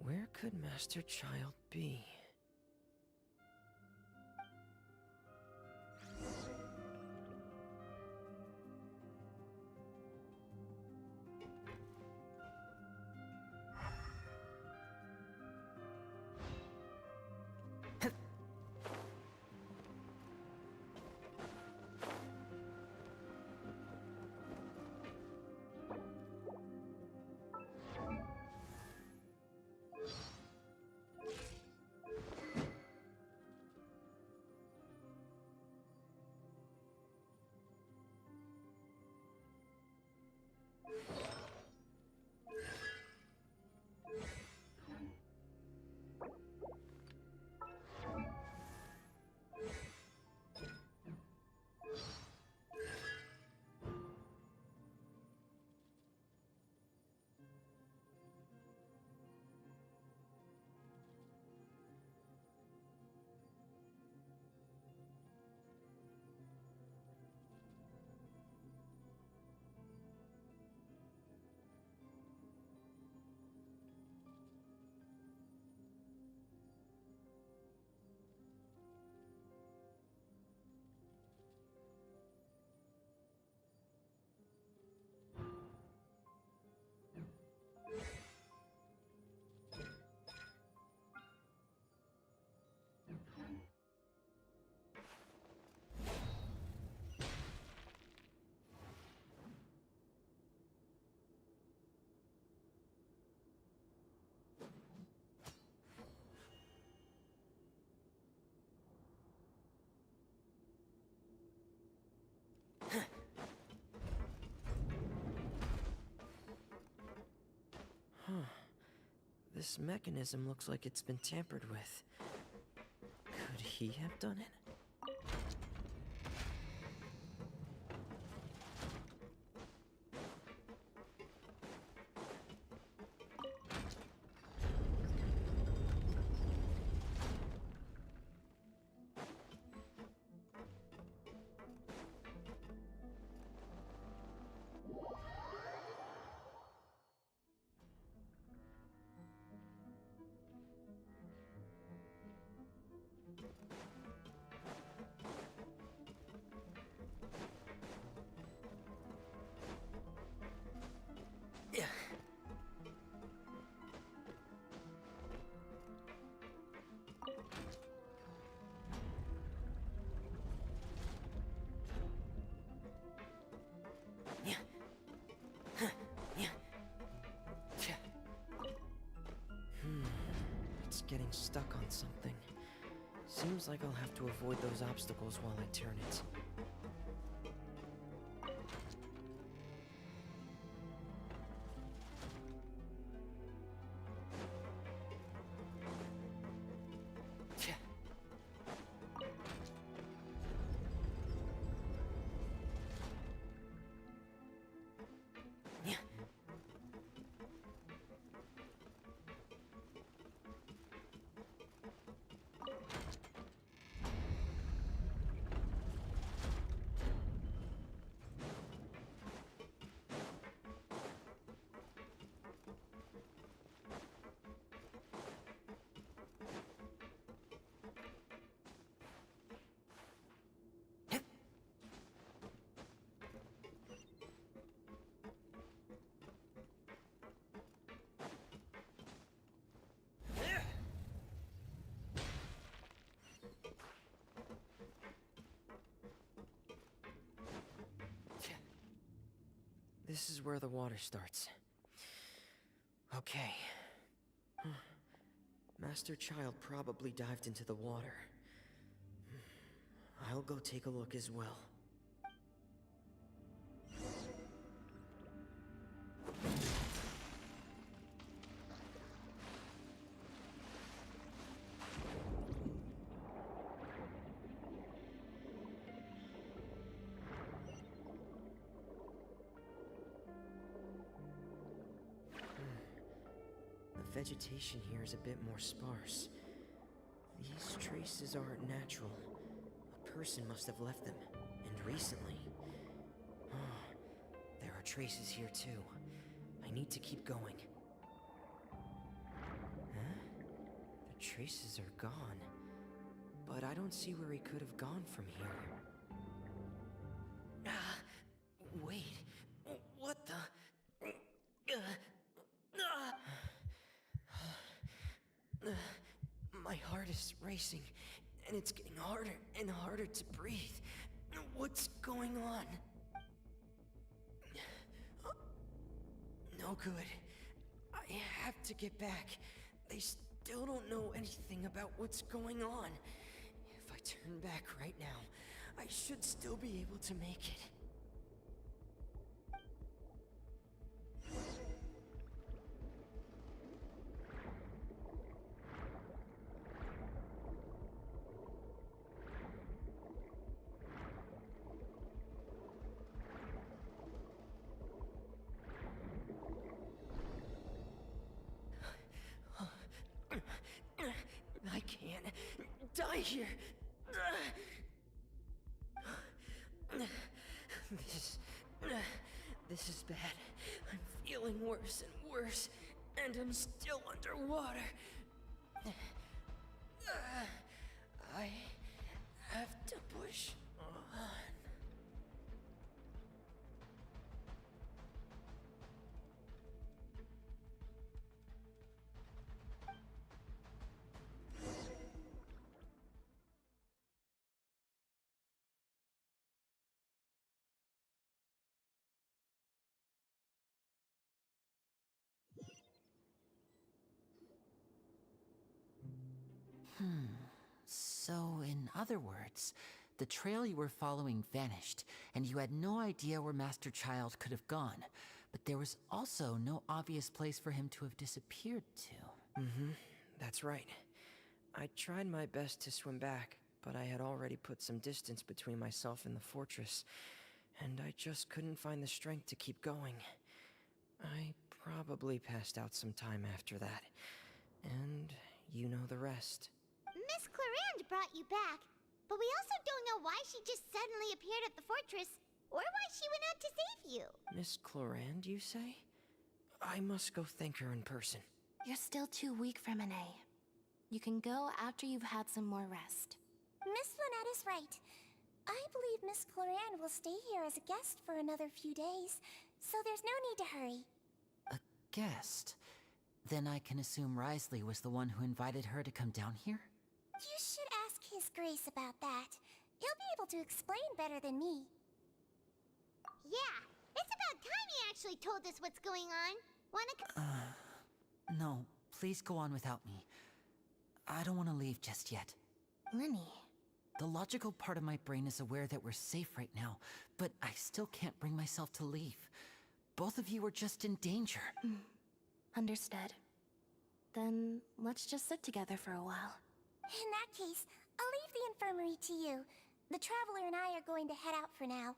U: Where could Master Child be? This mechanism looks like it's been tampered with. Could he have done it? It's getting stuck on something. Seems like I'll have to avoid those obstacles while I turn it. This is where the water starts. Okay. Master Child probably dived into the water. I'll go take a look as well. vegetation here is a bit more sparse. These traces aren't natural. A person must have left them, and recently. There are traces here too. I need to keep going. Huh? The traces are gone. But I don't see where he could have gone from here. Wait. What the? My heart is racing, and it's getting harder and harder to breathe. What's going on? No good. I have to get back. They still don't know anything about what's going on. If I turn back right now, I should still be able to make it. I can't die here. This is bad. I'm feeling worse and worse, and I'm still underwater. I have to push on.
E: So, in other words, the trail you were following vanished, and you had no idea where Master Child could have gone. But there was also no obvious place for him to have disappeared to.
U: That's right. I tried my best to swim back, but I had already put some distance between myself and the fortress, and I just couldn't find the strength to keep going. I probably passed out some time after that, and you know the rest.
D: Miss Clarande brought you back, but we also don't know why she just suddenly appeared at the fortress, or why she went out to save you.
U: Miss Clarande, you say? I must go thank her in person.
G: You're still too weak, Fremine. You can go after you've had some more rest.
D: Miss Lynette is right. I believe Miss Clarande will stay here as a guest for another few days, so there's no need to hurry.
E: A guest? Then I can assume Risley was the one who invited her to come down here?
D: You should ask His Grace about that. He'll be able to explain better than me. Yeah, it's about time he actually told us what's going on.
E: No, please go on without me. I don't want to leave just yet.
G: Lenny.
E: The logical part of my brain is aware that we're safe right now, but I still can't bring myself to leave. Both of you are just in danger.
G: Understood. Then let's just sit together for a while.
D: In that case, I'll leave the infirmary to you. The Traveler and I are going to head out for now.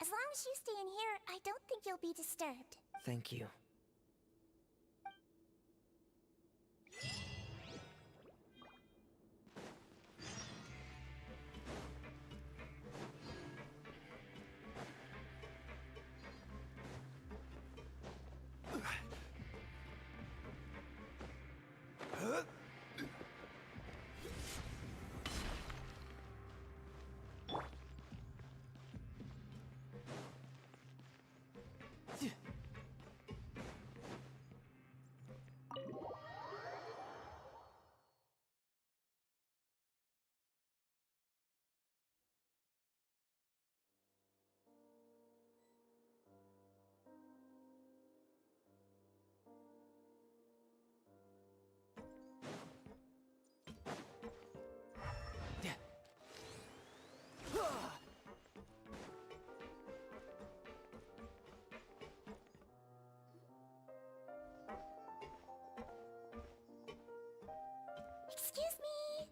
D: As long as you stay in here, I don't think you'll be disturbed.
U: Thank you.
D: Excuse me?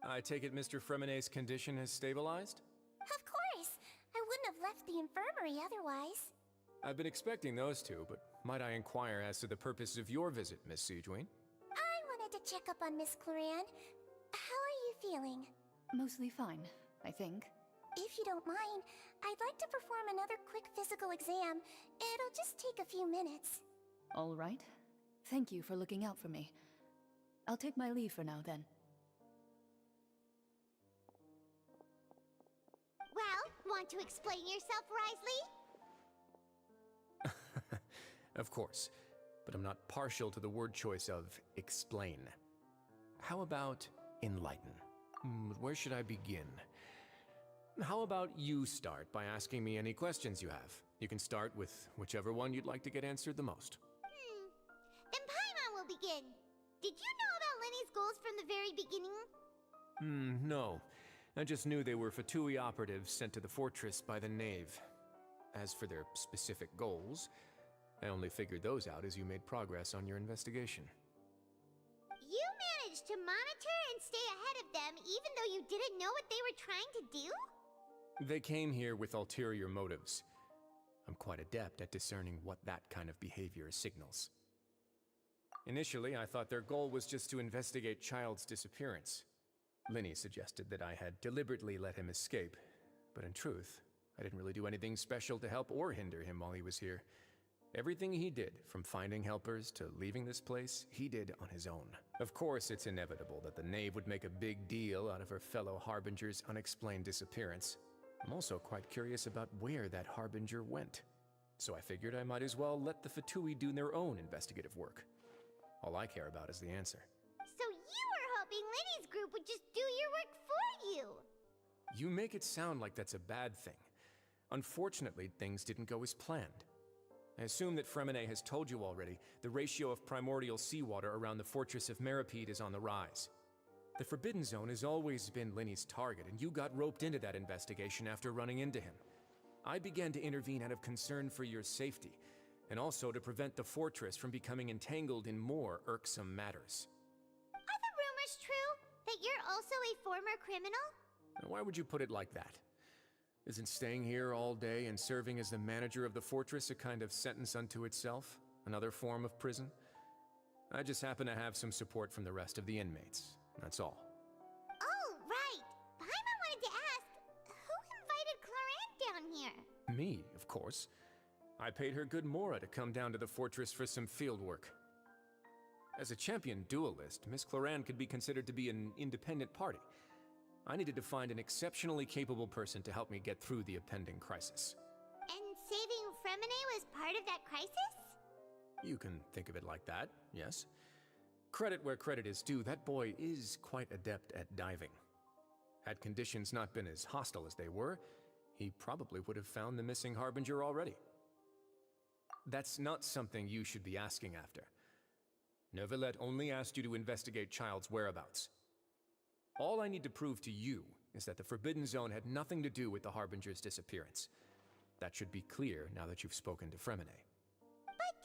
B: I take it Mr. Fremine's condition has stabilized?
D: Of course. I wouldn't have left the infirmary otherwise.
B: I've been expecting those two, but might I inquire as to the purpose of your visit, Miss Siegeween?
P: I wanted to check up on Miss Cloran. How are you feeling?
O: Mostly fine, I think.
P: If you don't mind, I'd like to perform another quick physical exam. It'll just take a few minutes.
O: All right. Thank you for looking out for me. I'll take my leave for now, then.
P: Well, want to explain yourself, Risley?
B: Of course, but I'm not partial to the word choice of explain. How about enlighten? Where should I begin? How about you start by asking me any questions you have? You can start with whichever one you'd like to get answered the most.
P: Then Paimon will begin. Did you know about Lenny's goals from the very beginning?
B: No. I just knew they were Fatui operatives sent to the fortress by the Knave. As for their specific goals, I only figured those out as you made progress on your investigation.
P: You managed to monitor and stay ahead of them even though you didn't know what they were trying to do?
B: They came here with ulterior motives. I'm quite adept at discerning what that kind of behavior signals. Initially, I thought their goal was just to investigate Child's disappearance. Linny suggested that I had deliberately let him escape, but in truth, I didn't really do anything special to help or hinder him while he was here. Everything he did, from finding helpers to leaving this place, he did on his own. Of course, it's inevitable that the Knave would make a big deal out of her fellow Harbinger's unexplained disappearance. I'm also quite curious about where that Harbinger went. So I figured I might as well let the Fatui do their own investigative work. All I care about is the answer.
P: So you were hoping Lenny's group would just do your work for you!
B: You make it sound like that's a bad thing. Unfortunately, things didn't go as planned. I assume that Fremine has told you already, the ratio of primordial seawater around the fortress of Meripede is on the rise. The Forbidden Zone has always been Linny's target, and you got roped into that investigation after running into him. I began to intervene out of concern for your safety, and also to prevent the fortress from becoming entangled in more irksome matters.
P: Are the rumors true? That you're also a former criminal?
B: Now, why would you put it like that? Isn't staying here all day and serving as the manager of the fortress a kind of sentence unto itself? Another form of prison? I just happen to have some support from the rest of the inmates. That's all.
P: Oh, right! Paimon wanted to ask, who invited Cloran down here?
B: Me, of course. I paid her good mora to come down to the fortress for some field work. As a champion duelist, Miss Cloran could be considered to be an independent party. I needed to find an exceptionally capable person to help me get through the impending crisis.
P: And saving Fremine was part of that crisis?
B: You can think of it like that, yes. Credit where credit is due, that boy is quite adept at diving. Had conditions not been as hostile as they were, he probably would have found the missing Harbinger already. That's not something you should be asking after. Neuvillette only asked you to investigate Child's whereabouts. All I need to prove to you is that the Forbidden Zone had nothing to do with the Harbinger's disappearance. That should be clear now that you've spoken to Fremine.
P: But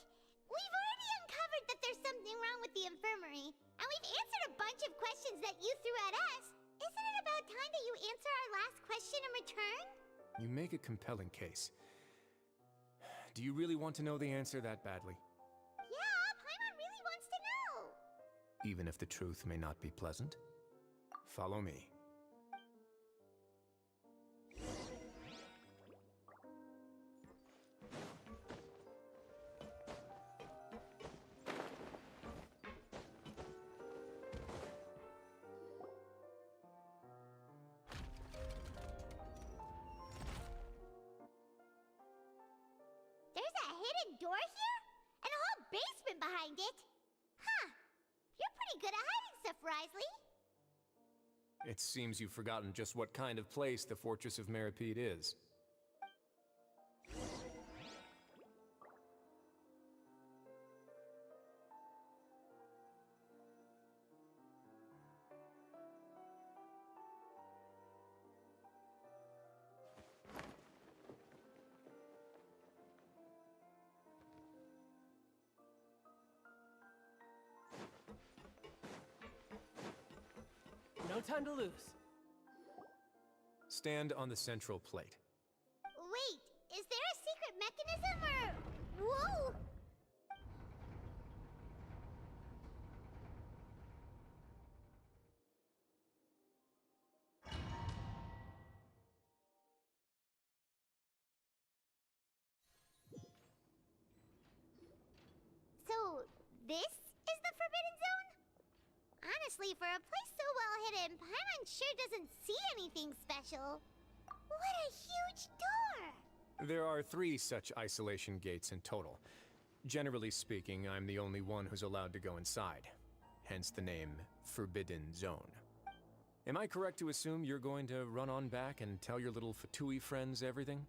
P: we've already uncovered that there's something wrong with the infirmary, and we've answered a bunch of questions that you threw at us. Isn't it about time that you answer our last question in return?
B: You make a compelling case. Do you really want to know the answer that badly?
P: Yeah, Paimon really wants to know.
B: Even if the truth may not be pleasant? Follow me.
P: There's a hidden door here? And a whole basement behind it? Huh. You're pretty good at hiding stuff, Risley.
B: It seems you've forgotten just what kind of place the Fortress of Meripede is.
L: No time to lose.
B: Stand on the central plate.
P: Wait, is there a secret mechanism, or Honestly, for a place so well hidden, Paimon sure doesn't see anything special. What a huge door!
B: There are 3 such isolation gates in total. Generally speaking, I'm the only one who's allowed to go inside. Hence the name Forbidden Zone. Am I correct to assume you're going to run on back and tell your little Fatui friends everything?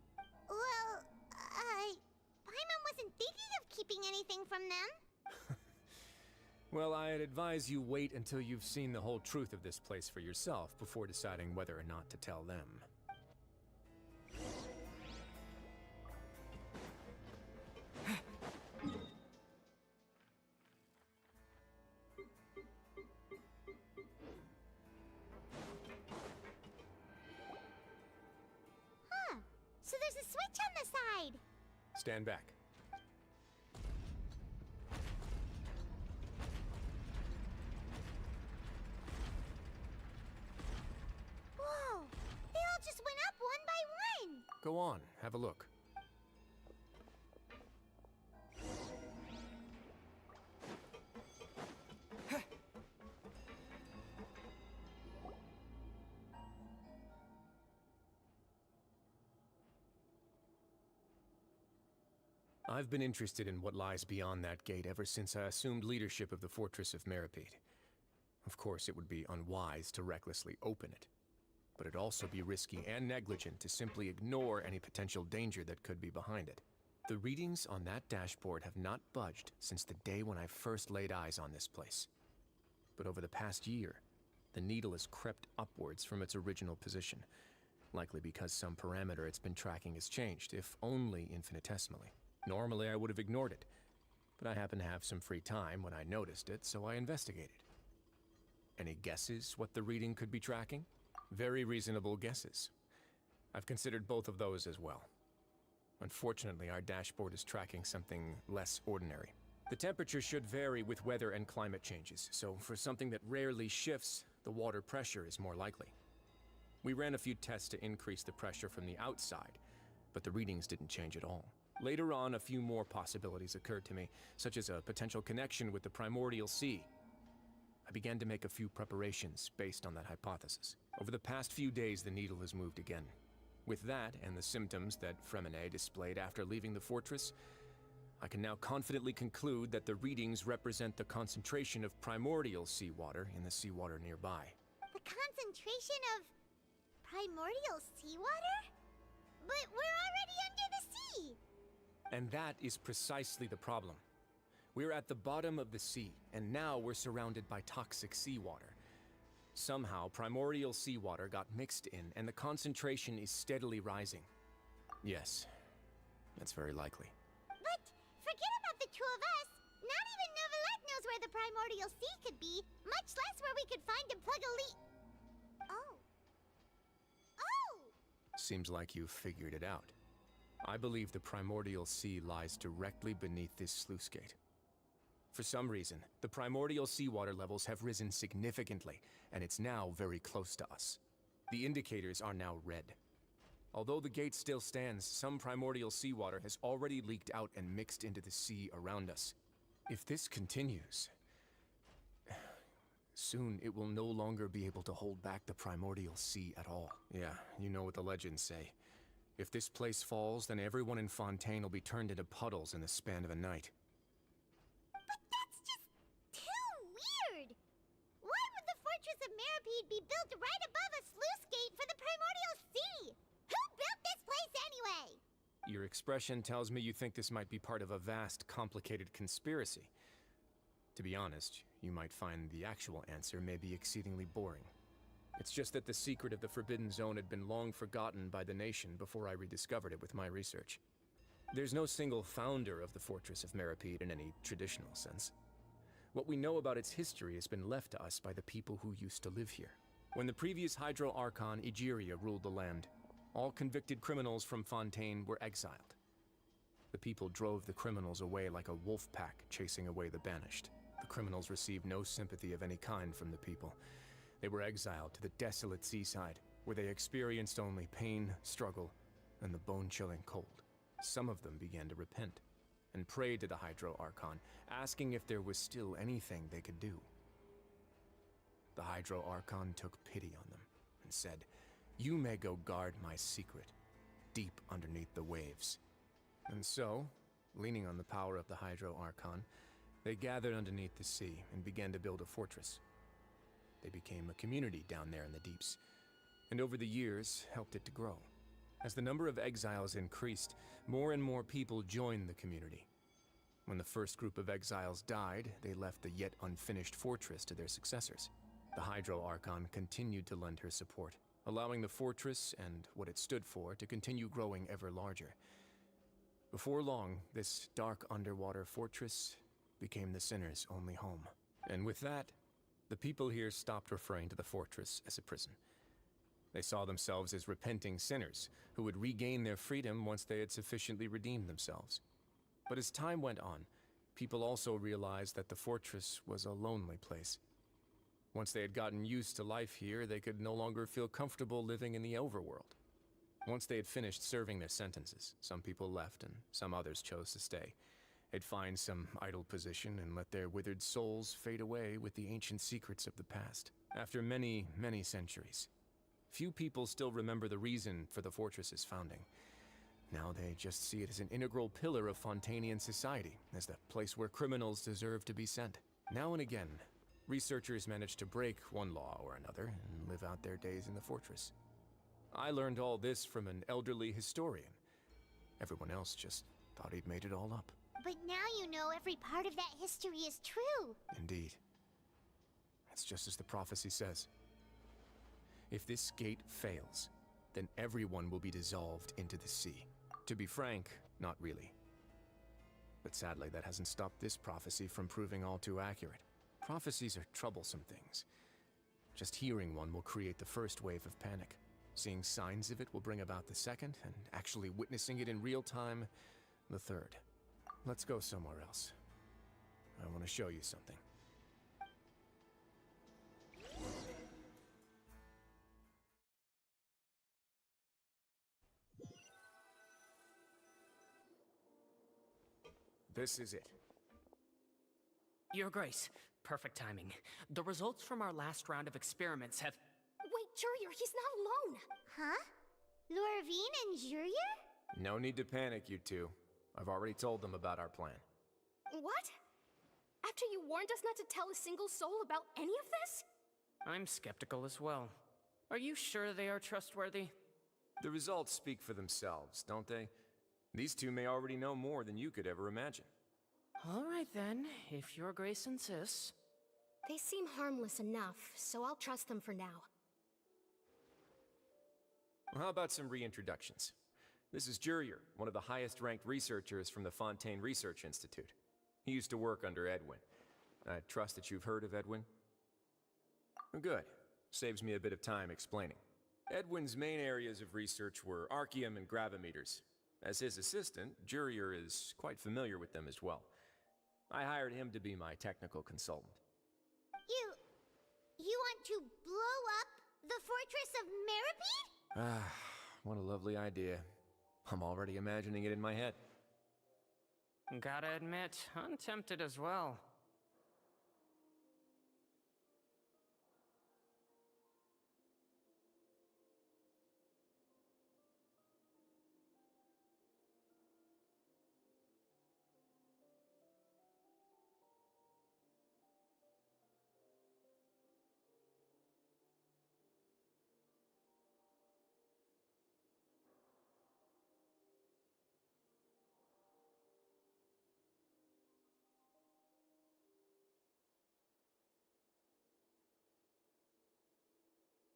P: Well, Paimon wasn't thinking of keeping anything from them.
B: Well, I'd advise you wait until you've seen the whole truth of this place for yourself before deciding whether or not to tell them.
P: Huh. So there's a switch on the side.
B: Stand back.
P: Whoa! They all just went up one by one.
B: Go on, have a look. I've been interested in what lies beyond that gate ever since I assumed leadership of the Fortress of Meripede. Of course, it would be unwise to recklessly open it, but it'd also be risky and negligent to simply ignore any potential danger that could be behind it. The readings on that dashboard have not budged since the day when I first laid eyes on this place. But over the past year, the needle has crept upwards from its original position, likely because some parameter it's been tracking has changed, if only infinitesimally. Normally, I would have ignored it, but I happened to have some free time when I noticed it, so I investigated. Any guesses what the reading could be tracking? Very reasonable guesses. I've considered both of those as well. Unfortunately, our dashboard is tracking something less ordinary. The temperature should vary with weather and climate changes, so for something that rarely shifts, the water pressure is more likely. We ran a few tests to increase the pressure from the outside, but the readings didn't change at all. Later on, a few more possibilities occurred to me, such as a potential connection with the primordial sea. I began to make a few preparations based on that hypothesis. Over the past few days, the needle has moved again. With that, and the symptoms that Fremine displayed after leaving the fortress, I can now confidently conclude that the readings represent the concentration of primordial seawater in the seawater nearby.
P: The concentration of primordial seawater? But we're already under the sea!
B: And that is precisely the problem. We're at the bottom of the sea, and now we're surrounded by toxic seawater. Somehow, primordial seawater got mixed in, and the concentration is steadily rising. Yes, that's very likely.
P: But forget about the two of us. Not even Novelette knows where the primordial sea could be, much less where we could find and plug a leak. Oh. Oh!
B: Seems like you've figured it out. I believe the primordial sea lies directly beneath this sluice gate. For some reason, the primordial seawater levels have risen significantly, and it's now very close to us. The indicators are now red. Although the gate still stands, some primordial seawater has already leaked out and mixed into the sea around us. If this continues, soon it will no longer be able to hold back the primordial sea at all. Yeah, you know what the legends say. If this place falls, then everyone in Fontaine will be turned into puddles in the span of a night.
P: But that's just too weird! Why would the Fortress of Meripede be built right above a sluice gate for the primordial sea? Who built this place anyway?
B: Your expression tells me you think this might be part of a vast, complicated conspiracy. To be honest, you might find the actual answer may be exceedingly boring. It's just that the secret of the Forbidden Zone had been long forgotten by the nation before I rediscovered it with my research. There's no single founder of the Fortress of Meripede in any traditional sense. What we know about its history has been left to us by the people who used to live here. When the previous Hydro Archon, Egeria, ruled the land, all convicted criminals from Fontaine were exiled. The people drove the criminals away like a wolf pack chasing away the banished. The criminals received no sympathy of any kind from the people. They were exiled to the desolate seaside, where they experienced only pain, struggle, and the bone-chilling cold. Some of them began to repent, and prayed to the Hydro Archon, asking if there was still anything they could do. the Hydro Archon took pity on them and said, "You may go guard my secret, deep underneath the waves." And so, leaning on the power of the Hydro Archon, they gathered underneath the sea and began to build a fortress. They became a community down there in the deeps, and over the years helped it to grow. As the number of exiles increased, more and more people joined the community. When the first group of exiles died, they left the yet unfinished fortress to their successors. The Hydro Archon continued to lend her support, allowing the fortress and what it stood for to continue growing ever larger. Before long, this dark underwater fortress became the sinner's only home. And with that, the people here stopped referring to the fortress as a prison. They saw themselves as repenting sinners who would regain their freedom once they had sufficiently redeemed themselves. But as time went on, people also realized that the fortress was a lonely place. Once they had gotten used to life here, they could no longer feel comfortable living in the overworld. Once they had finished serving their sentences, some people left and some others chose to stay. They'd find some idle position and let their withered souls fade away with the ancient secrets of the past. After many, many centuries, few people still remember the reason for the fortress's founding. Now they just see it as an integral pillar of Fontainian society, as the place where criminals deserve to be sent. Now and again, researchers manage to break one law or another and live out their days in the fortress. I learned all this from an elderly historian. Everyone else just thought he'd made it all up.
P: But now you know every part of that history is true.
B: Indeed. It's just as the prophecy says. If this gate fails, then everyone will be dissolved into the sea. To be frank, not really. But sadly, that hasn't stopped this prophecy from proving all too accurate. Prophecies are troublesome things. Just hearing one will create the first wave of panic. Seeing signs of it will bring about the second, and actually witnessing it in real time, the third. Let's go somewhere else. I want to show you something. This is it.
N: Your Grace, perfect timing. The results from our last round of experiments have...
J: Wait, Jurier, he's not alone!
P: Huh? Lorvine and Jurier?
B: No need to panic, you two. I've already told them about our plan.
J: What? After you warned us not to tell a single soul about any of this?
N: I'm skeptical as well. Are you sure they are trustworthy?
B: The results speak for themselves, don't they? These two may already know more than you could ever imagine.
N: All right then, if Your Grace insists.
J: They seem harmless enough, so I'll trust them for now.
B: Well, how about some reintroductions? This is Jurier, one of the highest-ranked researchers from the Fontaine Research Institute. He used to work under Edwin. I trust that you've heard of Edwin? Good. Saves me a bit of time explaining. Edwin's main areas of research were archium and gravimeters. As his assistant, Jurier is quite familiar with them as well. I hired him to be my technical consultant.
P: You want to blow up the Fortress of Meripede?
B: Ah, what a lovely idea. I'm already imagining it in my head.
N: Gotta admit, I'm tempted as well.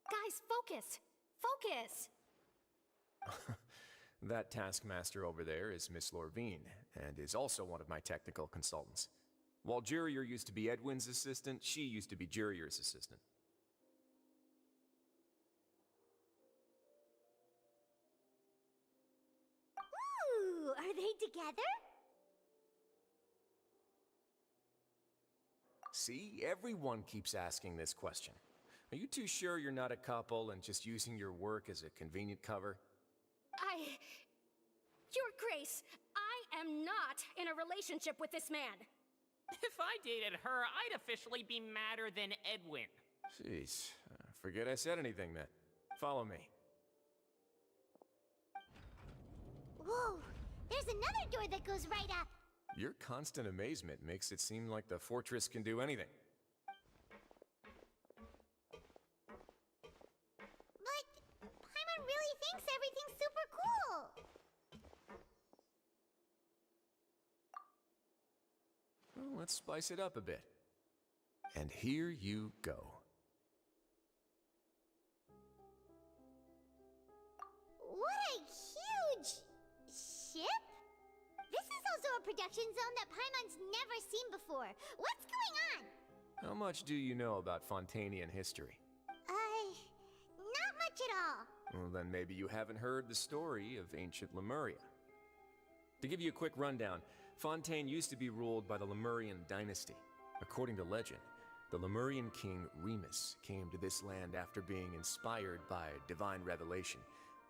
J: Guys, focus! Focus!
B: That taskmaster over there is Miss Lorvine, and is also one of my technical consultants. While Jurier used to be Edwin's assistant, she used to be Jurier's assistant.
P: Ooh, are they together?
B: See, everyone keeps asking this question. Are you too sure you're not a couple and just using your work as a convenient cover?
J: Your Grace, I am not in a relationship with this man.
N: If I dated her, I'd officially be madder than Edwin.
B: Jeez, forget I said anything then. Follow me.
P: Whoa! There's another door that goes right up!
B: Your constant amazement makes it seem like the fortress can do anything.
P: But Paimon really thinks everything's super cool!
B: Well, let's spice it up a bit. And here you go.
P: What a huge ship? This is also a production zone that Paimon's never seen before. What's going on?
B: How much do you know about Fontainian history?
P: Not much at all.
B: Well, then maybe you haven't heard the story of ancient Lemuria. To give you a quick rundown, Fontaine used to be ruled by the Lemurian dynasty. According to legend, the Lemurian king Remus came to this land after being inspired by divine revelation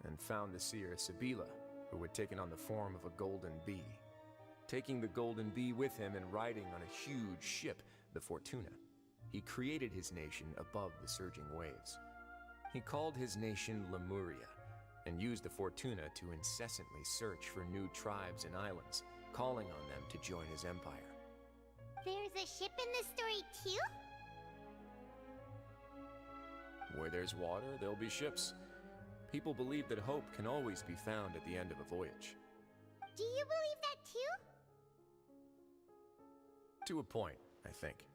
B: and found the seer Sibila, who had taken on the form of a golden bee. Taking the golden bee with him and riding on a huge ship, the Fortuna, he created his nation above the surging waves. He called his nation Lemuria and used the Fortuna to incessantly search for new tribes and islands, calling on them to join his empire.
P: There's a ship in this story too?
B: Where there's water, there'll be ships. People believe that hope can always be found at the end of a voyage.
P: Do you believe that too?
B: To a point, I think.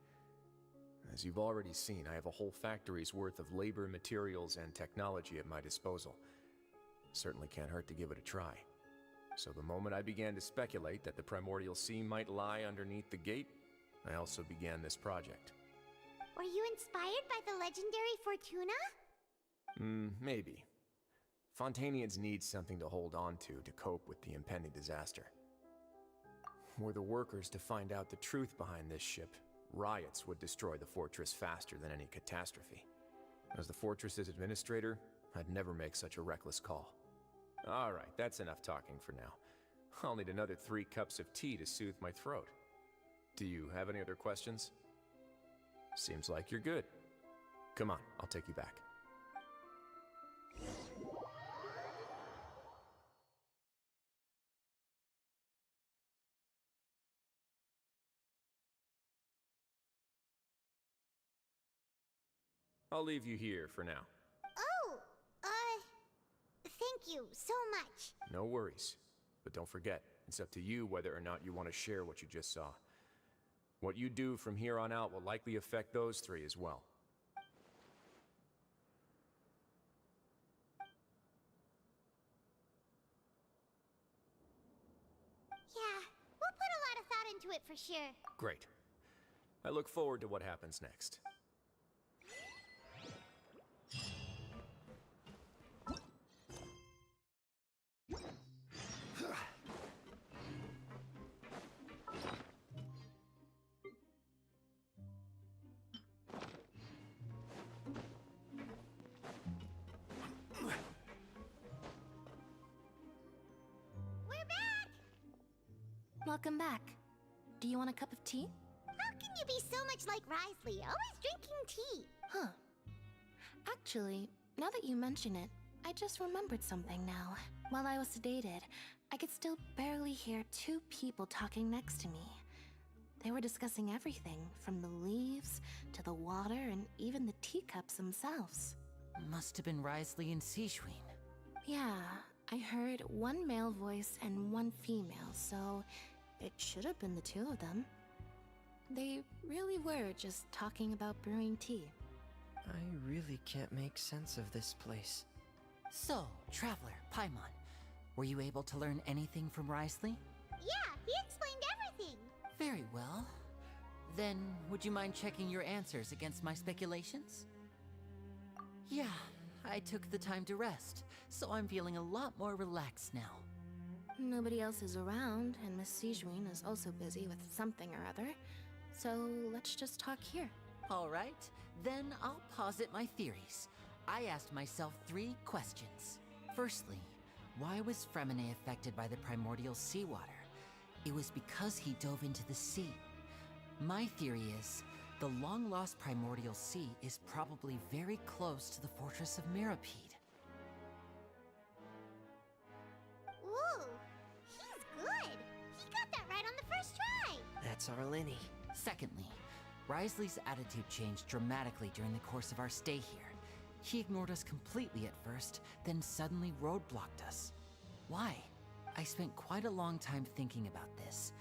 B: As you've already seen, I have a whole factory's worth of labor, materials, and technology at my disposal. Certainly can't hurt to give it a try. So the moment I began to speculate that the Primordial Sea might lie underneath the gate, I also began this project.
P: Were you inspired by the legendary Fortuna?
B: Maybe. Fontainians need something to hold on to cope with the impending disaster. Were the workers to find out the truth behind this ship, riots would destroy the fortress faster than any catastrophe. As the fortress's administrator, I'd never make such a reckless call. All right, that's enough talking for now. I'll need another 3 cups of tea to soothe my throat. Do you have any other questions? Seems like you're good. Come on, I'll take you back. I'll leave you here for now.
P: Oh, thank you so much.
B: No worries. But don't forget, it's up to you whether or not you want to share what you just saw. What you do from here on out will likely affect those 3 as well.
P: Yeah, we'll put a lot of thought into it for sure.
B: Great. I look forward to what happens next.
G: Welcome back. Do you want a cup of tea?
P: How can you be so much like Risley, always drinking tea?
G: Huh. Actually, now that you mention it, I just remembered something now. While I was sedated, I could still barely hear 2 people talking next to me. They were discussing everything, from the leaves to the water and even the teacups themselves.
E: Must have been Risley and Sijwin.
G: Yeah, I heard 1 male voice and 1 female, so it should have been the 2 of them. They really were just talking about brewing tea.
U: I really can't make sense of this place.
E: So, Traveler, Paimon, were you able to learn anything from Risley?
P: Yeah, he explained everything.
E: Very well. Then, would you mind checking your answers against my speculations? Yeah, I took the time to rest, so I'm feeling a lot more relaxed now.
G: Nobody else is around, and Miss Sijwin is also busy with something or other, so let's just talk here.
E: All right, then I'll posit my theories. I asked myself 3 questions. Firstly, why was Fremine affected by the primordial seawater? It was because he dove into the sea. My theory is, The long-lost Primordial Sea is probably very close to the fortress of Mirapede.
P: Whoa, he's good. He got that right on the first try.
U: That's our Lenny.
E: Secondly, Wriothesley's attitude changed dramatically during the course of our stay here. He ignored us completely at first, then suddenly roadblocked us. Why? I spent quite a long time thinking about this.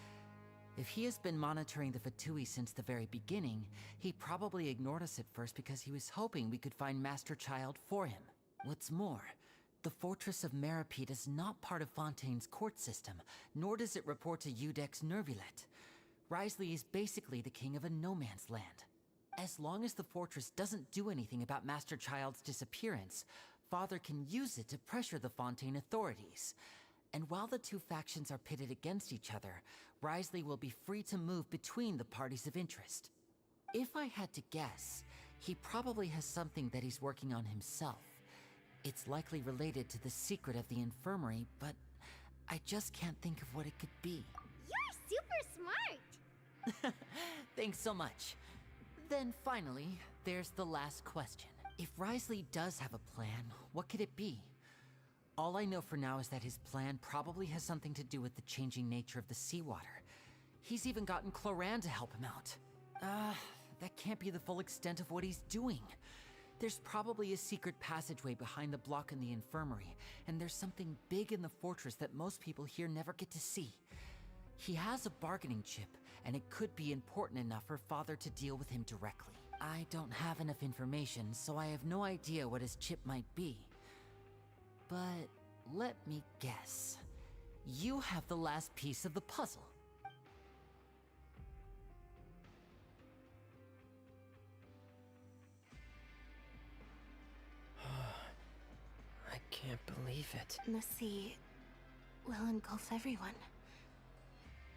E: If he has been monitoring the Fatui since the very beginning, he probably ignored us at first because he was hoping we could find Master Child for him. What's more, the Fortress of Mirapede is not part of Fontaine's court system, nor does it report to Udex Nervulet. Wriothesley is basically the king of a no-man's land. As long as the fortress doesn't do anything about Master Child's disappearance, Father can use it to pressure the Fontaine authorities. And while the two factions are pitted against each other, Wriothesley will be free to move between the parties of interest. If I had to guess, he probably has something that he's working on himself. It's likely related to the secret of the infirmary, but I just can't think of what it could be.
P: You're super smart.
E: Thanks so much. Then finally, there's the last question. If Wriothesley does have a plan, what could it be? All I know for now is that his plan probably has something to do with the changing nature of the seawater. He's even gotten Cloran to help him out. That can't be the full extent of what he's doing. There's probably a secret passageway behind the block in the infirmary, and there's something big in the fortress that most people here never get to see. He has a bargaining chip, and it could be important enough for Father to deal with him directly. I don't have enough information, so I have no idea what his chip might be. But let me guess. You have the last piece of the puzzle.
U: I can't believe it.
G: The sea will engulf everyone.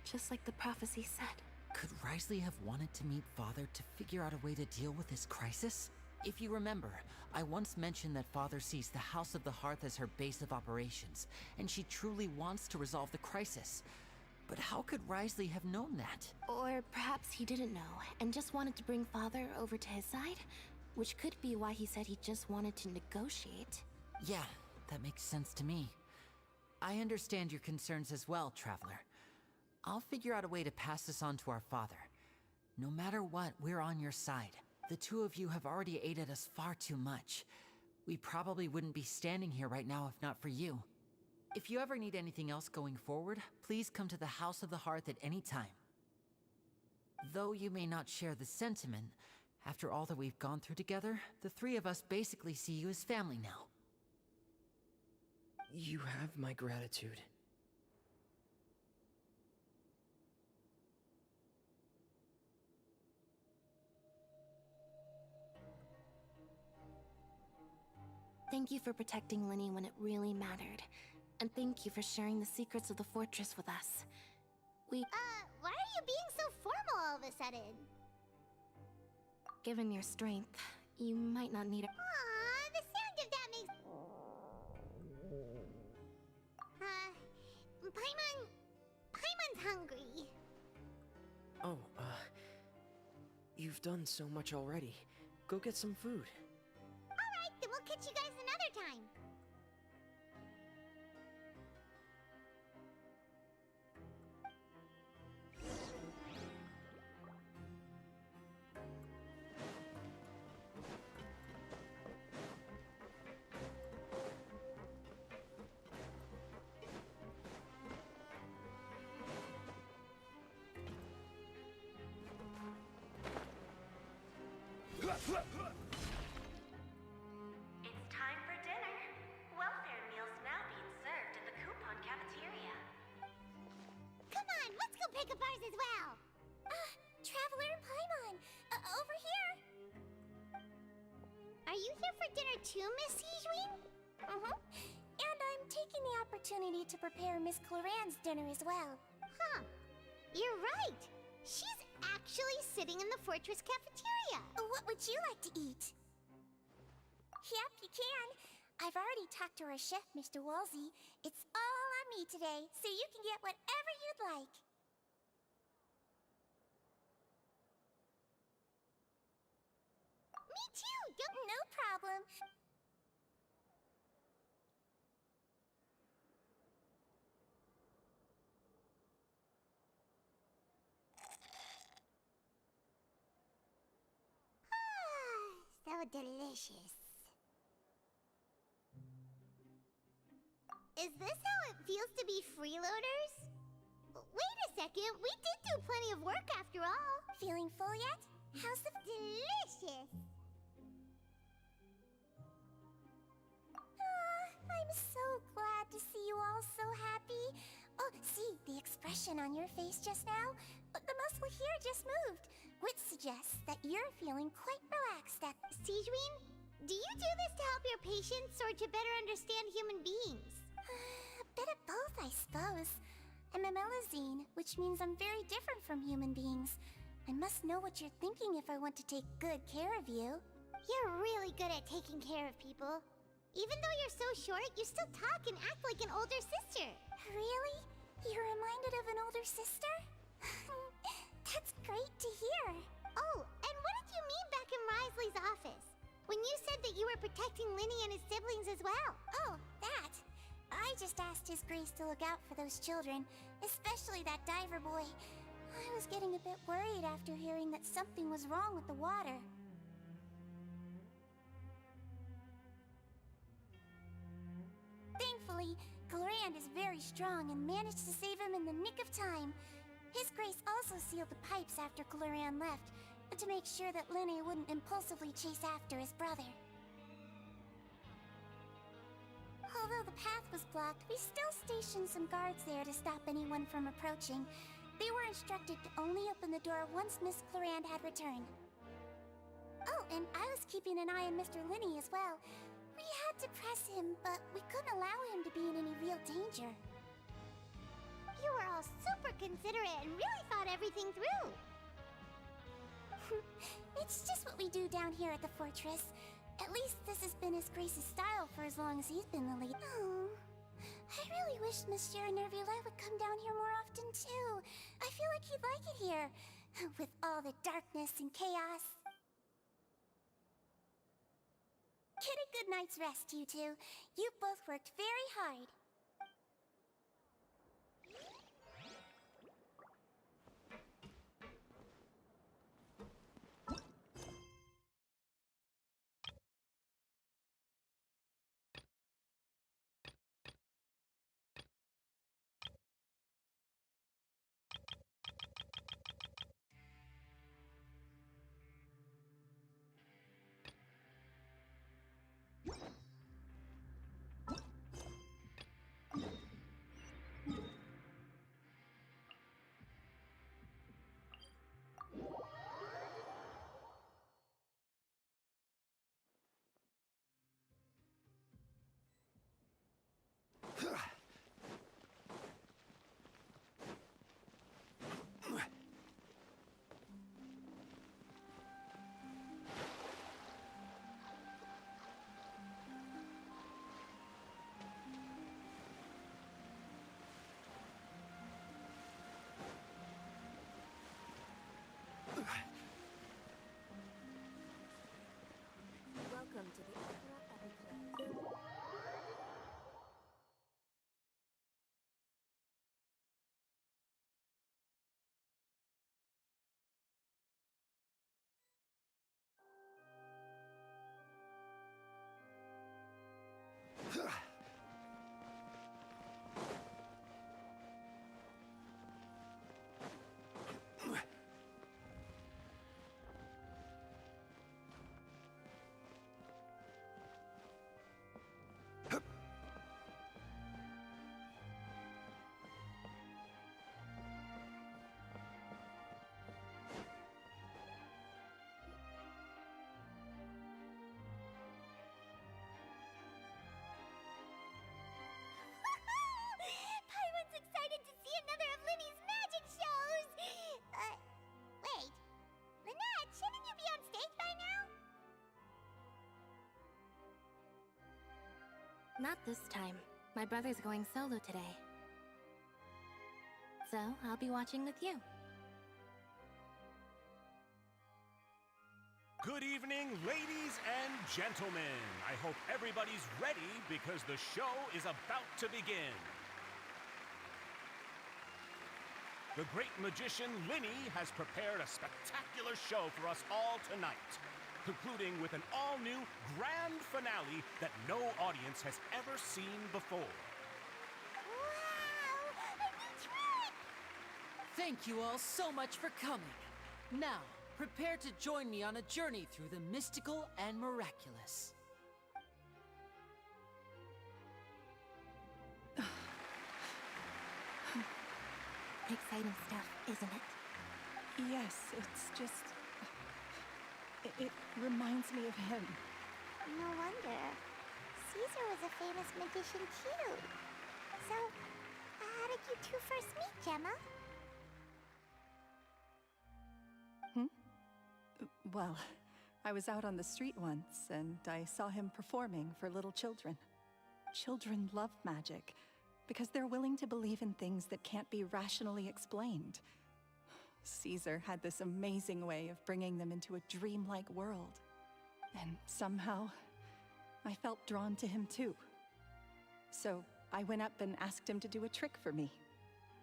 G: Just like the prophecy said.
E: Could Wriothesley have wanted to meet Father to figure out a way to deal with this crisis? If you remember, I once mentioned that Father sees the House of the Hearth as her base of operations, and she truly wants to resolve the crisis. But how could Wriothesley have known that?
G: Or perhaps he didn't know, and just wanted to bring Father over to his side? Which could be why he said he just wanted to negotiate.
E: Yeah, that makes sense to me. I understand your concerns as well, Traveler. I'll figure out a way to pass this on to our father. No matter what, we're on your side. The two of you have already aided us far too much. We probably wouldn't be standing here right now if not for you. If you ever need anything else going forward, please come to the House of the Hearth at any time. Though you may not share the sentiment, after all that we've gone through together, the three of us basically see you as family now.
U: You have my gratitude.
G: Thank you for protecting Lenny when it really mattered. And thank you for sharing the secrets of the fortress with us.
P: Why are you being so formal all of a sudden?
G: Given your strength, you might not need a...
P: Aw, the sound of that makes... Paimon's hungry.
U: Oh, you've done so much already. Go get some food.
P: Alright, then we'll catch you guys another time.
F: It's time for dinner. Welfare meals now being served in the coupon cafeteria.
P: Come on, let's go pick up ours as well. Traveler and Paimon, over here. Are you here for dinner too, Miss Sijwin?
D: And I'm taking the opportunity to prepare Miss Cloran's dinner as well.
P: Huh. You're right. She's actually sitting in the fortress cafeteria.
D: What would you like to eat? Yep, you can. I've already talked to our chef, Mr. Wolsey. It's all on me today, so you can get whatever you'd like. Me too! No problem. So delicious. Is this how it feels to be freeloaders? Wait a second, we did do plenty of work after all. Feeling full yet? How's the delicious? I'm so glad to see you all so happy. Oh, see, the expression on your face just now? The muscle here just moved, which suggests that you're feeling quite relaxed at... Sijuin, do you do this to help your patients or to better understand human beings? A bit of both, I suppose. I'm a Melazine, which means I'm very different from human beings. I must know what you're thinking if I want to take good care of you. You're really good at taking care of people. Even though you're so short, you still talk and act like an older sister. Really? You're reminded of an older sister? That's great to hear. Oh, and what did you mean back in Risley's office? When you said that you were protecting Linny and his siblings as well. Oh, that. I just asked His Grace to look out for those children, especially that diver boy. I was getting a bit worried after hearing that something was wrong with the water. Thankfully, Glorand is very strong and managed to save him in the nick of time. His Grace also sealed the pipes after Glorand left, to make sure that Linny wouldn't impulsively chase after his brother. Although the path was blocked, we still stationed some guards there to stop anyone from approaching. They were instructed to only open the door once Miss Glorand had returned. Oh, and I was keeping an eye on Mr. Linny as well. We had to press him, but we couldn't allow him to be in any real danger. You were all super considerate and really thought everything through. It's just what we do down here at the fortress. At least this has been His Grace's style for as long as he's been the lead. Oh, I really wish Monsieur Nervula would come down here more often too. I feel like he'd like it here, with all the darkness and chaos. Get a good night's rest, you two. You both worked very hard. Welcome to the Opera Epiclese. Paimon's excited to see another of Linny's magic shows! Wait. Lynette, shouldn't you be on stage by now?
G: Not this time. My brother's going solo today. So, I'll be watching with you.
S: Good evening, ladies and gentlemen. I hope everybody's ready because the show is about to begin. The great magician Linny has prepared a spectacular show for us all tonight, concluding with an all-new grand finale that no audience has ever seen before.
P: Wow! A new trick!
E: Thank you all so much for coming. Now, prepare to join me on a journey through the mystical and miraculous.
G: Exciting stuff, isn't it?
V: Yes, it's just... It reminds me of him.
P: No wonder. Caesar was a famous magician too. So, how did you two first meet, Gemma?
V: Well, I was out on the street once, and I saw him performing for little children. Children love magic, because they're willing to believe in things that can't be rationally explained. Caesar had this amazing way of bringing them into a dreamlike world. And somehow, I felt drawn to him too. So I went up and asked him to do a trick for me.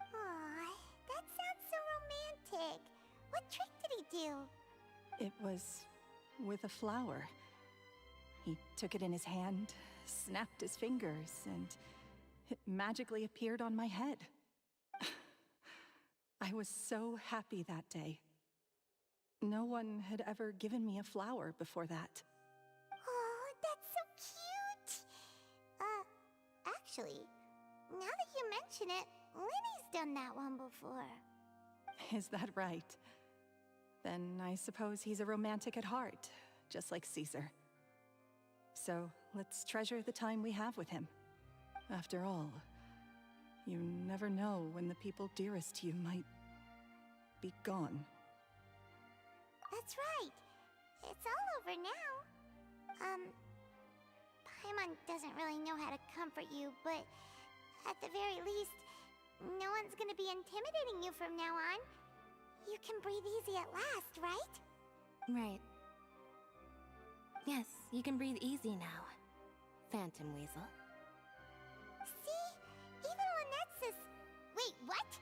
P: Aw, that sounds so romantic. What trick did he do?
V: It was with a flower. He took it in his hand, snapped his fingers, and it magically appeared on my head. I was so happy that day. No one had ever given me a flower before that.
P: Oh, that's so cute! Actually, now that you mention it, Linny's done that one before.
V: Is that right? Then I suppose he's a romantic at heart, just like Caesar. So let's treasure the time we have with him. After all, you never know when the people dearest to you might be gone.
P: That's right. It's all over now. Paimon doesn't really know how to comfort you, but at the very least, no one's gonna be intimidating you from now on. You can breathe easy at last, right?
G: Right. Yes, you can breathe easy now, Phantom Weasel.
P: See? Even Lynette says... Wait, what?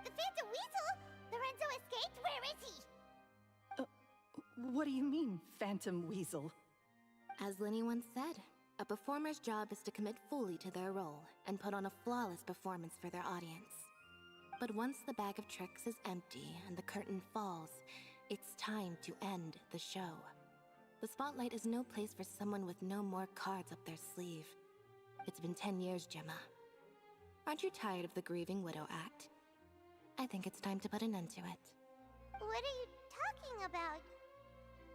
P: The Phantom Weasel? Lorenzo escaped? Where is he?
V: What do you mean, Phantom Weasel?
G: As Linny once said, a performer's job is to commit fully to their role and put on a flawless performance for their audience. But once the bag of tricks is empty and the curtain falls, it's time to end the show. The spotlight is no place for someone with no more cards up their sleeve. It's been 10 years, Gemma. Aren't you tired of the grieving widow act? I think it's time to put an end to it.
P: What are you talking about?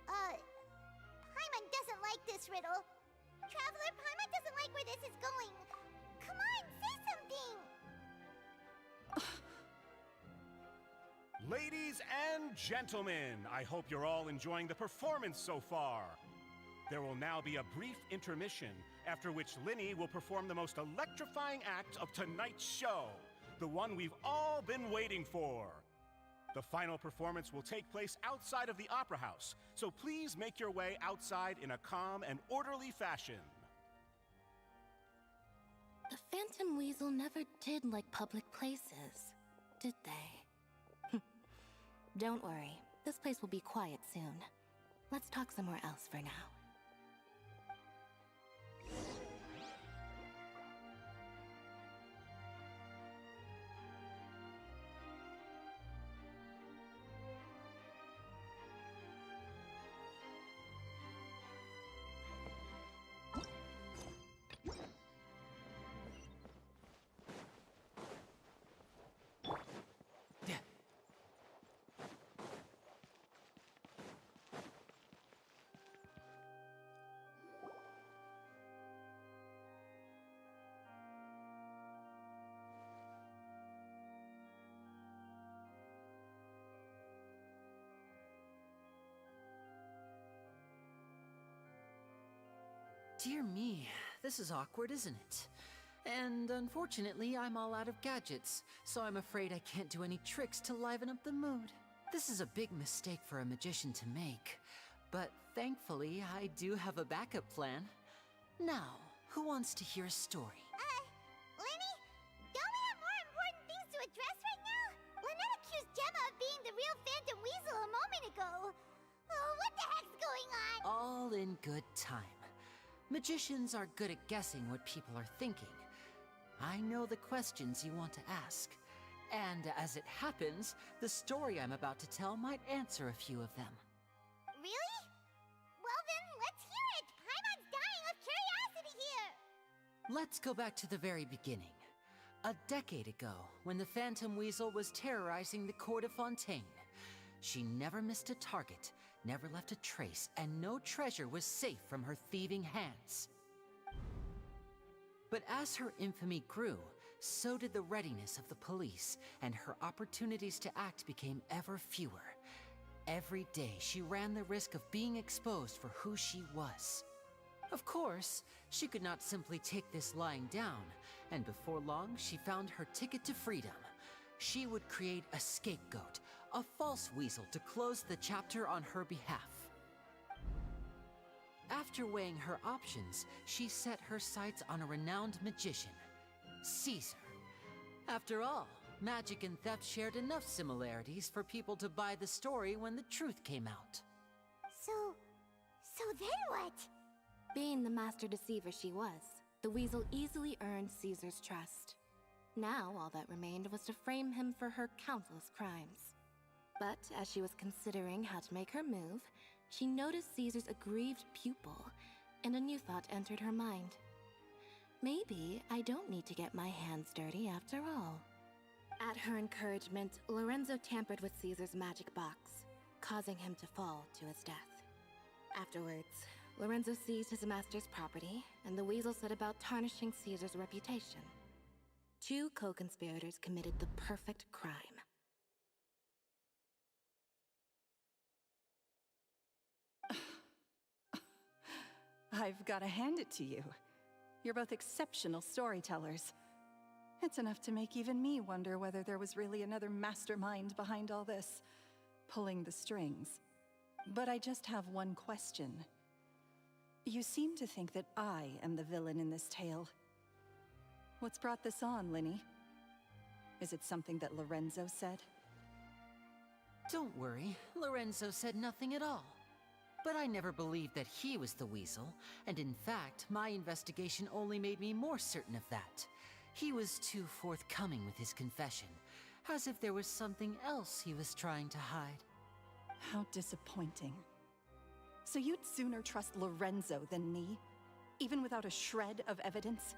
P: Paimon doesn't like this riddle. Traveler, Paimon doesn't like where this is going. Come on, say something!
S: Ladies and gentlemen, I hope you're all enjoying the performance so far. There will now be a brief intermission, after which Linny will perform the most electrifying act of tonight's show, the one we've all been waiting for. The final performance will take place outside of the Opera House, so please make your way outside in a calm and orderly fashion.
G: The Phantom Weasel never did like public places, did they? Don't worry, this place will be quiet soon. Let's talk somewhere else for now.
E: Dear me, this is awkward, isn't it? And unfortunately, I'm all out of gadgets, so I'm afraid I can't do any tricks to liven up the mood. This is a big mistake for a magician to make, But thankfully, I do have a backup plan. Now, who wants to hear a story?
P: Lenny? Don't we have more important things to address right now? Lynette accused Gemma of being the real Phantom Weasel a moment ago. Oh, what the heck's going on?
E: All in good time. Magicians are good at guessing what people are thinking. I know the questions you want to ask. And as it happens, the story I'm about to tell might answer a few of them.
P: Really? Well then, let's hear it! Paimon's dying of curiosity here!
E: Let's go back to the very beginning. A decade ago, when the Phantom Weasel was terrorizing the court of Fontaine. She never missed a target, never left a trace, and no treasure was safe from her thieving hands. But as her infamy grew, so did the readiness of the police, and her opportunities to act became ever fewer. Every day, she ran the risk of being exposed for who she was. Of course, she could not simply take this lying down, and before long, she found her ticket to freedom. She would create a scapegoat, a false weasel to close the chapter on her behalf. After weighing her options, she set her sights on a renowned magician, Caesar. After all, magic and theft shared enough similarities for people to buy the story when the truth came out.
P: So then what?
G: Being the master deceiver she was, the weasel easily earned Caesar's trust. Now all that remained was to frame him for her countless crimes. But as she was considering how to make her move, she noticed Caesar's aggrieved pupil, and a new thought entered her mind. Maybe I don't need to get my hands dirty after all. At her encouragement, Lorenzo tampered with Caesar's magic box, causing him to fall to his death. Afterwards, Lorenzo seized his master's property, and the weasel set about tarnishing Caesar's reputation. Two co-conspirators committed the perfect crime.
V: I've got to hand it to you. You're both exceptional storytellers. It's enough to make even me wonder whether there was really another mastermind behind all this, pulling the strings. But I just have one question. You seem to think that I am the villain in this tale. What's brought this on, Linny? Is it something that Lorenzo said?
E: Don't worry, Lorenzo said nothing at all. But I never believed that he was the weasel, and in fact, my investigation only made me more certain of that. He was too forthcoming with his confession, as if there was something else he was trying to hide.
V: How disappointing. So you'd sooner trust Lorenzo than me? Even without a shred of evidence?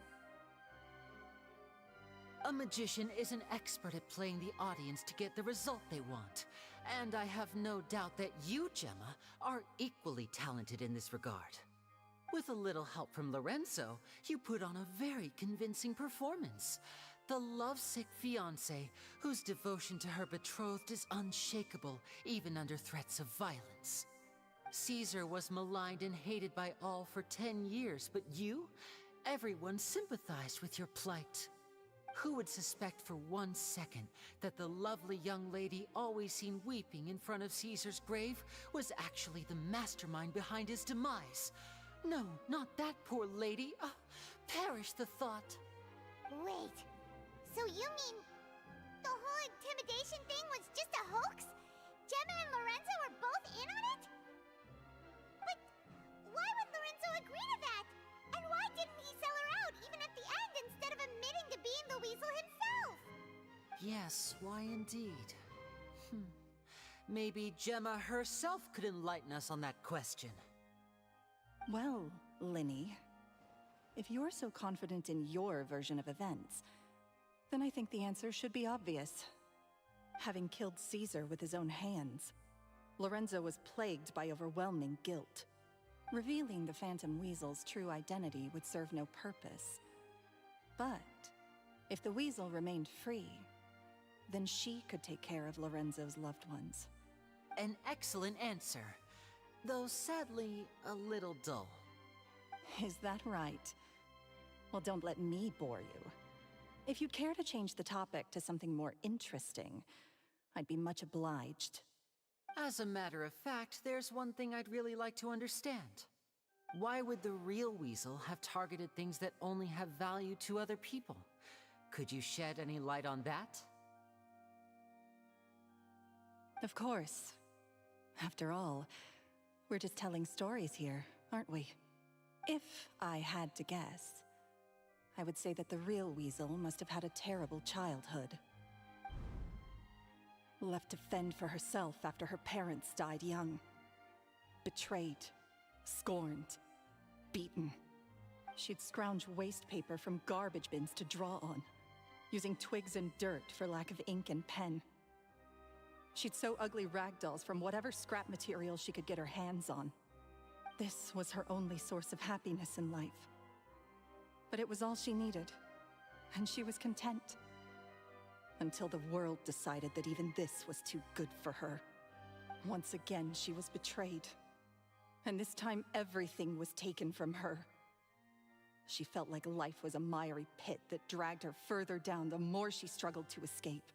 E: A magician is an expert at playing the audience to get the result they want. And I have no doubt that you, Gemma, are equally talented in this regard. With a little help from Lorenzo, you put on a very convincing performance. The lovesick fiancé, whose devotion to her betrothed is unshakable, even under threats of violence. Caesar was maligned and hated by all for 10 years, but you? Everyone sympathized with your plight. Who would suspect for 1 second that the lovely young lady always seen weeping in front of Caesar's grave was actually the mastermind behind his demise? No, not that poor lady. Perish the thought.
P: Wait, so you mean the whole intimidation thing was just a hoax? Gemma and Lorenzo were both in on it? But why would Lorenzo agree to that? And why didn't he sell her out even at the end instead of admitting to being the weasel himself?
E: Yes, why indeed? Maybe Gemma herself could enlighten us on that question.
V: Well, Linny, if you're so confident in your version of events, then I think the answer should be obvious. Having killed Caesar with his own hands, Lorenzo was plagued by overwhelming guilt. Revealing the Phantom Weasel's true identity would serve no purpose. But if the Weasel remained free, then she could take care of Lorenzo's loved ones.
E: An excellent answer, though sadly a little dull.
V: Is that right? Well, don't let me bore you. If you'd care to change the topic to something more interesting, I'd be much obliged.
E: As a matter of fact, there's one thing I'd really like to understand. Why would the real Weasel have targeted things that only have value to other people? Could you shed any light on that?
V: Of course. After all, we're just telling stories here, aren't we? If I had to guess, I would say that the real Weasel must have had a terrible childhood. Left to fend for herself after her parents died young. Betrayed, scorned, beaten. She'd scrounge waste paper from garbage bins to draw on, using twigs and dirt for lack of ink and pen. She'd sew ugly rag dolls from whatever scrap material she could get her hands on. This was her only source of happiness in life. But it was all she needed, and she was content. Until the world decided that even this was too good for her. Once again, she was betrayed. And this time, everything was taken from her. She felt like life was a miry pit that dragged her further down the more she struggled to escape.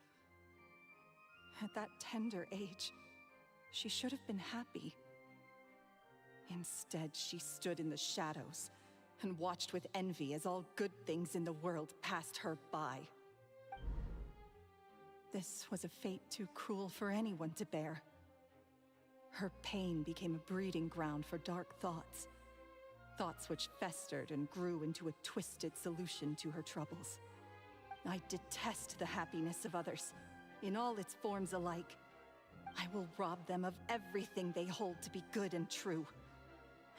V: At that tender age, she should have been happy. Instead, she stood in the shadows and watched with envy as all good things in the world passed her by. This was a fate too cruel for anyone to bear. Her pain became a breeding ground for dark thoughts. Thoughts which festered and grew into a twisted solution to her troubles. I detest the happiness of others, in all its forms alike. I will rob them of everything they hold to be good and true,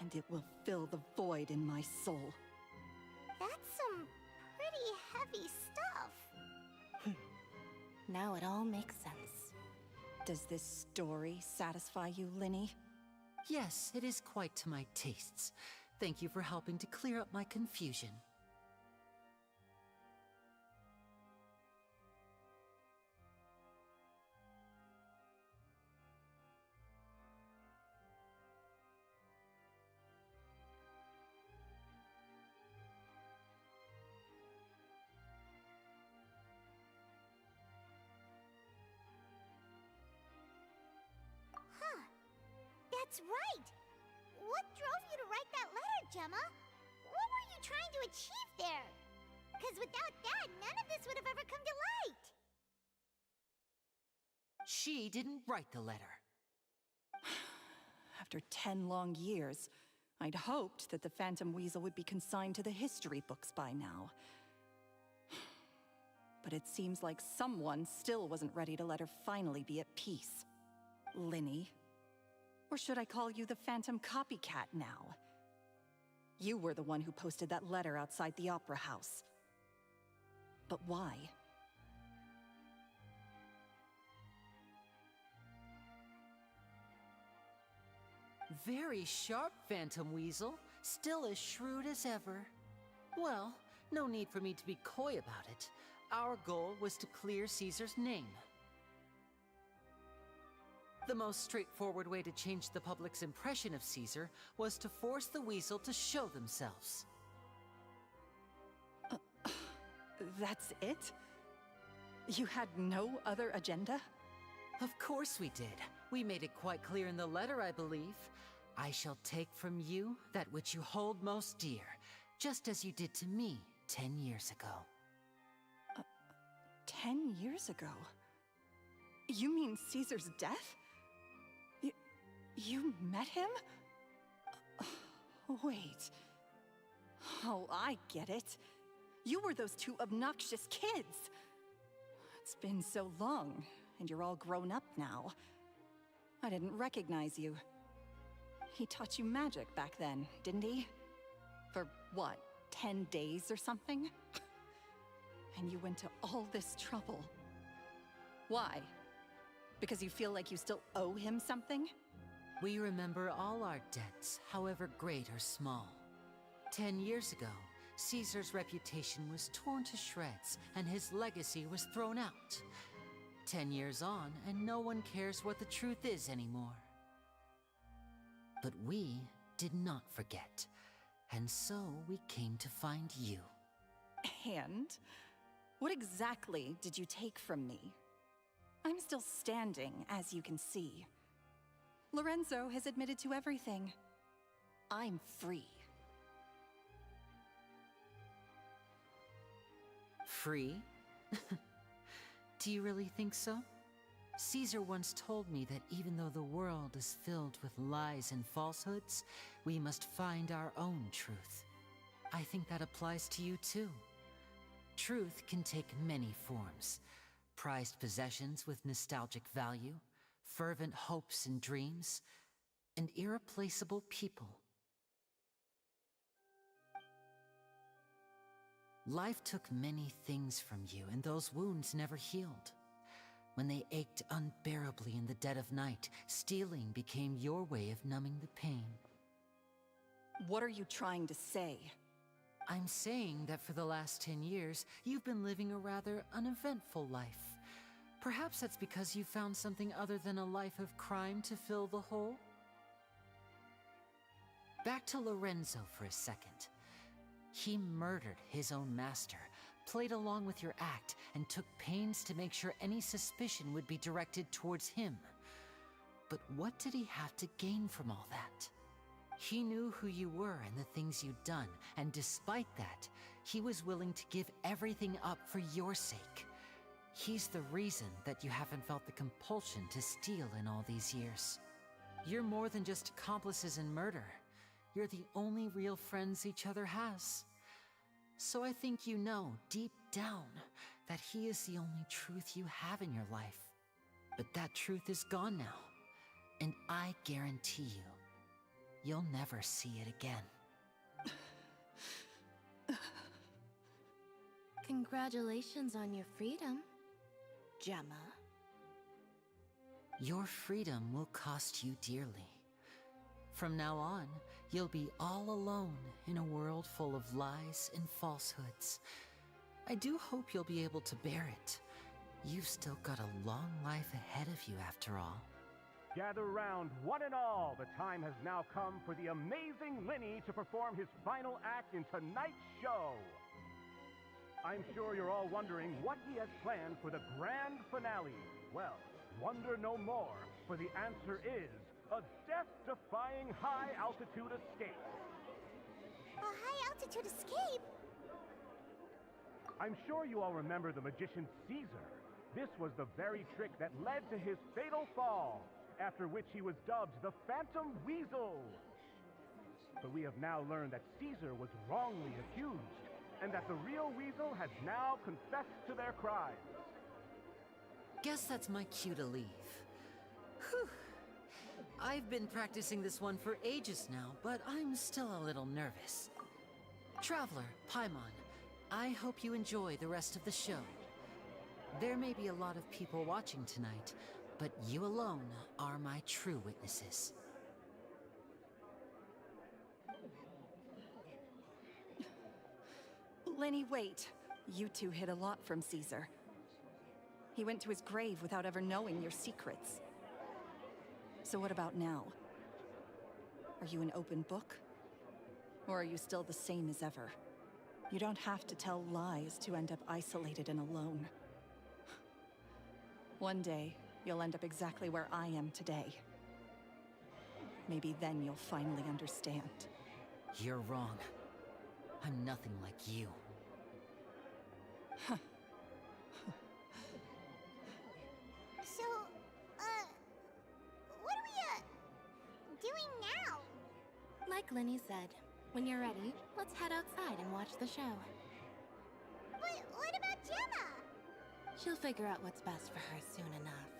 V: and it will fill the void in my soul.
P: That's some pretty heavy stuff.
G: Now it all makes sense.
V: Does this story satisfy you, Linny?
E: Yes, it is quite to my tastes. Thank you for helping to clear up my confusion.
P: Huh. That's right! What drove you to write that letter, Gemma? What were you trying to achieve there? Because without that, none of this would have ever come to light.
E: She didn't write the letter.
V: After 10 long years, I'd hoped that the Phantom Weasel would be consigned to the history books by now. But it seems like someone still wasn't ready to let her finally be at peace. Linny. Or should I call you the Phantom Copycat now? You were the one who posted that letter outside the Opera House. But why?
E: Very sharp, Phantom Weasel. Still as shrewd as ever. Well, no need for me to be coy about it. Our goal was to clear Caesar's name. The most straightforward way to change the public's impression of Caesar was to force the Weasel to show themselves.
V: That's it? You had no other agenda?
E: Of course we did. We made it quite clear in the letter, I believe. I shall take from you that which you hold most dear, just as you did to me 10 years ago.
V: 10 years ago? You mean Caesar's death? You met him? Wait. Oh, I get it. You were those two obnoxious kids. It's been so long, and you're all grown up now. I didn't recognize you. He taught you magic back then, didn't he? For what, 10 days or something? And you went to all this trouble. Why? Because you feel like you still owe him something?
E: We remember all our debts, however great or small. 10 years ago, Caesar's reputation was torn to shreds, and his legacy was thrown out. 10 years on, and no one cares what the truth is anymore. But we did not forget, and so we came to find you.
V: And? What exactly did you take from me? I'm still standing, as you can see. Lorenzo has admitted to everything. I'm free.
E: Free? Do you really think so? Caesar once told me that even though the world is filled with lies and falsehoods, we must find our own truth. I think that applies to you too. Truth can take many forms. Prized possessions with nostalgic value, fervent hopes and dreams, and irreplaceable people. Life took many things from you, and those wounds never healed. When they ached unbearably in the dead of night, stealing became your way of numbing the pain.
V: What are you trying to say?
E: I'm saying that for the last 10 years, you've been living a rather uneventful life. Perhaps that's because you found something other than a life of crime to fill the hole? Back to Lorenzo for a second. He murdered his own master, played along with your act, and took pains to make sure any suspicion would be directed towards him. But what did he have to gain from all that? He knew who you were and the things you'd done, and despite that, he was willing to give everything up for your sake. He's the reason that you haven't felt the compulsion to steal in all these years. You're more than just accomplices in murder. You're the only real friends each other has. So I think you know, deep down, that he is the only truth you have in your life. But that truth is gone now, and I guarantee you, you'll never see it again.
G: Congratulations on your freedom, Gemma.
E: Your freedom will cost you dearly. From now on, you'll be all alone in a world full of lies and falsehoods. I do hope you'll be able to bear it. You've still got a long life ahead of you after all.
S: Gather round, one and all. The time has now come for the amazing Linny to perform his final act in tonight's show. I'm sure you're all wondering what he has planned for the grand finale. Well, wonder no more, for the answer is a death-defying high-altitude escape.
P: A high-altitude escape?
S: I'm sure you all remember the magician Caesar. This was the very trick that led to his fatal fall, after which he was dubbed the Phantom Weasel. But we have now learned that Caesar was wrongly accused, and that the real Weasel has now confessed to their crimes.
E: Guess that's my cue to leave. Whew. I've been practicing this one for ages now, but I'm still a little nervous. Traveler, Paimon, I hope you enjoy the rest of the show. There may be a lot of people watching tonight, but you alone are my true witnesses.
V: Lenny, wait. You two hid a lot from Caesar. He went to his grave without ever knowing your secrets. So what about now? Are you an open book? Or are you still the same as ever? You don't have to tell lies to end up isolated and alone. One day, you'll end up exactly where I am today. Maybe then you'll finally understand.
E: You're wrong. I'm nothing like you.
P: So, what are we, doing now?
G: Like Lenny said, when you're ready, let's head outside and watch the show.
P: But what about Gemma?
G: She'll figure out what's best for her soon enough.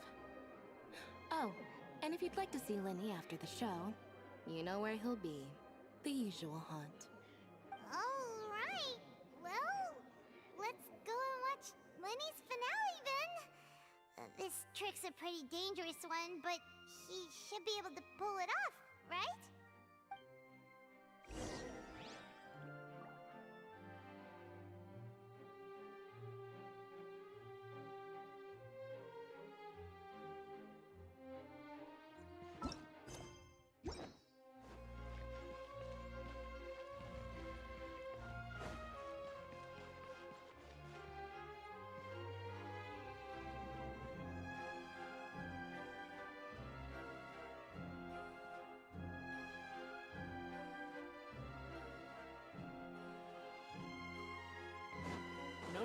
G: Oh, and if you'd like to see Lenny after the show, you know where he'll be. The usual haunt.
P: Alright. Well, let's go and watch Lenny's finale then. This trick's a pretty dangerous one, but he should be able to pull it off, right?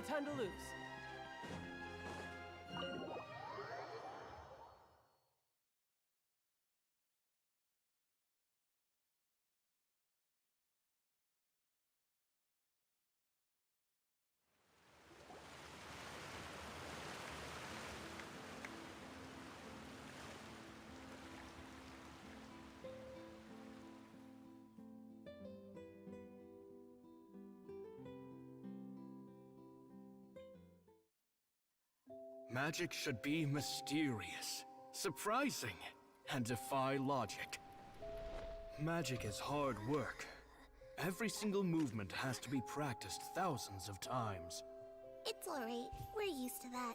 L: time to lose.
K: Magic should be mysterious, surprising, and defy logic. Magic is hard work. Every single movement has to be practiced thousands of times.
P: It's alright. We're used to that.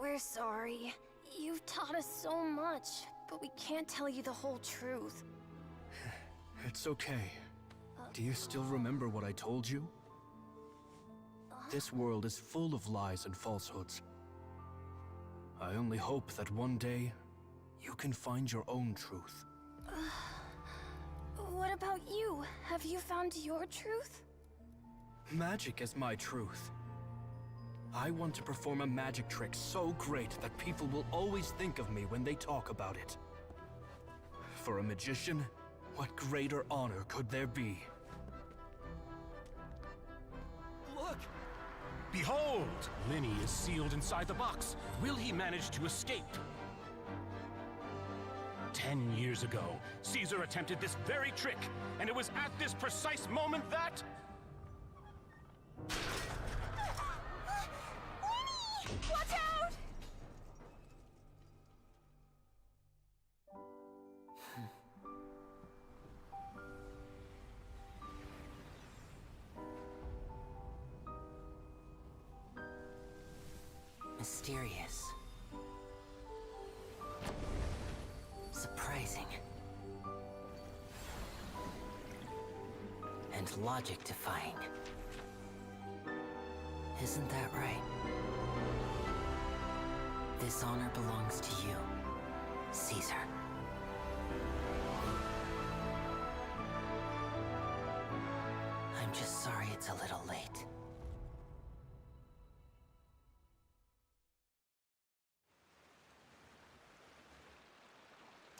J: We're sorry. You've taught us so much, but we can't tell you the whole truth.
K: It's okay. Do you still remember what I told you? This world is full of lies and falsehoods. I only hope that one day, you can find your own truth.
J: What about you? Have you found your truth?
K: Magic is my truth. I want to perform a magic trick so great that people will always think of me when they talk about it. For a magician, what greater honor could there be?
S: Look! Behold! Linny is sealed inside the box. Will he manage to escape? 10 years ago, Caesar attempted this very trick, and it was at this precise moment that...
J: Watch out!
E: Mysterious. Surprising. And logic-defying. Isn't that right? This honor belongs to you, Caesar. I'm just sorry it's a little late.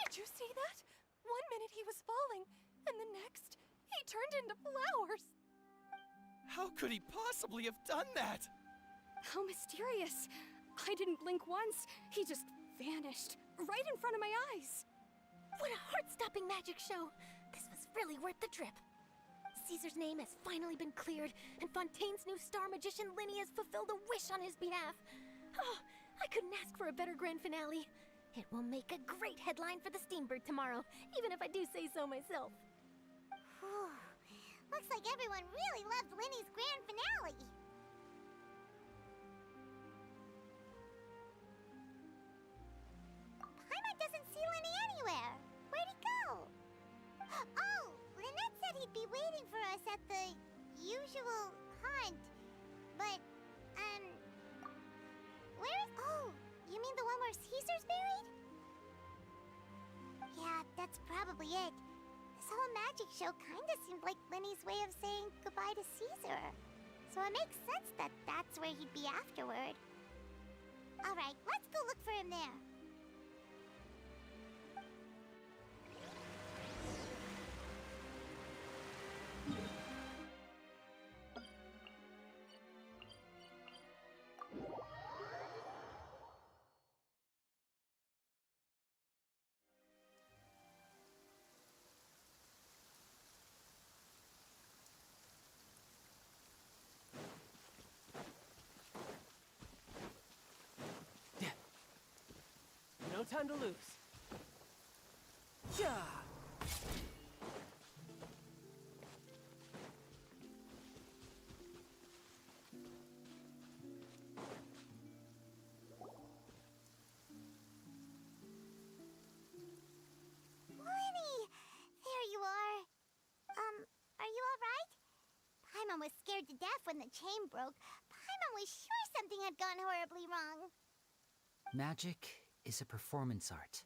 V: Did you see that? 1 minute he was falling, and the next, he turned into flowers.
C: How could he possibly have done that?
J: How mysterious. I didn't blink once. He just vanished, right in front of my eyes.
D: What a heart-stopping magic show! This was really worth the trip. Caesar's name has finally been cleared, and Fontaine's new star magician Linny has fulfilled a wish on his behalf. Oh, I couldn't ask for a better grand finale. It will make a great headline for the Steambird tomorrow, even if I do say so myself. Whew. Looks like everyone really loved Linny's grand finale. Paimon doesn't see Linny anywhere. Where'd he go? Oh, Lynette said he'd be waiting for us at the usual hunt. But, where is... Oh, you mean the one where Caesar's buried? Yeah, that's probably it. This whole magic show kinda seemed like Linny's way of saying goodbye to Caesar. So it makes sense that that's where he'd be afterward. Alright, let's go look for him there.
L: No time to lose. Yeah.
P: Linny! There you are. Are you alright? Paimon was scared to death when the chain broke. Paimon was sure something had gone horribly wrong.
E: Magic is a performance art.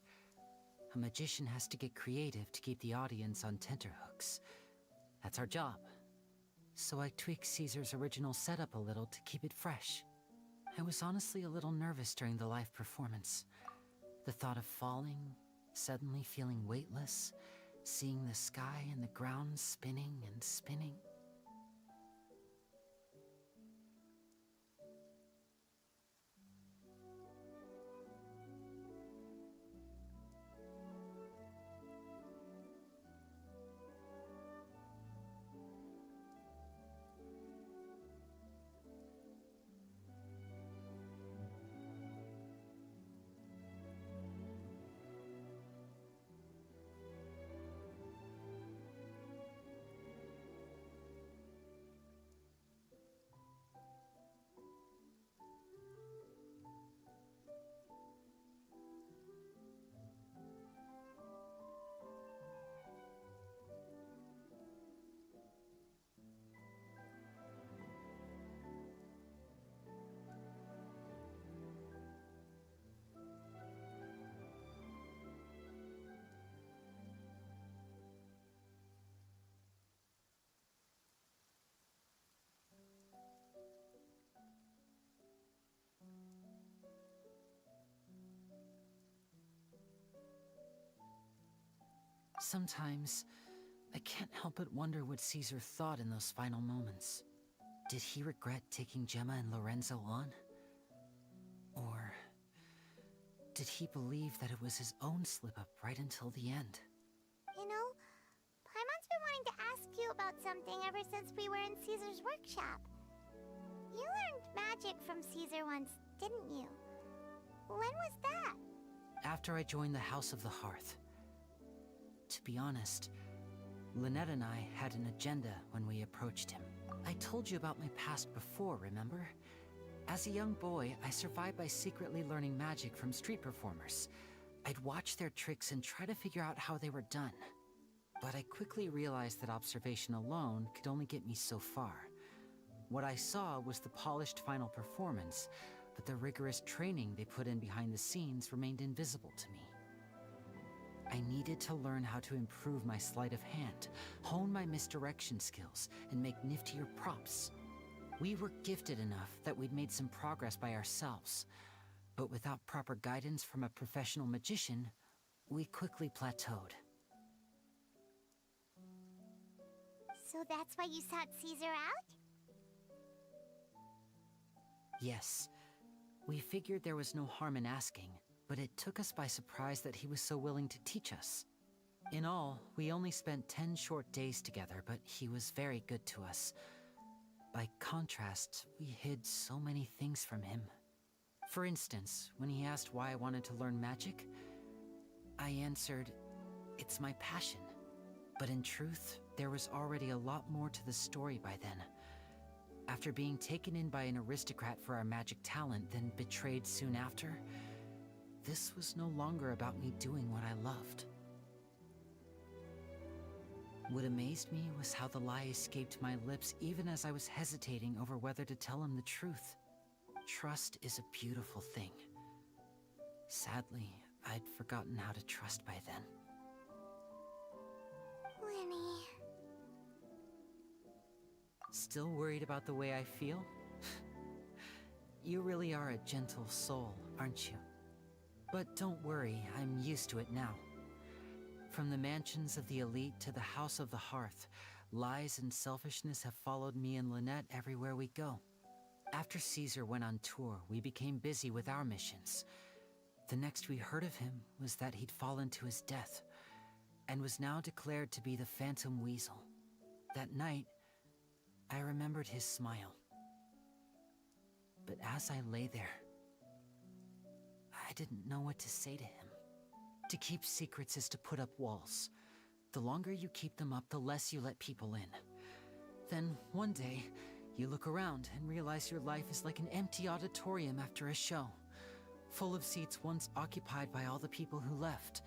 E: A magician has to get creative to keep the audience on tenterhooks. That's our job. So I tweaked Caesar's original setup a little to keep it fresh. I was honestly a little nervous during the live performance. The thought of falling, suddenly feeling weightless, seeing the sky and the ground spinning and spinning. Sometimes, I can't help but wonder what Caesar thought in those final moments. Did he regret taking Gemma and Lorenzo on? Or did he believe that it was his own slip-up right until the end?
P: You know, Paimon's been wanting to ask you about something ever since we were in Caesar's workshop. You learned magic from Caesar once, didn't you? When was that?
E: After I joined the House of the Hearth. To be honest, Lynette and I had an agenda when we approached him. I told you about my past before, remember? As a young boy, I survived by secretly learning magic from street performers. I'd watch their tricks and try to figure out how they were done. But I quickly realized that observation alone could only get me so far. What I saw was the polished final performance, but the rigorous training they put in behind the scenes remained invisible to me. I needed to learn how to improve my sleight of hand, hone my misdirection skills, and make niftier props. We were gifted enough that we'd made some progress by ourselves, but without proper guidance from a professional magician, we quickly plateaued.
P: So that's why you sought Caesar out?
E: Yes. We figured there was no harm in asking, but it took us by surprise that he was so willing to teach us. In all, we only spent 10 short days together, but he was very good to us. By contrast, we hid so many things from him. For instance, when he asked why I wanted to learn magic, I answered, "It's my passion." But in truth, there was already a lot more to the story by then. After being taken in by an aristocrat for our magic talent, then betrayed soon after, this was no longer about me doing what I loved. What amazed me was how the lie escaped my lips even as I was hesitating over whether to tell him the truth. Trust is a beautiful thing. Sadly, I'd forgotten how to trust by then.
P: Winnie.
E: Still worried about the way I feel? You really are a gentle soul, aren't you? But don't worry, I'm used to it now. From the mansions of the elite to the House of the Hearth, lies and selfishness have followed me and Lynette everywhere we go. After Caesar went on tour, we became busy with our missions. The next we heard of him was that he'd fallen to his death, and was now declared to be the Phantom Weasel. That night, I remembered his smile. But as I lay there, I didn't know what to say to him. To keep secrets is to put up walls. The longer you keep them up, the less you let people in. Then, one day, you look around and realize your life is like an empty auditorium after a show, full of seats once occupied by all the people who left.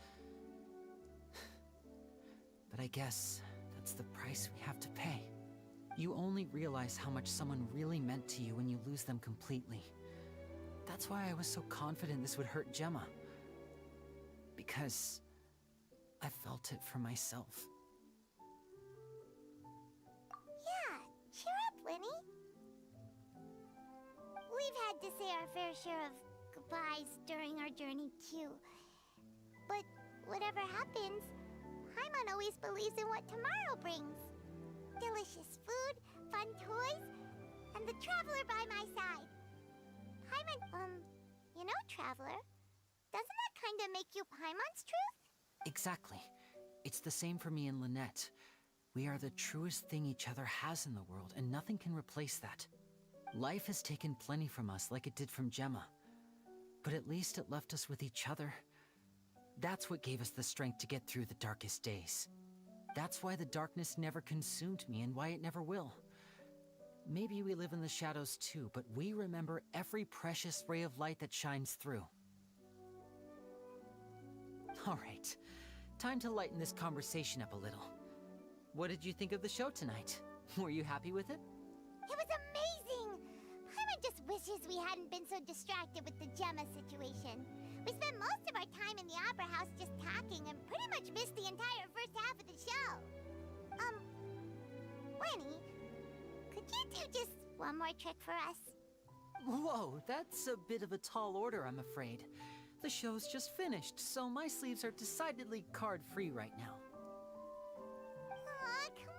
E: But I guess that's the price we have to pay. You only realize how much someone really meant to you when you lose them completely. That's why I was so confident this would hurt Gemma. Because I felt it for myself.
P: had to say our fair share of goodbyes during our journey, too. But whatever happens, Paimon always believes in what tomorrow brings. Delicious food, fun toys, and the Traveler by my side. Paimon, you know, Traveler, doesn't that kind of make you Paimon's truth?
E: Exactly. It's the same for me and Lynette. We are the truest thing each other has in the world, and nothing can replace that. Life has taken plenty from us, like it did from Gemma. But at least it left us with each other. That's what gave us the strength to get through the darkest days. That's why the darkness never consumed me, and why it never will. Maybe we live in the shadows too, but we remember every precious ray of light that shines through. All right, time to lighten this conversation up a little. What did you think of the show tonight? Were you happy with it?
P: It was amazing! Paimon just wishes we hadn't been so distracted with the Gemma situation. We spent most of our time in the Opera House just talking and pretty much missed the entire first half of the show. Lenny, could you do just one more trick for us?
E: Whoa, that's a bit of a tall order, I'm afraid. The show's just finished, so my sleeves are decidedly card-free right now.
P: Aw, come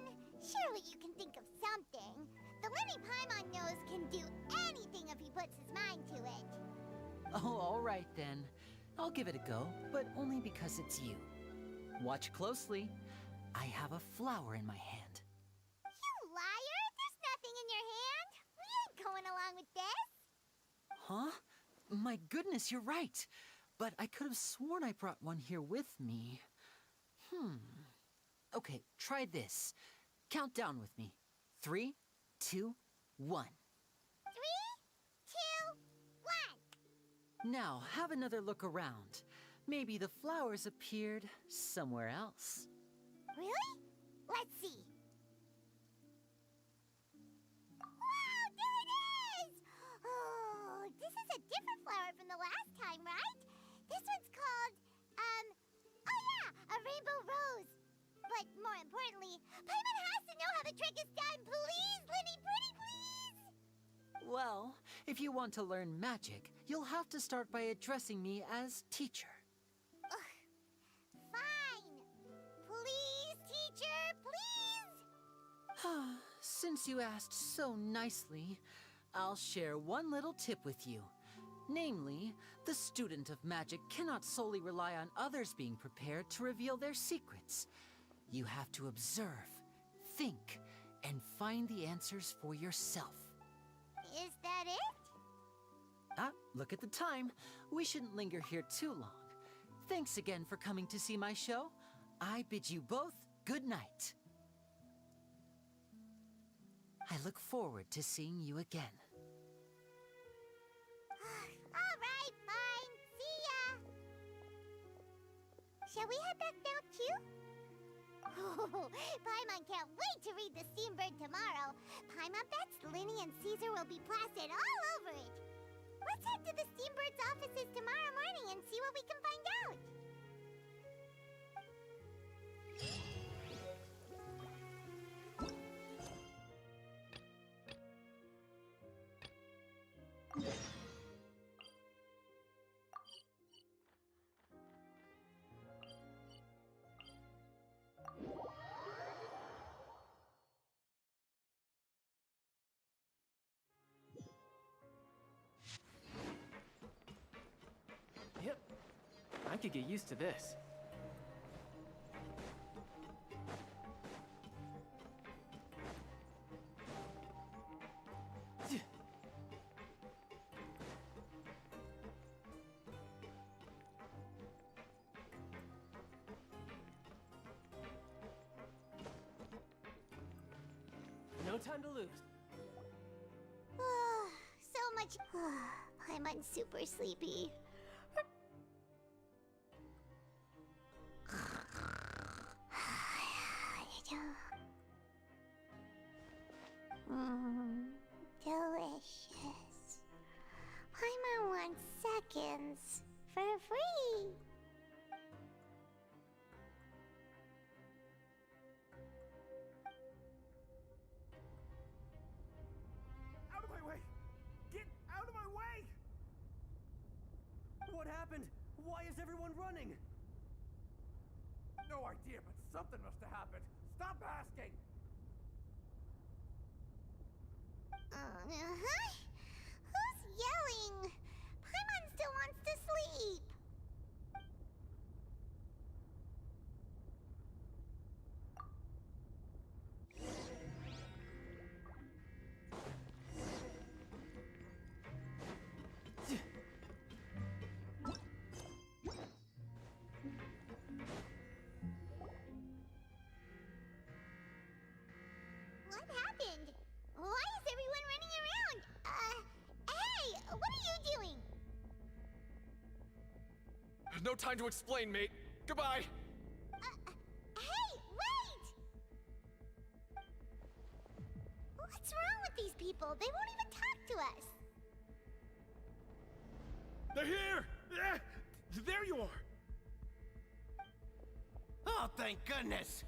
P: on! Surely you can think of something. The Lenny Paimon knows can do anything if he puts his mind to it.
E: Oh, all right then. I'll give it a go, but only because it's you. Watch closely. I have a flower in my hand.
P: You liar! There's nothing in your hand! We ain't going along with this!
E: Huh? My goodness, you're right. But I could have sworn I brought one here with me. Okay, try this. Count down with me. 3, 2, 1.
P: 3, 2, 1.
E: Now, have another look around. Maybe the flowers appeared somewhere else.
P: Really? Let's see. Wow, there it is! Oh, this is a different flower from the last time, right? This one's called, oh yeah, a rainbow rose. But more importantly, Paimon has to know how the trick is done. Please, Lenny, pretty please!
E: Well, if you want to learn magic, you'll have to start by addressing me as teacher.
P: Fine. Please, teacher, please!
E: Since you asked so nicely, I'll share one little tip with you. Namely, the student of magic cannot solely rely on others being prepared to reveal their secrets. You have to observe, think, and find the answers for yourself.
P: Is that it?
E: Look at the time. We shouldn't linger here too long. Thanks again for coming to see my show. I bid you both good night. I look forward to seeing you again.
P: All right, fine. See ya! Shall we head back now, too? Paimon can't wait to read The Steambird tomorrow. Paimon bets Linny and Caesar will be plastered all over it. Let's head to the Steambird's offices tomorrow morning and see what we can find out.
L: Yep, I could get used to this. No time to lose.
P: So much. Paimon's super sleepy. Delicious. Paimon wants seconds for free.
K: Out of my way! Get
H: what happened? Why is everyone running?
R: No idea, but something must have happened. Stop asking!
P: Uh-huh. Who's yelling? Paimon still wants to sleep. What happened? Why is everyone running around? Hey, what are you doing?
K: There's no time to explain, mate. Goodbye.
P: Hey, wait! What's wrong with these people? They won't even talk to us.
R: They're here! There you are!
T: Oh, thank goodness!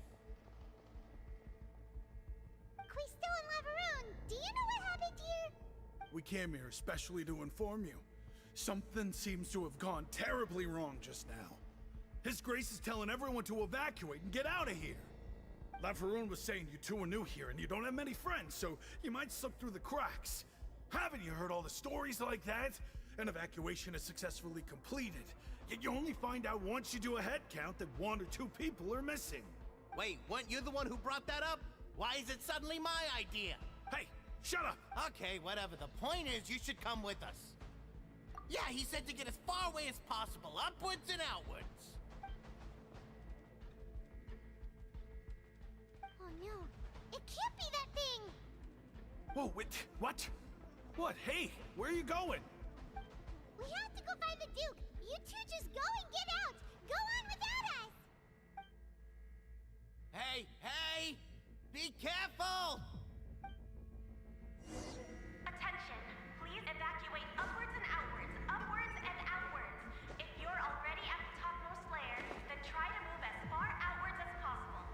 P: Quisto and Laveroon, do you know what happened here?
R: We came here especially to inform you. Something seems to have gone terribly wrong just now. His Grace is telling everyone to evacuate and get out of here. Laveroon was saying you two are new here and you don't have many friends, so you might slip through the cracks. Haven't you heard all the stories like that? An evacuation is successfully completed, yet you only find out once you do a head count that 1 or 2 people are missing.
T: Wait, weren't you the one who brought that up? Why is it suddenly my idea?
R: Hey, shut up!
T: Okay, whatever. The point is, you should come with us. Yeah, he said to get as far away as possible, upwards and outwards.
P: Oh no, it can't be that thing!
R: Whoa, wait, what? What? Hey, where are you going?
P: We have to go find the Duke! You two just go and get out! Go on without us!
T: Hey, hey! Be careful!
F: Attention, please evacuate upwards and outwards, upwards and outwards. If you're already at the topmost layer, then try to move as far outwards as possible.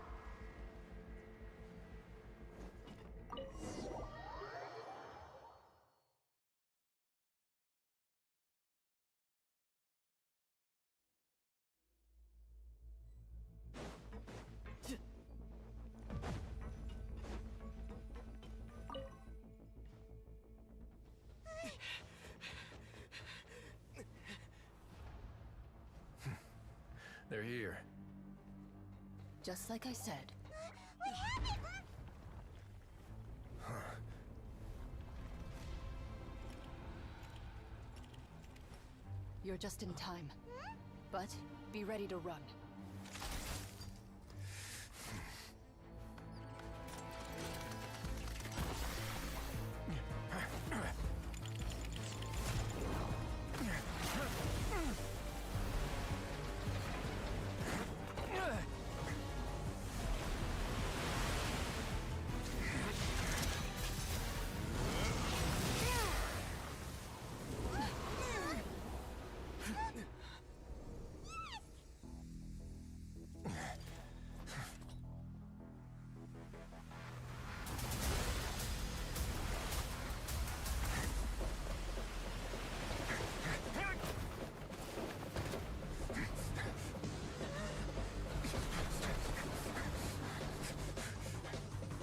B: They're here.
O: Just like I said.
P: What happened?
O: You're just in time. But be ready to run.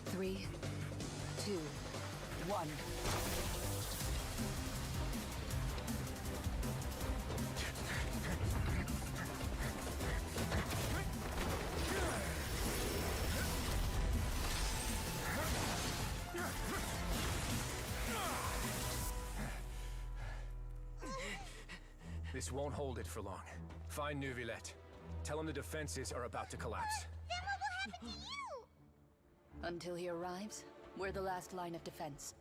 O: Three, 2, 1.
B: This won't hold it for long. Find Neuvillette. Tell him the defenses are about to collapse.
P: Then what will happen to you?
O: Until he arrives, we're the last line of defense.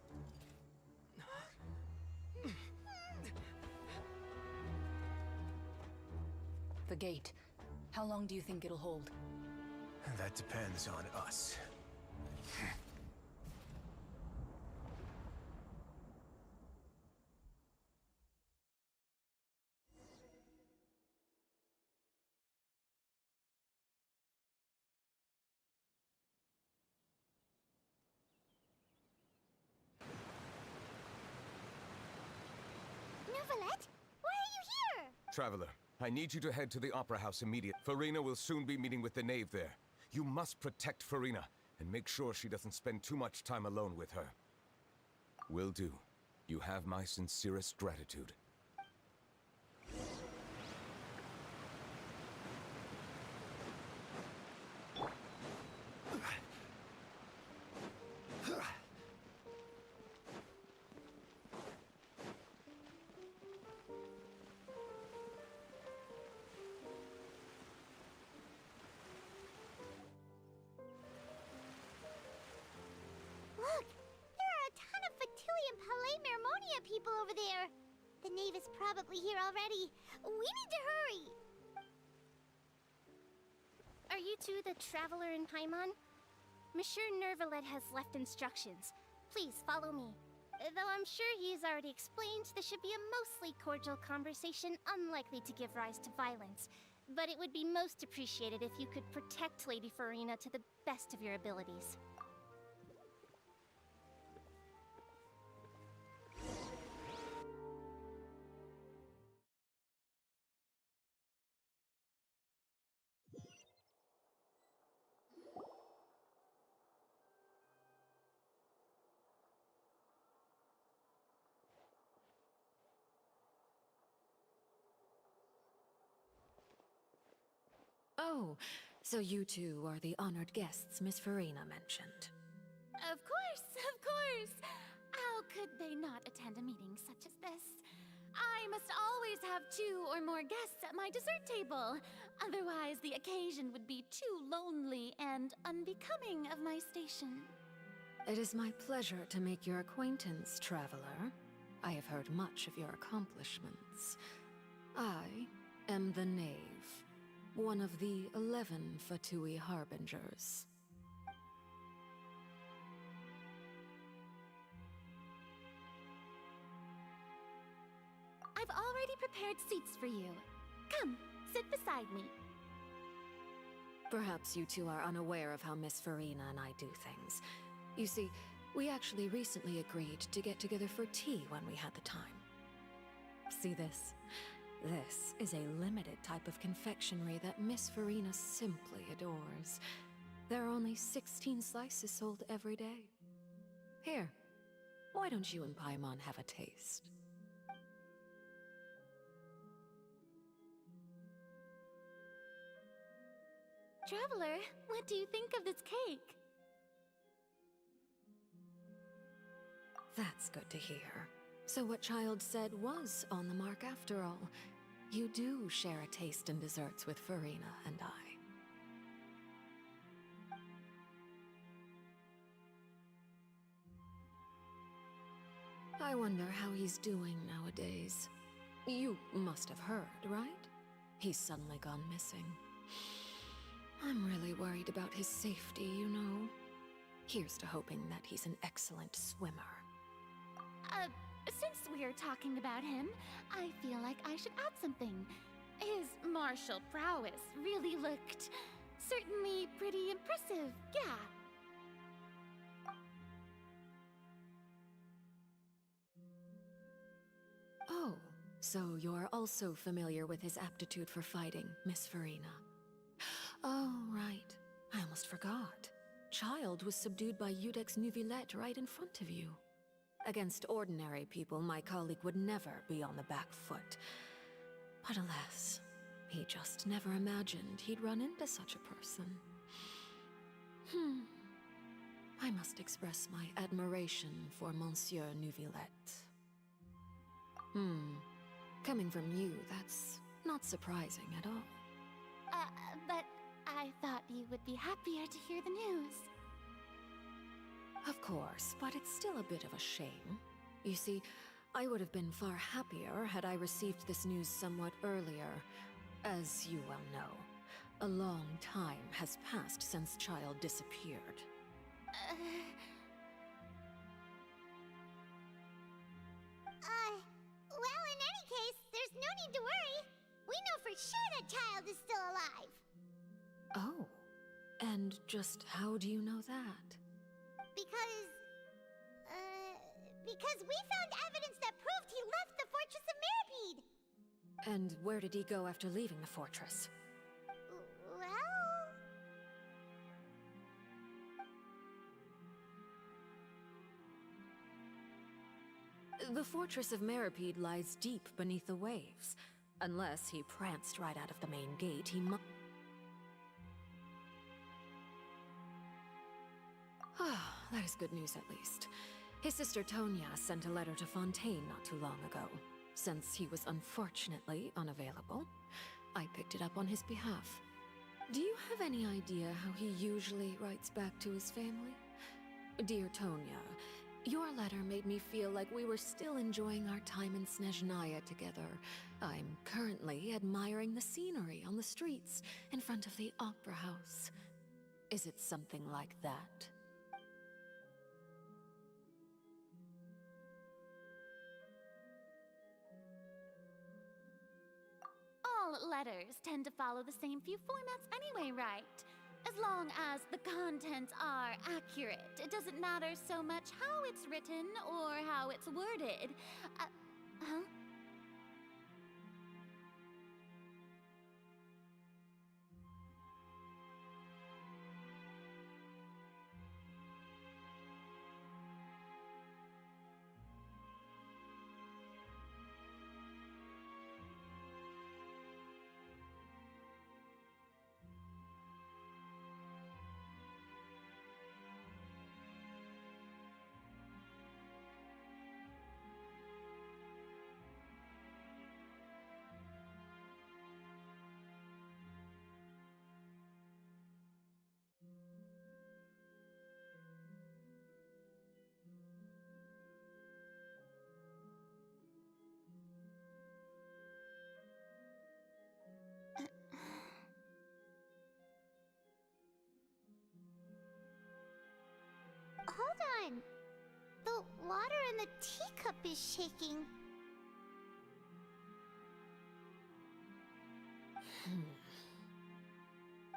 O: The gate. How long do you think it'll hold?
B: That depends on us.
P: Neuvillette, why are you here?
A: Traveler, I need you to head to the Opera House immediately. Farina will soon be meeting with the knave there. You must protect Farina, and make sure she doesn't spend too much time alone with her. Will do. You have my sincerest gratitude.
P: Look! There are a ton of Fatui and Palais Mermonia people over there! The knave is probably here already. We need to hurry!
J: Are you two the traveler in Paimon? Monsieur Nervalet has left instructions. Please follow me. Though I'm sure he's already explained, this should be a mostly cordial conversation, unlikely to give rise to violence. But it would be most appreciated if you could protect Lady Farina to the best of your abilities.
M: Oh, so you two are the honored guests Miss Farina mentioned.
W: Of course, of course! How could they not attend a meeting such as this? I must always have 2 or more guests at my dessert table. Otherwise, the occasion would be too lonely and unbecoming of my station.
M: It is my pleasure to make your acquaintance, traveler. I have heard much of your accomplishments. I am the Knave, one of the 11 Fatui Harbingers.
W: I've already prepared seats for you. Come, sit beside me.
M: Perhaps you two are unaware of how Miss Farina and I do things. You see, we actually recently agreed to get together for tea when we had the time. See this? This is a limited type of confectionery that Miss Farina simply adores. There are only 16 slices sold every day. Here, why don't you and Paimon have a taste?
W: Traveler, what do you think of this cake?
M: That's good to hear. So what Child said was on the mark after all. You do share a taste in desserts with Farina and I wonder how he's doing nowadays. You must have heard, right? He's suddenly gone missing. I'm really worried about his safety, you know. Here's to hoping that he's an excellent swimmer.
W: Since we're talking about him, I feel like I should add something. His martial prowess really looked certainly pretty impressive, yeah.
M: Oh, so you're also familiar with his aptitude for fighting, Miss Farina. Oh, right. I almost forgot. Child was subdued by Udex Nuvillette right in front of you. Against ordinary people, my colleague would never be on the back foot. But alas, he just never imagined he'd run into such a person. I must express my admiration for Monsieur Nuvillette. Coming from you, that's not surprising at all.
W: But I thought you would be happier to hear the news.
M: Of course, but it's still a bit of a shame. You see, I would have been far happier had I received this news somewhat earlier. As you well know, a long time has passed since Child disappeared.
P: Well, in any case, there's no need to worry. We know for sure that Child is still alive.
M: Oh, and just how do you know that?
P: Because we found evidence that proved he left the Fortress of Mirabede.
M: And where did he go after leaving the fortress?
P: Well...
M: The fortress of Meripede lies deep beneath the waves. Unless he pranced right out of the main gate, he mu- Ah, that is good news at least. His sister Tonya sent a letter to Fontaine not too long ago. Since he was unfortunately unavailable, I picked it up on his behalf. Do you have any idea how he usually writes back to his family? Dear Tonya, your letter made me feel like we were still enjoying our time in Snezhnaya together. I'm currently admiring the scenery on the streets in front of the Opera House. Is it something like that?
W: All letters tend to follow the same few formats anyway, right? As long as the contents are accurate, it doesn't matter so much how it's written or how it's worded. Huh?
P: Hold on. The water in the teacup is shaking.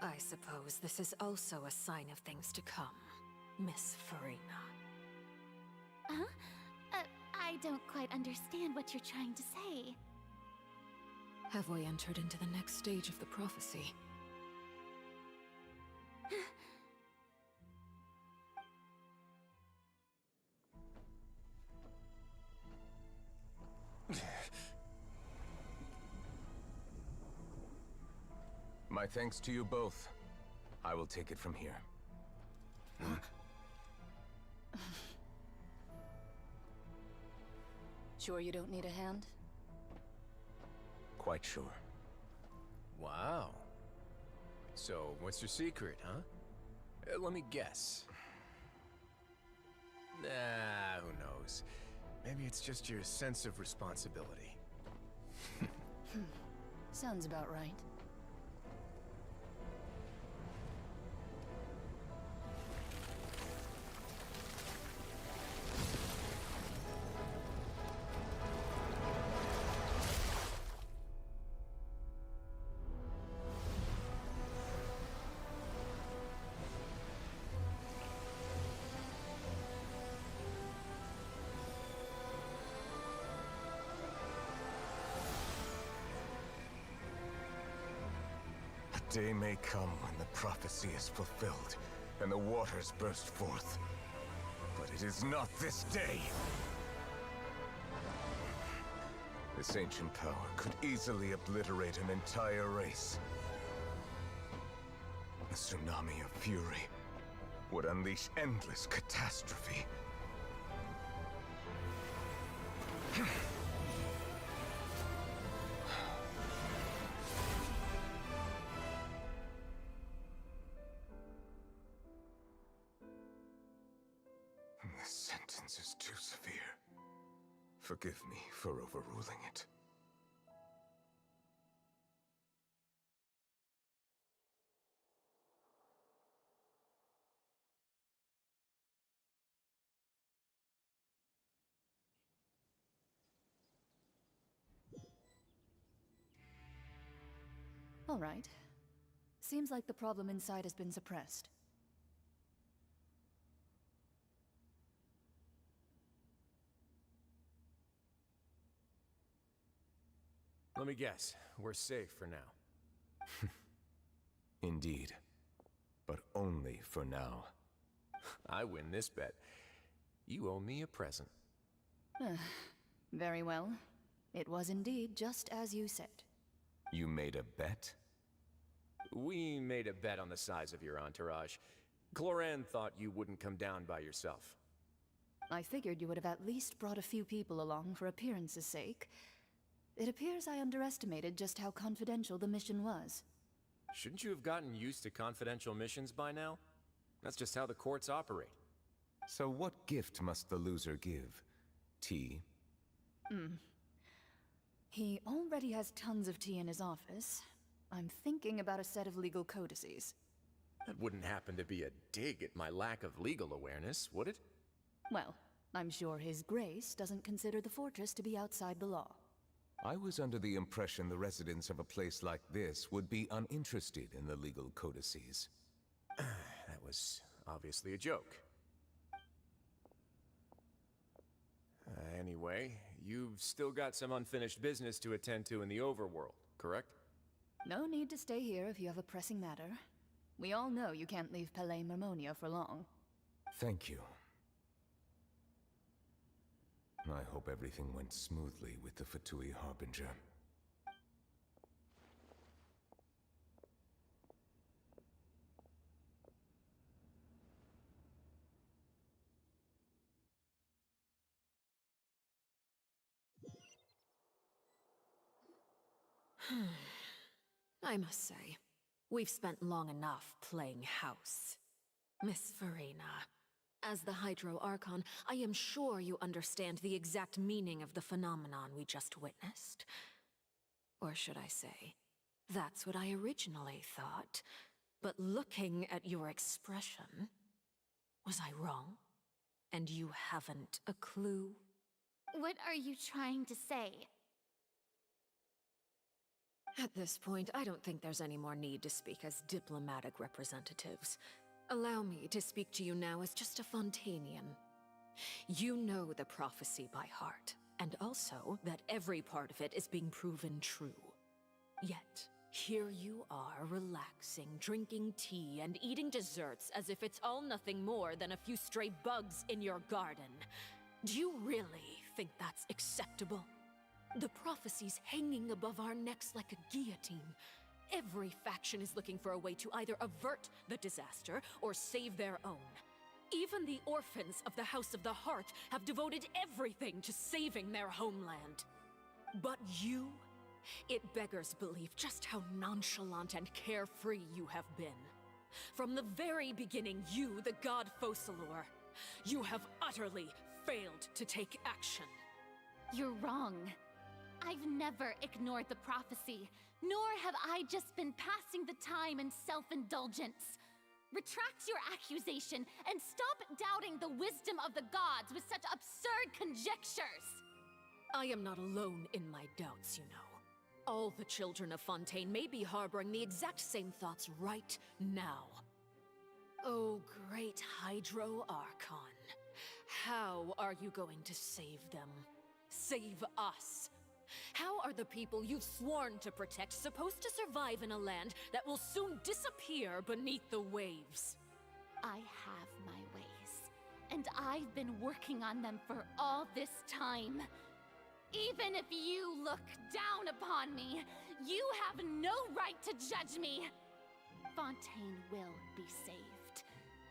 M: I suppose this is also a sign of things to come, Miss Farina.
W: Huh? I don't quite understand what you're trying to say.
M: Have we entered into the next stage of the prophecy?
A: My thanks to you both. I will take it from here.
O: Sure you don't need a hand?
A: Quite sure.
B: Wow. So, what's your secret, huh? Let me guess. Nah, who knows? Maybe it's just your sense of responsibility.
O: Sounds about right.
A: A day may come when the prophecy is fulfilled, and the waters burst forth. But it is not this day! This ancient power could easily obliterate an entire race. A tsunami of fury would unleash endless catastrophe. This sentence is too severe. Forgive me for overruling it.
O: All right. Seems like the problem inside has been suppressed.
B: Let me guess, we're safe for now.
A: Indeed. But only for now.
B: I win this bet. You owe me a present.
O: Very well. It was indeed just as you said.
A: You made a bet?
B: We made a bet on the size of your entourage. Cloran thought you wouldn't come down by yourself.
O: I figured you would have at least brought a few people along for appearance's sake. It appears I underestimated just how confidential the mission was.
B: Shouldn't you have gotten used to confidential missions by now? That's just how the courts operate.
A: So what gift must the loser give? Tea?
O: He already has tons of tea in his office. I'm thinking about a set of legal codices.
B: That wouldn't happen to be a dig at my lack of legal awareness, would it?
O: Well, I'm sure His Grace doesn't consider the fortress to be outside the law.
A: I was under the impression the residents of a place like this would be uninterested in the legal codices.
B: That was obviously a joke. Anyway, you've still got some unfinished business to attend to in the overworld, correct?
O: No need to stay here if you have a pressing matter. We all know you can't leave Palais Marmonia for long.
A: Thank you. I hope everything went smoothly with the Fatui Harbinger.
M: I must say, we've spent long enough playing house. Miss Farina, as the Hydro Archon, I am sure you understand the exact meaning of the phenomenon we just witnessed. Or should I say, that's what I originally thought. But looking at your expression, was I wrong? And you haven't a clue?
W: What are you trying to say?
M: At this point, I don't think there's any more need to speak as diplomatic representatives. Allow me to speak to you now as just a Fontainian. You know the prophecy by heart, and also that every part of it is being proven true. Yet, here you are relaxing, drinking tea, and eating desserts as if it's all nothing more than a few stray bugs in your garden. Do you really think that's acceptable? The prophecy's hanging above our necks like a guillotine. Every faction is looking for a way to either avert the disaster or save their own. Even the orphans of the House of the Hearth have devoted everything to saving their homeland. But you? It beggars belief just how nonchalant and carefree you have been. From the very beginning, you, the god Focalor, you have utterly failed to take action.
W: You're wrong. I've never ignored the prophecy, nor have I just been passing the time in self-indulgence. Retract your accusation and stop doubting the wisdom of the gods with such absurd conjectures!
M: I am not alone in my doubts, you know. All the children of Fontaine may be harboring the exact same thoughts right now. Oh, great Hydro Archon. How are you going to save them? Save us? How are the people you've sworn to protect supposed to survive in a land that will soon disappear beneath the waves?
W: I have my ways, and I've been working on them for all this time. Even if you look down upon me, you have no right to judge me. Fontaine will be saved.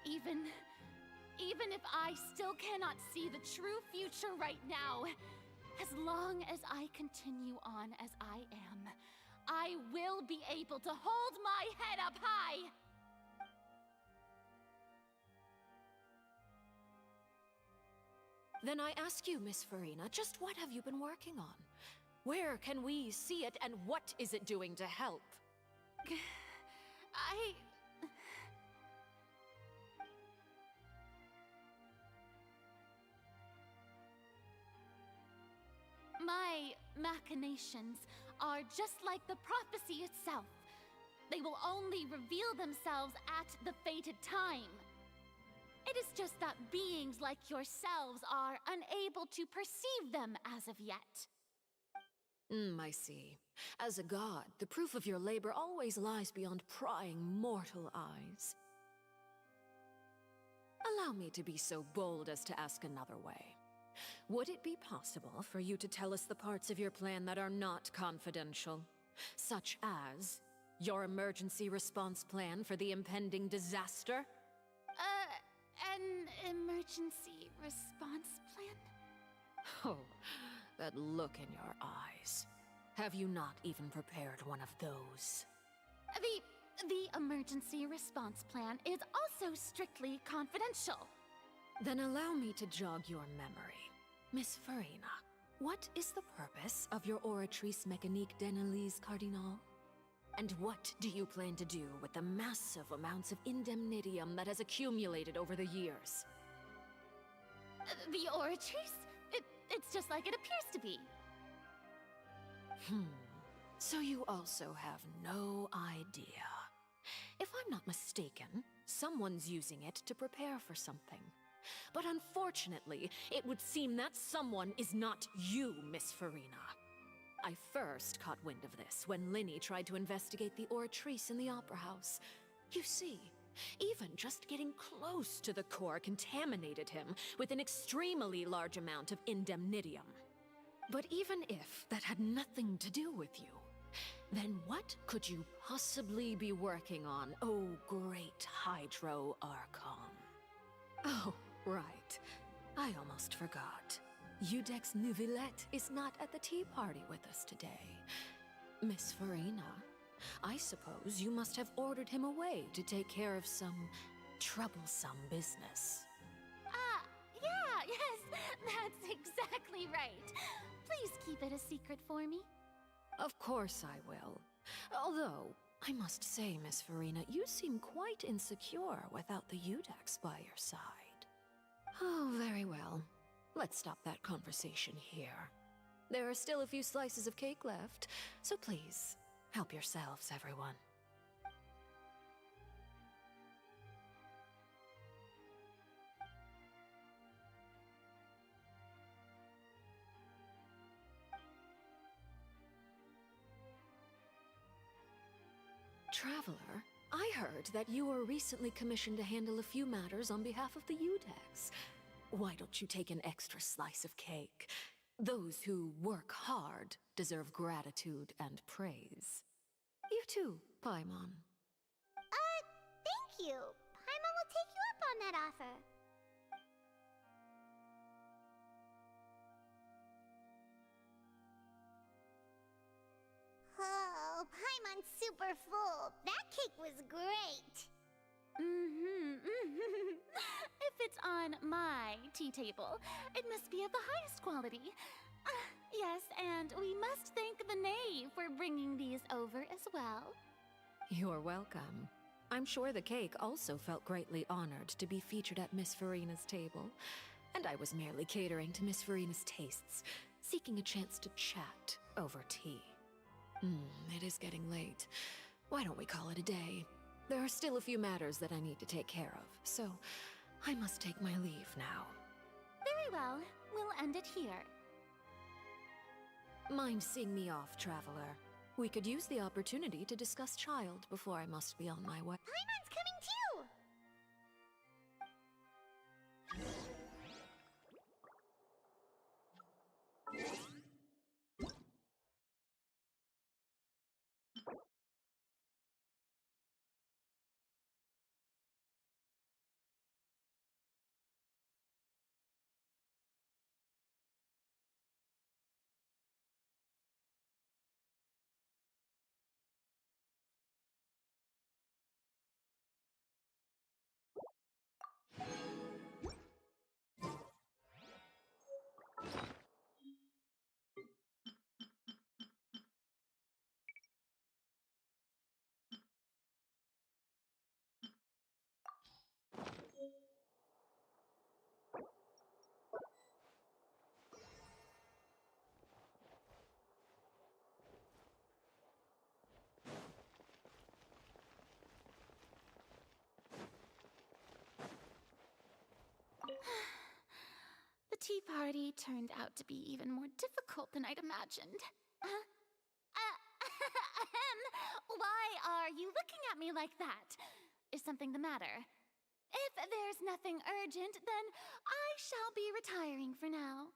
W: Even if I still cannot see the true future right now, as long as I continue on as I am, I will be able to hold my head up high!
M: Then I ask you, Miss Farina, just what have you been working on? Where can we see it, and what is it doing to help?
W: My machinations are just like the prophecy itself. They will only reveal themselves at the fated time. It is just that beings like yourselves are unable to perceive them as of yet.
M: I see. As a god, the proof of your labor always lies beyond prying mortal eyes. Allow me to be so bold as to ask another way. Would it be possible for you to tell us the parts of your plan that are not confidential? Such as your emergency response plan for the impending disaster?
W: An emergency response plan?
M: Oh, that look in your eyes. Have you not even prepared one of those?
W: The emergency response plan is also strictly confidential.
M: Then allow me to jog your memory. Miss Farina, what is the purpose of your Oratrice Mécanique d'Analyse Cardinal? And what do you plan to do with the massive amounts of indemnitium that has accumulated over the years?
W: The Oratrice? It's just like it appears to be.
M: So you also have no idea. If I'm not mistaken, someone's using it to prepare for something. But unfortunately, it would seem that someone is not you, Miss Farina. I first caught wind of this when Linny tried to investigate the Oratrice in the Opera House. You see, even just getting close to the core contaminated him with an extremely large amount of indemnitium. But even if that had nothing to do with you, then what could you possibly be working on, oh great Hydro Archon? Oh, right. I almost forgot. Udex Neuvillette is not at the tea party with us today. Miss Farina, I suppose you must have ordered him away to take care of some troublesome business.
W: Yeah, yes, that's exactly right. Please keep it a secret for me.
M: Of course I will. Although, I must say, Miss Farina, you seem quite insecure without the Udex by your side. Oh, very well. Let's stop that conversation here. There are still a few slices of cake left, so please, help yourselves, everyone. Traveler, I heard that you were recently commissioned to handle a few matters on behalf of the Udex. Why don't you take an extra slice of cake? Those who work hard deserve gratitude and praise. You too, Paimon.
P: Thank you. Paimon will take you up on that offer. Oh, Paimon's super full. That cake was great.
W: If it's on my tea table, it must be of the highest quality. Yes, and we must thank the knave for bringing these over as well.
M: You're welcome. I'm sure the cake also felt greatly honored to be featured at Miss Farina's table. And I was merely catering to Miss Farina's tastes, seeking a chance to chat over tea. It is getting late. Why don't we call it a day? There are still a few matters that I need to take care of, so I must take my leave now.
W: Very well. We'll end it here.
M: Mind seeing me off, Traveler? We could use the opportunity to discuss Child before I must be on my way.
P: Paimon's coming too!
W: The tea party turned out to be even more difficult than I'd imagined. Why are you looking at me like that? Is something the matter? If there's nothing urgent, then I shall be retiring for now.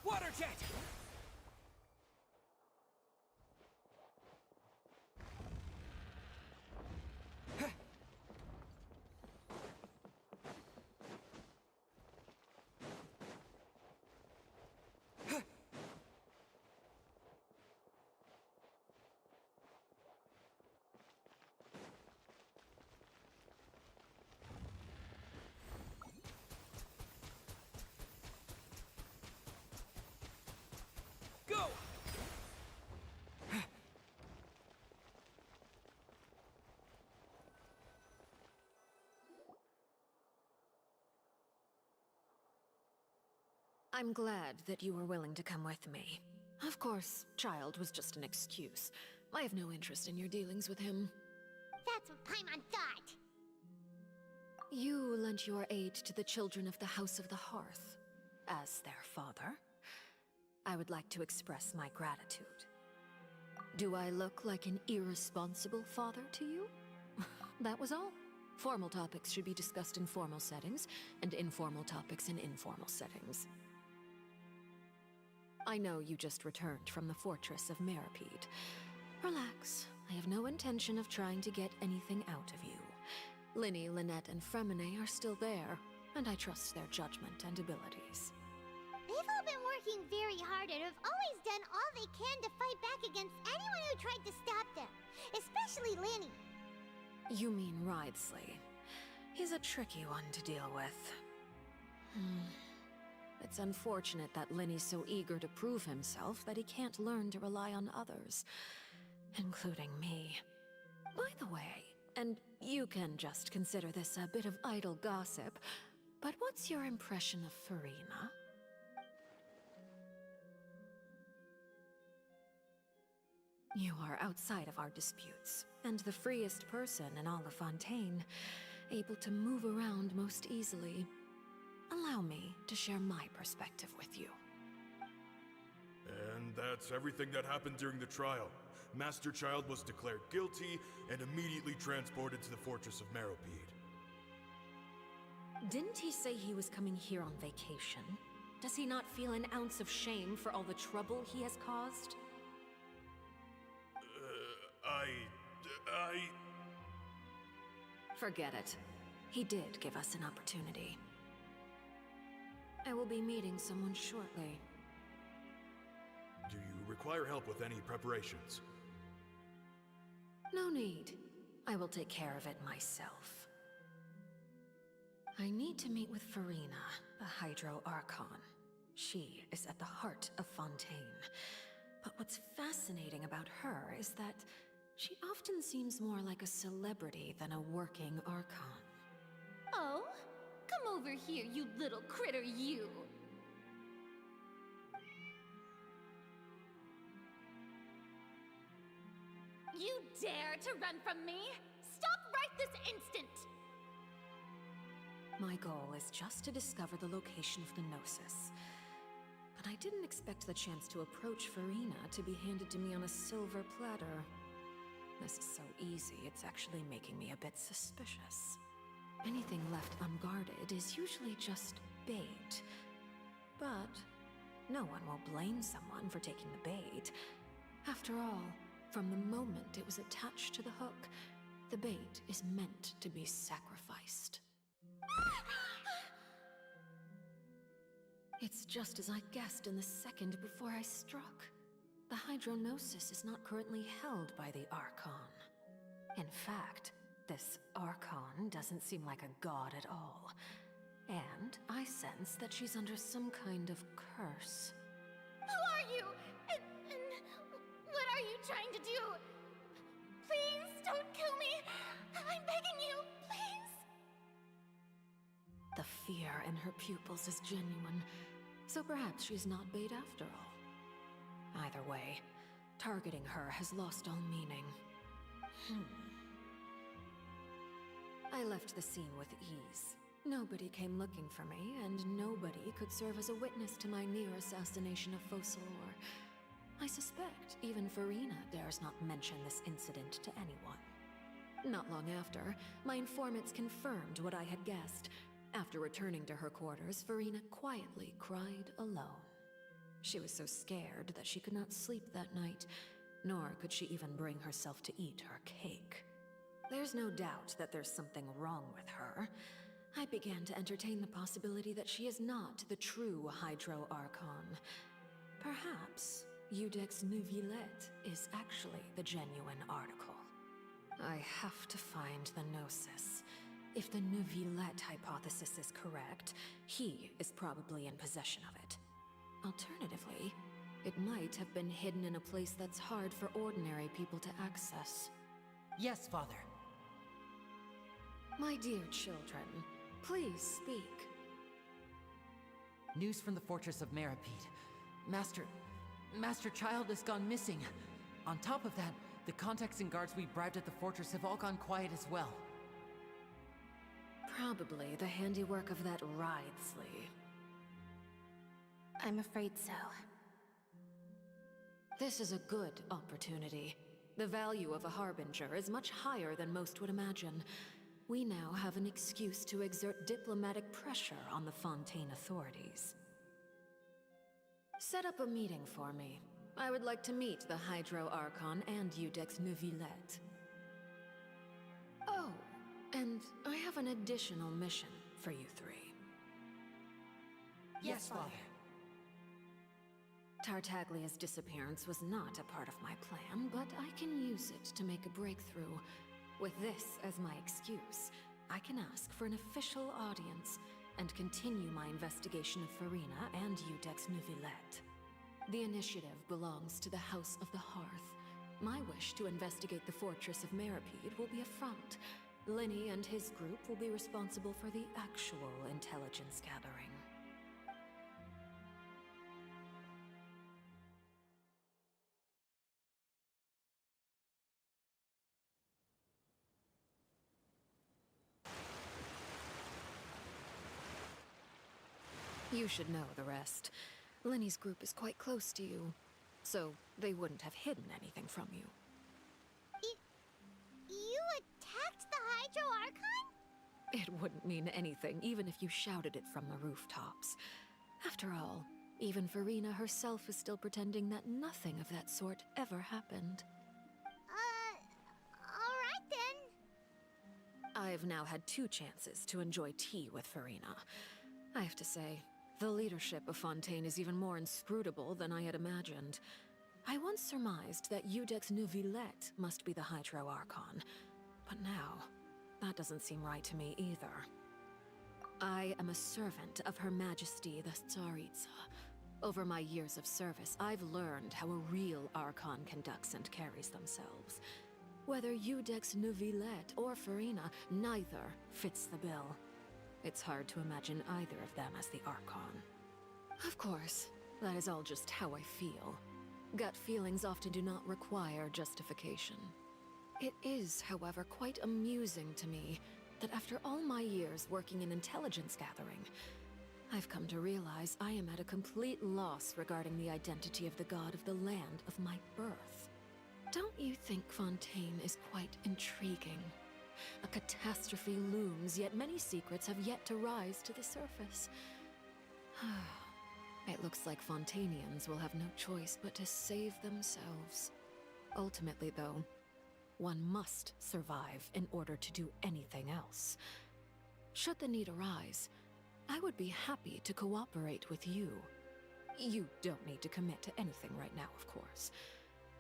C: Water jet! Go!
M: I'm glad that you were willing to come with me. Of course, child was just an excuse. I have no interest in your dealings with him.
P: That's what Paimon thought.
M: You lent your aid to the children of the House of the Hearth. As their father, I would like to express my gratitude. Do I look like an irresponsible father to you? That was all. Formal topics should be discussed in formal settings, and informal topics in informal settings. I know you just returned from the fortress of Meripede. Relax. I have no intention of trying to get anything out of you. Linny, Lynette, and Fremine are still there, and I trust their judgment and abilities.
P: They've all been working very hard and have always done all they can to fight back against anyone who tried to stop them. Especially Linny.
M: You mean Wriothesley. He's a tricky one to deal with. It's unfortunate that Linny's so eager to prove himself that he can't learn to rely on others, including me. By the way, and you can just consider this a bit of idle gossip, but what's your impression of Furina? You are outside of our disputes, and the freest person in all of Fontaine, able to move around most easily. Allow me to share my perspective with you.
I: And that's everything that happened during the trial. Master Child was declared guilty and immediately transported to the Fortress of Meripede.
M: Didn't he say he was coming here on vacation? Does he not feel an ounce of shame for all the trouble he has caused? Forget it. He did give us an opportunity. I will be meeting someone shortly.
I: Do you require help with any preparations?
M: No need. I will take care of it myself. I need to meet with Furina, the Hydro Archon. She is at the heart of Fontaine. But what's fascinating about her is that she often seems more like a celebrity than a working Archon.
W: Oh? Come over here, you little critter, you! You dare to run from me? Stop right this instant!
M: My goal is just to discover the location of the Gnosis. But I didn't expect the chance to approach Furina to be handed to me on a silver platter. This is so easy, it's actually making me a bit suspicious. Anything left unguarded is usually just bait. But no one will blame someone for taking the bait. After all, from the moment it was attached to the hook, the bait is meant to be sacrificed. It's just as I guessed in the second before I struck. The Hydronosis is not currently held by the Archon. In fact, this Archon doesn't seem like a god at all. And I sense that she's under some kind of curse.
W: Who are you? And what are you trying to do? Please don't kill me! I'm begging you, please!
M: The fear in her pupils is genuine, so perhaps she's not bait after all. Either way, targeting her has lost all meaning. I left the scene with ease. Nobody came looking for me, and nobody could serve as a witness to my near assassination of Focalor. I suspect even Farina dares not mention this incident to anyone. Not long after, my informants confirmed what I had guessed. After returning to her quarters, Farina quietly cried alone. She was so scared that she could not sleep that night, nor could she even bring herself to eat her cake. There's no doubt that there's something wrong with her. I began to entertain the possibility that she is not the true Hydro Archon. Perhaps Iudex Neuvillette is actually the genuine article. I have to find the Gnosis. If the Neuvillette hypothesis is correct, he is probably in possession of it. Alternatively, it might have been hidden in a place that's hard for ordinary people to access.
E: Yes, Father.
M: My dear children, please speak.
E: News from the fortress of Meripede. Master Child has gone missing. On top of that, the contacts and guards we bribed at the fortress have all gone quiet as well.
M: Probably the handiwork of that Wriothesley.
G: I'm afraid so.
M: This is a good opportunity. The value of a Harbinger is much higher than most would imagine. We now have an excuse to exert diplomatic pressure on the Fontaine authorities. Set up a meeting for me. I would like to meet the Hydro Archon and Iudex Neuvillette. Oh, and I have an additional mission for you three.
E: Yes, Father.
M: Tartaglia's disappearance was not a part of my plan, but I can use it to make a breakthrough. With this as my excuse, I can ask for an official audience and continue my investigation of Farina and Iudex Neuvillette. The initiative belongs to the House of the Hearth. My wish to investigate the fortress of Meripede will be a front. Linny and his group will be responsible for the actual intelligence gathering. You should know the rest. Linny's group is quite close to you, so they wouldn't have hidden anything from you.
D: You attacked the Hydro Archon?
M: It wouldn't mean anything, even if you shouted it from the rooftops. After all, even Farina herself is still pretending that nothing of that sort ever happened.
D: Alright then.
M: I've now had 2 chances to enjoy tea with Farina. I have to say, the leadership of Fontaine is even more inscrutable than I had imagined. I once surmised that Iudex Neuvillette must be the Hydro Archon, but now, that doesn't seem right to me either. I am a servant of Her Majesty the Tsaritsa. Over my years of service, I've learned how a real Archon conducts and carries themselves. Whether Iudex Neuvillette or Farina, neither fits the bill. It's hard to imagine either of them as the Archon. Of course, that is all just how I feel. Gut feelings often do not require justification. It is, however, quite amusing to me that after all my years working in intelligence gathering, I've come to realize I am at a complete loss regarding the identity of the god of the land of my birth. Don't you think Fontaine is quite intriguing? A catastrophe looms, yet many secrets have yet to rise to the surface. It looks like Fontainians will have no choice but to save themselves. Ultimately, though, one must survive in order to do anything else. Should the need arise, I would be happy to cooperate with you. You don't need to commit to anything right now, of course.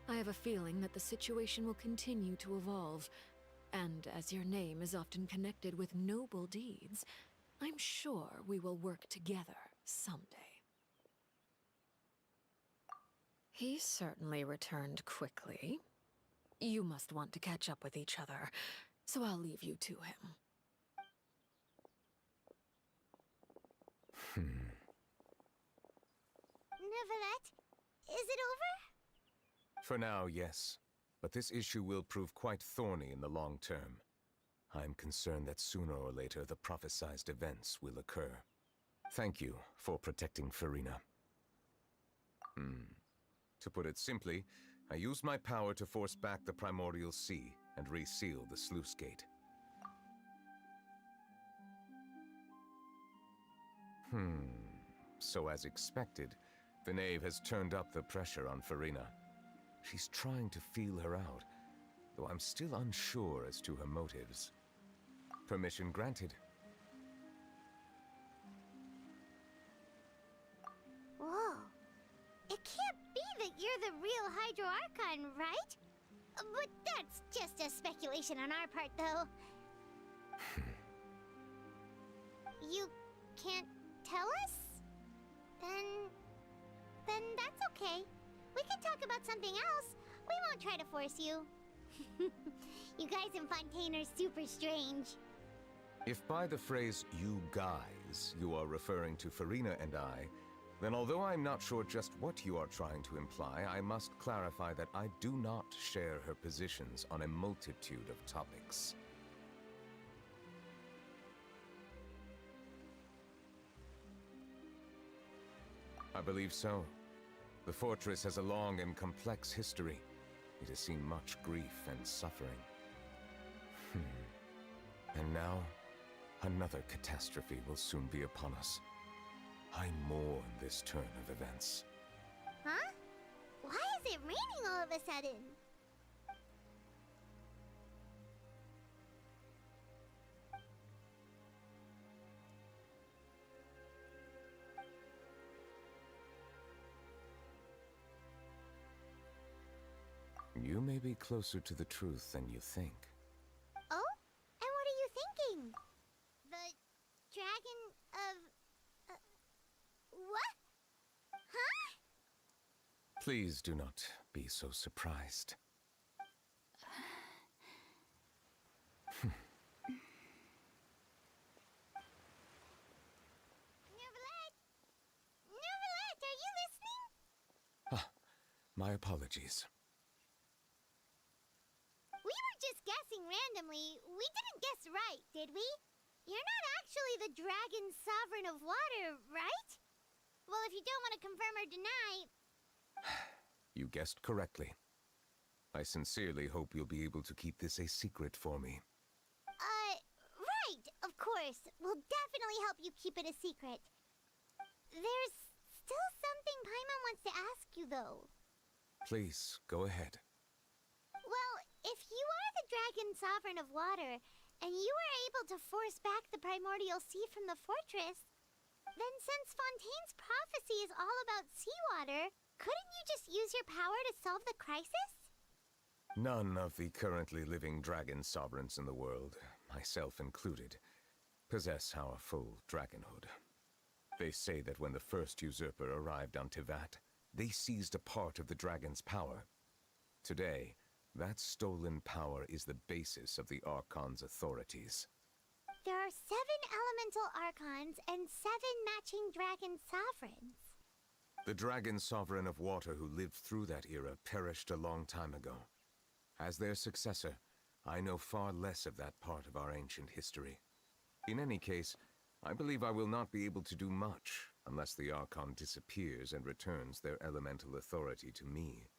M: I have a feeling that the situation will continue to evolve, and as your name is often connected with noble deeds, I'm sure we will work together someday. He certainly returned quickly. You must want to catch up with each other, so I'll leave you to him.
D: Neuvillette, is it over?
A: For now, yes. But this issue will prove quite thorny in the long term. I'm concerned that sooner or later the prophesized events will occur. Thank you for protecting Farina. To put it simply, I used my power to force back the primordial sea and reseal the sluice gate. So as expected, the knave has turned up the pressure on Farina. She's trying to feel her out, though I'm still unsure as to her motives. Permission granted.
P: Whoa. It can't be that you're the real Hydro Archon, right? But that's just a speculation on our part, though. You can't tell us? Then that's okay. We can talk about something else. We won't try to force you. You guys in Fontaine are super strange.
A: If by the phrase, you guys, you are referring to Farina and I, then although I'm not sure just what you are trying to imply, I must clarify that I do not share her positions on a multitude of topics. I believe so. The fortress has a long and complex history. It has seen much grief and suffering. And now, another catastrophe will soon be upon us. I mourn this turn of events.
P: Huh? Why is it raining all of a sudden?
A: You may be closer to the truth than you think.
P: Oh? And what are you thinking? The dragon of... what? Huh?
A: Please do not be so surprised.
P: Neverlet, are you listening?
A: My apologies.
P: We were just guessing randomly. We didn't guess right, did we? You're not actually the dragon sovereign of water, right? Well, if you don't want to confirm or deny...
A: You guessed correctly. I sincerely hope you'll be able to keep this a secret for me.
P: Right, of course. We'll definitely help you keep it a secret. There's still something Paimon wants to ask you, though.
A: Please, go ahead.
P: Well, if you are the dragon sovereign of water, and you were able to force back the primordial sea from the fortress, then since Fontaine's prophecy is all about seawater, couldn't you just use your power to solve the crisis?
A: None of the currently living dragon sovereigns in the world, myself included, possess our full dragonhood. They say that when the first usurper arrived on Tivat, they seized a part of the dragon's power. Today, that stolen power is the basis of the Archon's authorities.
P: There are 7 elemental archons and 7 matching dragon sovereigns.
A: The dragon sovereign of water who lived through that era perished a long time ago. As their successor, I know far less of that part of our ancient history. In any case, I believe I will not be able to do much unless the Archon disappears and returns their elemental authority to me.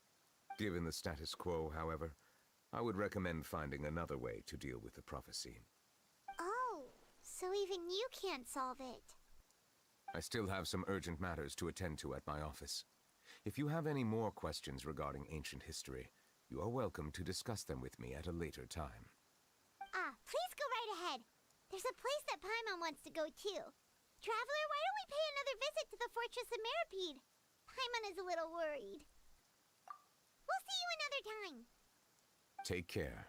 A: Given the status quo, however, I would recommend finding another way to deal with the prophecy.
P: Oh, so even you can't solve it.
A: I still have some urgent matters to attend to at my office. If you have any more questions regarding ancient history, you are welcome to discuss them with me at a later time.
P: Please go right ahead. There's a place that Paimon wants to go too. Traveler, why don't we pay another visit to the Fortress of Meripede? Paimon is a little worried. We'll see you another time.
A: Take care.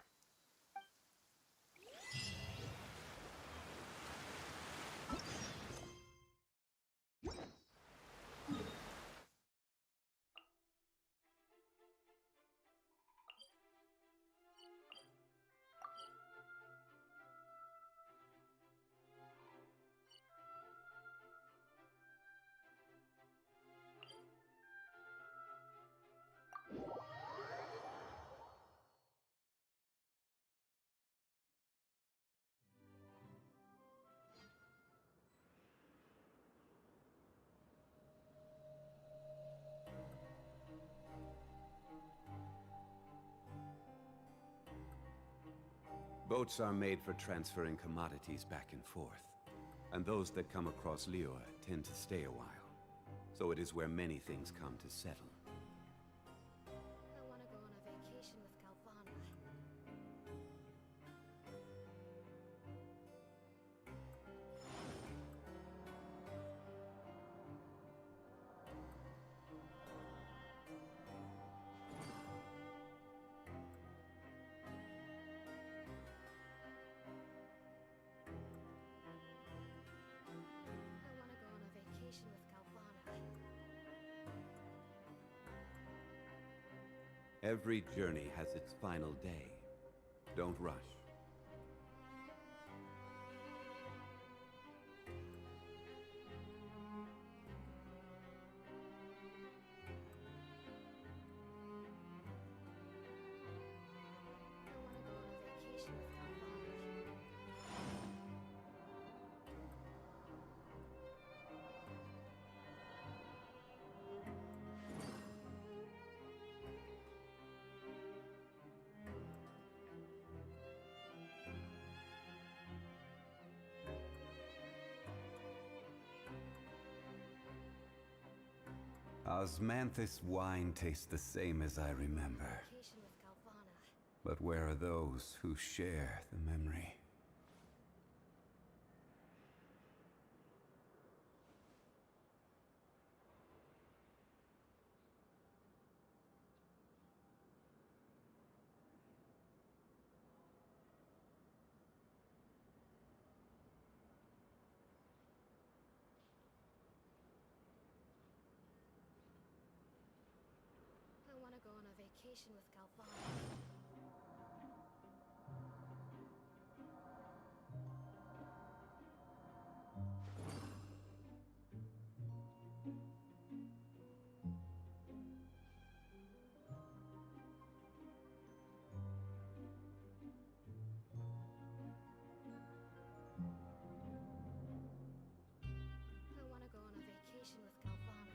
N: Boats are made for transferring commodities back and forth, and those that come across Liyue tend to stay a while. So it is where many things come to settle.
J: I want to go on a vacation with Galvana.
N: Every journey has its final day. Don't rush. Osmanthus wine tastes the same as I remember. But where are those who share the memory?
J: I want to go on a vacation with Galvana.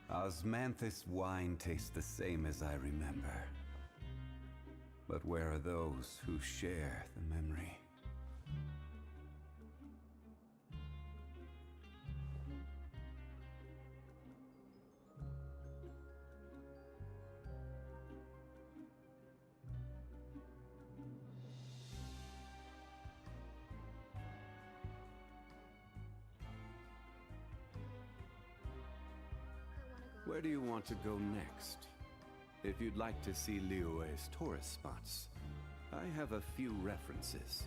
N: Osmanthus wine tastes the same as I remember. But where are those who share the memory? Where do you want to go next? If you'd like to see Liyue's tourist spots, I have a few references.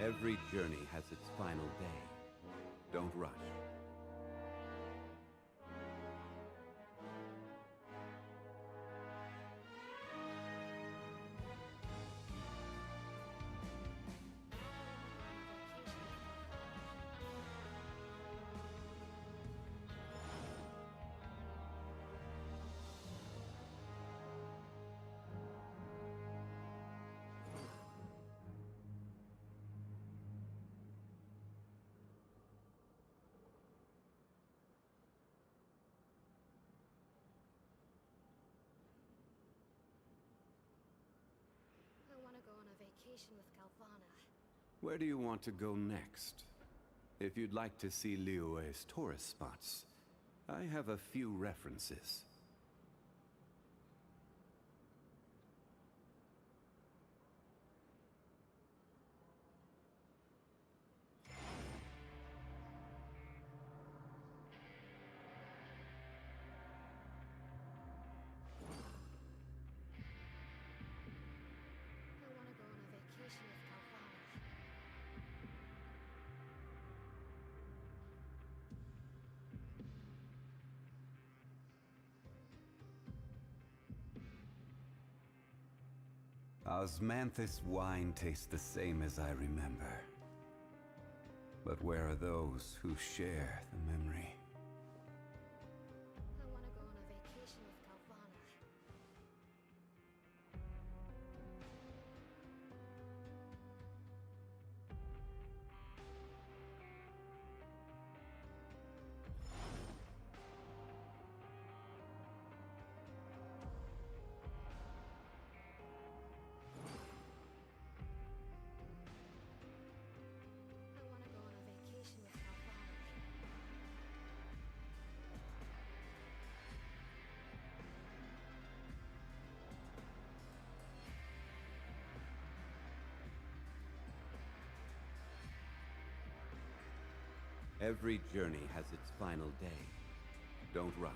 N: Every journey has its final day. Don't rush.
J: I want to go on a vacation with Galvana.
N: Where do you want to go next? If you'd like to see Liyue's tourist spots, I have a few references. Osmanthus wine tastes the same as I remember. But where are those who share the memory?
J: I want to go on a vacation with Galvana. I want to go on a vacation with Galvana.
N: Every journey has its final day. Don't rush.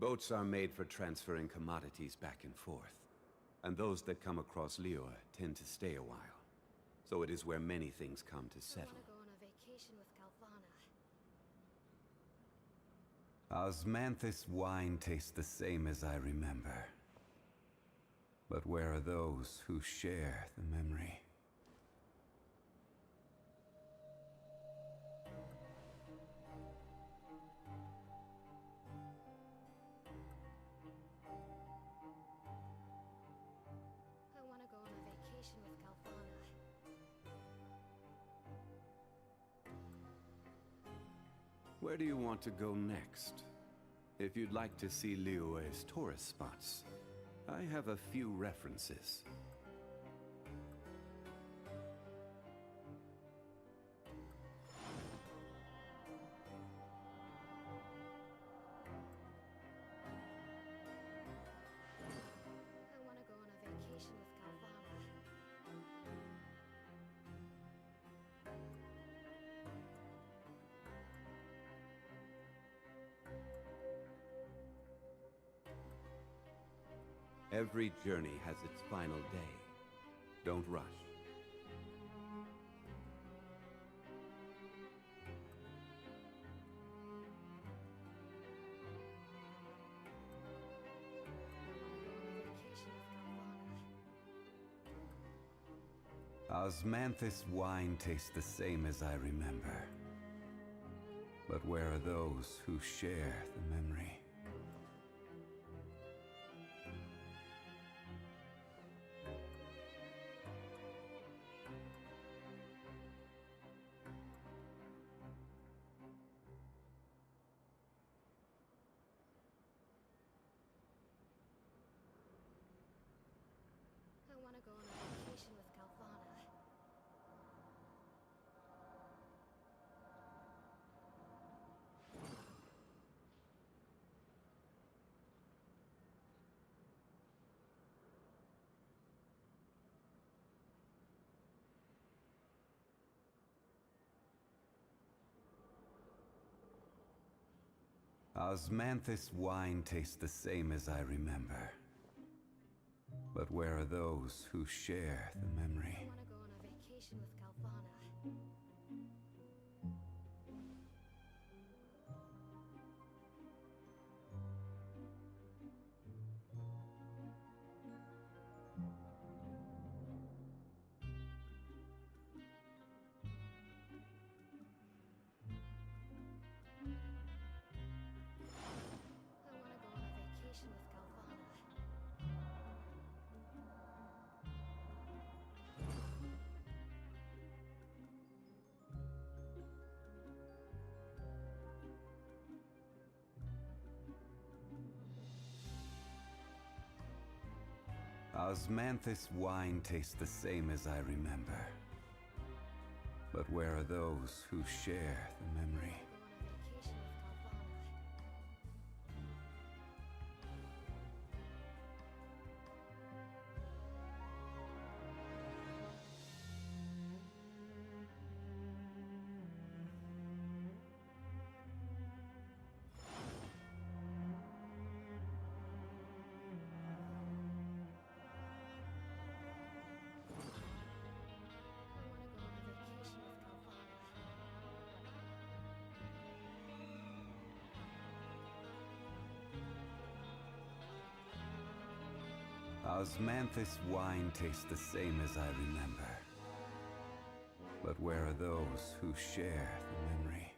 N: Boats are made for transferring commodities back and forth. And those that come across Liyue tend to stay a while. So it is where many things come to settle.
J: I want to go on a vacation with Galvana.
N: Osmanthus wine tastes the same as I remember. But where are those who share the memory?
J: I want to go on a vacation with Galvana.
N: Where do you want to go next? If you'd like to see Liyue's tourist spots, I have a few references.
J: I want to go on a vacation with Galvana.
N: Every journey has its final day. Don't rush. Osmanthus wine tastes the same as I remember. But where are those who share the memory?
J: I want to go on a vacation with Galvana.
N: Osmanthus wine tastes the same as I remember. But where are those who share the memory?
J: I want to go on a vacation with Galvana. I want to go on a vacation with Galvana.
N: Osmanthus wine tastes the same as I remember. But where are those who share the memory? Osmanthus wine tastes the same as I remember. But where are those who share the memory?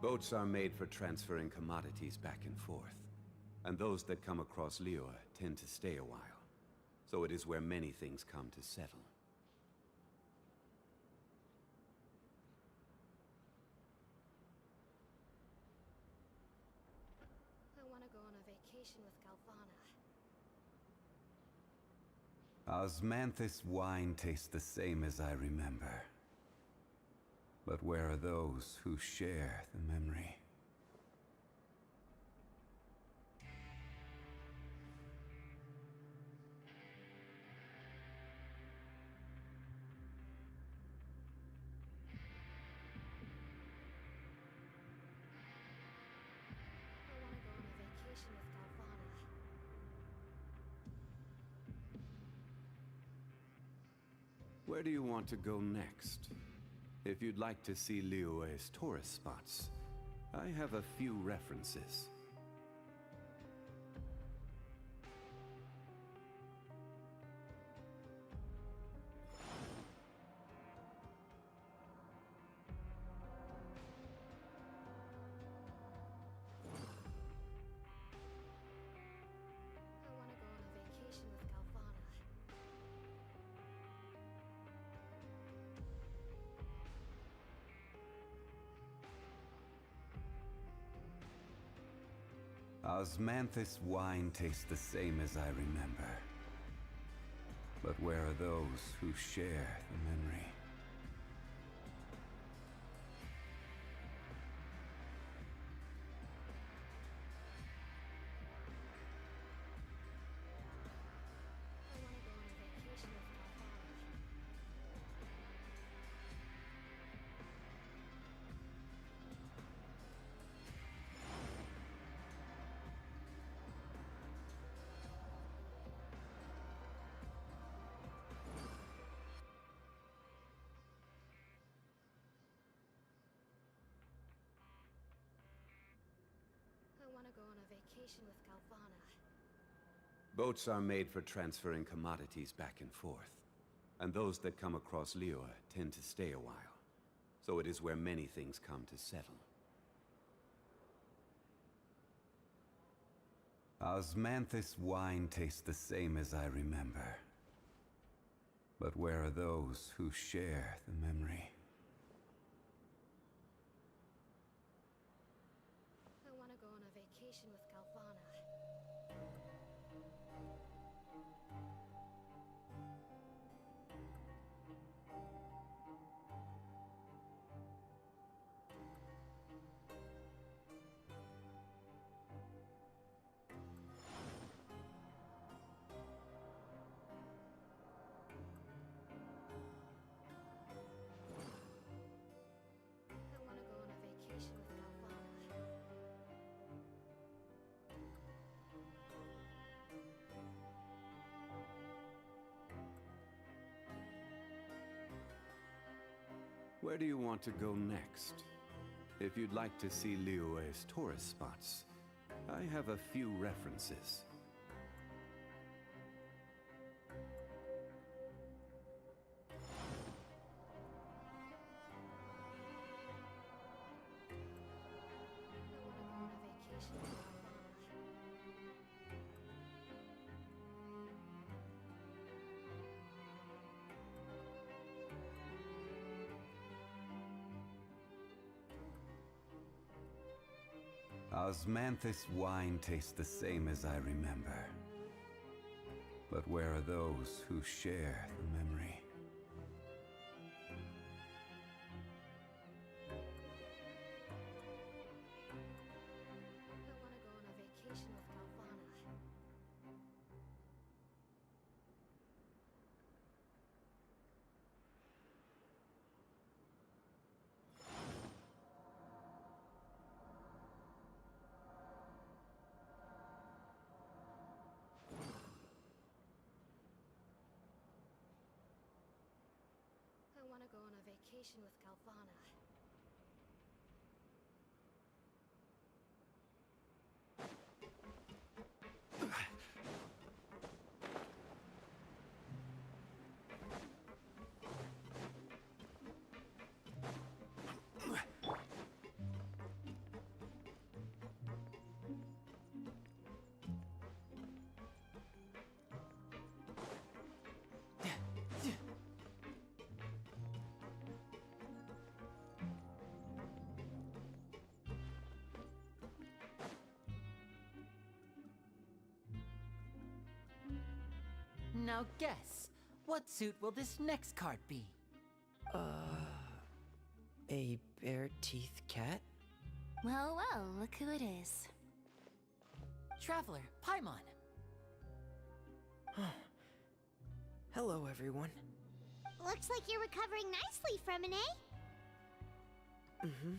N: Boats are made for transferring commodities back and forth, and those that come across Liyue tend to stay a while. So it is where many things come to settle.
J: I want to go on a vacation with Galvana.
N: Osmanthus wine tastes the same as I remember. But where are those who share the memory?
J: I want to go on a vacation with Galvana.
N: Where do you want to go next? If you'd like to see Liyue's tourist spots, I have a few references.
J: I want to go on a vacation with Galvana.
N: Osmanthus wine tastes the same as I remember. But where are those who share the memory?
J: I want to go on a vacation with Galvana. I want to go on a vacation with Galvana.
N: Boats are made for transferring commodities back and forth, and those that come across Liyue tend to stay a while. So it is where many things come to settle. Osmanthus wine tastes the same as I remember. But where are those who share the memory?
J: I want to go on a vacation with Galvana. I want to go on a vacation with Galvana.
N: Where do you want to go next? If you'd like to see Liyue's tourist spots, I have a few references.
J: I want to go on a vacation with Galvana.
N: Osmanthus wine tastes the same as I remember. But where are those who share the memory?
J: I want to go on a vacation with Galvana. go on a vacation with Galvana.
E: Now guess, what suit will this next card be?
Q: A bare-teeth cat?
G: Well, well, look who it is.
E: Traveler, Paimon.
Q: Hello, everyone.
P: Looks like you're recovering nicely from an A.
Q: Mm-hmm.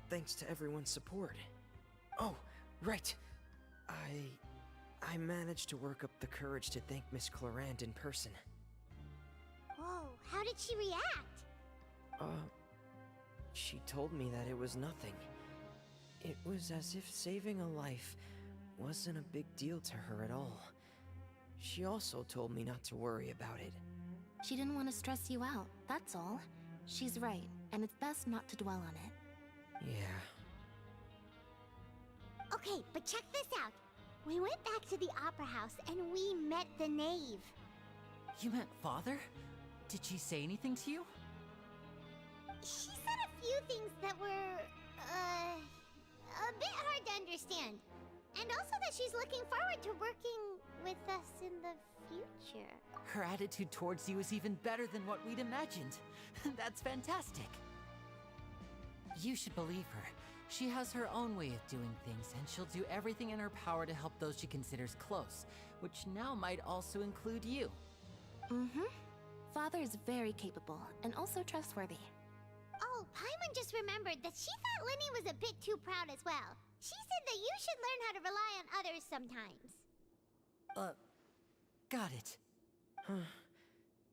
Q: Thanks to everyone's support. Oh, right. I managed to work up the courage to thank Miss Clorant in person.
P: Whoa, how did she react?
Q: She told me that it was nothing. It was as if saving a life wasn't a big deal to her at all. She also told me not to worry about it.
G: She didn't want to stress you out, that's all. She's right, and it's best not to dwell on it.
Q: Yeah.
P: Okay, but check this out. We went back to the Opera House and we met the knave.
E: You met Father? Did she say anything to you?
P: She said a few things that were, a bit hard to understand. And also that she's looking forward to working with us in the future.
E: Her attitude towards you is even better than what we'd imagined. That's fantastic. You should believe her. She has her own way of doing things, and she'll do everything in her power to help those she considers close, which now might also include you.
G: Mm-hmm. Father is very capable, and also trustworthy.
P: Oh, Paimon just remembered that she thought Linny was a bit too proud as well. She said that you should learn how to rely on others sometimes.
E: Got it.
Q: Huh.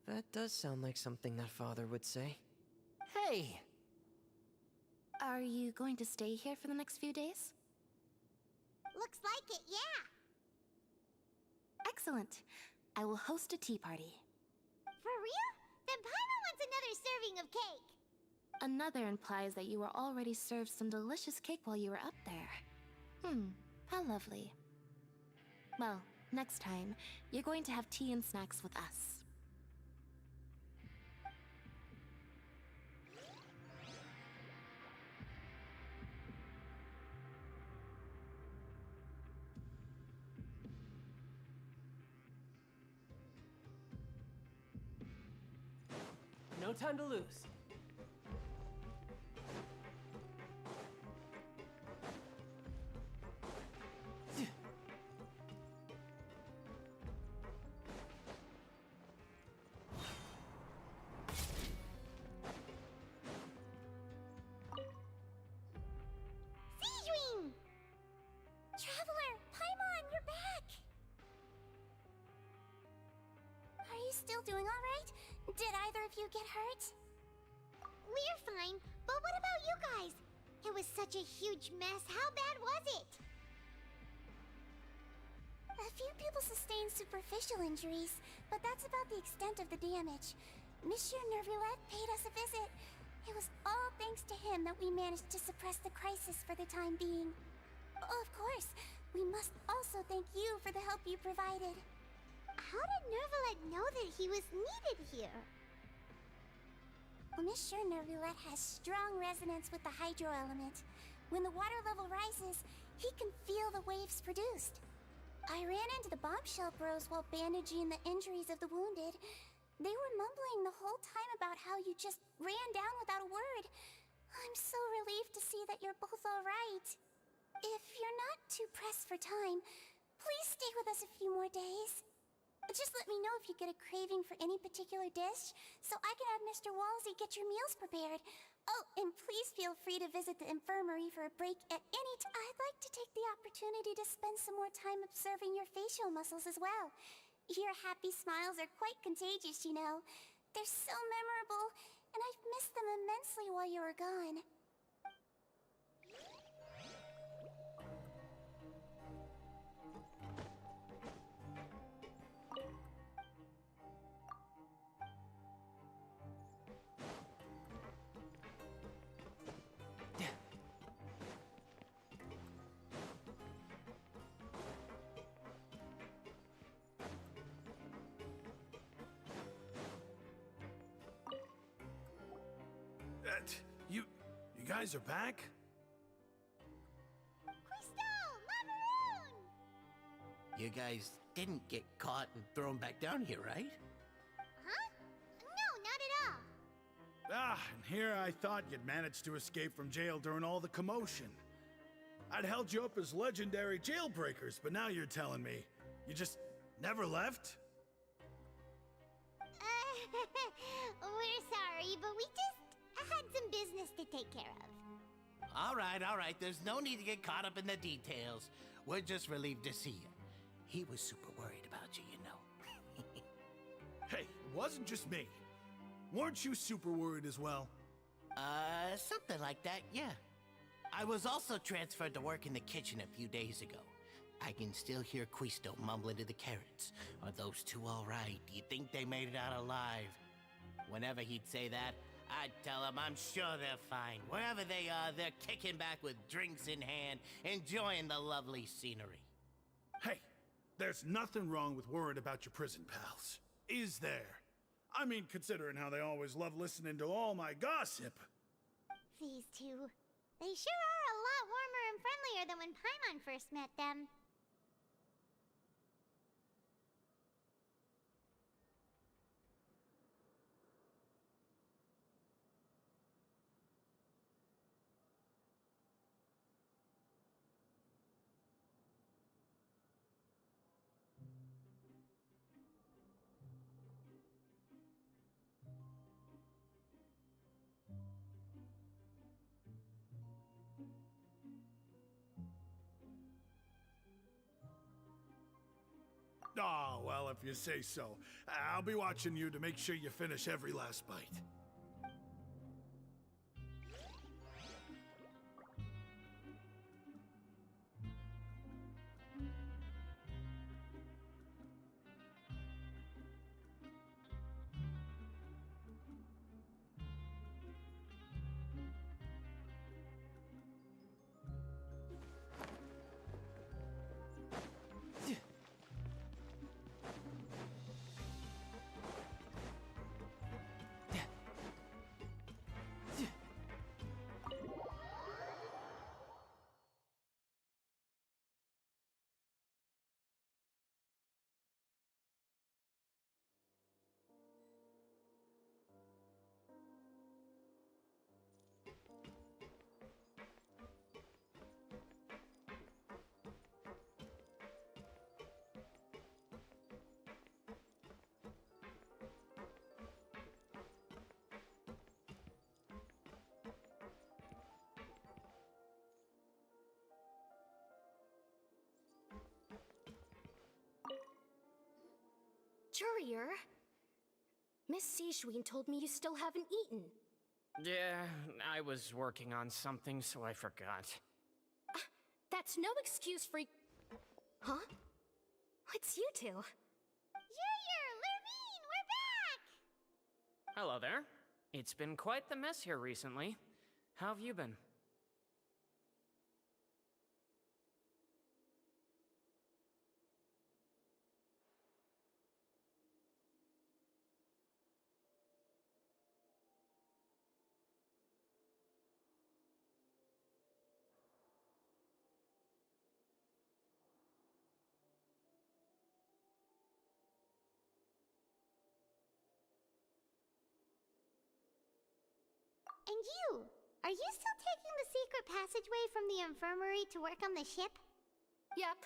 Q: That does sound like something that Father would say.
E: Hey!
G: Are you going to stay here for the next few days?
P: Looks like it, yeah.
G: Excellent. I will host a tea party.
P: For real? Then Paimon wants another serving of cake.
G: Another implies that you were already served some delicious cake while you were up there. How lovely. Well, next time, you're going to have tea and snacks with us.
L: No time to lose.
P: Seedwing! Traveler, Paimon, you're back! Are you still doing all right? Did either of you get hurt? We're fine, but what about you guys? It was such a huge mess. How bad was it? A few people sustained superficial injuries, but that's about the extent of the damage. Monsieur Nervulette paid us a visit. It was all thanks to him that we managed to suppress the crisis for the time being. Of course, we must also thank you for the help you provided. How did Nervulette know that he was needed here? Well, Monsieur Nervulette has strong resonance with the hydro element. When the water level rises, he can feel the waves produced. I ran into the bombshell bros while bandaging the injuries of the wounded. They were mumbling the whole time about how you just ran down without a word. I'm so relieved to see that you're both all right. If you're not too pressed for time, please stay with us a few more days. Just let me know if you get a craving for any particular dish, so I can have Mr. Walsey get your meals prepared. Oh, and please feel free to visit the infirmary for a break at any time. I'd like to take the opportunity to spend some more time observing your facial muscles as well. Your happy smiles are quite contagious, you know. They're so memorable,
W: and I've missed them immensely while you were gone.
R: You guys are back?
P: Crystal! Macaroon!
T: You guys didn't get caught and thrown back down here, right?
P: Huh? No, not at all.
R: And here I thought you'd managed to escape from jail during all the commotion. I'd held you up as legendary jailbreakers, but now you're telling me you just never left?
P: We're sorry, but we just had some business to take care of.
T: All right. There's no need to get caught up in the details. We're just relieved to see you. He was super worried about you, you know.
R: Hey, it wasn't just me. Weren't you super worried as well?
T: Something like that, yeah. I was also transferred to work in the kitchen a few days ago. I can still hear Quisto mumbling to the carrots. Are those two all right? Do you think they made it out alive? Whenever he'd say that, I'd tell him I'm sure they're fine. Wherever they are, they're kicking back with drinks in hand, enjoying the lovely scenery.
R: Hey, there's nothing wrong with worrying about your prison pals. Is there? I mean, considering how they always love listening to all my gossip.
P: These two. They sure are a lot warmer and friendlier than when Paimon first met them.
R: Oh, well, if you say so. I'll be watching you to make sure you finish every last bite.
J: Courier, Miss Sijwin told me you still haven't eaten.
S: Yeah, I was working on something, so I forgot.
J: That's no excuse for... Huh? It's you two.
P: Junior! Lurvine! We're back!
S: Hello there. It's been quite the mess here recently. How have you been?
P: And you! Are you still taking the secret passageway from the infirmary to work on the ship?
J: Yep.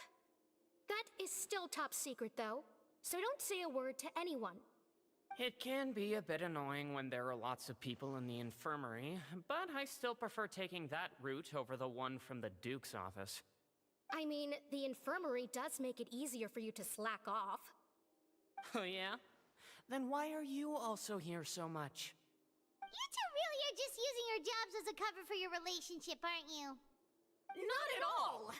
J: That is still top secret, though. So don't say a word to anyone.
S: It can be a bit annoying when there are lots of people in the infirmary, but I still prefer taking that route over the one from the Duke's office.
J: I mean, the infirmary does make it easier for you to slack off.
S: Oh yeah? Then why are you also here so much?
P: You two really are just using your jobs as a cover for your relationship, aren't you?
J: Not at all!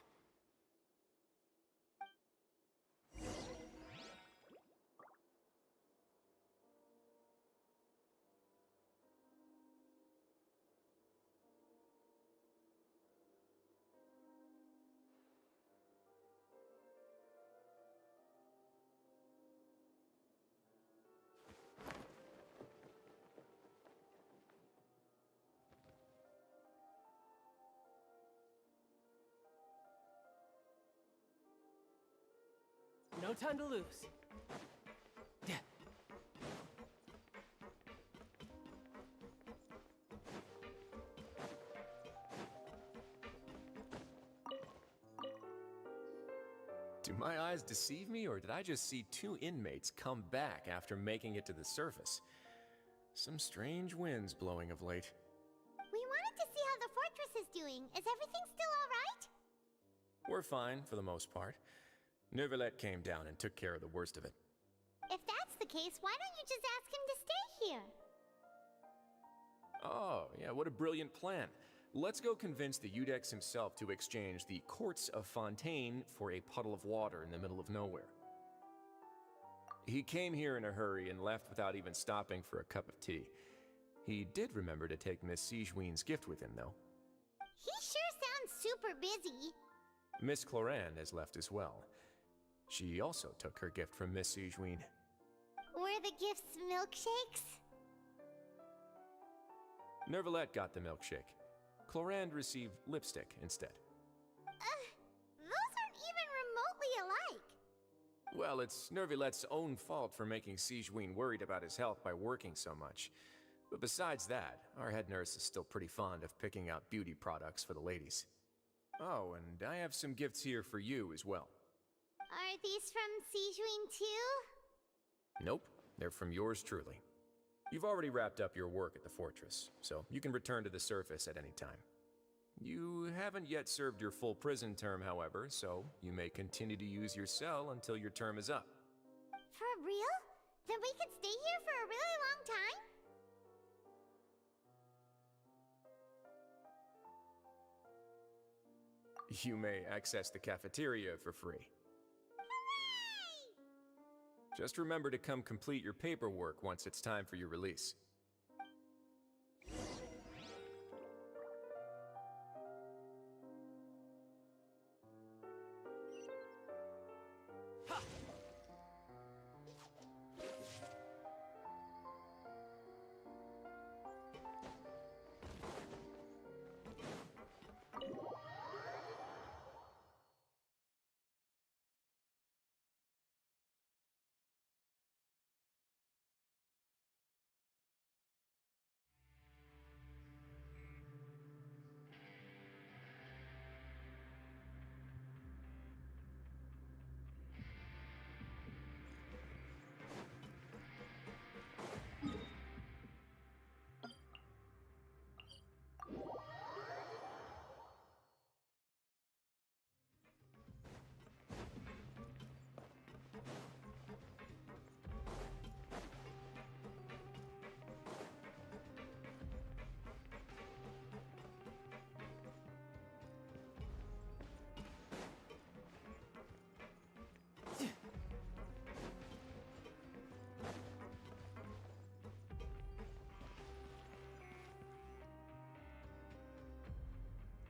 L: No time to lose.
B: Do my eyes deceive me, or did I just see two inmates come back after making it to the surface? Some strange winds blowing of late.
P: We wanted to see how the fortress is doing. Is everything still alright?
B: We're fine, for the most part. Neuvillette came down and took care of the worst of it.
P: If that's the case, why don't you just ask him to stay here?
B: Oh, yeah, what a brilliant plan. Let's go convince the Eudex himself to exchange the courts of Fontaine for a puddle of water in the middle of nowhere. He came here in a hurry and left without even stopping for a cup of tea. He did remember to take Miss Sigewinne's gift with him, though.
P: He sure sounds super busy.
B: Miss Cloran has left as well. She also took her gift from Miss Sigewinne.
P: Were the gifts milkshakes?
B: Neuvillette got the milkshake. Clorand received lipstick instead.
P: Those aren't even remotely alike.
B: Well, it's Neuvillette's own fault for making Sigewinne worried about his health by working so much. But besides that, our head nurse is still pretty fond of picking out beauty products for the ladies. Oh, and I have some gifts here for you as well.
P: Are these from Sigewinne too?
B: Nope, they're from yours truly. You've already wrapped up your work at the fortress, so you can return to the surface at any time. You haven't yet served your full prison term, however, so you may continue to use your cell until your term is up.
P: For real? Then we could stay here for a really long time?
B: You may access the cafeteria for free. Just remember to come complete your paperwork once it's time for your release.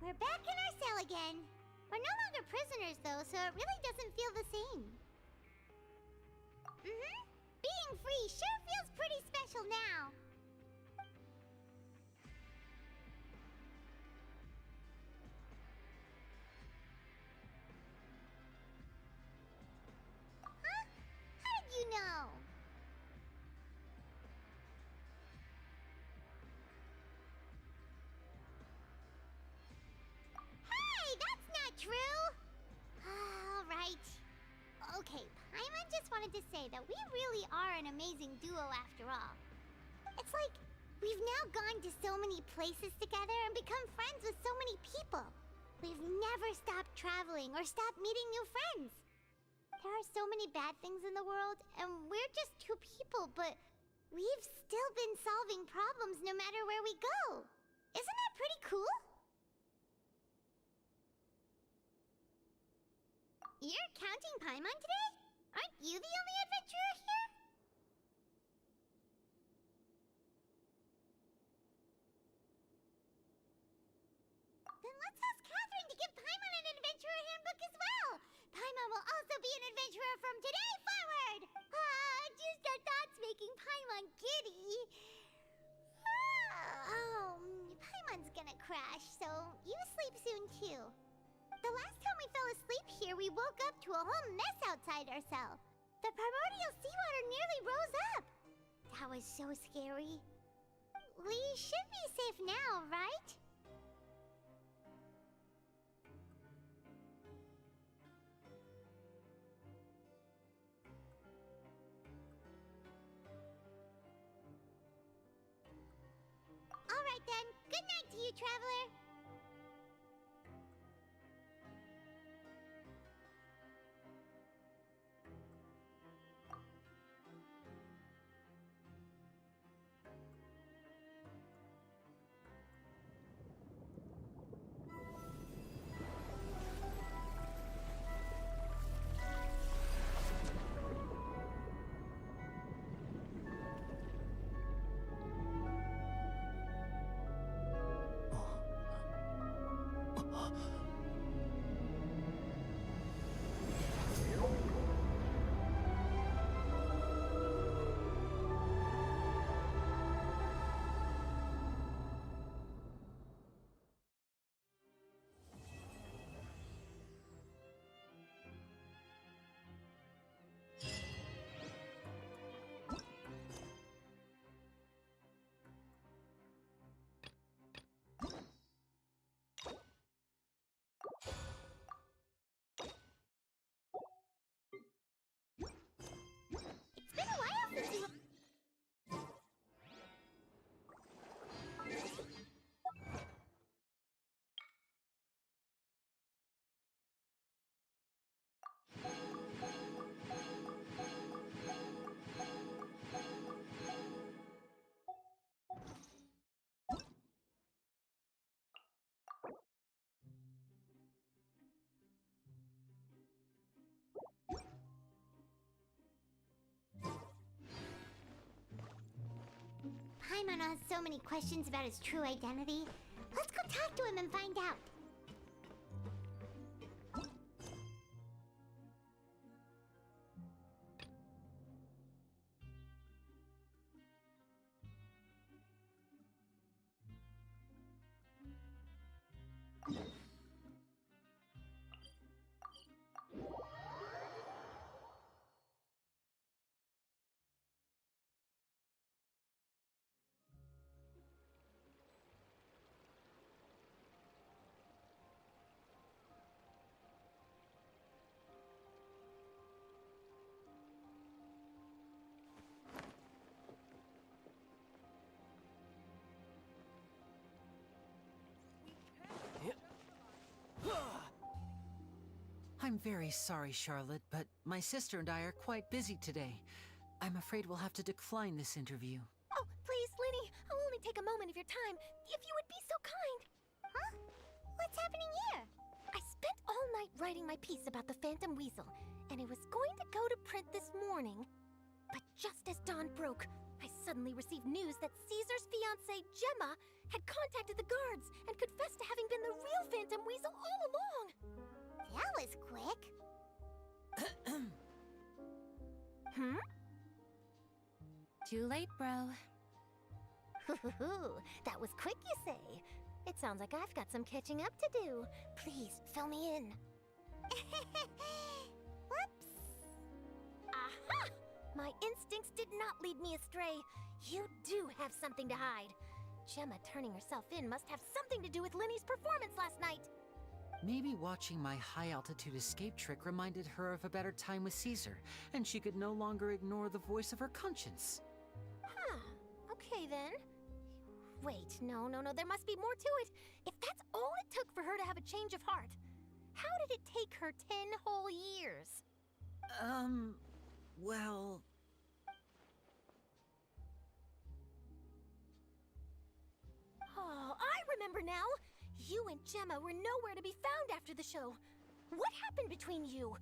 P: We're back in our cell again. We're no longer prisoners, though, so it really doesn't feel the same. Being free sure feels pretty special now. Huh? How did you know? True? Alright. Okay, Paimon just wanted to say that we really are an amazing duo after all. It's like, we've now gone to so many places together and become friends with so many people. We've never stopped traveling or stopped meeting new friends. There are so many bad things in the world, and we're just two people, but we've still been solving solving problems no matter where we go. Isn't that pretty cool? You're counting Paimon today? Aren't you the only adventurer here? Then let's ask Catherine to give Paimon an adventurer handbook as well. Paimon will also be an adventurer from today forward. Just the thoughts making Paimon giddy. Paimon's gonna crash, so you sleep soon too. The last time we fell asleep here, we woke up to a whole mess outside our cell. The primordial seawater nearly rose up. That was so scary. We should be safe now, right? All right then. Good night to you, traveler. It's been a while since you... Paimon has so many questions about his true identity. Let's go talk to him and find out.
E: I'm very sorry, Charlotte, but my sister and I are quite busy today. I'm afraid we'll have to decline this interview.
J: Oh, please, Linny, I'll only take a moment of your time, if you would be so kind.
P: Huh? What's happening here?
J: I spent all night writing my piece about the Phantom Weasel, and it was going to go to print this morning. But just as dawn broke, I suddenly received news that Caesar's fiancée, Gemma, had contacted the guards and confessed to having been the real Phantom Weasel all along.
P: That was quick.
J: Too late, bro. That was quick, you say? It sounds like I've got some catching up to do. Please, fill me in.
P: Whoops.
J: Aha! My instincts did not lead me astray. You do have something to hide. Gemma turning herself in must have something to do with Linny's performance last night.
E: Maybe watching my high-altitude escape trick reminded her of a better time with Caesar, and she could no longer ignore the voice of her conscience.
J: Huh. Okay, then. Wait, no, there must be more to it. If that's all it took for her to have a change of heart, how did it take her 10 whole years?
E: Well...
H: remember now. You and Gemma were nowhere to be found after the show. What happened between you?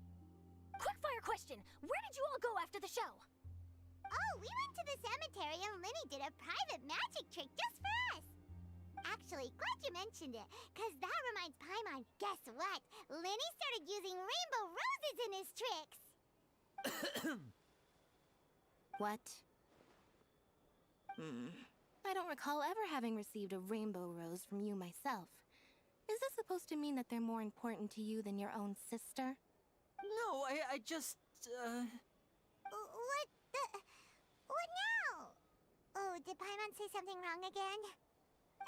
H: Quickfire question. Where did you all go after the show?
D: Oh, we went to the cemetery and Linny did a private magic trick just for us. Actually, glad you mentioned it, because that reminds Paimon. Guess what? Linny started using rainbow roses in his tricks.
G: What? I don't recall ever having received a rainbow rose from you myself. Is this supposed to mean that they're more important to you than your own sister?
E: No, I just,
D: What the... What now? Oh, did Paimon say something wrong again?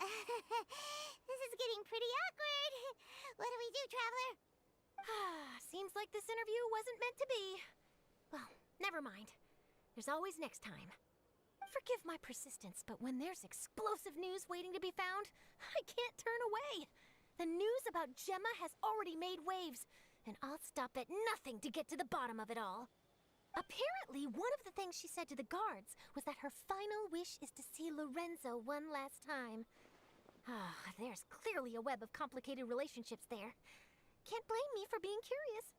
D: This is getting pretty awkward. What do we do, Traveler?
H: Seems like this interview wasn't meant to be. Well, never mind. There's always next time. Forgive my persistence, but when there's explosive news waiting to be found, I can't turn away. The news about Gemma has already made waves, and I'll stop at nothing to get to the bottom of it all. Apparently, one of the things she said to the guards was that her final wish is to see Lorenzo one last time. There's clearly a web of complicated relationships there. Can't blame me for being curious.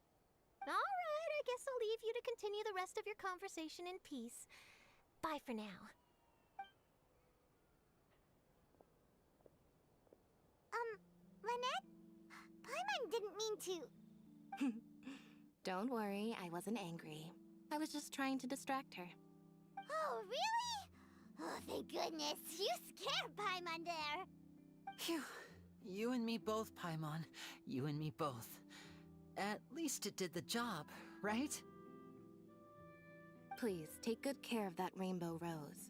H: All right, I guess I'll leave you to continue the rest of your conversation in peace. Bye for now.
D: Lynette? Paimon didn't mean to...
G: Don't worry, I wasn't angry. I was just trying to distract her.
D: Oh, really? Oh, thank goodness. You scared Paimon there.
E: Phew. You and me both, Paimon. You and me both. At least it did the job, right?
G: Please, take good care of that rainbow rose.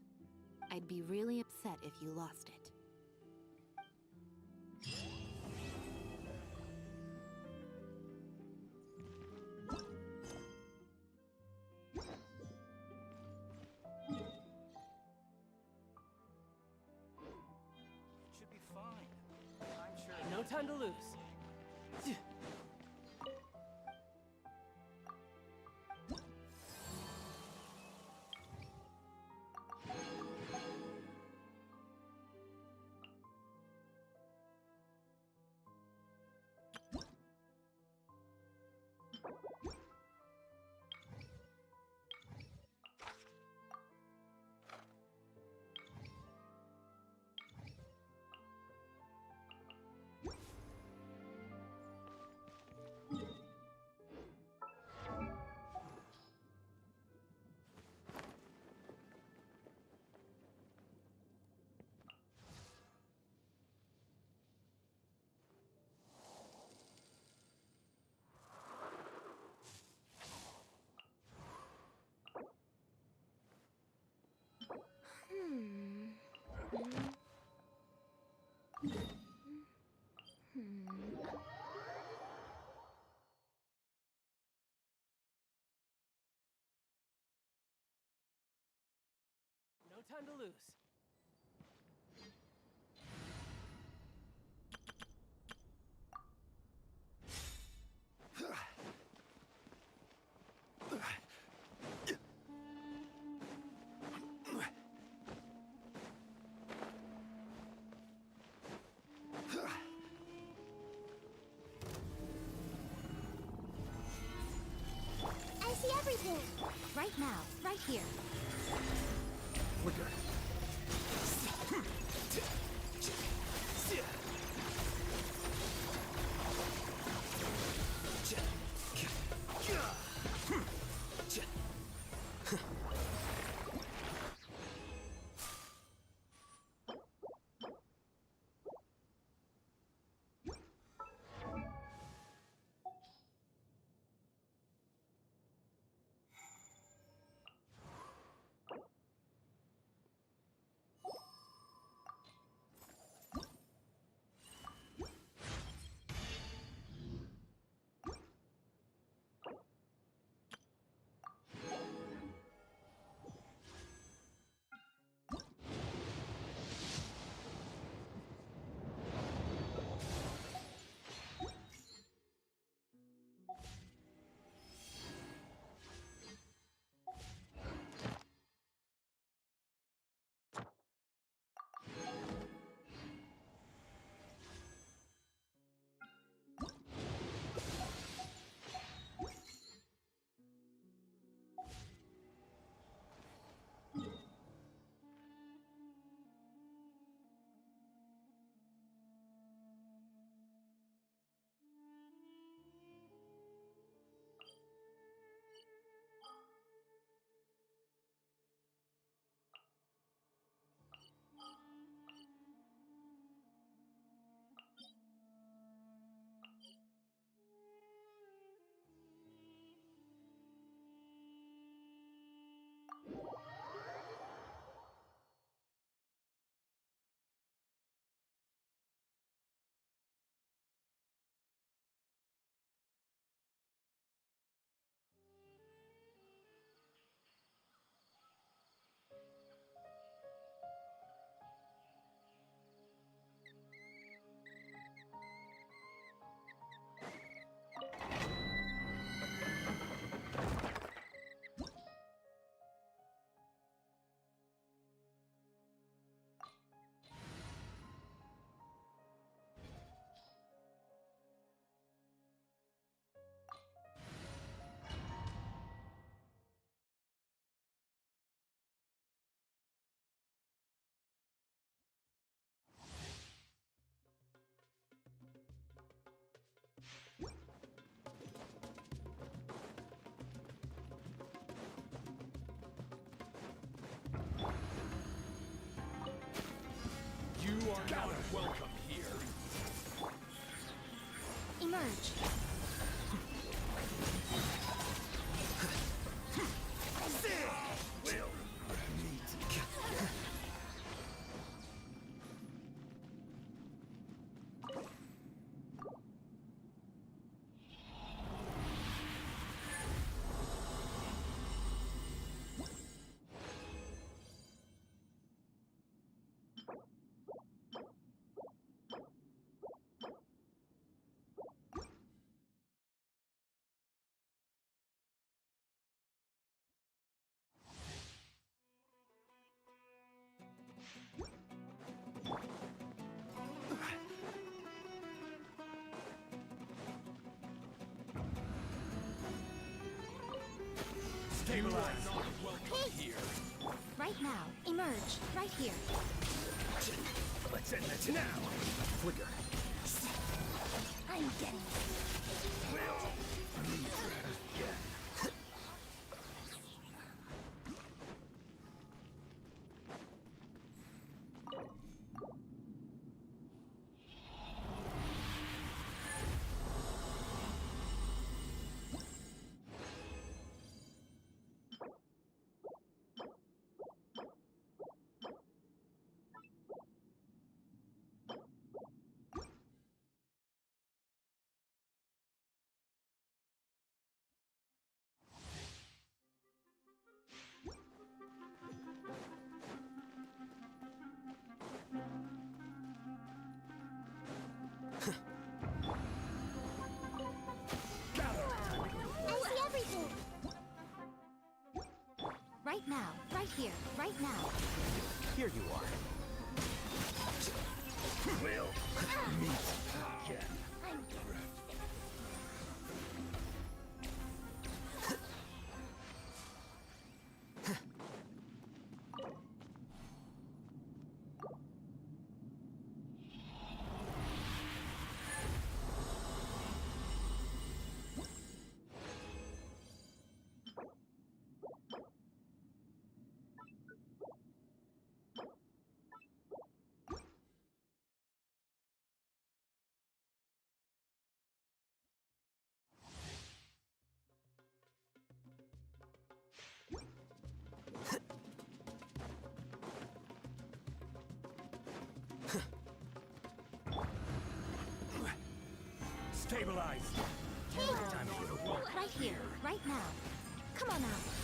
G: I'd be really upset if you lost it.
L: Should be fine. I'm sure. No time to lose. No time to lose.
P: I see everything. Right now, right here.
R: Flicker. are not welcome here.
H: Emerge.
R: Stabilize. Welcome here.
H: Right now. Emerge. Right here.
R: Let's end this now.
B: Flicker.
H: I'm getting it.
D: I see everything.
H: Right now. Right here. Right now.
B: Here you are.
R: We'll meet again.
D: I'm getting sick.
R: Stabilize. Time to get a walk.
H: Right here. Right now. Come on out.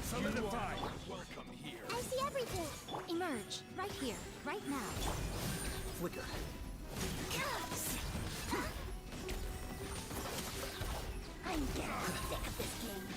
R: Solidify. Welcome here.
D: I see everything.
H: Emerge. Right here. Right now.
B: Flicker.
D: I'm getting sick of this game.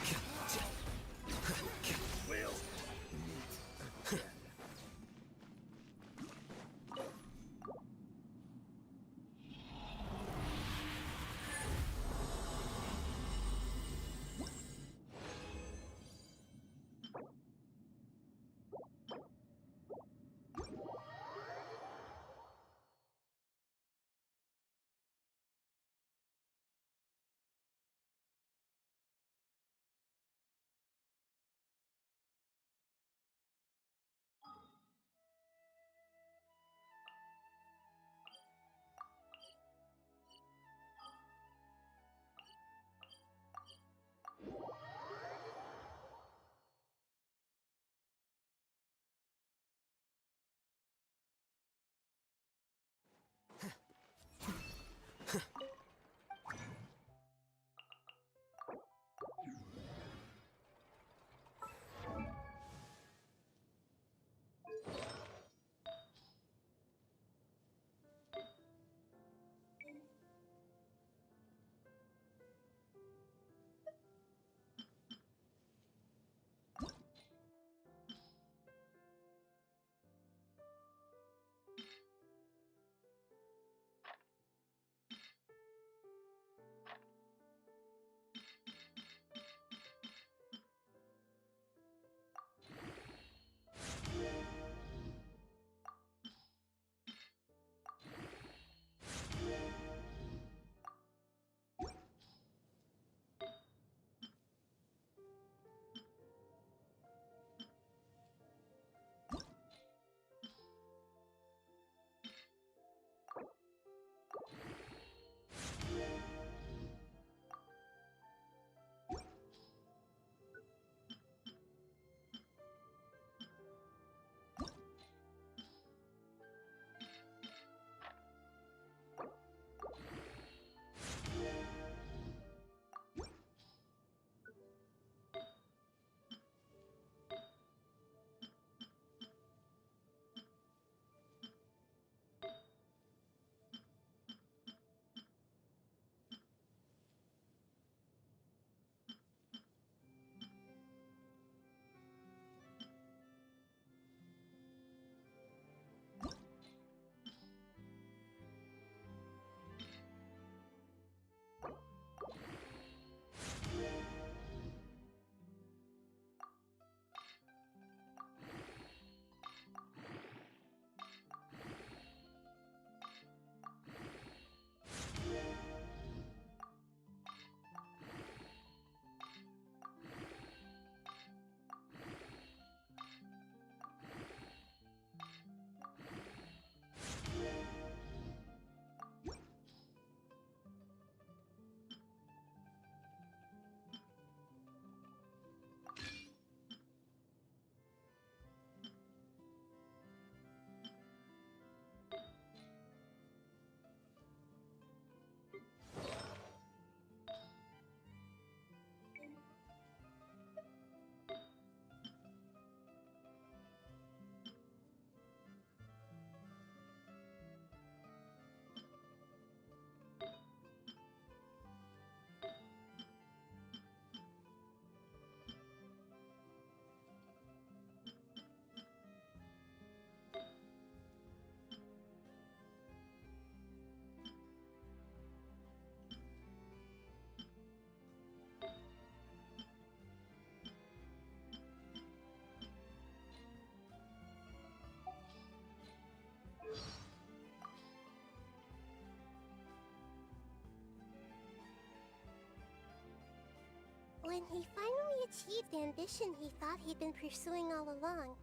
D: When he finally achieved the ambition he thought he'd been pursuing all along,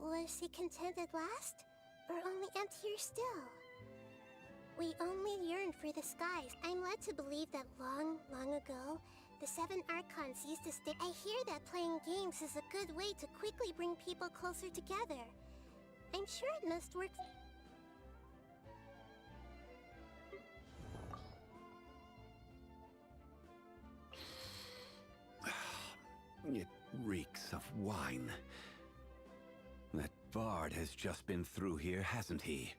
D: was he content at last? Or only emptier still? We only yearn for the skies. I'm led to believe that long, long ago, the 7 archons used to stay. I hear that playing games is a good way to quickly bring people closer together. I'm sure it must work.
N: It reeks of wine. That bard has just been through here, hasn't he?